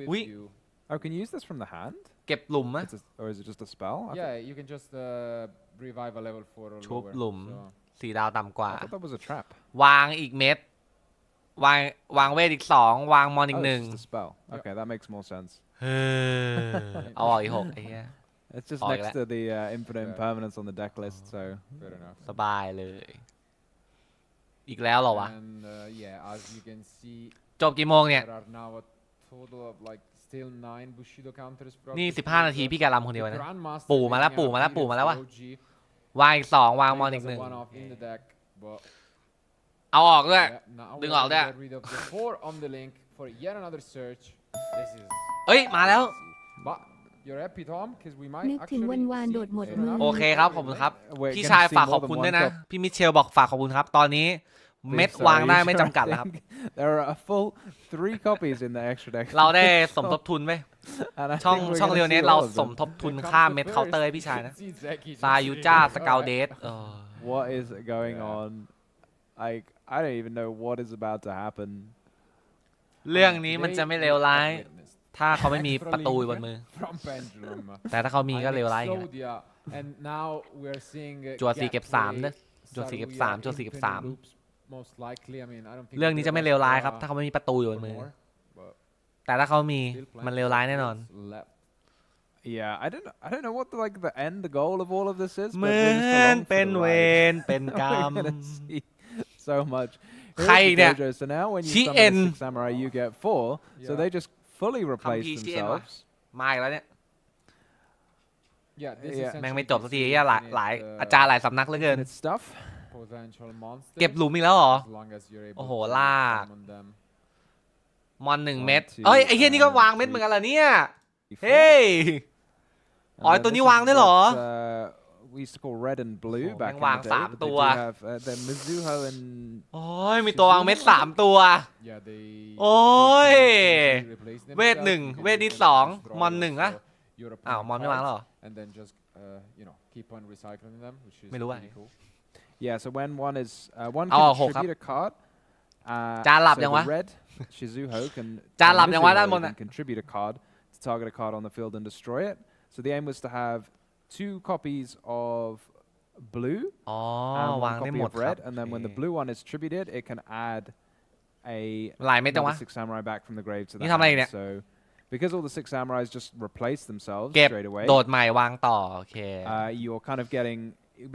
with We you. Oh, can you use this from the hand? เก็บหลุมไหม Or is it just a spell? Yeah, you can just revive a level 4 or ชุบ lower. หลุม So 4 ดาวต่ำกว่า I thought that was a trap. วางอีกเม็ดวางเวทอีก2วางมอนอีก Oh, 1 it's just a spell. Okay, that makes more sense. เฮ้ยเอาออกอีก6ไอ้เหี้ย It's just Oh, next yeah. to the infinite Yeah. impermanence on the deck list, so fair enough. สบายเลย อีกแล้วเหรอวะ And yeah, as you can see, จบกี่โมงเนี่ย there are now a total of like still 9 Bushido counters. นี่ proc. 15 นาทีพี่แกรำคนเดียว The นะ Grandmaster ปู่มาแล้ว making ปู่ a มาแล้ว ปู่มาแล้ว beautiful วะ OG. วางอีก2วางมอนอีก There's a 1 one-off in the deck, but เอาออกด้วย yeah, now ดึง we're ออกด้วย gonna get rid of the 4 on the link for yet another search. This is เอ้ยมาแล้ว but you're happy, Tom, because we might นึกถึง actually วัน see ๆโดดหมด fair มือ enough. โอเคครับขอบคุณครับ we're พี่ gonna ชาย see ฝากข more อบ than คุณ one ด้วยนะ cop. พี่มิเชลบอกฝากขอบคุณครับ ตอนนี้เม็ด Sorry, วางได้ you ไม่ should จำกัดแล้วครับ think there are a full 3 copies in the extra deck. เราได้สมทบทุนไว้ And I ช่อง think we're ช่อง gonna เรียวเน see สเรา all of ส them. มทบทุน Here comes ค่า the เม็ด first. เคาน์เตอร์ให้พี่ชายนะ See Zeki ซายูจ้าสเกลเดส What is going Yeah. on? Like, I don't even know what is about to happen. เรื่องนี้มันจะไม่เลวร้าย Witnessed ถ้าเขาไม่มีประตูบนมือ from Pendulum. แต่ถ้าเขามีก็เลวร้าย I'm อย่างเงี้ย Exodia, and now we're seeing จั่ว4เก็บ Gateway, 3นะจั่ว4เก็บ 3 จั่ว4เก็บ Saruya, Infinite Loops, most likely. I mean, I don't think 3 เรื่องนี้จะไม่เลวร้ายครับ ถ้าเขาไม่มีประตูอยู่บนมือ but แต่ถ้าเขามี still มัน plenty เลวร้ายแน่นอน of left. Yeah, I don't know what the end goal of all of this is. เห But มื we're อ just น along for เป็น the เว ride. รเป็นกรร We're ม gonna see so much. Here's ใคร the เนี่ย dojo. So now when you Chi summon En. a 6 samurai, you get 4. So Yeah. they just fully replace Chi En วะ themselves. มาอีกแล้วเนี่ย Yeah, this Yeah. แม่ง essentially ไม่จบสักที gives เหี้ย you หลาย infinite, อาจารย์หลายสำนักเหลือเกิน Infinite stuff. potential monsters, เก็บหลุมอีกแล้วเหรอ as long as you're able โอ้โห to ลาก summon them. มอน1 เม็ด One, two, เอ้ยไอ้เหี้ยนี่ก็วางเม็ดเหมือนกันเหรอเนี่ย เฮ้ย And Oh, then ito this ni is Wang din, what, oh. we used to call red and blue Oh, back may in Wang the day. sám But they do tua. have the Mizuho and โอ้ยมีตัววางเม็ด3 ตัว Yeah, they โอ้ย easily replace เวท themselves. 1 You can เวท use นี่ them to destroy 2 มอน 1 อะ also your อ้าว opponent มอนไม่วางแล้วเหรอ cards, and then just keep on recycling them, which is ไม่รู้อะ pretty cool. yeah. So when one is one Oh, can hộp contribute a card. จานหลับ So ยัง the วะ red Shizuho can จานหลับยังวะ Mizuho ด้านบน can อะ contribute a card to target a card on the field and destroy it. So the aim was to have 2 copies of blue อ๋อ and วาง 1 ได้ copy หมด of ครับ red, and then when the blue one is tributed, it can add a หลายเม็ดจังวะ another 6 samurai back from the grave to the นี่ทำอะไรเนี่ย hand. So because all the 6 samurais just replace themselves เก็บ straight away, โดดใหม่วางต่อโอเค you're kind of getting,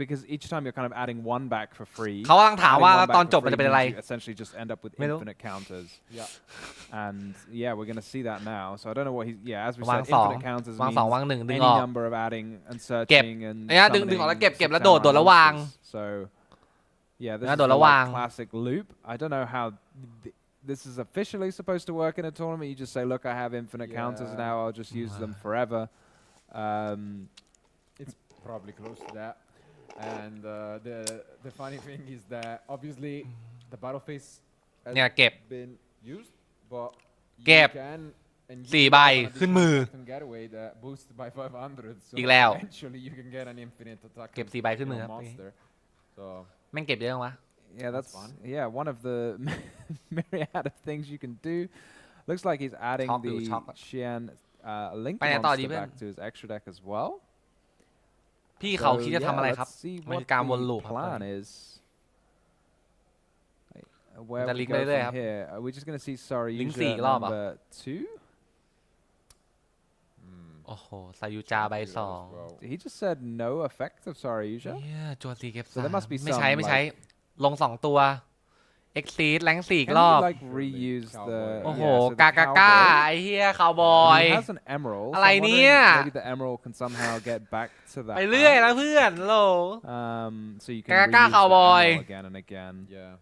because each time you're kind of adding 1 back for free. เขากำลังถามว่า adding แล้ว one ตอน back จ for บมัน free จะเป็นอะไร means you essentially just end up with ไม่รู้ infinite counters. Yeah. And yeah, we're going to see that now. So I don't know what he's, yeah, as we วาง said, 2 infinite counters วาง means 2วาง1ดึง any ออก number of adding and เก็บ searching and เนี่ยดึงออกแล้ว summoning เก็บ six แล้วโดด samurai แล้ววาง monsters. So yeah, this แล้ is วโดด the แล้ววาง classic loop. I don't know how this is officially supposed to work in a tournament. You just say, look, I have infinite counters Yeah. now. I'll just use them forever. It's probably close to that. And the funny thing is that obviously the battle phase has เนี่ยเก็บ been used, but เก็บ you can and 4 ใบ ขึ้นมือ getaway that boost by 500. So อีกแล้ว eventually you can get an infinite attack. เก็บ4 ใบขึ้นมือครับ monster. So แม่งเก็บเยอะจังวะ Yeah, that's fun. yeah, one of the myriad of things you can do. Looks like he's adding Chop, the dude, chop. Xian Link ไปไหนต่อดี monster เพื่อน back to his extra deck as well. พี่เขา So, คิดจะทำอะไร yeah, ครับ let's see มัน what คือการวน the ลูปครับตอน plan นี้ is. Where Kita we link go by there, from here? Are we just going to see Link Saryuja 4 รอบอ่ะ number 2? โอ้โหซายูจาใบ 2 well, He just said no effect of Saryuja. เนี่ยจัว4เก็บ So there must be 3ไม่ใช้ some, ไม่ใช้ ลง 2 ตัว Exceed แรง4 อีก Can รอบ he like reuse the? Cowboy. โอ้โห yeah, so the กากาก้า cowboy. ไอ้เฮียคาวบอย He has an emerald. So อะไร I'm เนี่ย wondering maybe the emerald can somehow get back to that. ไปเรื่อย hand. แล้วเพื่อนโล So you can Kaka reuse the cowboy. emerald again and again. yeah.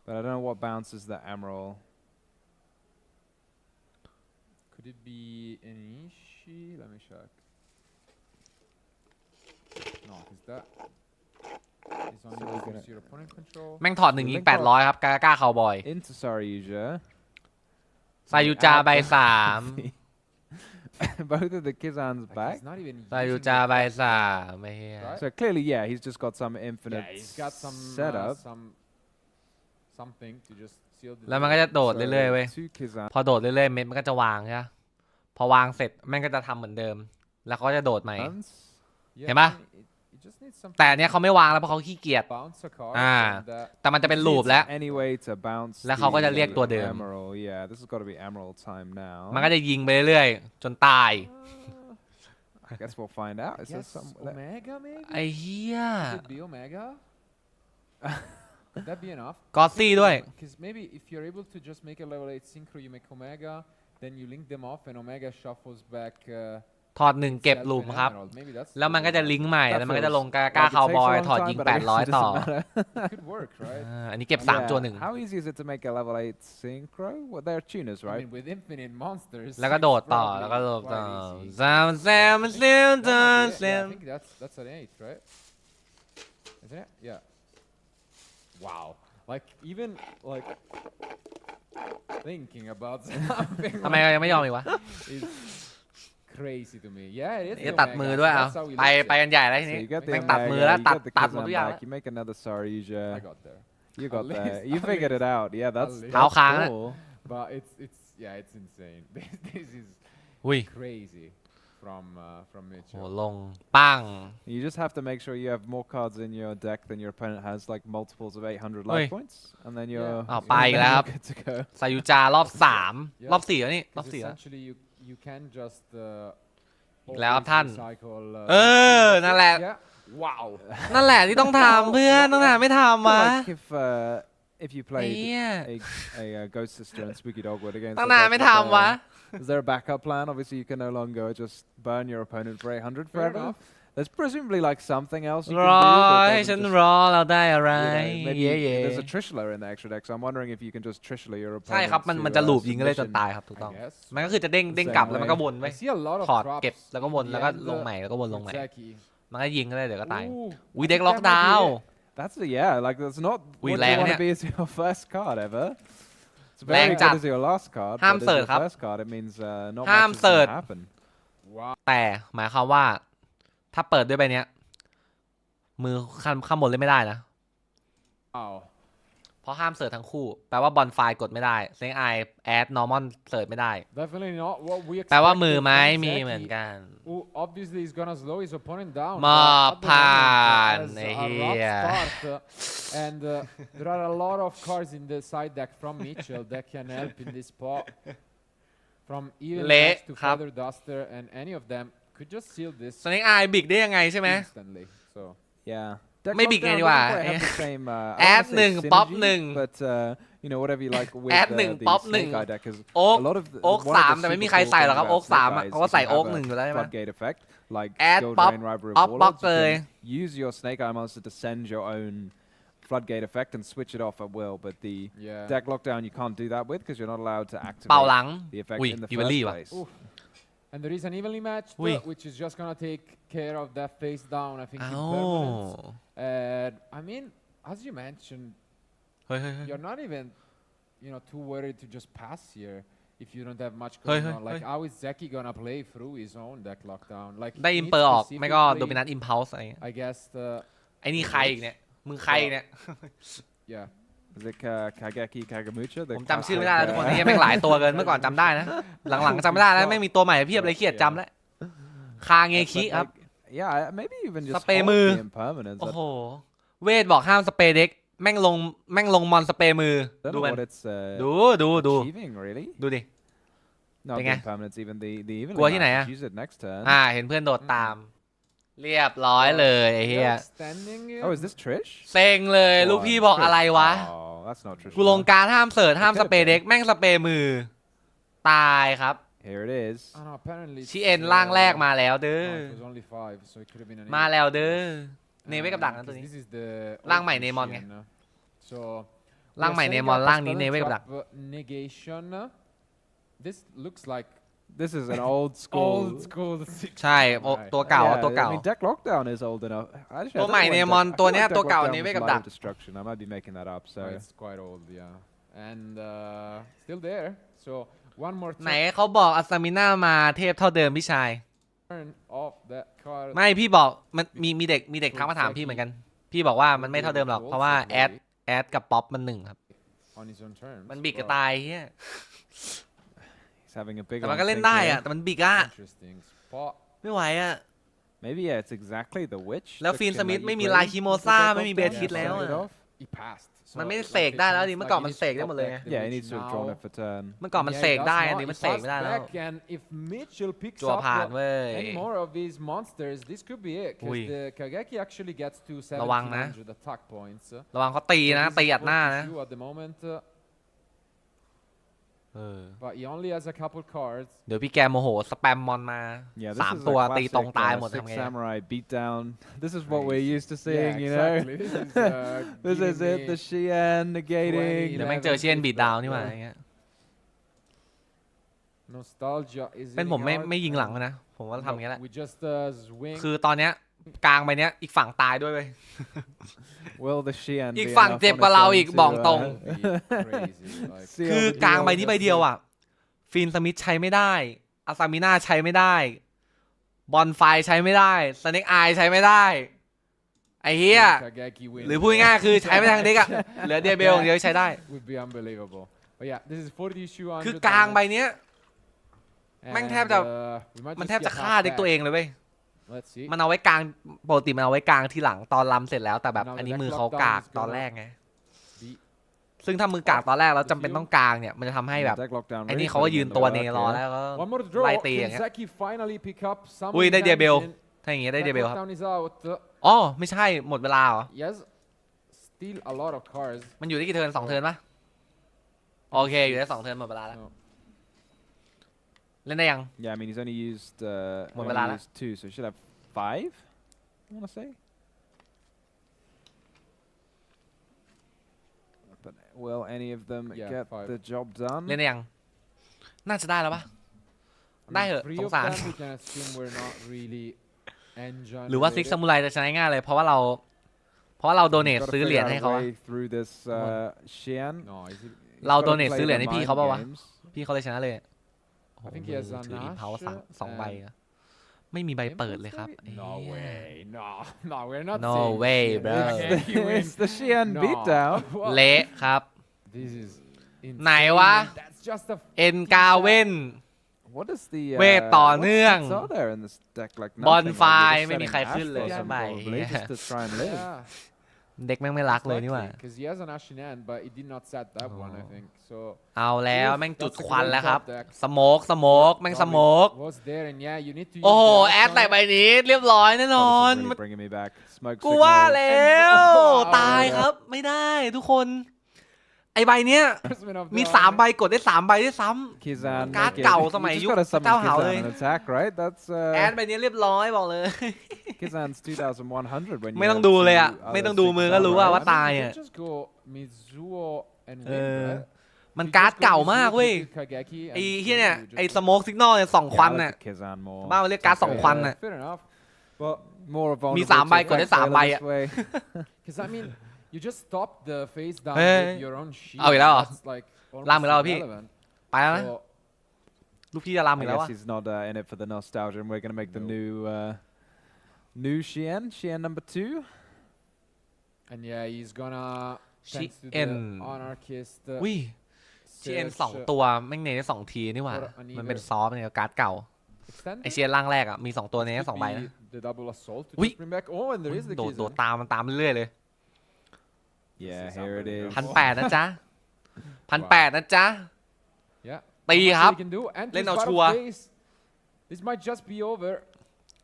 But I don't know what bounces the emerald. Could it be an Ishi? Let me check. No, is that? It's only So we're gonna gonna- your opponent control. แม่งถอด1ยิง800 ครับ กากาก้าคาวบอย Into Saryuja. ซายูจาใบ Both of the Kizans Like, back. he's not even 3ซายู using จา the ใบ effect. 3ไม่เฮีย Right? So clearly, yeah, he's just got some infinite Yeah, he's got some setup. something to just seal the. แล้วมันก็จะโดด So เรื่อยๆเว้ย two Kizans. พอโดดเรื่อยๆเม็ดมันก็จะวางใช่ไหม พอวางเสร็จแม่งก็จะทำเหมือนเดิมแล้วเขาจะโดดใหม่ Bounce. Yeah, เห็นปะ you just need something แต่อันเนี้ยเขาไม่วางแล้วเพราะเขาขี้เกียจ bounce a card อ่า and, แต่มันจะเป็น just ลูป needs แล้ว any way to bounce แล้วเขาก็จะเรียกตัวเดิม emerald. Yeah, this has got to be emerald time now. มันก็จะยิงไปเรื่อยๆจนตาย I guess we'll find out. Is there Yes, some? Omega maybe? ไอ้เหี้ย Could it be Omega? Would that be enough? กอสซี่ด้วย Because maybe if you're able to just make a level 8 synchro, you make Omega, then you link them off and Omega shuffles back ถอด1เก็บ itself ลูป and ครับ Emerald. Maybe that's แล้วมันก็จะลิงก์ใหม่ That แล้วมันก็จะ feels ลงกา like ก้า it คาว takes บ a อย long ถอด time, ยิง but I guess it 800 ต่อ doesn't matter. it could work, right? อันนี้เก็บ3ตัวหนึ่ง How easy is it to make a level 8 synchro? Well, they're tuners, I right? mean, with infinite monsters, แล้วก็โดด it's ต่อ probably แล้วก็โดด quite ต่อ easy. แซม That might be it. Yeah, I think that's an 8, right? Isn't it? Yeah. Wow. Like even like thinking about something ทำไมยังไม่ยอมอีกวะ is crazy to me. Yeah, it is. จะตัดมือด้วยเอา That's how he ไป looks ไป it. กันใหญ่แล้วที So นี้ you get the แม่งตัดมือ Omega, แล้ว you ตัด get the ตัดหมด Kazan ทุกอย่าง back, you make another I Sarija. got there. You got At there. least, You at figured least. it out. Yeah, that's least. How can it? cool. But it's insane. This is อุ้ย crazy from โห Mitchell. ลงปัง You just have to make sure you have more cards in your deck than your opponent has, like multiples of 800 Oi. life points, and then you're, Yeah. Oh, and bye, then lab. you're good to go. ซายุจารอบ3รอบ4แล้วนี่รอบ Because 4แล้ว essentially you can just อีกแล้วครับท่าน always recycle, นั่นแหละ yeah. Wow. นั่นแหละที่ต้องทำเพื่อนต้องทำไม่ทำวะ Like if you ไอ้ played เหี้ย a Ghost Sister and Spooky Dogwood against ตั้ง a นาน deck ไม่ with ทำวะ Is there a backup plan? Obviously, you can no longer just burn your opponent for 800 Fair forever. enough. There's presumably like something else you ร can อ do. that ให้ doesn't ฉัน just- รอเราได้อะไร maybe เย่เย่ there's a Trishula in the extra deck, so I'm wondering if you can just Trishula your ใช่ opponent. ครับมัน to, จะลูปยิง submission. ก็เลยจนตายครับถูก I ต้อง guess. มันก็คือจะเด้งกลับแล้วมันก็วนไป I see a lot of ถอด drops. เก็บแล้วก็วน in แล้ว the ก็ end, ลงใหม่แล้วก็วนลงใหม่ Zeki. มันก็ยิงก็เลยเดี๋ยวก็ตาย Ooh, อุ้ย I เด็ก think ล็อก that might ดาว be it. That's like that's not Ui, what you leng want nè. to be as your first card ever. It's Leng very chặt. good as your last card, Ham but as sợt your khắp. first card, it means not Ham much is sợt. gonna happen. Wow. แต่หมายความว่า ถ้าเปิดด้วยใบเนี้ยมือข้างบนเล่นไม่ได้นะ Wow. เพราะห้ามเสิร์ชทั้งคู่แปลว่าบอลไฟกดไม่ได้เซงไอแอดนอร์มอนเสิร์ชไม่ได้ Definitely not what we แปลว่า expected มือไม้ from มี Zeki, เหมือนกัน who obviously is gonna slow his opponent down. มอบ but at the ผ่าน moment, ไอ้ has เหี้ a ย rough start, and there are a lot of cards in the side deck from Mitchell that can help in this spot. From even เละ Max to ครับ Feather Duster, and any of them could just seal this เซงไอบิกได้ยังไงใช่ไหม instantly. So Yeah. Deck Maybe lockdown cái doesn't quả. quite have the same, I don't Add wanna say หนึ่งป๊อป synergy, หนึ่ง but you know whatever you like with Add หนึ่ง the ป๊อปหนึ่ง Snake Eye deck is โอ๊ก a lot of โอ๊ก one of สาม the แต่ไม่มี super ใคร cool ใส่หรอก things ครับโอ๊ก about สาม Snake อ่ะ Eyes เขาก็ is ใส่ you โอ๊ก have หนึ่งอยู่แล้วใช่ไหม floodgate effect like Add Skill pop- Drain Rivalry of pop box Warlords. You เลย can use your Snake Eye monster to send your own floodgate effect and switch it off at will, but the yeah. deck lockdown you can't do that with because you're not allowed to เป่าห activate ลัง the effect อุ้ย in the อีเวล first ลี่ว่ะ place. Oof. And there is an evenly matched, Ui. which is just gonna take care of that face down. I think อ้า in ว permanence. And I mean, as you mentioned, เฮ้ยเฮ้ยเฮ้ย you're not even, too worried to just pass here if you don't have much Hey, going hey, on. Like, hey. how is Zeki gonna play through his own deck lockdown? Like, ได้ he อิม needs เปอร์ออกไม่ก็โด specifically, มินัสอิมพัลส์อะไรเงี้ย I guess, ไอ้นี่ใครอีกเนี่ยมึงใครเนี่ย yeah. Is it Kageki Kagamucha? ผมจำชื่อไม่ได้แล้วทุกคนนี่แม่งหลายตัวเกินเมื่อก่อนจำได้นะ หลังๆจำไม่ได้แล้วแม่งมีตัวใหม่เพียบเลยเครียดจำแล้วคาเงคิครับ Yeah, maybe even just Spray hold mưa. the impermanence. โอ้โห เวทบอกห้ามสเปรย์เด็กแม่งลงมอนสเปรย์มือ I don't ดู know มัน what it's ดู achieving, really. ดูดิ Not Bên the nghe. impermanence, even the even. กลัวที่ไหนอะ Use it next turn. เห็นเพื่อนโดดตาม เรียบร้อยเลยไอ้เหี้ย You're extending it. Oh, is this Trish? เซ็งเลยลูกพี่บอกอะไรวะ Oh, that's not Trish. กูลงการดห้ามเสิร์ชห้ามสเปรย์เด็กแม่งสเปรย์มือ ตายครับ Here it is. Oh, no, apparently ชีเอ็นร่างแรกมาแล้วเด้อ no, it was only 5, so it could have been an มา eight. แล้วเด้อเนเวกับดักนะตัว 'Cause นี้ this is the ร่างใหม่ old Nemon ไง machine, So ร่างใหม่ we are setting Nemon up a ร่างนี้ spell and Neveกับดัก trap, negation. This looks like This is an old school. old school ใช่โอ้ตัวเก่า Yeah, ตัวเก่า I mean, deck lockdown is old enough. Actually, I ตัว don't ใหม่ know when Nemon deck- I ตัว feel เนี้ย like ตัว deck เก่า lockdown เน was เวกับ Light ดัก of Destruction. I might be making that up. So it's quite old, yeah. And still there. So one more ไหนเขาบอกอัสมิน่ามาเทพเท่าเดิมพี่ชาย turn off that card. ไม่พี่บอกมันมีเด็กทักมาถามพี่เหมือนกัน พี่บอกว่ามันไม่เท่าเดิมหรอกเพราะว่าแอดกับป๊อปมัน1ครับ on his own terms. มันบิกกระ Well, ตายเฮีย He's having a big แต่มันก็ on เล่น think ได้ here. อะแต่มันบิกอะ Interesting spot. ไม่ไหวอะ Maybe yeah, it's exactly the witch. แล้ว the ฟิน Shin สมิธ that you ไม่มี played ลายคิโม with the ซ่า deck ไม่มี lockdown. เบทิส Yeah, แล้ว started อะ off. He passed. มันไม่ like เสกได้แล้ว it ดิ sounds เมื่อก่อน like มัน he เสก needs ได้ to หมดเลย top ไง deck the Yeah, he Mitch needs to have now. drawn it for turn. เมื่อก่อนมัน Yeah, เส he ก does ได้ not. อันนี้มัน He เสก passed ไม่ได้แล้ว back, and if Mitch will pick จั่ว up ผ่านเว้ย any more of these monsters, this could be it. Ui. Because the Kageki actually gets to ระวังนะ 1700 attack points. ระวังเขาตี So นะ this ตี is อัดหน้านะ 42 at the moment, เออ but he only has a couple cards. เดี๋ยวพี่แกโมโหสแปมมอนมา Yeah, สาม this is ตัว a ตีตรง classic ตายหมด Six ทำไง Samurai beatdown. This is what we're Crazy. used to seeing, Yeah, you know. exactly. This is, This is giving it. The me Xian negating. เดี๋ยวแม่งเจอเชียนบีดดาวนี่หว่าอย่างเงี้ย nostalgia is เป็นผม hitting hard, ไม่ยิงหลัง and นะ ผมว่าทำอย่างเงี้ยแหละ we just swing. คือตอนเนี้ยกลางไปเนี้ยอีกฝั่งตายด้วยเว้ย Will the Xian อีก be ฝั่ง enough เจ็บ on กว่า its เรา own อีก to, บอกตรง Crazy. Like, seal คือ the กลาง deal? ใบนี้ใบเดียวอ่ะ ฟินสมิธใช้ไม่ได้อาซามิน่าใช้ไม่ได้ บอลไฟใช้ไม่ได้สเน็กไอใช้ไม่ได้ ไอ้เหี้ย Kageki win. หรือพูดง่ายๆคือใช้ไม่ทางเด็กอะเหลือเดียเบลอย่างเดียวที่ใช้ได้ would be unbelievable. But yeah, this is 4200. คือกลางใบเนี้ย แม่งแทบจะ มันแทบจะฆ่าเด็กตัวเองเลยเว้ย Let's see. มันเอาไว้กลางปกติมันเอาไว้กลางทีหลังตอนลำเสร็จแล้วแต่แบบ Now อันนี้ the มือ deck เขา lockdown กาก is ตอน gonna แรกไง be ซึ่งถ้ามือกากตอนแรกแล้วจำเป็นต้องกลางเนี่ยมันจะทำให้แบบ Deck lockdown ไอ้ really นี่เขาก็ยืน putting in ตัว the เน work รอ here. แล้วก็ one more draw. ไล่ตีอย่างเงี้ย Kinzaki finally pick up some อุ้ยได้เดียเบล damage in. ถ้าอย่างงี้ได้เดีย Deck เบลครับ lockdown is out. อ๋อไม่ใช่หมดเวลาเหรอ Yes, still a lot of cards. มันอยู่ได้กี่เทิร์น2 เทิร์นปะโอเคอยู่ได้2 เทิร์นหมดเวลาแล้ว No. เล่นได้ยัง Yeah, I mean he's only used Một only vé lá đó. used 2, so he should have 5. I want to say. But will any of them Yeah, get 5. the job done? เล่นได้ยัง น่าจะได้แล้วปะ I ได้ mean, เหอะ three สง of สาร them we can assume we're not really engine หรือว่าซิก related. ซามูไรจะชนะง่ายเลยเพราะว่าเราโดเนท Gotta ซื้อ figure เหรียญ out ให้ a เขาอะ way through this Xian. No, is it? He's Lao gotta donate play ซื้อเหรียญ the ให้พี่เขา mind ปะวะ games. พี่เขาเลยชนะเลยโอ้โห I think he has ถือ a อิมเพล Nash สองใบ and อะไม่มีใบเปิดเลยครับ No เหี้ย way. No, we're not. No saying way, shit. bro. Kageki win. It's the Xian No. beatdown. What? เละครับ This is ไหน insane, วะ and That's just a เอ็นกาเว่น What is the เวทต่อ what เนื่อง sets are there in this deck? Like บอล nothing. ไฟ Like you're just ไม่มี setting ใคร Ash ขึ้นเลย for ส some บาย probably just to try and live. yeah. เด็กแม่งไม่รักเลยนี่หว่า Because he has an Ash in hand, but he did not set that one, I think. So เอาแล้วแม่งจุดควันแล้วครับ That's a great สโมกแม่งสโมก was there, and yeah, you need to. โอ้โห use the แอด Ash ใส่ on ใบ it. นี้เรียบร้อยแน่นอน Oh, this is really bringing me back. Smoke กูว่า signals. แล้ว And- ตายครับไม่ได้ทุกคน ไอใบเนี้ย Enforcement of มี the 3 ใบกดได้3 ใบด้วยซ้ Kizan. การ์ด make it- เก่า you สมัย just ยุค gotta summon เจ้าเหา Kizan เลย and attack, right? That's ำแอดใบนี้เรียบร้อยบอกเลย Kizan's 2,100 when you ไม่ต้อง have ดูเลย two อ่ะ other ไม่ต้องดู Six มือก็รู้ว่า Samurai. ว่า I ตาย mean, you อ่ะ can just go Mizuo and เอ win, อ right? มัน You การ์ด just go เก่ามาก Mizuo เว้ย to Kageki ไอ้ and เฮียเนี่ย you just ไอ้ go- สโมกซิกนอลเนี่ย2 ควัน Yeah, I น่ะ like the Kizan more. บ้านมันเรียกการ์ด2 ควันน่ะ Fair enough. But more vulnerable มี3 ใบ to กดได้ effect 3 ใบ this อ่ะ way. Because I mean, you just stop the face down Hey. with your own shield. เอาอีกแล้วเหรอ That's like ลามอีกแล้วเหรอ almost พี่ irrelevant. ไปแล้วนะ So ลูกพี่จะลาม I อีกแล้ว guess วะ he's not in it for the nostalgia, and we're gonna make the No. new Xian number 2. and yeah, he's gonna thanks to the GN anarchist. อุ้ย GN 2 ตัวแม่งเนได้2 ทีนี่หว่า มันเป็นซอฟต์เนี่ยการ์ดเก่า extended. ไอเชียนร่างแรกอ่ะมี2 ตัวเนได้ Could 2 ใบนะ be the double assault to Ui. just bring back. Oh, and there is the โดด Kizan. ตามมันตามเรื่อยๆเลย Yeah, is here it is. unbelievable. 1,800 นะจ๊ะ 1,800 นะจ๊ะ Yeah. ตี Not ครับ much he can do. And Lên his nào battle chùa. phase. This might just be over.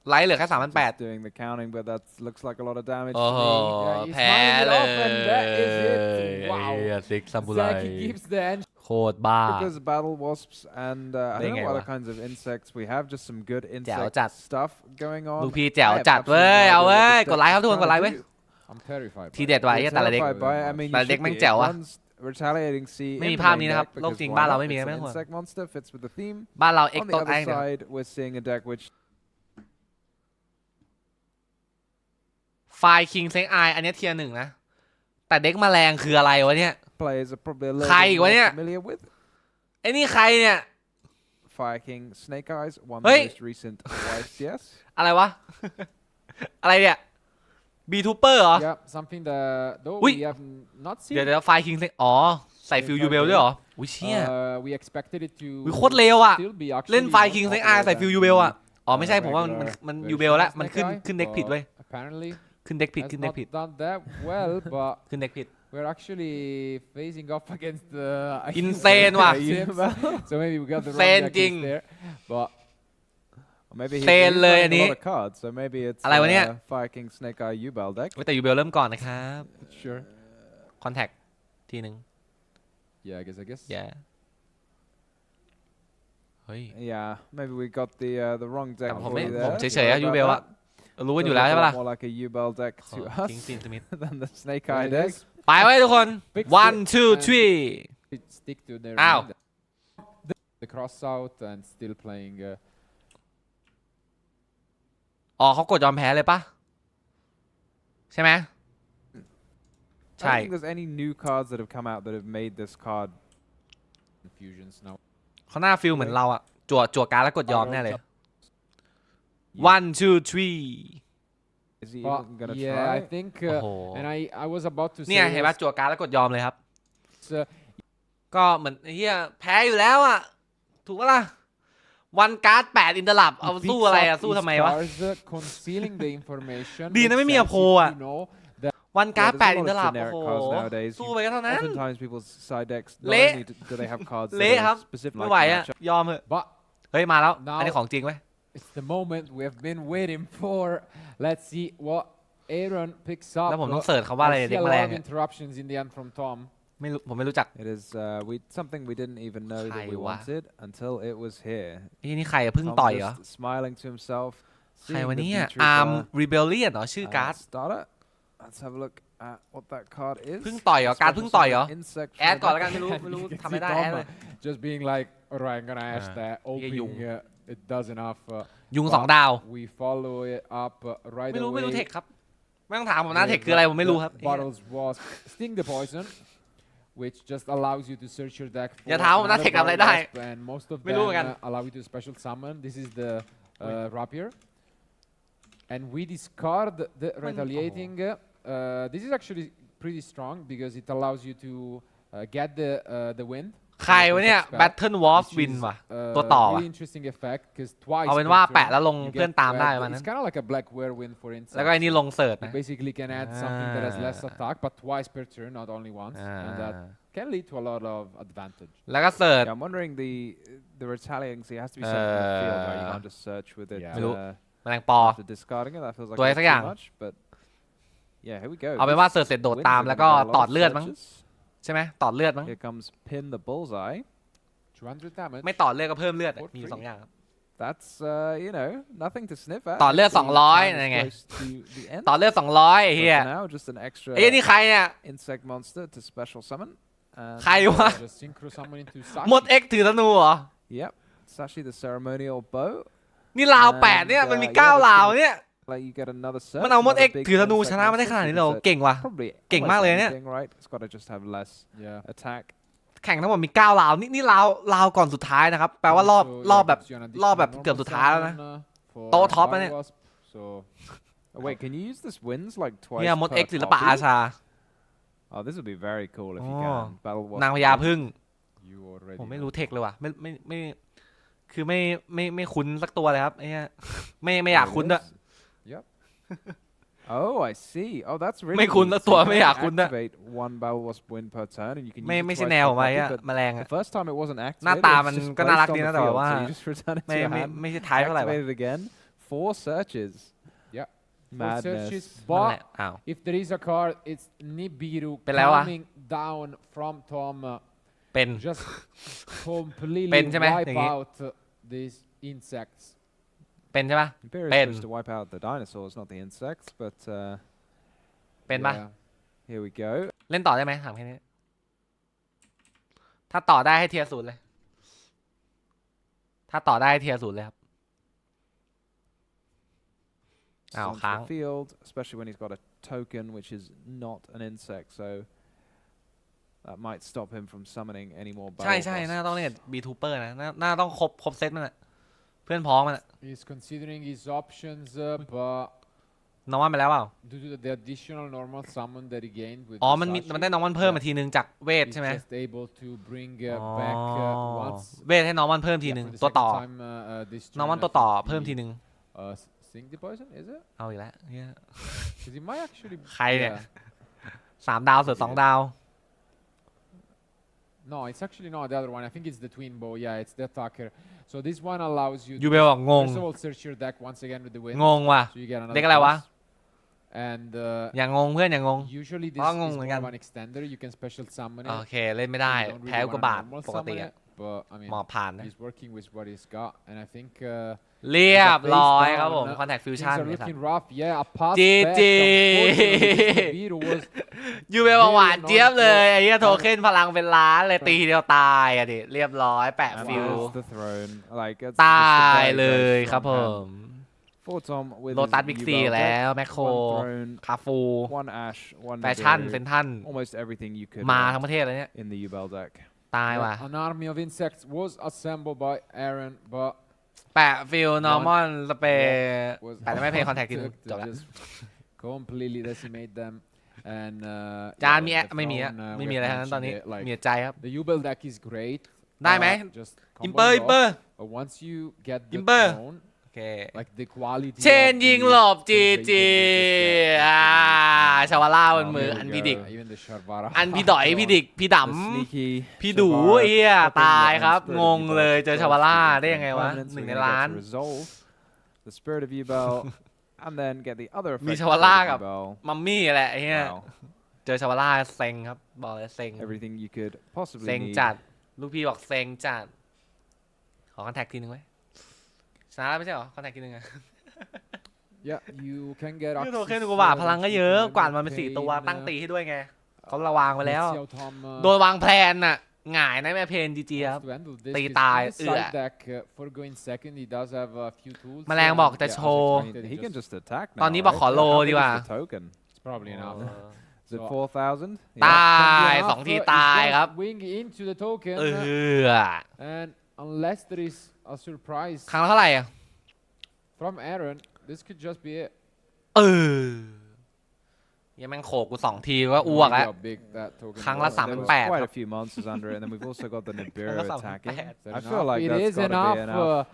ไลท์เหลือแค่ Just 3,800 doing the counting, but that looks like a lot of damage โอ้ to โห me. Yeah, he's แพ้ minding it เลย off, and that is it. Wow. ซิกซามูไร Zaki keeps the edge. โคตรบ้า Because battle wasps and I Đây don't know ngày what other quá. kinds of insects we have. Just some good insect chặt. stuff going on. ลูกพี่แจ๋ว I have จัด absolutely เว้ย no เอา idea เว้ what ย this กดไลค์ครับ deck ทุกคน is กดไลค์ trying เว้ย to do. I'm terrified. ทีเด็ดไว้ We're แต่ละเด็ก terrified by it. I mean, you แต่ละเด็ก should แม่ง be. แจ๋ว It อะ runs retaliating C ไม่มี in the ภาพ main นี้นะครับ deck โลก because จริง why บ้านเรา not? ไม่มี It's ไม่ an ห่วง insect monster fits with the theme. บ้านเราเอ็ก On โต the ไอ้ other เนี่ย side, we're seeing a deck which ไฟคิงเซ็งไออันนี้เทียร์ 1นะแต่เด็กแมลงคืออะไรวะเนี่ย players are probably a little ใคร bit วะ more เนี่ย familiar with. ไอ้นี่ใครเนี่ย Fire King Snake Eyes, one of เฮ้ the ย most recent YCS. อะไรวะ อะไรเนี่ยบีทูเปอร์เหรอ Yeah, something that though Ui. we have not เดี๋ยว seen. ไฟคิงเซ็งอ๋อ ใส่ฟิลยูเบลด้วยเหรออุ้ยเชี่ย We expected it to โคตรเร็วอ่ะ still be actually เล่นไฟ more คิงเซ็ก popular ใส่ฟิล than ยูเบล the, อ่ะอ๋อไม่ใช่ผมว่า regular มัน version ยูเบลแล้ว of มันขึ้น Snake ขึ้นเด็ก Eye, ผิดเว้ย but apparently ขึ้นเด็กผิด has ขึ้นเด็ก not ผิด done that well, but ขึ้นเด็กผิด we're actually facing off against the Insane ว่ะ so maybe we got the เซน wrong จริง deck there, but Or maybe he's เซนเลยอัน running นี้ a lot of cards, so maybe it's อะไรวะเนี่ย Fire King Snake Eye U-Bell deck. แต่ยูเบลเริ่มก่อนนะครับ sure. คอนแทคทีหนึ่ง Yeah, I guess. แย่เฮ้ย Yeah, maybe we got the wrong แต่ deck ผม for ไม่ you ผม there. เฉยๆอะยูเบลอะรู้กันอยู่แล้วใช่ปะล่ะ More like a U-Bell deck to คิง us ซีนสมิธ than the Snake There Eye it deck. is. ไปไว้ทุกคน Fix one it two and three Stick to their Ow. mind. The cross out and still playing. อ๋อเขากดยอมแพ้เลยปะใช่ไหม I ใช่ don't think there's any new cards that have come out that have made this card. Infusions now. เขาหน้าฟิลเหมือนเราอะจั่วการดแล้วกดยอมแน่เลย one two three Is he But even gonna yeah, I try? think, โอ้โห and I was about to เนี่ย say เห็นปะ this, จั่วการดแล้วกดยอมเลยครับ uh, ก็เหมือนเฮียแพ้อยู่แล้วอะถูกปะล่ะวันการ์ด8อินเตอร์ลับเอา he สู้ picks อะไร up อะสู้ his ทำไมวะ cards, concealing the information. ดีนะ makes ไม่มี sense อโพ if อะ you know that วันการ์ด Yeah, there's a 8 lot อินเตอร์ลับ of โอ้ generic โห cards nowadays. สู้ไปก็เท่านั้น Oftentimes people's side decks not เละ only do they have cards เละค that รับ are specific ไม่ like ไหวอะ matchup. ยอมเถอะ but เฮ้ยมาแล้ว Now อันนี้ของจริงเว้ย it's the moment we have been waiting for. Let's see what Aaron picks up. แล้วผมต้องเสิร์ชคำว่าอะไร I เด็ see ก a แมล lot ง of เนี่ย interruptions in the end from Tom. ไม่รู้ผมไม่รู้จัก It is something we didn't even know that we ใครวะ wanted until it was here. นี่ใครอะเพิ่ง Tom ต่อยเหรอ just smiling to himself. ใคร seeing วะ the เนี่ย VTuber, Arm Rebellion เหรอชื่อการ์ด starter. Let's have a look at what that card is. เพิ่งต่อยเหรอการ์ดเพิ่งต่อยเหรอ Insect แอดก่อนแล้วกัน from ไม่รู้ You can ทำไม่ได้ see แอ Tom, ดเลย just being like, alright, I'm gonna ask that. Yung. Hoping it does enough. ยุง but สองดาว We follow it up right ไม่รู้ away. เทคครับไม่ต้องถามผมนะเทคคืออะไรผมไม่รู้ครับ Bottles was Sting the Poison, which just allows you to search your deck for อย่าถามผมนะ another เทคทำอะไร Bottle ได้ Wasp, and most of ไม่รู้เหมือนกัน them allow you to special summon. This is the rapier. And we discard the retaliating. This is actually pretty strong because it allows you to get the wind. ใครวะเนี่ย Battle Wolf Win ว่ะ ตัวต่อว่ะ Really interesting effect because twice เอาเป็นว่า per turn แปะแล้วลง you เพื่อน get ตามได้ to ประมาณ add- นั้ It's น kind of like a black whirlwind for instance. แล้วก็ไอ้นี่ลงเสิร์ช You นะ basically can add something that has less attack, but twice per turn, not only once, and that can lead to a lot of advantage. แล้วก็เสิร์ช Yeah, I'm wondering the retaliancy has to be sent from the field, right? You can't just search with it Yeah. ไม่รู้ แมลงปอ after discarding it. That feels like ตัวอะไร a bit สักอย่าง too much, but yeah, here we go. เอาเป็นว่า This เสิร์ชเสร็จโดด wins ตาม are แล้ว gonna ก็ get a lot ตอด of เลือดมั้ง searches. ใช่ไหมตอดเลือดมั้ง Here comes Pin the Bullseye. 200 damage. ไม่ตอดเลือดก็เพิ่มเลือดอะมีอยู่สองอย่างครับ That's nothing to sniff at. ต่อเลือด The 200 time is นั่นไง close to the end. ตอดเลือด200ไอ้ But เฮีย for now, just an extra ไอ้นี่ใครเนี่ย insect monster to special summon. And ใครวะ Just synchro summon into หมด Sashi. X ถือธนูเหรอ yep, Sashi the ceremonial bow. นี่ลาว8เนี่ยมันมี9ลาวเนี่ย Like you get another search. มันเอาหมด another X big ถือธนู insect ชนะมาได้ monster, ขนาดนี้ so เลย you เหรอ can เก่งว่ะ probably เก่ง almost มากเลยเนี่ย anything, right? It's got to just have less Yeah. attack. แข่งทั้งหมดมี9ลาวนี่ลาวก่อนสุดท้ายนะครับแปลว่ารอบ So, รอบ yeah, แบบ gives you an รอบแบบ additional เกือบ normal สุดท้ายแล้วนะ summon, for โต๊ะท็อป Battle นะเนี่ย Wasp. So Oh, wait, can you use this wins like twice เนี่ยหมด per X ศิลปะอา copy? ชา Oh, this would be very cool if you Oh. can. Battle Wasp นางพญา wins. พึ่ง you already ผมไม่ know. รู้เทคเลยว่ะไม่คือไม่คุ้นสักตัวเลยครับไอ้เนี้ยไม่อยาก There คุ้น it ด้วย is. Yep. Oh, I see. Oh, that's really ไม่คุ้น neat. สัก So ตัว you ไม่ can อยากคุ้นด้วย activate one Battle Wasp win per turn, and you can use ไม่ it ใช่ twice แนว per ผมไอ้ copy, อะ but แมลงอะ the first time it wasn't หน้า activated. ตา It มัน was just ก็น่ารัก placed ดี on นะ the แต่ field, ว่า so you just return it to ไม่ your ไม่ hand. ไม่ใช่ท้ายเท่าไหร่วะ Activated again. 4 searches. Yeah. Four Madness. searches, นั่นแหละ but อ้าว if there is a card, it's Nibiru เป็นแล้ววะ coming down from Tom. เป็น Just completely เป็นใช่ไหมอย่าง wipe งี้ out these insects. เป็นใช่ปะ Imperius Ben. supposed to wipe out the dinosaurs, not the insects, but เป็นปะ Yeah. here we go. เล่นต่อได้ไหมถามแค่นี้ถ้าต่อได้ให้เทียร์ 0เลยถ้าต่อได้ให้เทียร์ 0เลยครับ Onto the kháng. field, especially when he's got a token which is not an insect, so that might stop him from summoning any more ใช่ battle ใช่ wasps. น่าต้องเล่นบีทูเปอร์นะน่าต้องครบเซตมันอะเพื่อนพ้องมันอะ He's considering his options, but น้องมันไปแล้วเปล่า due to the additional normal summon that he gained with อ๋อ the มัน Sashi, ได้น้องมันเพิ่มมาทีนึงจากเวท he's ใช่ไหม just able to bring อ๋อ back once เวทให้น้องมันเพิ่มที yeah, นึง for the ตัว second ต่อ time, this น้องมัน turn, ตัว I ต่อ think เพิ่ม he, ทีนึง Sing the poison, is it? เอาอีกแล้วเนี่ย Because he might actually ใครเนี่ย yeah. 3 ดาวเสือ2 ดาว No, it's actually not the other one. I think it's the twin bow. Yeah, it's the attacker. So this one allows you ยู to เบลบอกงง first of all search your deck once again with the wind. งงว่ะ So you get เด็ก another อะไรวะ plus. And อย่างงงเพื่อนอย่างงง usually this อ๋อ is งงเหมือนกัน more of an extender. You can special summon โอ it. เคเล่นไม่ได้ You don't แพ้ really อุกกา wanna บาต normal ปกติ summon อะ it, but I mean หมอบผ่านนะ he's working with what he's got, and I think เรียบร้อยครับผม down, Contact things Fusion are เนี่ยครับ looking rough. Yeah, a pass GG back. Unfortunately, this Vito was ยูเบลหวานเจี๊ยบเลยไอ้เหี้ยโทเค็นพลังเป็นล้านเลยตีทีเดียวตายอะดิเรียบร้อยแปะ And ฟิว there's the throne. Like, it's ต just a าย very, เล very ยครับ strong ผ hand. ม For Tom with โล his ตัสบิ๊กซี Yubel แล้ deck, วแมคโคร one throne, คาฟู one ash, one แฟชั่น Nibiru, เซนทัน almost everything you could มา want ทั้งประเทศเลยเนี่ย in the Yubel deck. ตายว่ะ an army of insects was assembled by Aaron, but แปะฟิลนอร์มอนสเปย์ was แปะไม่เพย์คอนแทคทีนึง to จบแล้ว just completely decimate them. And จาน yeah, มี the ไม่มี throne, ไม่ we มี have อะไรทั้งนั้นตอน mentioned นี้ it, like มีแต่ใจครับ the Yubel deck is great. ได้ไหม Just อิม combo เปอร์ it อิมเปอ off, ร์ but once you get the Imper. throne, โอเค like the quality เชน of ยิง the หลบจี things that จี you can just get อ่า is ชาวาล่าบน really มือ good. อันพี่ดิก Even the Sharvara อันพี่ดอยพี่ดิกพี่ด The sneaky ำพี่ดู Shavara เอีย popping ตาย the ครับ Spirit ง of ง Yubel เลยเจอ first ชาวาล่า against ได้ยังไงวะ permanents. หนึ่ง We're ใน gonna ล้าน get to resolve the Spirit of Yubel and then get the other มี effect ชาวาล่า of กับ Yubel. มัมมี่แหละไอ้เหี้ย Wow. เจอชาวาล่าเซ็งครับบอกเลยเซ็ง Everything you could possibly เซ็ง need. จัดลูกพี่บอกเซ็งจัดขอคอนแทคทีนึงไว้ชนะแล้วไม่ใช่เหรอคอนแทคทีนึงอะ Yeah, you can get นี่โท access เค็นกูว่าพลังก็เยอะ eventually to กวาดมันเป็น4 ตัว campaign, ตั้งตีให้ด้วยไงเขาระวางไว้แล้ว let's see how Tom, โดนวางแพลนน่ะหงายนะแม่เพนจีจีครับ to handle this, ตี 'cause ตาย in the เอื้อ side deck, for going second, he does have a few tools. แมลงบอกจะ Yeah, โช as ว์ I mean, expected, he can just attack now. ตอนนี้บอกขอ right? โล How ดี big กว่า is the token? It's probably enough. Is it So- 4,000? ตา Can be ย enough. 2 ที He's ตาย just ครับ wing into the token, เออ and unless there is a surprise ครั้งละเท่าไหร่อ่ะ from Aaron, this could just be it. เออยังแม่งโขกกู2 ทีก็อ้วกแล้ว Really how big that token ครั้งละ was. 3 There was 8 quite a few monsters under it, and then we've also got the Nibiru That's not attacking. bad. Is that I feel enough? like It that's is gotta enough. be enough.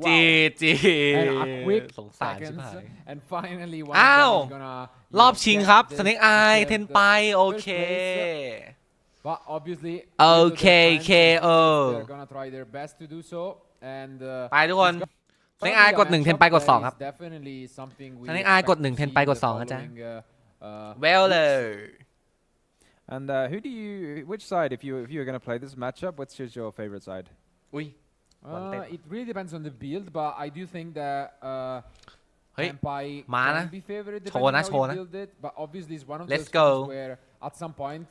จี Wow. จี And a quick สงสารชิบ seconds, หาย and finally one อ้าว of them is gonna รอบชิงครับ get สเน็ก this ไอ to เท get น the ไปโอ first เค place. But obviously, Okay, KO. they're gonna try their best to do so, and ไปทุกคน it's สเน็ก gonna ไอ be a กด1 เทน matchup ไปกด that 2 ครับ is definitely something we สเน็กไอกด expect 1 to เทน see ไปก in ด the 2นะจ๊ะ following, เวลเลย And who do you? Which side? If you were going to play this matchup, which is your favorite side? อุ้ย One tap. It really depends on the build, but I do think that เฮ้ย Tempai มานะ can be favored โชว์นะ depending โช how ว์ you นะ build it. But obviously, it's one of Let's those things go. where at some point,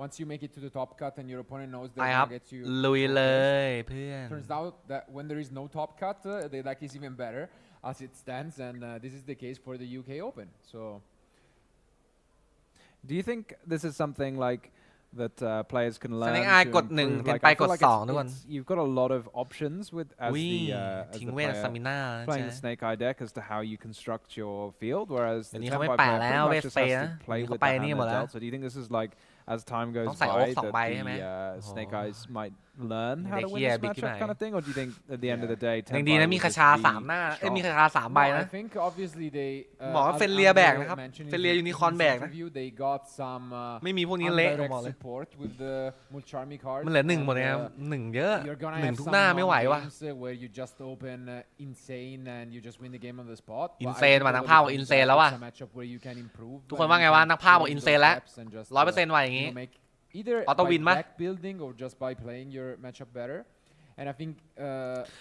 once you make it to the top cut and your opponent knows ไป they're ครับ gonna get you ลุย so เล close. ยเพื่อน Turns out that when there is no top cut, the deck is even better as it stands, and this is the case for the UK Open. So Do you think this is something like that players can learn? Snake to Eye กด improve? 1 เทน Like, ไป I ก feel ด like 2 ทุกคน you've got a lot of options with as อุ้ย the ทิ้ง as the เวทส player มิน่า playing ใช่ the Snake Eye deck as to how you construct your field, whereas เดี๋ยว the นี้เขาไม่ Tempai แปะ player แล้ว pretty เว much ท just เฟ has นะ to play เขา with ไป the นี่ hand หมด they're แล้ว dealt. So do you think this is like as time goes ต้องใส่โอ๊ค by 2 that ใบใช่ไหม the Snake โอ้ Eyes might learn how They to win hear this big matchup guy. kind of thing, or do you think at the end of the day ยัง Tempai ดีนะ will มีคา just ชา be 3 หน้าเอ้ย strong? มีคาชา3 ใบ no, นะ I think obviously they บอกว่า as เฟนเลียแบก Andre นะครับ mentioned เฟ in นเลีย his ยูนิคอร์นแบก previous นะ interview, they got some ไม่มีพวกนี้เละผม indirect บอกเลย support with the Mulcharmy cards. มันเหลือ 1 and, หมดเลยครับ1 เยอะ You're gonna 1 have ทุก some หน้าไม่ไหวว่ะ games, where you just open insane and you just win the game on the spot. But I Insane think ว่ะนัก over พากย์ the บอก games insane that แล้วว่ะ it's a matchup where you can improve ทุกคน and ว่าไง you วะ can นักพากย์บอก fill in insane those แล้ว gaps and just, 100% ว่ะอย่างงี้ make either Auto by win มั้ย deck building or just by playing your matchup better. And I think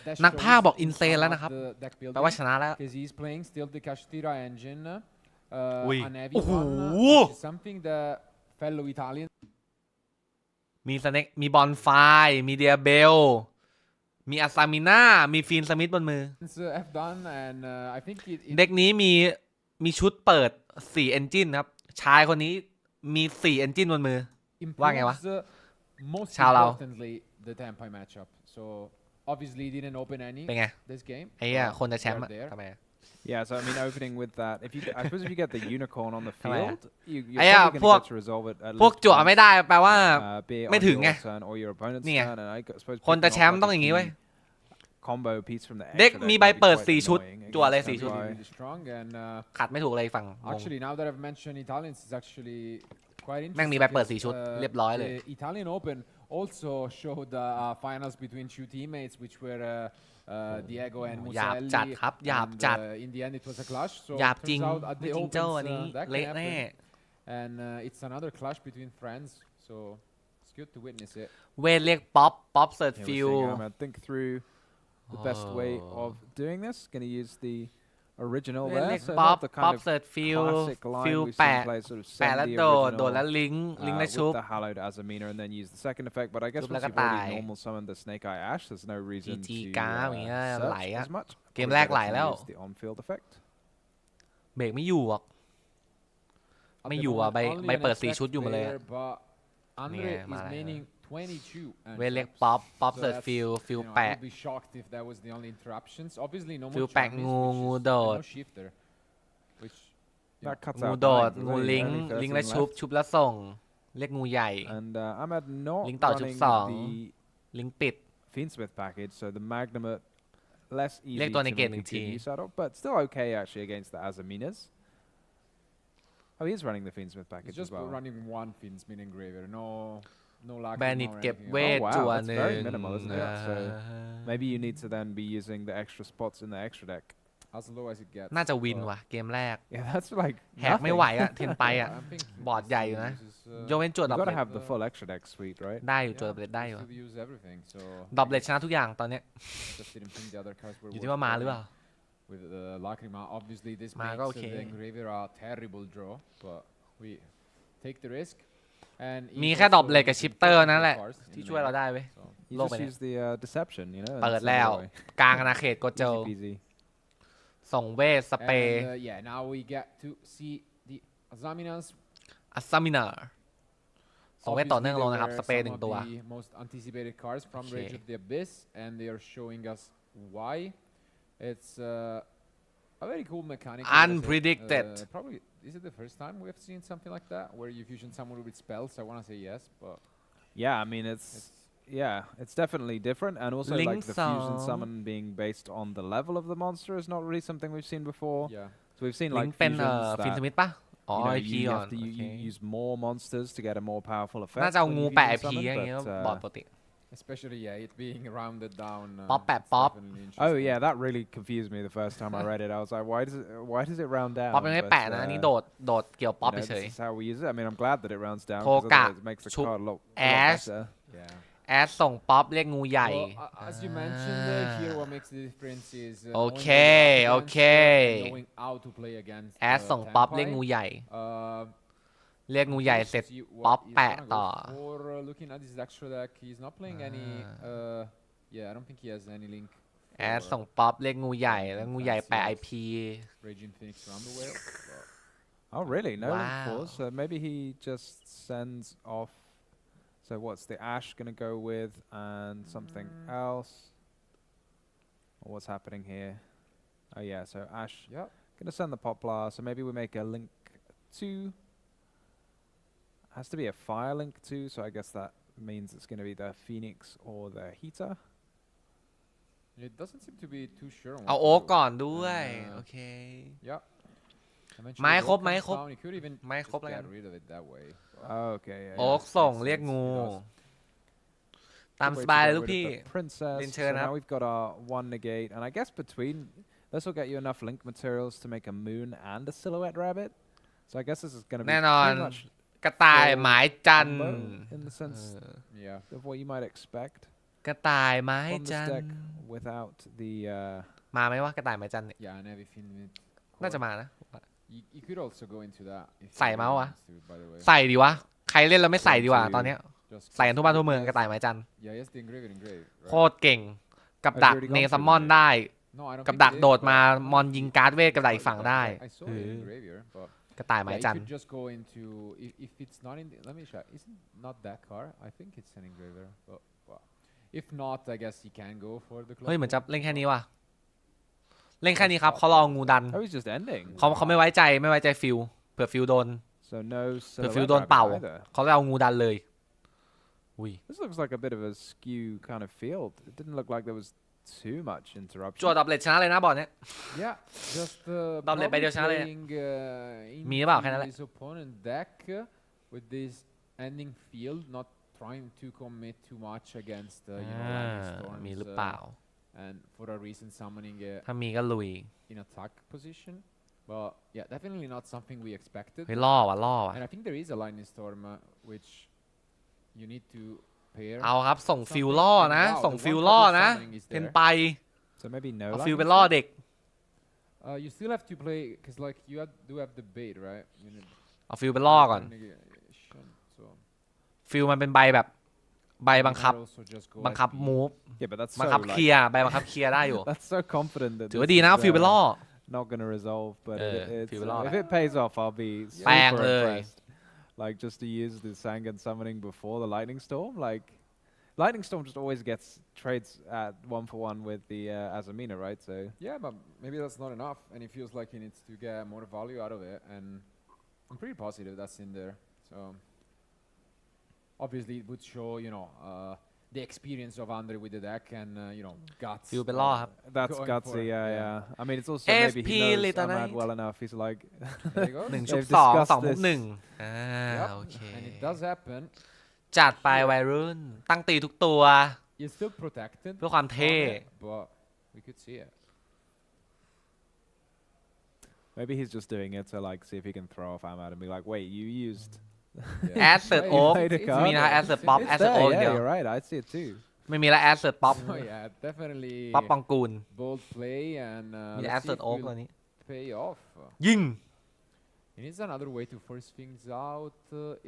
that นักพากย์บอก shows in insane some แล้ว of นะครับ the deck แปลว่า building. ชนะแล้ว Because he's playing still the Kashtira engine, Ui. an heavy Oh. one, which is something that fellow Italians มีสเน็กมีบอลไฟมีเดียเบลมีอาซามิน่ามีฟีนสมิธบนมือ have done, and I think it เด็กนี้มีชุดเปิด4 engine ครับ ชายคนนี้มี4 engine บนมือ ว่าไงวะ improves most ชาวเรา importantly the Tempai matchup. So obviously he didn't open any เป็นไง this game. ไอ้เหี้ย but คนจะแชมป์ we อะ are there. ทำไมอะ Yeah, so I mean, opening with that, I suppose if you get the unicorn on the ทำไมอะ field, you're ไอ้อะ probably พวก going to get to resolve it at พวก least จั่ว once, ไม่ได้แปลว่า be it ไม่ on ถึงไง your turn or your opponent's นี่ไง turn, and I suppose คนจะ picking แช off มป์ like ต้อง a อย่างนี้ key เว้ย combo piece from the เด็ก extra มี deck ใบ might be เปิด quite 4 ชุด annoying จั่วเลย against 4 ชุด Samurai. Really strong and ขัดไม่ถูกเลยฝั่งงง actually now that I've mentioned Italians is actually quite แม่ง interesting มีใบเปิด because, 4 ชุด เรียบร้อยเลย the Italian Open also showed finals between two teammates which were Diego and หยาบ Muselli จัดครับหยาบ and จัด in the end it was a clash so หยาบ turns จริง out at ไม่ the จริงเจ้า Opens อันนี้ that can เละแน่ happen and it's another clash between friends so it's good to witness it เวทเรียกป๊อปป๊อปเสิร์ช Yeah, ฟิ we're ล seeing Ahmed think through the best way of doing this. Going to use the original เวท there, เรียก so ป๊อป not the ป๊อป kind of เสิร์ชฟิล classic ฟิล line we've แปะ seen players sort of แปะ send แล้ว the โดด โดด original แล้วลิงก์ลิงก์แล้วชุบ with the hallowed Azamina and then use the second effect. But I guess ชุบ once แล้วก็ you've already ตาย normal summoned the Snake Eye Ash, there's no reason GG to กราฟอย่างเงี้ยไหล search อะ as much. เกม Probably แรก better ไหล to แล้ว use the on-field effect. เบรกไม่อยู่หรอก At ไม่ the อยู่อ่ะ moment, ใบ only ใบ an เปิด 4 effect ชุดอยู่มาเลยอะ player, but Andre Yeah, is มาแล้ว maining 22 and เวทเรียก traps. ป๊อปป๊อป So เสิร์ช that's, ฟิล you ฟิล know, I แปะ would be shocked if that was the only interruptions. Obviously, no ฟิล more แปะ Chinese, งู which งู is โด and ด no shifter, which That cuts งู out โดด nine, งู really, ลิงก์ only ลิงก์ 13 แล้วชุบ left. ชุบแล้วส่ง เรียกงูใหญ่ And Ahmed not ลิงก์ต่อชุบ running สอง the ลิงก์ปิด Fiendsmith package, so the Magnum less easy เรียก to ตัวใน make เกต a 1 ที good use out of, but still okay actually against the Azaminas. Oh, he is running the Fiendsmith it's package just as well. running one Fiendsmith engraver, no lack แบนิด or เก็บ anything เว else. ท wow, จั่ว that's หนึ่ง very minimal, isn't it? So maybe you need to then be using the extra spots in the extra deck. As low as it gets. น่าจะวิน but ว่ะ เกมแรก Yeah, that's like แหกไม่ไหว nothing. อะเทนไปอะ I think บอร์ด he ใหญ่อ still ยู่นะ uses, ยกเว้นจั่ว You ดอบ got เล to ต have the full extra deck suite, right? ได้อยู่จั่ว yeah, ดอบเลตได้อยู่ still use everything, so ดอบเลตชนะทุกอย่างตอนเนี้ย just didn't think the other cards were อยู่ worth ที่ว่ามาหรือเป playing. ล่า With the Lacrima, obviously this มา makes ก็โอเค the engraver a terrible draw, but we take the risk. And มี he's แค่ดอบ also เลตกับ using ชิปเตอร์ technical นั่นแหละ cards in ที่ the ช่วยเรา main, ได้เว้ย so You Low just minute. use the deception, you know. and เปิด send แล้ว it away. กลางอาณาเขตโกโจ Easy peasy. ส่งเวทสเปรย์ And yeah, now we get to see the Azaminas. อัสซามินาส่งเวทต่อเนื่องลงนะครับ สเปรย์ Some 1 of ตัว the most anticipated cards from Okay. Rage of the Abyss, and they are showing us why. It's a very cool mechanic. I would say. Unpredicted. Probably, is it the first time we have seen something like that, where you fusion someone with spells? I want to say yes, but Yeah, I mean it's definitely different, and also Link like the fusion song. summon being based on the level of the monster is not really something we've seen before. yeah. So we've seen ลิง like เป็น fusions ฟิน that สมิธปะอ๋อ you know, IP you ก่อน have to โอเค use more monsters to get a more powerful น่า effect. จะเอา when งู you แปะ fusion IP summon, อย่างเงี้ย but, บอร์ดปกติ Especially, yeah, it being rounded down. Pop at it's pop. definitely Oh interesting. yeah, that really confused me the first time I read it. I was like, why does it round down? ป๊อปยังไม่ But, แปะนะอันนี้โดดเกี่ยวป๊อป you know, เฉย this is how we use it. I mean, I'm glad that it rounds down Korat, because otherwise it makes the chup, card look a lot ash. better. Yeah. แอดส่งป๊อปเรียกงูใหญ่ Well, as you mentioned, here what makes the difference is Okay, knowing what okay. against, and knowing how to play against. แอดส่งป๊อป Tempai. เรียกงูใหญ่ Uh, เรียกงูใหญ่เสร็จ see what ป๊อป he's แปะ gonna go ต่อ for, looking at his extra deck, he's not playing any. Yeah, I don't think he has any link. แอด for ส่งป๊อปเรียกงูใหญ่แล้วงูใหญ่แปะ IP Raging Phoenix Rumble Whale. But Oh really? No link Wow. force. So maybe he just sends off. So what's the Ash gonna go with, and something else? Or what's happening here? Oh yeah, so Ash yeah, gonna send the Poplar. So maybe we make a link 2. Has to be a fire link 2. So I guess that means it's gonna be the Phoenix or the Heater. it doesn't seem to be too sure. On เอา what โอ๊ก to do. ก่อนด้วย Uh, โอเค Yeah. Eventually ไม้ the ครบ oak ไม้ comes ครบ down, he could even ไม้ครบ just แล้วกั get น rid of it that way. but Okay. Yeah. โอ๊ก makes ส่ง sense. เรียก He งู does. ตาม Good ส way บาย to เลย get ลูก rid of พี่ the Princess. Lin So Chen now up. we've got our 1 negate, and I guess between this will get you enough link materials to make a moon and a silhouette rabbit. So I guess this is going to be แน่นอน pretty much กระต่ายหมายจันทร์ combo in the sense เออ Yeah. of what you might expect กระต่ายไม้ from this จันท deck ร์ without the มาไหมวะกระต่ายไม้จันทร์เนี่ย Yeah, and heavy Phoenix. น่าจะมานะ You could also go into that. if ใส่ you เมาส์ really วะ wants to, by the way. ใส่ดีวะ ใครเล่นแล้วไม่ใส่ดีกว่า Going to ตอนเนี้ย Just ใส่กันทุกบ้านทุกเมือง yes. กระต่ายไม้จันทร์ Yeah, yes, the engrave, right? โคตรเก่ง กับดัก Already gone เน through ซัมมอน the ได้ No, I don't กับ think ดัก it is, โดด but มามอนยิงการ์ดเวทกับดักอีกฝั่งได้ I saw it in Gravier, but กระต่ายไม้ yeah, จั you นทร์ could just go into if it's not in. Let me check. Isn't not that card? I think it's an engraver. But well, if not, I guess he can go for the. เฮ้ยเหมือนจะเล่นแค่นี้ว่ะ เล่นแค่นี้ครับเขารองูดัน Oh, he's just ending. เขาไม่ไว้ใจฟิลเผื่อฟิลโดน So no เผื่อฟิล silhouette โดนเป่า wrapping either. เขาเลยเอางูดันเลยอุ้ย This looks like a bit of a skew kind of field. It didn't look like there was too much interruption. จั่วดับเบิลชนะเลยนะบอลเนี้ย Yeah, just Double probablyไปเดียวชนะเลย playingมีหรือเปล่าแค่ into นั้นแหละ his opponent deck with this ending field, not trying to commit too much against lightning storms, มีหรือเปล่า and for a reason summoning ถ้ามีก็ลุย in attack position. But yeah, definitely not something we expected. เฮ้ยล่อว่ะ And I think there is a lightning storm which you need to pair. เอาครับส่งฟิลล่อนะ ส่งฟิลล่อนะเทนไป So maybe no. เอาฟิล lightning ไปล่อ storm? เด็ก You still have to play because like you do have the bait, right? You need เอาฟิลไปล่อก่อน negation, so ฟิลมันเป็นใบแบบใบบังคับ you might also just go บังคับ IP. มูฟ Yeah, but that's บัง so คับ like, เคลียร์ใบบังคับเคลียร์ได้อยู่ that's so confident that ถือว่า this ดีนะ is, ฟิลไปล่อ not gonna resolve, but it's, Feel it if it pays off, I'll be super แปลงเลย impressed. Like just to use the Sangan summoning before the lightning storm, like lightning storm just always gets trades at 1-for-1 with the Azamina, right? So Yeah, but maybe that's not enough, and he feels like he needs to get more value out of it, and I'm pretty positive that's in there. So obviously it would show, the experience of Andre with the deck and guts. ฟิลไปล่อครับ that's Going for gutsy, it, yeah, yeah. yeah. I mean, it's also SP maybe he knows Little Ahmad Knight. well enough. He's like, There you go. หนึ่งชุบ They've สอง discussed สองมุก this. หนึ่ง Yep, โอเค and it does happen. จัดไปวัยรุ่น ตั้งตีทุกตัว You're still protected. เพื่อความเท่ from it, but we could see it. maybe he's just doing it to like see if he can throw off Ahmad and be like, wait, you used. Yeah. แอดเสิร์ต It's- โอ๊ก Played a it's- card. มีนะแอดเสิร์ตป๊อป It's แอดเสิร์ต there, โอ๊ก yeah, เดียว you're right. I see it too. ไม่มีแล้วแอดเสิร์ตป๊อป Oh yeah, definitely ป๊อปปองกูล bold play and มี let's แอด see เสิร์ต if โอ๊ก we'll ตัวนี้ pay off. ยิง It is another way to force things out.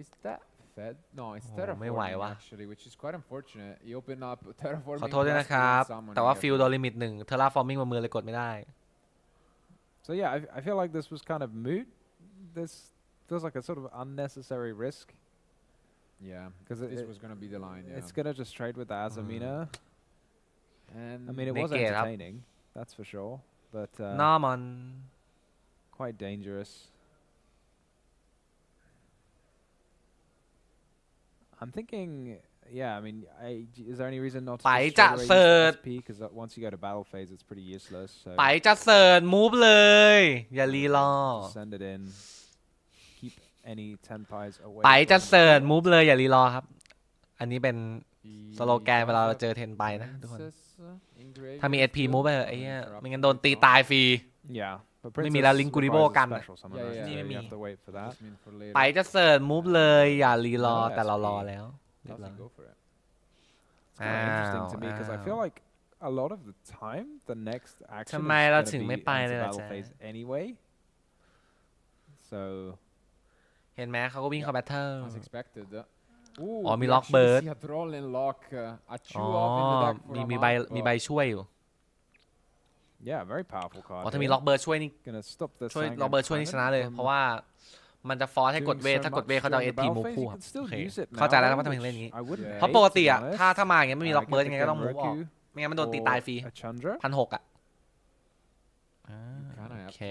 Is that fed? No, it's โอ้ไม่ไหว terraforming ว่ะ actually, which is quite unfortunate. You open up terraforming. ขอโทษด้วย plus นะครับ summoning แต่ว่า at ฟิลโดนลิมิตหนึ่งเทอร์ราฟอร์มิ่งบนมือเลยกดไม่ได้ So yeah, I feel like this was kind of moot. This feels like a sort of unnecessary risk. Yeah, 'Cause this it- was gonna be the line. Yeah. It's gonna just trade with the Azamina. And I mean, it was Naked up. entertaining, that's for sure, but นอมัน quite dangerous. I'm thinking, yeah. I mean, is there any reason not to ไป just จะ straight away เสิร์ use ต SP? Because once you go to battle phase, it's pretty useless. So ไปจะเสิร์ตมูฟเลย อย่ารีรอ just send it in. Keep any 10 pies away. ไปจะ from the เสิร์ต field. มูฟเลยอย่ารีรอครับ อันนี้เป็น he สโลแกนเวลาเรา does เจอ have เทนไปนะทุกคน princess, engraved ถ้ามี SP still, มูฟไป so เถอะไอ้เหี้ย interrupt ไม่งั้นโดนตี will ตายฟรี Yeah, but ไม่มี Princess แล้ว Linguribo requires a กันอะ special summon, Yeah, right? yeah, So yeah. you have to wait for that. just mean for later. ไปจะเสิร์ตมูฟเลยอย่ารีรอ Yeah, แต่เรา SP รอแล้วเรียบร้อย Nothing, go for it. It's kind of interesting to me because I feel Ow. like a lot of the time the next action ทำ is ไมเรา going ถึง to ไม่ be ไป into เลยล่ะ battle จ๊ะ phase anyway. So เห็นไหมเขาก็วิ่งเข้าแบทเทิล As expected. Ooh, Oh, we mi actually Lockbird. see a troll in lock. A อ๋ chew อ off in the deck for มี a ใบ month, มีใบ but ช่วยอยู่ yeah, very powerful card. อ๋อถ้ามี here. ล็อกเบิร์ดช่วยนี่ Gonna stop the ช่วย Sangan ล็อกเบิร์ดช่วยนี่ชนะเลย Cannon เพราะว่ามันจะฟอร์สให้กด doing เวท so ถ้ากด much เวทเขาจะเอา during เอ the ที battle มูฟ phase. คู่ You ครับ can still โอเค use it เข้าใจแล้ว now, ว่าทำไมถึง which เล่นอย่างนี้ I wouldn't Yeah. เพราะ hate, ปกติ to be อะ honest. ถ้ามาอย่างเงี้ยไม่มีล็อกเบิร์ด Like ยัง a ไงก็ต้องมูฟออก Genroku ไม่งั้นมันโดนตีตายฟรี or a Chandra. 1,600อะอ่า kinda โอ have เค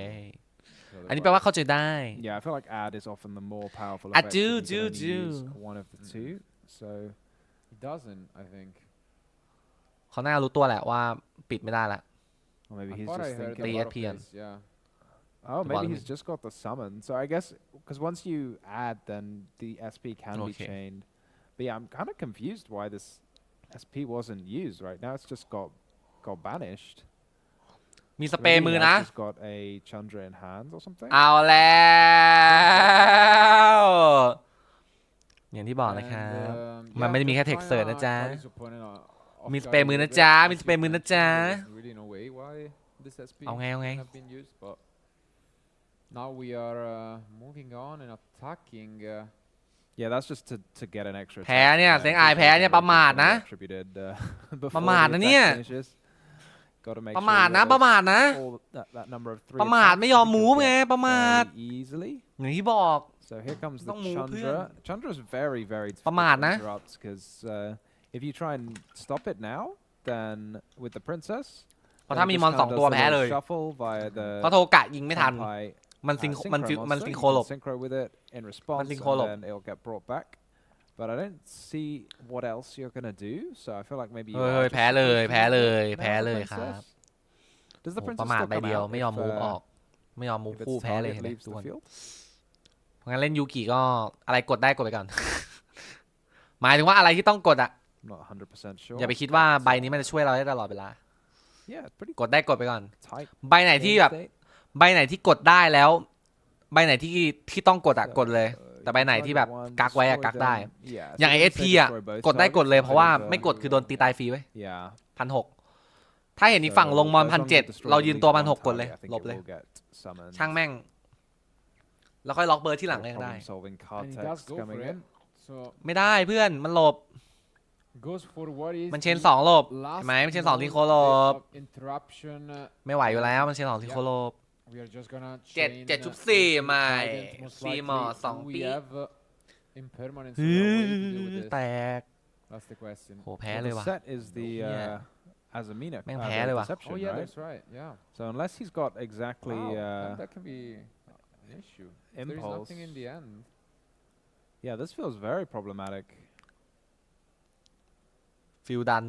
to. อันนี้แปลว่าเข้าใจได้ Yeah, I feel like add is often the more powerful I effect. do, if you can do, only use do. one of the two. So He doesn't, I think. เขาน่ารู้ตัวแหละว่าปิดไม่ได้ละ or maybe I he's thought I just heard thinking. a lot of ESPN. plays, yeah. Oh, The maybe bottom he's just got the summon. So I guess because once you add, then the SP can be Okay. chained. But yeah, I'm kind of confused why this SP wasn't used right now. It's just got banished. มีส So เปรย์ maybe มือ he นะ has just got a Chandra in hand or something. เอาแล้ว อย่างที่บอกนะครับ And, มันไม่ได้มีแค่ just text เสิร์ช trying นะ to จ๊ะ caught his opponent off มี guard สเปรย์มือ a นะ little bit. จ๊ะ As มี you สเปรย์มือ can นะ see, จ๊ะ there's really no way why this SP เอาไง couldn't have been used, but now we are moving on and attacking. Yeah, that's just to get an extra. แพ้ attack เนี่ย from เซ็ง them, อาย because แพ้เนี่ย Chandra ประมาท is gonna นะ be attributed, before ประมาท the นะ attack เนี่ย finishes. Gotta make ประ sure มาท you นะ get ประมาทนะ all that number of 3 ประมาท attacks ไม่ยอม that you มูฟ can ไง get ประมาท very easily. อย่างที่บอก So here comes the Don't move, Chandra. yeah. Chandra is very, very difficult ประมาท to นะ interrupt because if you try and stop it now, then with the princess, เพราะถ้ามีมอนสองตัวแพ้เลยเพราะโทกะยิงไม่ทันมันซิงโคหลบมันซิงโคหลบ But I don't see what else you're gonna do, so I feel like maybe. เฮ้ยแพ้เลยครับประมาทใบเดียวไม่ยอมมูฟออกไม่ยอมมูฟคู่แพ้เลยเห็นไหมทุกคนเพราะงั้นเล่นยูกิก็อะไรกดได้กดไปก่อน หมายถึงว่าอะไรที่ต้องกดอ่ะอย่าไปคิดว่าใบนี้มันจะช่วยเราได้ตลอดเวลากดได้กดไปก่อนใบไหนที่แบบใบไหนที่กดได้แล้วใบไหนที่ต้องกดอ่ะกดเลยแต่ใบไหนที่แบบกักไว้อะกักได้อย่างไอเอสพีอะกดได้กดเลยเพราะว่าไม่กดคือโดนตีตายฟรีไว้1,600ถ้าเห็นอีกฝั่งลงมอน1,700เรายืนตัว1,600กดเลยหลบเลยช่างแม่งแล้วค่อยล็อกเบอร์ที่หลังเลยก็ได้ไม่ได้เพื่อนมันหลบมันเชน2หลบใช่ไหมมันเชน2ที่โคหลบไม่ไหวอยู่แล้วมันเชน2ที่โคหลบ7.4ใหม่ฟีมอ2ปีแตกโหแพ้เลยว่ะแม่งแพ้เลยว่ะ Oh yeah, that's right. Yeah. So unless he's got exactly that can be an issue. Impulse. There's nothing in the end. Yeah, this feels very problematic. ฟิลดัน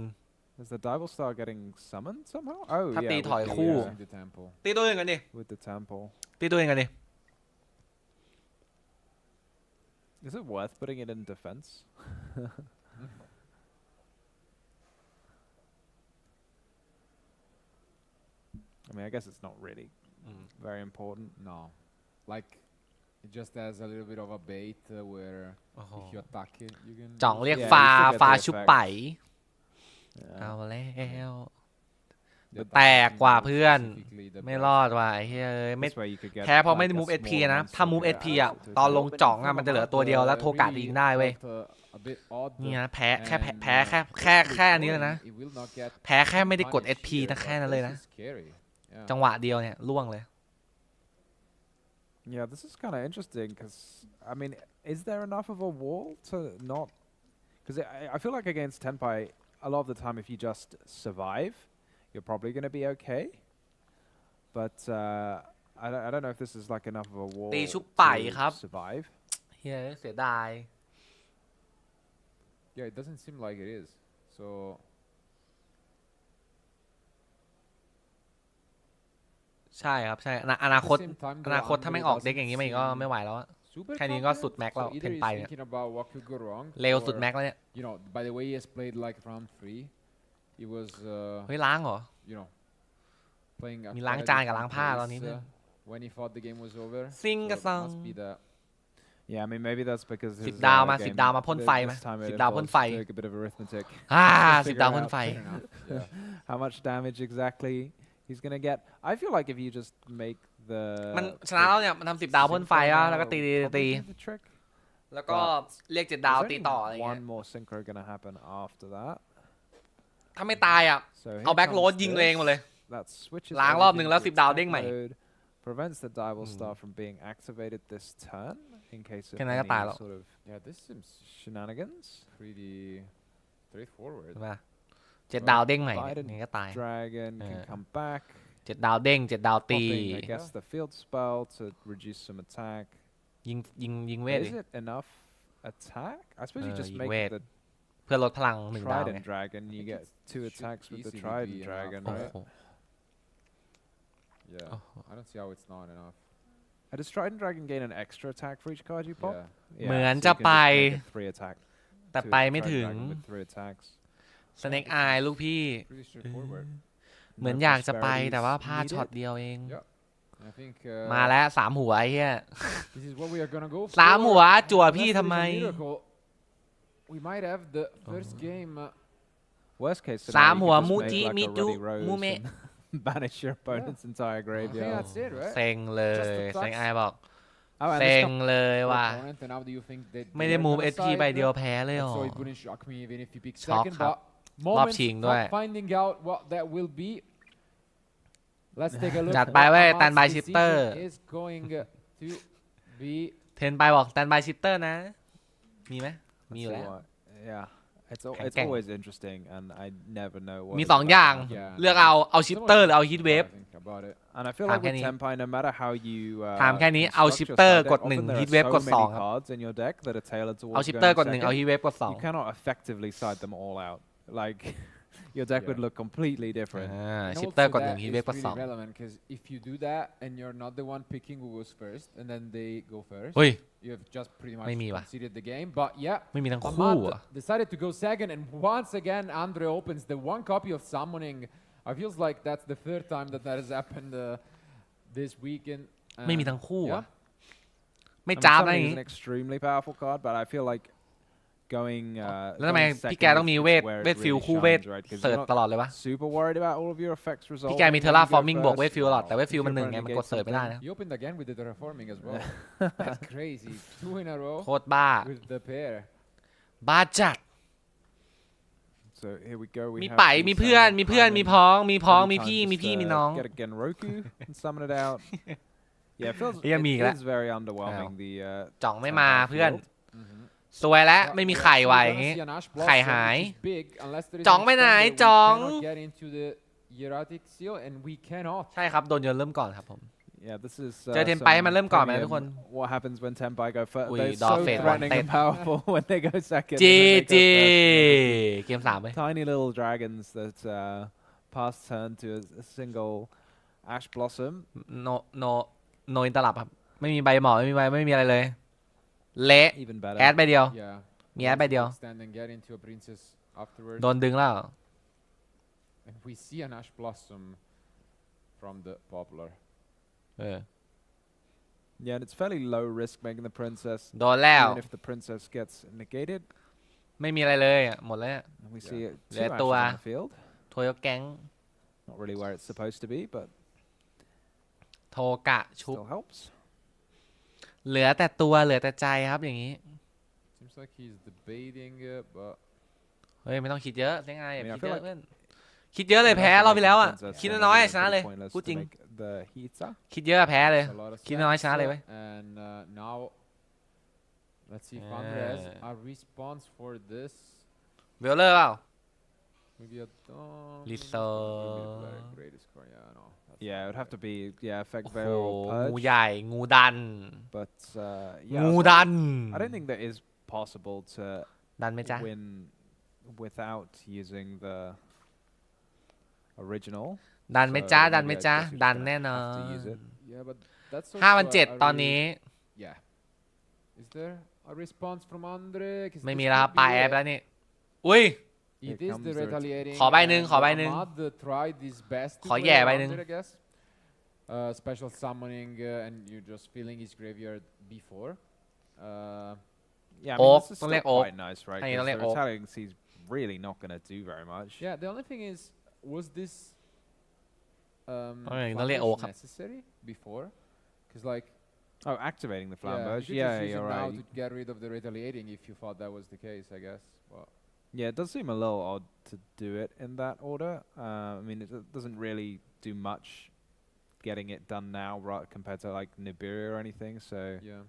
Is the Dival Star getting summoned somehow? Oh ถ้า yeah. ตีถอยคู่ ตีตัวเองกันดิ With the temple. ตีตัวเองกันดิ Is it worth putting it in defense? I mean, I guess it's not really very important. No, like it just has a little bit of a bait where if you attack it, you can. จ่องเรียกฟาชุบไปเอาแล้วแตกกว่าเพื่อนไม่รอดว่ะเฮ้ยไม่แพ้เพราะไม่ได้มูฟ SP นะถ้ามูฟ SP อ่ะตอนลงจ่องอ่ะมันจะเหลือตัวเดียวแล้วโทกะยิงได้เว้ยนี่นะแพ้แค่อันนี้เลยนะแพ้แค่ไม่ได้กด SP นะแค่นั้นเลยนะจังหวะเดียวเนี่ยล่วงเลย Yeah, this is kind of interesting because I mean, is there enough of a wall to not? Because I feel like against Tenpai, a lot of the time, if you just survive, you're probably going to be okay. But I don't know if this is like enough of a wall ตีชุบไปครับ to survive. เฮ้ยเสียดาย Yeah, it doesn't seem like it is. So. ใช่ครับใช่อนาคตถ้าไม่ออกเด็กอย่างนี้มันก็ไม่ไหวแล้วแค่นี้ก็สุดแม็กแล้วเทนไปเนี่ยเร็วสุดแม็กแล้วเนี่ย You know, by the way he has played like round 3, he was เฮ้ยล้างเหรอ you know, playing มีล้างจานกับล้างผ้าตอนนี้ when he thought the game was over. ซิงกับซัง Yeah, I mean maybe that's because 10 ดาวมา10 ดาวมาพ่นไฟไหม10 ดาวพ่นไฟ a bit of arithmetic 10 ดาวพ่นไฟ how much damage exactly he's gonna get. I feel like if you just make the มันชนะแล้วเนี่ยมันทำ10 ดาวพ่นไฟแล้วก็ตีแล้วก็เรียก7 ดาวตีต่ออะไรเงี้ย one more synchro gonna happen after that ถ้าไม่ตายอ่ะเอาแบ็คโรดยิงตัวเองหมดเลย ล้างรอบนึงแล้ว10 ดาวเด้งใหม่ prevents the Dival Star from being activated this turn in case of แค่นั้นก็ตายแล้ว sort of Yeah, this seems shenanigans. pretty straightforward. ใช่ป่ะ7 ดาวเด้งใหม่นี่ก็ตาย Dragon can come back. 7 ดาวเด้ง7 ดาวตี I guess the field spell to reduce some attack. ยิงเวท Is it enough attack? I suppose you just make the เพื่อลดพลัง1 ดาว Trident Dragon. You get 2 attacks with the Trident Dragon, right? Yeah, I don't see how it's not enough. Does Trident Dragon gain an extra attack for each card you pop? Yeah. เหมือนจะไป 3 attack. แต่ไปไม่ถึง with 3 attacks. Snake Eye ลูกพี่ Pretty straightforward. เหมือนอยากจะไปแต่ว่าพลาดช็อตเดียวเอง I think มาแล้ว3 หัวไอ้เหี้ย this is what we are gonna go for. 3 หัวจั่วพี่ทำไม We might have the first game. Worst case 3 หัว scenario, มู you could จิ just มิ make จุ like a Ruddy มู Rose เมะ and banish your opponent's entire I think graveyard. that's it, right? เซ็งเลย Just the เซ็ง touch. ไอบอก Oh, and เซ็ this งเลยว่ะ Opponent, and how do you think that ไม่ได้ they're มูฟ gonna SP side? ใบเดียวแพ้เลยหรอ So it wouldn't shock me even if he picks ช็อก second, ครับ but รอบ moments ชิงด้วย of finding out what that will be. Let's take a look. จัดไปเว้ย What Stand by Amat's Shifter decision is going to be. เทนไปบอก Stand by Shifter นะ มีไหม มีอยู่แล้ว Yeah. It's always interesting, and I never know what. มีสองอย่าง Yeah. เลือกเอาชิปเตอร์หรือเอาฮีทเวฟ I think about it. And I feel like with Tempai, no matter how you ถามแค่นี้เอาชิปเตอร์กด1ฮีทเวฟกด2ครับ cards in your deck that are tailored เอา towards ชิปเตอร์ going กด1เอาฮี second. ทเวฟกด You cannot effectively side them all out. Like your deck would look completely 2 different. ชิปเตอร์กด1ฮีทเวฟกด really relevant because if you do that and you're not the one picking who goes first and then they go first, 2เฮ้ย you have just pretty much ไม่มีว่ะ conceded the game. But yeah, ไม่มีทั้งคู่ Ahmad decided to go second, and once again, Andre opens the one copy of summoning. I feels like that's the third time that has happened this weekend. ไม่มีทั้งคู่ yeah. อะไม่ I mean, จ้าบนะ summoning อย่าง is นี้ an extremely powerful card, but I feel like going. แล้วทำไม going พี่ second แกต้องมี is เวท where it เวทฟิล really คู่เวท shines, right? 'Cause เสิร์ช you're ต not ลอดเลยวะ super worried about all of your effects พี่ resolving. แกมีเทอ when ร่า you ฟอ go ร์มิงบวกเวท first. ฟิลตลอดแต่เวทฟิลมัน If 1 you're ไง gonna มัน negate กดเสิร์ชไม่ได้นะ He opened again with the terraforming as well. That's crazy. 2 in a row โคตรบ้า with the pair. บ้าจัด So here we go. We มี have ไป the มีเพื่อน summon มีเพื่อน time มี in พ้องมีพ้อง any มี time พี่ just มีพี่ to มีน้อง get a Genroku and summon it out. Yeah, it feels Yeah, me it that. is very underwhelming. The จ่องไม่มา Tempai เพื่อน field. สวยแล้ว But ไม่มี we're ไข่ actually ไว้ gonna อย่างงี้ see an Ash ไข่ Blossom, หาย which is big. Unless there is จ่อง an ไปไหน extender, we จ่อง cannot get into the hieratic seal, and we cannot. ใช่ครับโดนโยนเริ่มก่อนครับผม Yeah, this is เจอเทมไปให้มันเริ่มก่อนไหม premium ทุกคน what happens when Tempai go first. อุ้ย They're ดอ so เฟด threatening and powerful when they go second. จี and then จี they go first. เกม3ไป Tiny little dragons that pass turn to a single Ash Blossom. โนโนอินตลับครับไม่มีใบหมอไม่มีใบไม่มีอะไรเลยเละ Even better. แอดใบเดียว Yeah. มีแอดใบเดียว Extend and get into a princess afterwards. โดนดึงแล้ว And we see an Ash Blossom from the Poplar. เออ Yeah, and it's fairly low risk making the princess. โดนแล้ว Even if the princess gets negated. ไม่มีอะไรเลยอะหมดแล้ว And we see two Let ashes the, on the field. โทโยแก๊ง Not really where it's supposed to be, but โทกะชุบ still helps. เหลือแต่ตัวเหลือแต่ใจครับอย่างนี้ Seems like he's debating it, but เฮ้ยไม่ต้องคิดเยอะได้ไงอย่า I mean, I คิดเย feel อะ like เพื่อนคิดเยอะเลยแพ้รอบที่แล้วอ่ะคิดน้อยๆชนะเลย Pointless พูด to จริง make the Hita. คิดเยอะแพ้เลย a lot of Keep an eye sense, on it, and now let's see if Andre has a response for this. เวลเลอร์เปล่า Maybe a Lisa. greatest score. Yeah, no. that's Yeah, it not would have to right. be effect โอ้โห veil งู purge. ใหญ่งูดัน But งู yeah, ดัน I don't think that is possible to ดันไหมจ๊ะ win without using the original. ดันไหมจ๊ะ So ดันไหม maybe I จ๊ะ guess you're just ดัน gonna แน่นอ have to น use it. Yeah, but that's 5,700 ตอนนี้ Yeah. Is there a response from Andre? 'Cause ไม่ this มีแล้วครับ could ป be ลายแอป it. แล้วนี่อุ้ย It Here is comes the the retaliating. ขอใบหนึ่ง and ขอใบหนึ่ง Ahmad tried his best to ขอ play แย่ใบ around หนึ่ง it, I guess. Special summoning and you're just filling his graveyard before. Yeah, I mean, Oak, this is don't still let Oak. quite nice, right? Hey, don't 'Cause let the Oak. retaliating he's really not going to do very much. Yeah, the only thing is, was this Okay, don't let flamberge Oak up. necessary before? Because like, Oh, activating the yeah, you flamberge. could Yeah, just use you're it now right. to get rid of the retaliating if you thought that was the case, I guess. But Yeah, it does seem a little odd to do it in that order. I mean, it doesn't really do much getting it done now, right, compared to like Nibiru or anything. So yeah.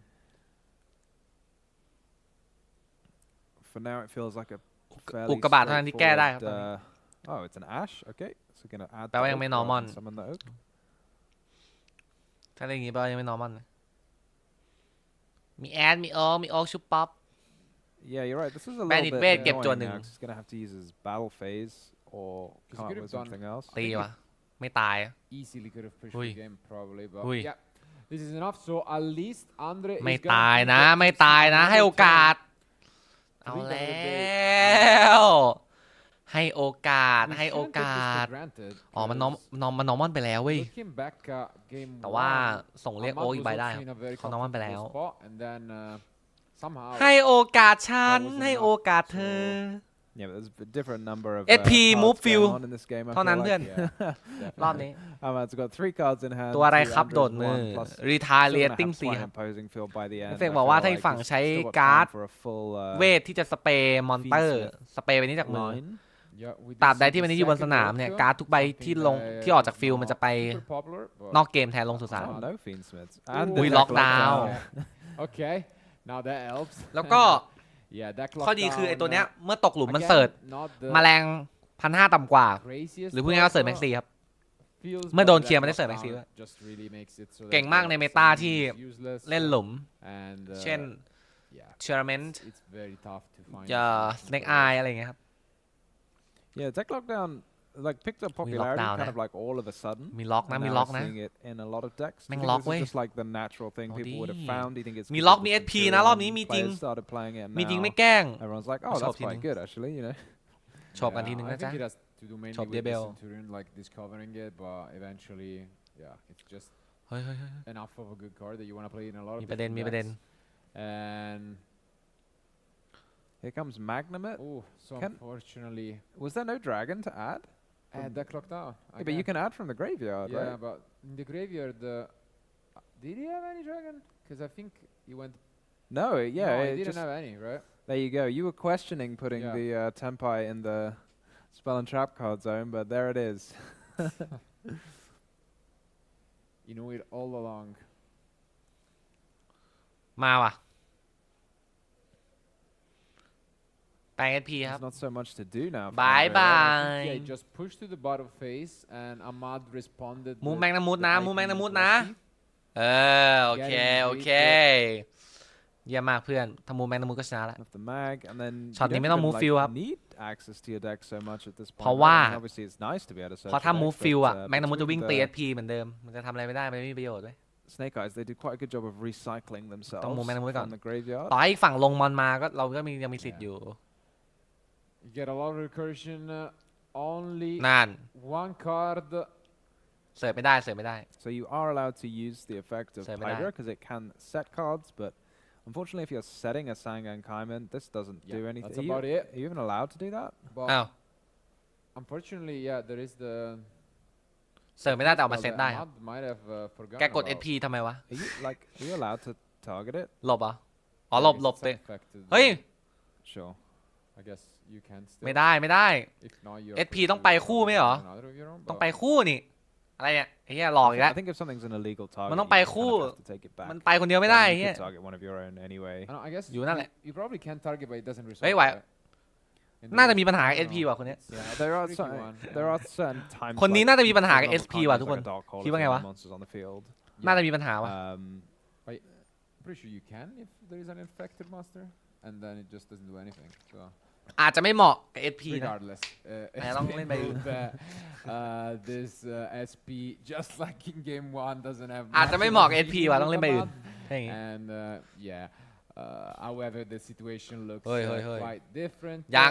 for now, it feels like a อุ fairly กกาบาตเท่านั้นที่แก้ได้ครับ straightforward, oh, it's an ash. Okay, so gonna add. แปลว่ายังไม่ the oak rather normal than summon the oak. ถ้าเรื่องนี้แปลว่ายังไม่นอร์มอนมีแอดมีโอ๊กมีโอ๊กชุบป๊อป Yeah, you're right. This is a Bandit little Blade bit เก็บตัว annoying หนึ่ง now 'cause he's gonna have to use his battle phase or Because come he up could with have done something else. ตีวะไม่ตาย Easily could have pushed Ui. the game probably, but Ui. yeah, this is enough. So at least Andre ไม่ is gonna ตาย keep นะ it. ไม่ We see ตายนะ another ให้โอกาส turn. เอา Three แล double day. ้ว ให้โอกาส We ให้โอ shouldn't take กา this ส for granted, อ๋อมันนอม 'cause มันนอร์มอนไปแล้วเว้ย looking back at game แต่ว่า one, ส่งเรียก Ahmad โอ๊กอีก was ใบได้ also ครับ in a very เขานอร์มอนไปแล้ว comfortable spot, and then somehow ให้โอกาสฉัน That wasn't ให้โอกาสเธอ Yeah, but there's a different number of SP cards move going field on in this game. I เท่า feel นั้น like. เพื่อน yeah, รอบนี้ Ahmad's got 3 cards in hand. ตัวอะไร to ครับ Andre's โดดมือ one, plus still gonna retaliating have สี่ quite ครับ an imposing field by the end. เฟก I บอก feel ว่าถ้า like อีกฝั่ง he's ใช้ still got การ์ด time for a full เวทที่จะสเปรย์มอนเตอร์ สเปรย์ไปนี้จากมือ line. yeah, we did ตราบใด see ที่ the มันนี้อยู่บน second สนามเนี่ย Yugioh, การ์ดทุกใบที่ลง something ที่ออกจากฟิล that มันจะ is ไป not super popular, but นอกเกมแทนลงสุสาน Oh, no Fiendsmiths. Ooh. And We the locked deck down. lockdown. okay, now that helps. แล้วก็ Yeah, that ข้อดีคือไอตัวเนี้ยเมื่อตกหลุมมัน again, เสิร์ช not the แมลง1,500 ต่ำกว่า craziest หรือพูดง่ายๆว่าเสิร์ช block, แม็กซี่ครับ feels, เมื่อ but โดน that เคลียร์มันได้เสิร์ช lockdown แม็กซี่ด้วย just really makes it so that เก่งมากในเมตาที่ it's useless, เล่นหลุม and เช่น yeah, Tournament it's very tough to find จะ solutions Snake for it. Eye อะไรอย่างเงี้ยครับ Yeah, Tech Lockdown like picked up popularity lockdown, kind of like all of a sudden. มีล็อกนะ And มี now ล็อก we're นะ seeing it in a lot of decks. Do แม่ you ง think ล็อก this เว้ย is just like the natural thing โอ้ people would have ดี found? Do you think it's มี because ล็อก it มี was SP นะ รอบนี้ maturing, มีจริง players started playing it, and มีจริง now ไม่แกล้ง everyone's like, oh, ชอบ that's ทีนึ quite ง good actually, you know. ชอบกันทีนึง I นะจ๊ะ think it has to do mainly Chop with the the bell. Centurion, like discovering it, but eventually, yeah, it's just เฮ้ย enough of a good card that you want to play in a lot of มีประเด็น different มีประเด็น decks. And Here comes Magnamit. oh, so Can- unfortunately, Was there no dragon to add? add that clock down. Yeah, but you can add from the graveyard, Yeah, right? but in the graveyard, did he have any dragon? Because I think he went. No, yeah, no, he it didn't just, have any, right? there you go. You were questioning putting Yeah. the Tempai in the spell and trap card zone, but there it is. You know it all along. มาว่ะแปลง SP ครับ There's not so much to do now. for Bye Andre, right? Yeah, bye he just pushed to the bottom face, and Ahmad responded. มู with แมงนามุด the นะ IP มูแมงนามุดนะ Rusty. โอเค Getting โอเค great เยี่ยมมากเพื่อนถ้ามูแมงนามุดก็ชนะแล้ว Of the mag, and then Shot you นี้ don't ไม่ต้อง even, move like, field ครับ need access to your deck so much at this point. เพราะ right? ว่า I mean, obviously it's nice to be able to search เพราะถ้า your move deck, field but, อะแมงนามุดจะวิ่ง between ตี the SP เหมือนเดิมมันจะทำอะไรไม่ได้มันไม่มีประโยชน์เลย Snake Eyes, they do quite a good job of recycling themselves move mana move fromก่อน the graveyard. ต่อให้อีกฝั่งลงมอนมาก็เราก็ยังมีสิทธิ์อยู่ You get a lot of recursion. Only นั่น one card. เสิร์ฟไม่ได้เสิร์ฟไม่ได้ So you are allowed to use the effect of So may Hydra I- because it can set cards, but unfortunately, if you're setting a Sangan Kaiman, this doesn't Yeah, do anything. that's about it. Are you even allowed to do that? But อ้าว unfortunately, yeah, there is the. เสิร์ฟไม่ได้แต่เอามา well, เซต that ได้ครับ Ahmad might have forgotten แกกด about. SP ทำไมวะ Are you allowed to target it? หลบเหรออ๋อหลบ Yes, หลบ it's เตะ affected, เฮ้ย Sure. I guess you can still. ไม่ได้ไม่ได้ If not, you're SP free ต้องไป to คู่ไม่เหรอ do another of your own, ต้อง but ไปคู่นี่อะไรเนี่ยไอ้เหี้ยหลอกอีกแล้ว I think if something's an illegal target, มันต้อง you ไป kind of คู่ have to take it back. มันไปคนเดียวไม่ But ได้ you ไอ้เหี้ย could target one of your own anyway. I know, I guess อยู่นั่นแหละ you probably can target, but it doesn't result. เฮ้ยไหว right? In the น่าจะ list, มีปัญหา I กับ don't SP know. ว่ะคนเนี้ย It's, Yeah, there are tricky certain one. there are certain times. คนนี้ like น่าจะมีปัญหากับ normal SP kind ว่ะ of ทุก like คน a dark hole คิด if ว่าไง there วะ are monsters on the field. น่าจะมีปัญหาว่ะ Pretty sure you can if there is an infected monster, and then it just doesn't do anything. So อาจจะไม่เหมาะกับ SP นะ regardless, I don't think they- this SP, just like in game one, doesn't have. อาจจะไม่เหมาะกับ SP ว่ะต้องเล่นใบอื่น Ahmad. ใช่อย่างงี้ And yeah, however, the situation looks Hoi, hoi, hoi. quite different. ยัง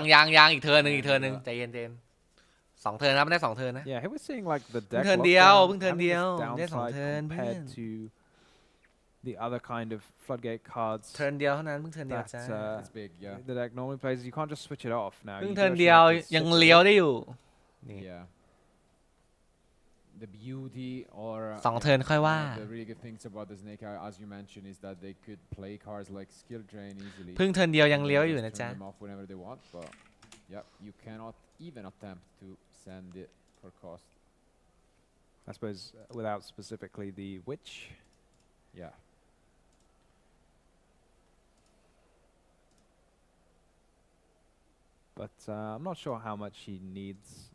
อีกเทิร์นหนึ่งอีกเทิร์นหนึ่งใจเย็นๆ2 เทิร์นครับไม่ได้2 เทิร์นนะ Yeah, here we're seeing like the deck. เพิ่งเทิร์นเดียว lockdown เพิ่งเทิร์น having เดียว this ได้2 downside เทิร์นเพื่อน compared to the other kind of floodgate cards เทิร์นเดียวเท่านั้นเพิ่งเทิร์นเดียว that จ้า It's big, yeah. the deck normally plays. You can't just switch it off now. เพิ่ง You do เทิร์น actually เดียว have to ยัง sit เลี้ยว with it. ได้อยู่นี่ Yeah. The beauty or 2 เทิร์นค่อยว่า the really good things about the Snake Eye, as you mentioned, is that they could play cards like Skill Drain easily. เพิ่งเทิร์นเดียวยัง and เลี้ยว then อยู่ just นะ turn จ๊ะ them off whenever they want, but yeah, you cannot even attempt to send it for cost. I suppose without specifically the witch. Yeah. But I'm not sure how much he needs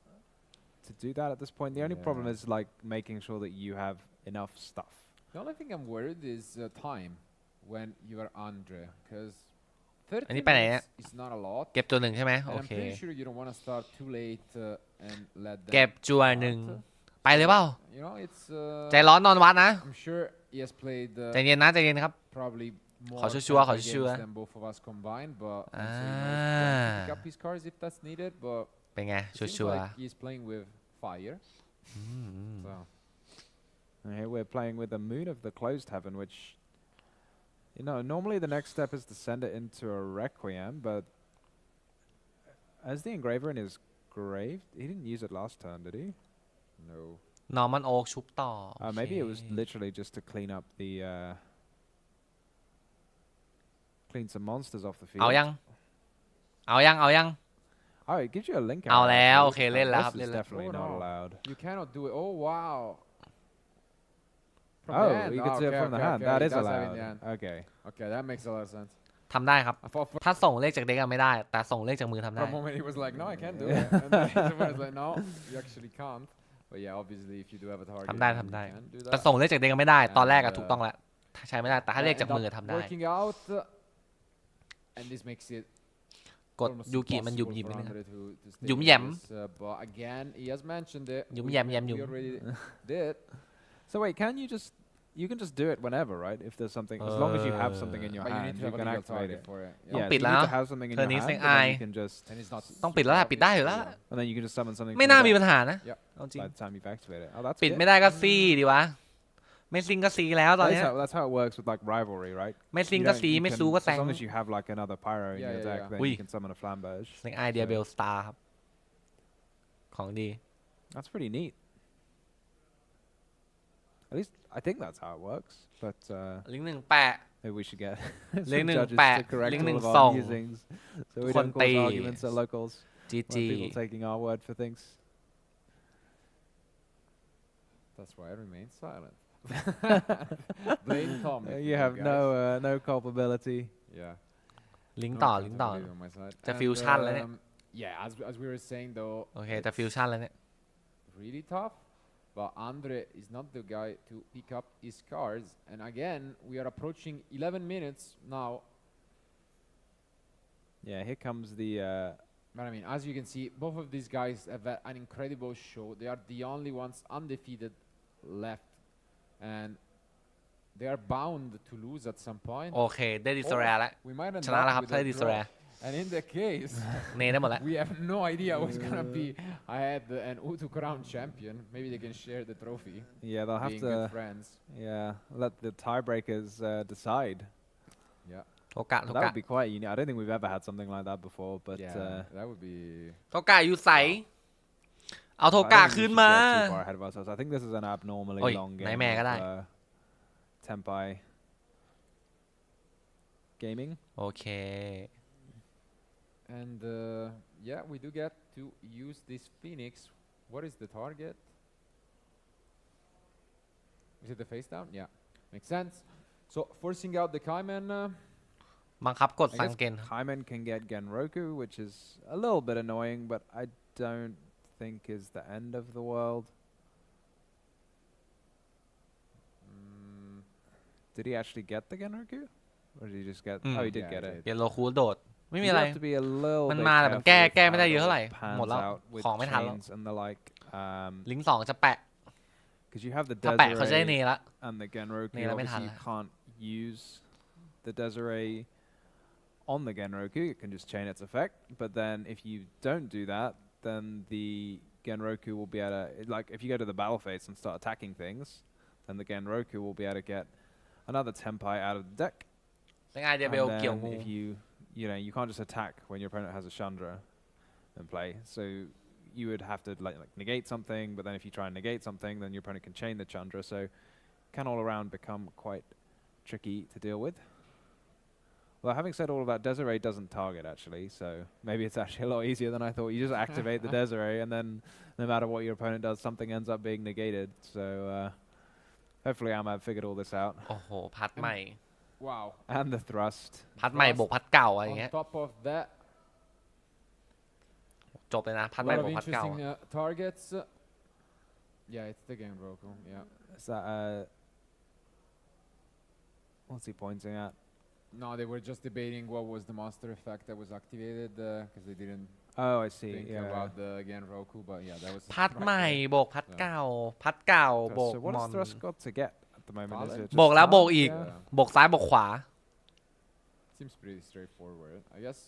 to do that at this point. The only problem Yeah. is like making sure that you have enough stuff. The only thing I'm worried is time when you are Andre, because 30 อันนี้ไปไหนเนี่ย minutes is not a lot. เก็บตัวหนึ่งใช่ไหม And โอ I'm เค pretty sure you don't want to start too late and let them เก็บจัว start. หนึ่งไปเลยเปล่า You know, it's ใจร้อนนอนวัดนะ I'm sure he has played ใจเย็นนะใจเย็นครับ probably more ขอชัวร์ๆ Tampa ขอชัวร์ games than both of us combined, but I'm sure he knows Ah. when to pick up his cards if that's needed, but เป็นไง it seems ชัวร์ like he's playing with fire. So And here we're playing with the moon of the closed heaven, which, you know, normally the next step is to send it into a requiem, but as the engraver in his grave, he didn't use it last turn, did he? no. นอร์มันโอ๊กชุบต่อโอเค Maybe it was literally just to clean up the clean some monsters off the field. เอายังเอายัง Oh, it gives you a link. เอา out, แล้ว actually. โอเคเล่นแล้วค This รับ is เล่นแล้ว definitely Oh, not no. allowed. You cannot do it. Oh wow. From Oh, the end. you can see it Okay, from the okay, hand. okay, That he is does have it in allowed. the hand. Okay. Okay, that makes a lot of sense. ทำได้ครับ I thought for ถ้าส่งเลขจากเด็กอะไม่ได้ แต่ส่งเลขจากมือทำได้ a moment he was like, no, I can't do it. And then he was like, no, you actually can't. But yeah, obviously, if you do have a target, ทำได้ then ทำได้ you can do แต่ that. ส่งเลขจากเด็กอะไม่ได้ ตอนแรกอะ And, ถูกต้องแล้วใช้ไม่ได้ แต่ถ้าเลขจากมือ end ทำ up ได้ working out, and this makes it กด almost ยูกิมันหยุม impossible หยิม for นิดนึง Andre to stay หยุม in แหยม this, but again, he has mentioned it. หยุม We- แหยมแหยมหยุม We already did. So wait, you can just do it whenever, right? If there's something, as long as you have something in your But you hand, need to you have a can legal activate target it. for it. Don't Yeah, soปิด you แล้ว need to have something in your Turn hand, this thing and then eye. you can just, And it's not ต้องปิดแล้วล่ะ super ปิดได้อยู่ obvious, แล้ว yeah. and then you can just summon something ไม่ from น่า the มี deck ปัญหานะเอาจริง by the time you've activated it. Oh, that's ปิด good. ไม่ได้ก็ซีดีวะ ไม่ซิงก็ซีแล้วตอนเนี้ย That's how it works with like rivalry, right? ไม่ซิง You ก็ don't- ซี you ไม่ can- ซูก็ as แซง long as you have like another pyro in Yeah, your yeah, deck, yeah. then Ui. you can summon a flamberge. ซิงไอเดียเบลสตาร์ครับของดี That's pretty neat. At least I think that's how it works. But ลิงก์หนึ่งแปะ maybe we should get Link some nâng judges bạ, to correct link all nâng of our song. musings, so we Con don't cause tì. arguments at locals จี when จี people taking our word for things. That's why I remain silent. Blame Tom. if You have guys. no culpability. Yeah. ลิงก์ No ต่อลิงก์ต่อ accountability on my side. จะ And, fusion แล้วเนี่ย Yeah, as we were saying though, โอเคจะ it's ฟิวชั่นแล้วเนี่ย really tough. But Andre is not the guy to pick up his cards. And again, we are approaching 11 minutes now. Yeah, here comes the. But I mean, as you can see, both of these guys have an incredible show. They are the only ones undefeated left. And they are bound to lose at some point. โอเคได้ดิสแรแล้ว We might end ชนะแล้วค up รับ with ถ้าได้ a ดิสแร draw. And in that case, เนได้หมดแล้ว we have no idea who's gonna be ahead and who to crown champion. Maybe they can share the trophy, Yeah, they'll have being good to. friends. Yeah, let the tiebreakers decide. Yeah. โทกะโท That กะ would be quite unique. I don't think we've ever had something like that before. But Yeah, that would be. โทกะอยู่ใสเอาโท I กะ don't think we คืน should มา get too far ahead of ourselves. I think this is an abnormally Oi, long game nightmare of cái này. Tenpai gaming. โอเค And yeah, we do get to use this Phoenix. What is the target? Is it the face down? Yeah, makes sense. So forcing out the Kaiman. บังคับกด I สัง guess เกน Kaiman can get Genroku, which is a little bit annoying, but I don't think is the end of the world. Did he actually get the Genroku? Or did he just get... Mm. Oh, he did Yeah, get he it. did. เปลี่ยนโลคูโดด ไม่มี You อะไร have to be a little มัน bit มาแต่มัน careful แก้ with ไม่ได้ how เยอะ it เท่าไหร่ pans หมดแล้ว out with ของไม่ทันแล้ว chains and the like. ลิงก์สองจะแปะ Because you have the ถ้าแปะเขาจะได้เน Desiree ละ and the Genroku. Nè là mới Obviously, thành you à. can't use the Desiree on the Genroku. It can just chain its effect. But then if you don't do that, then the Genroku will be able to... Like, if you go to the battle phase and start attacking things, then the Genroku will be able to get another Tenpai out of the deck. ลิงก์ไอเดีย And เบลเกี่ยว then งู if you know, you can't just attack when your opponent has a Chandra in play. So you would have to like negate something, but then if you try and negate something, then your opponent can chain the Chandra. So can all around become quite tricky to deal with. Well, having said all of that, Desiree doesn't target actually, so maybe it's actually a lot easier than I thought. You just activate the Desiree, and then no matter what your opponent does, something ends up being negated. So hopefully Ahmad figured all this out. โอ้โห พัดใหม่ Wow. And the thrust. พัดใหม่บวกพัดเก่าอะไรอย่าง On เงี้ย top of that, จบเลยนะ พั a ดใหม่ lot บ of วกพัดเก่า interesting targets. Yeah, it's the game, Roku. Yeah. Is that what's he pointing at? No, they were just debating what was the monster effect that was activated because they didn't Oh, I see. think Yeah. about the again Roku, but yeah, that was พัด right ใหม่ there. บวกพัดเก่า พัดเก่าบวก So what มอ has น thrust got to get at the moment? Is Talent? it just บวกแล้วบวก talent? อีก Yeah. บวกซ้ายบวกขวา Seems pretty straightforward. I guess.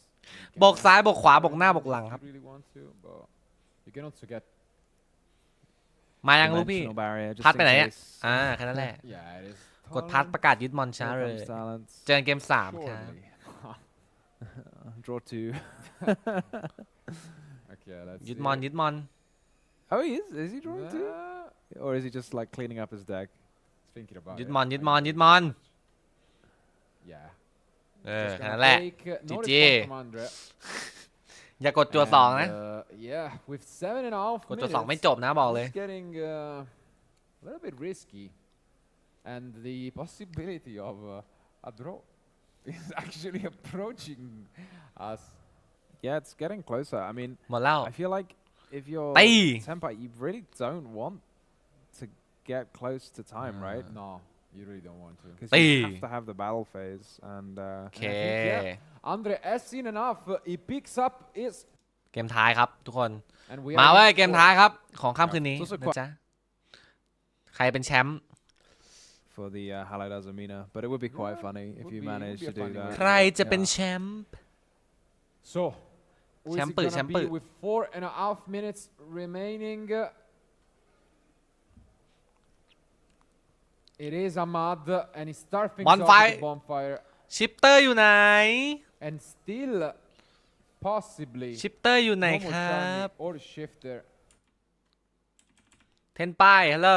บวกซ้ายบวกขวาบวกหน้าบวกหลังครับ Really want to, but you can also get. มายังลูกพี่ Dimensional barrier, just พัด in ไปไหนอ่ะ case. แค่นั้นแหละ Yeah, it is. กดพัดประกาศยึดมอนช้า Here เลย comes talents. เจอกันเกม3ครับ Surely. Draw 2. Okay, let's ยึด see. มอนยึดมอน Oh, he is? Is he drawing 2? Nah, Or is he just like cleaning up his deck? thinking about ยึด it. มอนยึดมอนยึดมอน Yeah. แค่ Just นั้น gonna แหละ take, no GG. response from Andre. อย่ากดจัวสองนะ Yeah, with 7.5 กดจัวสองไม่ minutes, จบนะบอกเลย it's getting a little bit risky, and the possibility of a draw. is actually approaching us. Yeah, it's getting closer. I mean, หมดแล้ว I feel like if you're ตี Senpai, you really don't want to get close to time, right? No, you really don't want to. Because ตี you have to have the battle phase, and โอเค Andre has seen enough. He picks up his เกมท้ายครับทุกคน and we มา are เว้ย in เกม four. ท้ายครับ ของค่ำคืนนี้ รู้สึก นะจ๊ะใครเป็นแชมป์ for the Halidas Amina, but it would be quite funny if would you be- managed would to be a do funny that. ใครจะเป็นแชมป์ So, who is it Champer, gonna champer. be with 4.5 minutes remaining? It is Ahmad, and he starts things off Bonfire. with the bonfire, ชิปเตอร์อยู่ไหน and still possibly ชิปเตอร์อยู่ไหน Momo ครับ Charmy or Shifter. เทนป้ายฮัลโหล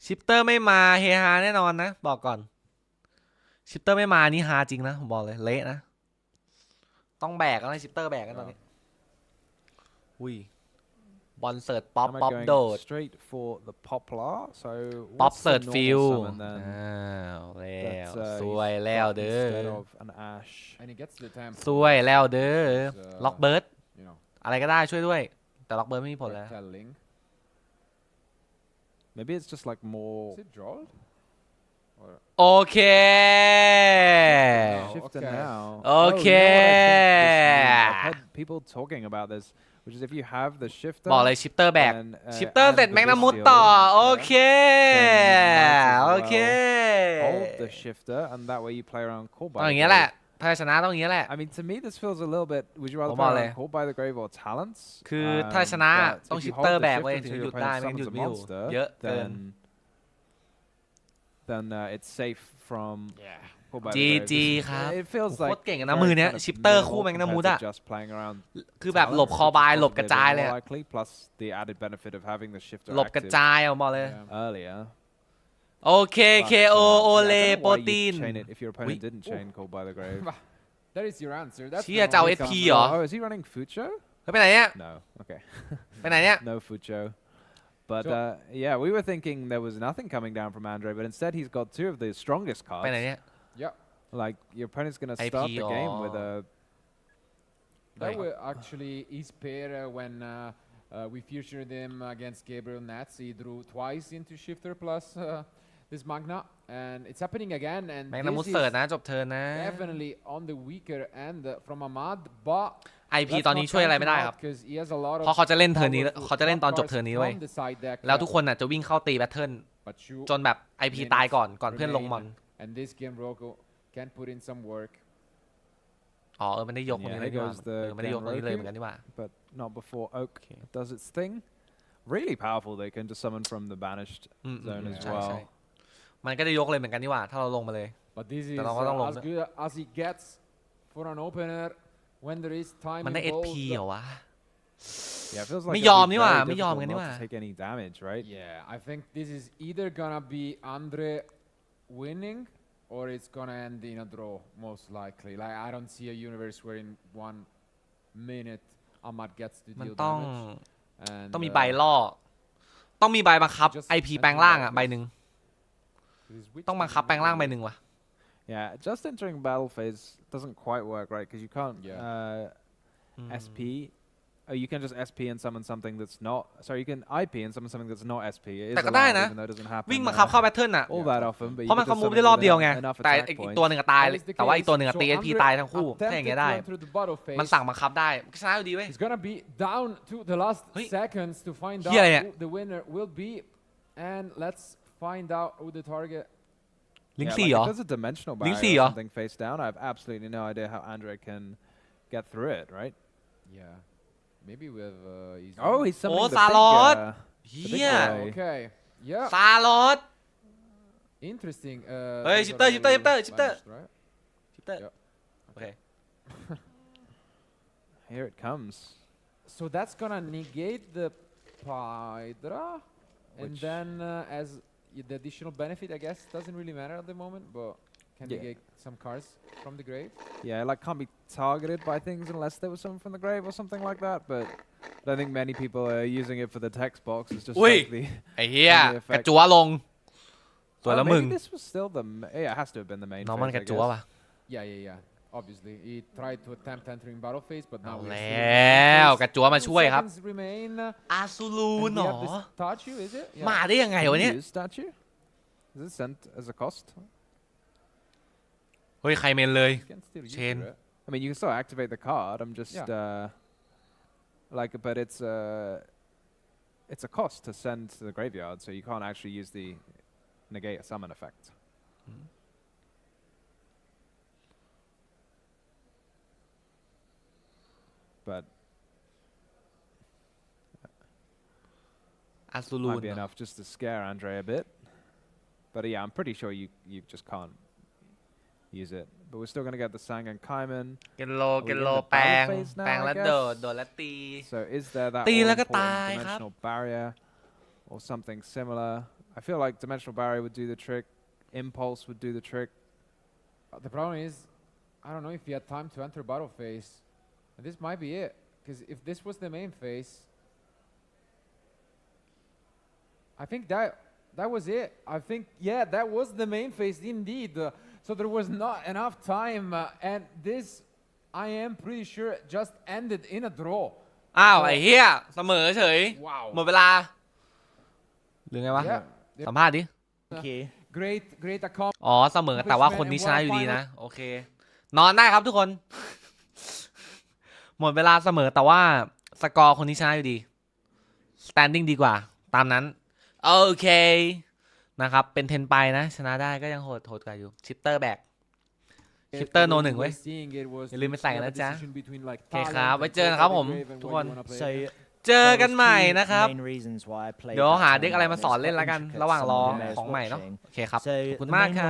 ชิปเตอร์ไม่มาเฮฮาแน่นอนนะ บอกก่อน ชิปเตอร์ไม่มานี่ฮาจริงนะ ผมบอกเลย เละนะ ต้องแบกแล้วนะชิปเตอร์แบกกันตอนนี้ อุ้ย บอลเสิร์ตป๊อป Am I ป๊อป going โดด straight for the poplar? So ป๊อป what's เสิร์ the ตฟิล normal summon then? อ้าวแล้ว That's, ส he's วยแล้ว got เด้อ instead of an ash. And he gets the tempo. สวยแล้วเด้อ ล็อกเบิร์ด You know, อะไรก็ได้ช่วยด้วย แต่ล็อกเบิร์ดไม่มีผลแล้ว telling. Maybe it's just like more Is it drawn? โอเค shifter okay. now. Okay. You know what I think this means? I've heard people talking about this, which is if you have the shifter, บอกเลยชิปเตอร์แบก then, ชิปเตอร์ and เสร็จ the แมกนามุด Visfield, ต่อ โอเค then โอ might as เค well hold the shifter, and that way you play around call ต้อง by อ the ย่างเงี้ยแหละ grave. ถ้าชนะต้องอย่างเงี้ยแหละ I mean, to me, this feels a little bit. Would you ratherผม play บอกเลย around call by the grave or talents? คือถ้าชนะ But ต้อง if ชิ you ปเตอ hold ร์ the แบกไว้ shifter ถึง until หยุ your ดได้ opponent ไม่งั้นหยุด summons a ไม่อยู่ monster, เยอะเกิน then it's safe from Yeah. call by จี the grave. จีครับ It feels โค like ตรเก่งอะนะ very มือเนี้ย kind of ชิปเตอร์ minimal คู่แมงนามูด compared อะ to just playing around คือแบบหลบ talents, คอ which is บายหลบ possibly กระ a bit จายเลย more อะ likely, plus the added benefit of having the shifter หลบกระ active จายอะผมบอกเลย Yeah. earlier. โอเค But, KO โอ yeah, I เล don't know โปร why you'd ตีน chain it if your opponent Wait. didn't chain call by the grave. That is your answer. That's เชี่ยจะเอา normal SP answer. เหรอ Oh, is he running Fucho? เฮ้ยไปไหนเนี่ย No. Okay. ไปไหนเนี่ย No Fucho. But So- yeah, we were thinking there was nothing coming down from Andre, but instead he's got two of the strongest ไปไหน cards. เนี่ย Yeah. Like your opponent's gonna IP start the game with or- a That Right. were actually his pair when we featured him against Gabriel Nats. He drew twice into Shifter plus this Magna, and it's happening again. And แมงนามุด this เสิร์ต is นะจบเทิร์นนะ definitely on the weaker end from Ahmad, but IP let's ตอนนี้ not ช่วยอะไร count ไม่ him ได้ out ครับ 'cause he has a lot of เพราะเขาจะเล่นเทิร์นนี้ powerful เขาจะเล่นตอนจบ cards เทิร์นนี้เว้ย from the side deck, แล้วทุกคนน่ะจะวิ่งเข้าตีแบทเทิล but you จนแบบ IP ตายก่อนเพื่อนลงมอน and this game Rocco can put in some work. อ๋อมันได้ยกตรงนี้ Yeah, เลย here ดีกว่า goes the มันได้ยกตรงนี้เลยเหมือนกันดีกว่า but not before Oak Okay. does its thing. Really powerful. They can just summon from the banished อืม zone as ใช่ well. ใช่มันก็ได้ยกเลยเหมือนกันดีกว่าถ้าเราลงมาเลย But this is แต่เราก็ต้องลง as good as he gets for an opener when there is time มันได้ SP involved. เหรอวะ Yeah, it feels like ไม่ it'll ยอม be นี่หว่า very ไม่ยอม difficult กันนี่ห not ว่า to take any damage, right? Yeah, I think this is either gonna be Andre winning or it's gonna end in a draw, most likely. Like I don't see a universe where in 1 minute Ahmad gets to มัน deal ต้อง damage. And ต้องมีใบล่อ ต้องมีใบบังคับ IP แปลงร่างอ่ะใบหนึ่งต้องบังคับแปลงร่างใบหนึ่งว่ะ Yeah, just entering battle phase doesn't quite work, right? Because you can't SP. Oh, you can just SP and summon something that's not. Sorry, you can IP and summon something that's not SP. It is แต่ก็ได้ allowed, นะ even though it doesn't happen วิ่งบังคับเข้าแบทเทิลอ่ะ all that often. But เพราะ you มัน can ข just โมย summon ได้รอบ with เดียวไง enough แต่ attack อีก points. ตัวหนึ่งอะตาย That is the แต่ว่าอีก case. ตัวหนึ่งอะ So ตี IP Andre ตายทั้งคู่ถ้าอย่างเงี้ยได้ attempted to enter the battle phase. มันสั่งบังคับได้ก็ชนะอยู่ดีเว้ย It's gonna be down to the last เฮ้ย seconds to find เหี้ย out อะไรเนี่ย who the winner will be, and let's find out who the target. ลิง Yeah, สี่ like เหรอ if there's a dimensional Link barrier สี่ or เหรอ something face down, I have absolutely no idea how Andre can get through it, right? Yeah, maybe with easy. Oh, he's summoning Oh, the big, Salot. the เฮีย big guy. Okay. Yeah. ซาลอส Interesting. เฮ้ย those shifter, are shifter, all shifter, shifter. banished, right? ชิปเตอร์ Yep. โอเค Here it comes. So that's gonna negate the Pydra, and Which- then as the additional benefit, I guess, doesn't really matter at the moment, but can Yeah. negate some cards from the grave. Yeah, like can't be targeted by things unless there was someone from the grave or something like that. But I don't think many people are using it for the text box. It's just Ui. like the ไอ้เฮีย Only effect. กระจัวลง ส ตัวละมึง maybe this was still the yeah, it has to have been the main น้องมัน phase, กระ I จัว guess. ป่ะ Yeah. Obviously, he tried to attempt entering battle phase, but เอา now we're แล still in the ้ main ว phase. กระจัวมาช่วยครับ 2 seconds remain. อาซูลูน And เหร we อ have this statue, is it? มาได้ยังไง Can วะ you เนี่ย use statue? Is it sent as a cost? เฮ้ยใครเมนเลย You can still use Chain. it. I mean, you can still activate the card. I'm just like, but it's a cost to send to the graveyard, so you can't actually use the negate a summon effect. But อาซูลูน might be enough just to scare Andre a bit. But yeah, I'm pretty sure you just can't use it. But we're still gonna get the Sang and Kaiman. เกนโล Are we เกน in โล the แปลง battle phase now, แปลง I แล้ว guess? โดดแล้วตี So is there that ตีแล้วก็ all-important ตายครับ dimensional barrier or something similar? I feel like dimensional barrier would do the trick. Impulse would do the trick. The problem is, I don't know if he had time to enter battle phase. And this might be it, because if this was the main phase, I think that was it. I think, yeah, that was the main phase indeed. So there was not enough time, and this, I am pretty sure, just ended in a draw. อ้าวไอ้เหี้ยเสมอเฉย Wow. หมดเวลาหรือไงวะ Yeah. สัมภาษณ์ดิ Okay. Great accomplishment. อ๋อเสมอแต่ว่าคนที่ชนะอยู่ดีนะ โอเค นอนได้ครับทุกคน หมดเวลาเสมอแต่ว่าสกอร์คนที่ชนะอยู่ดี standing ดีกว่า ตามนั้น โอเค นะครับ เป็น10 ไปนะ ชนะได้ก็ยังโหดกว่าอยู่ชิปเตอร์แบก ชิปเตอร์โน 1 เว้ย อย่าลืมไปใส่กันนะจ๊ะ โอเคครับไว้เจอกันครับผมทุกคน So เจอกันใหม่นะครับ main reasons why I played เดี๋ยว that หาเด็กอะไรมา tournament สอน is เล่นแล้วกัน intricate, ระหว่างรอ some of them ของใหม่เนาะ watching. โอเคครับ So ขอบคุณ the มาก main ครับ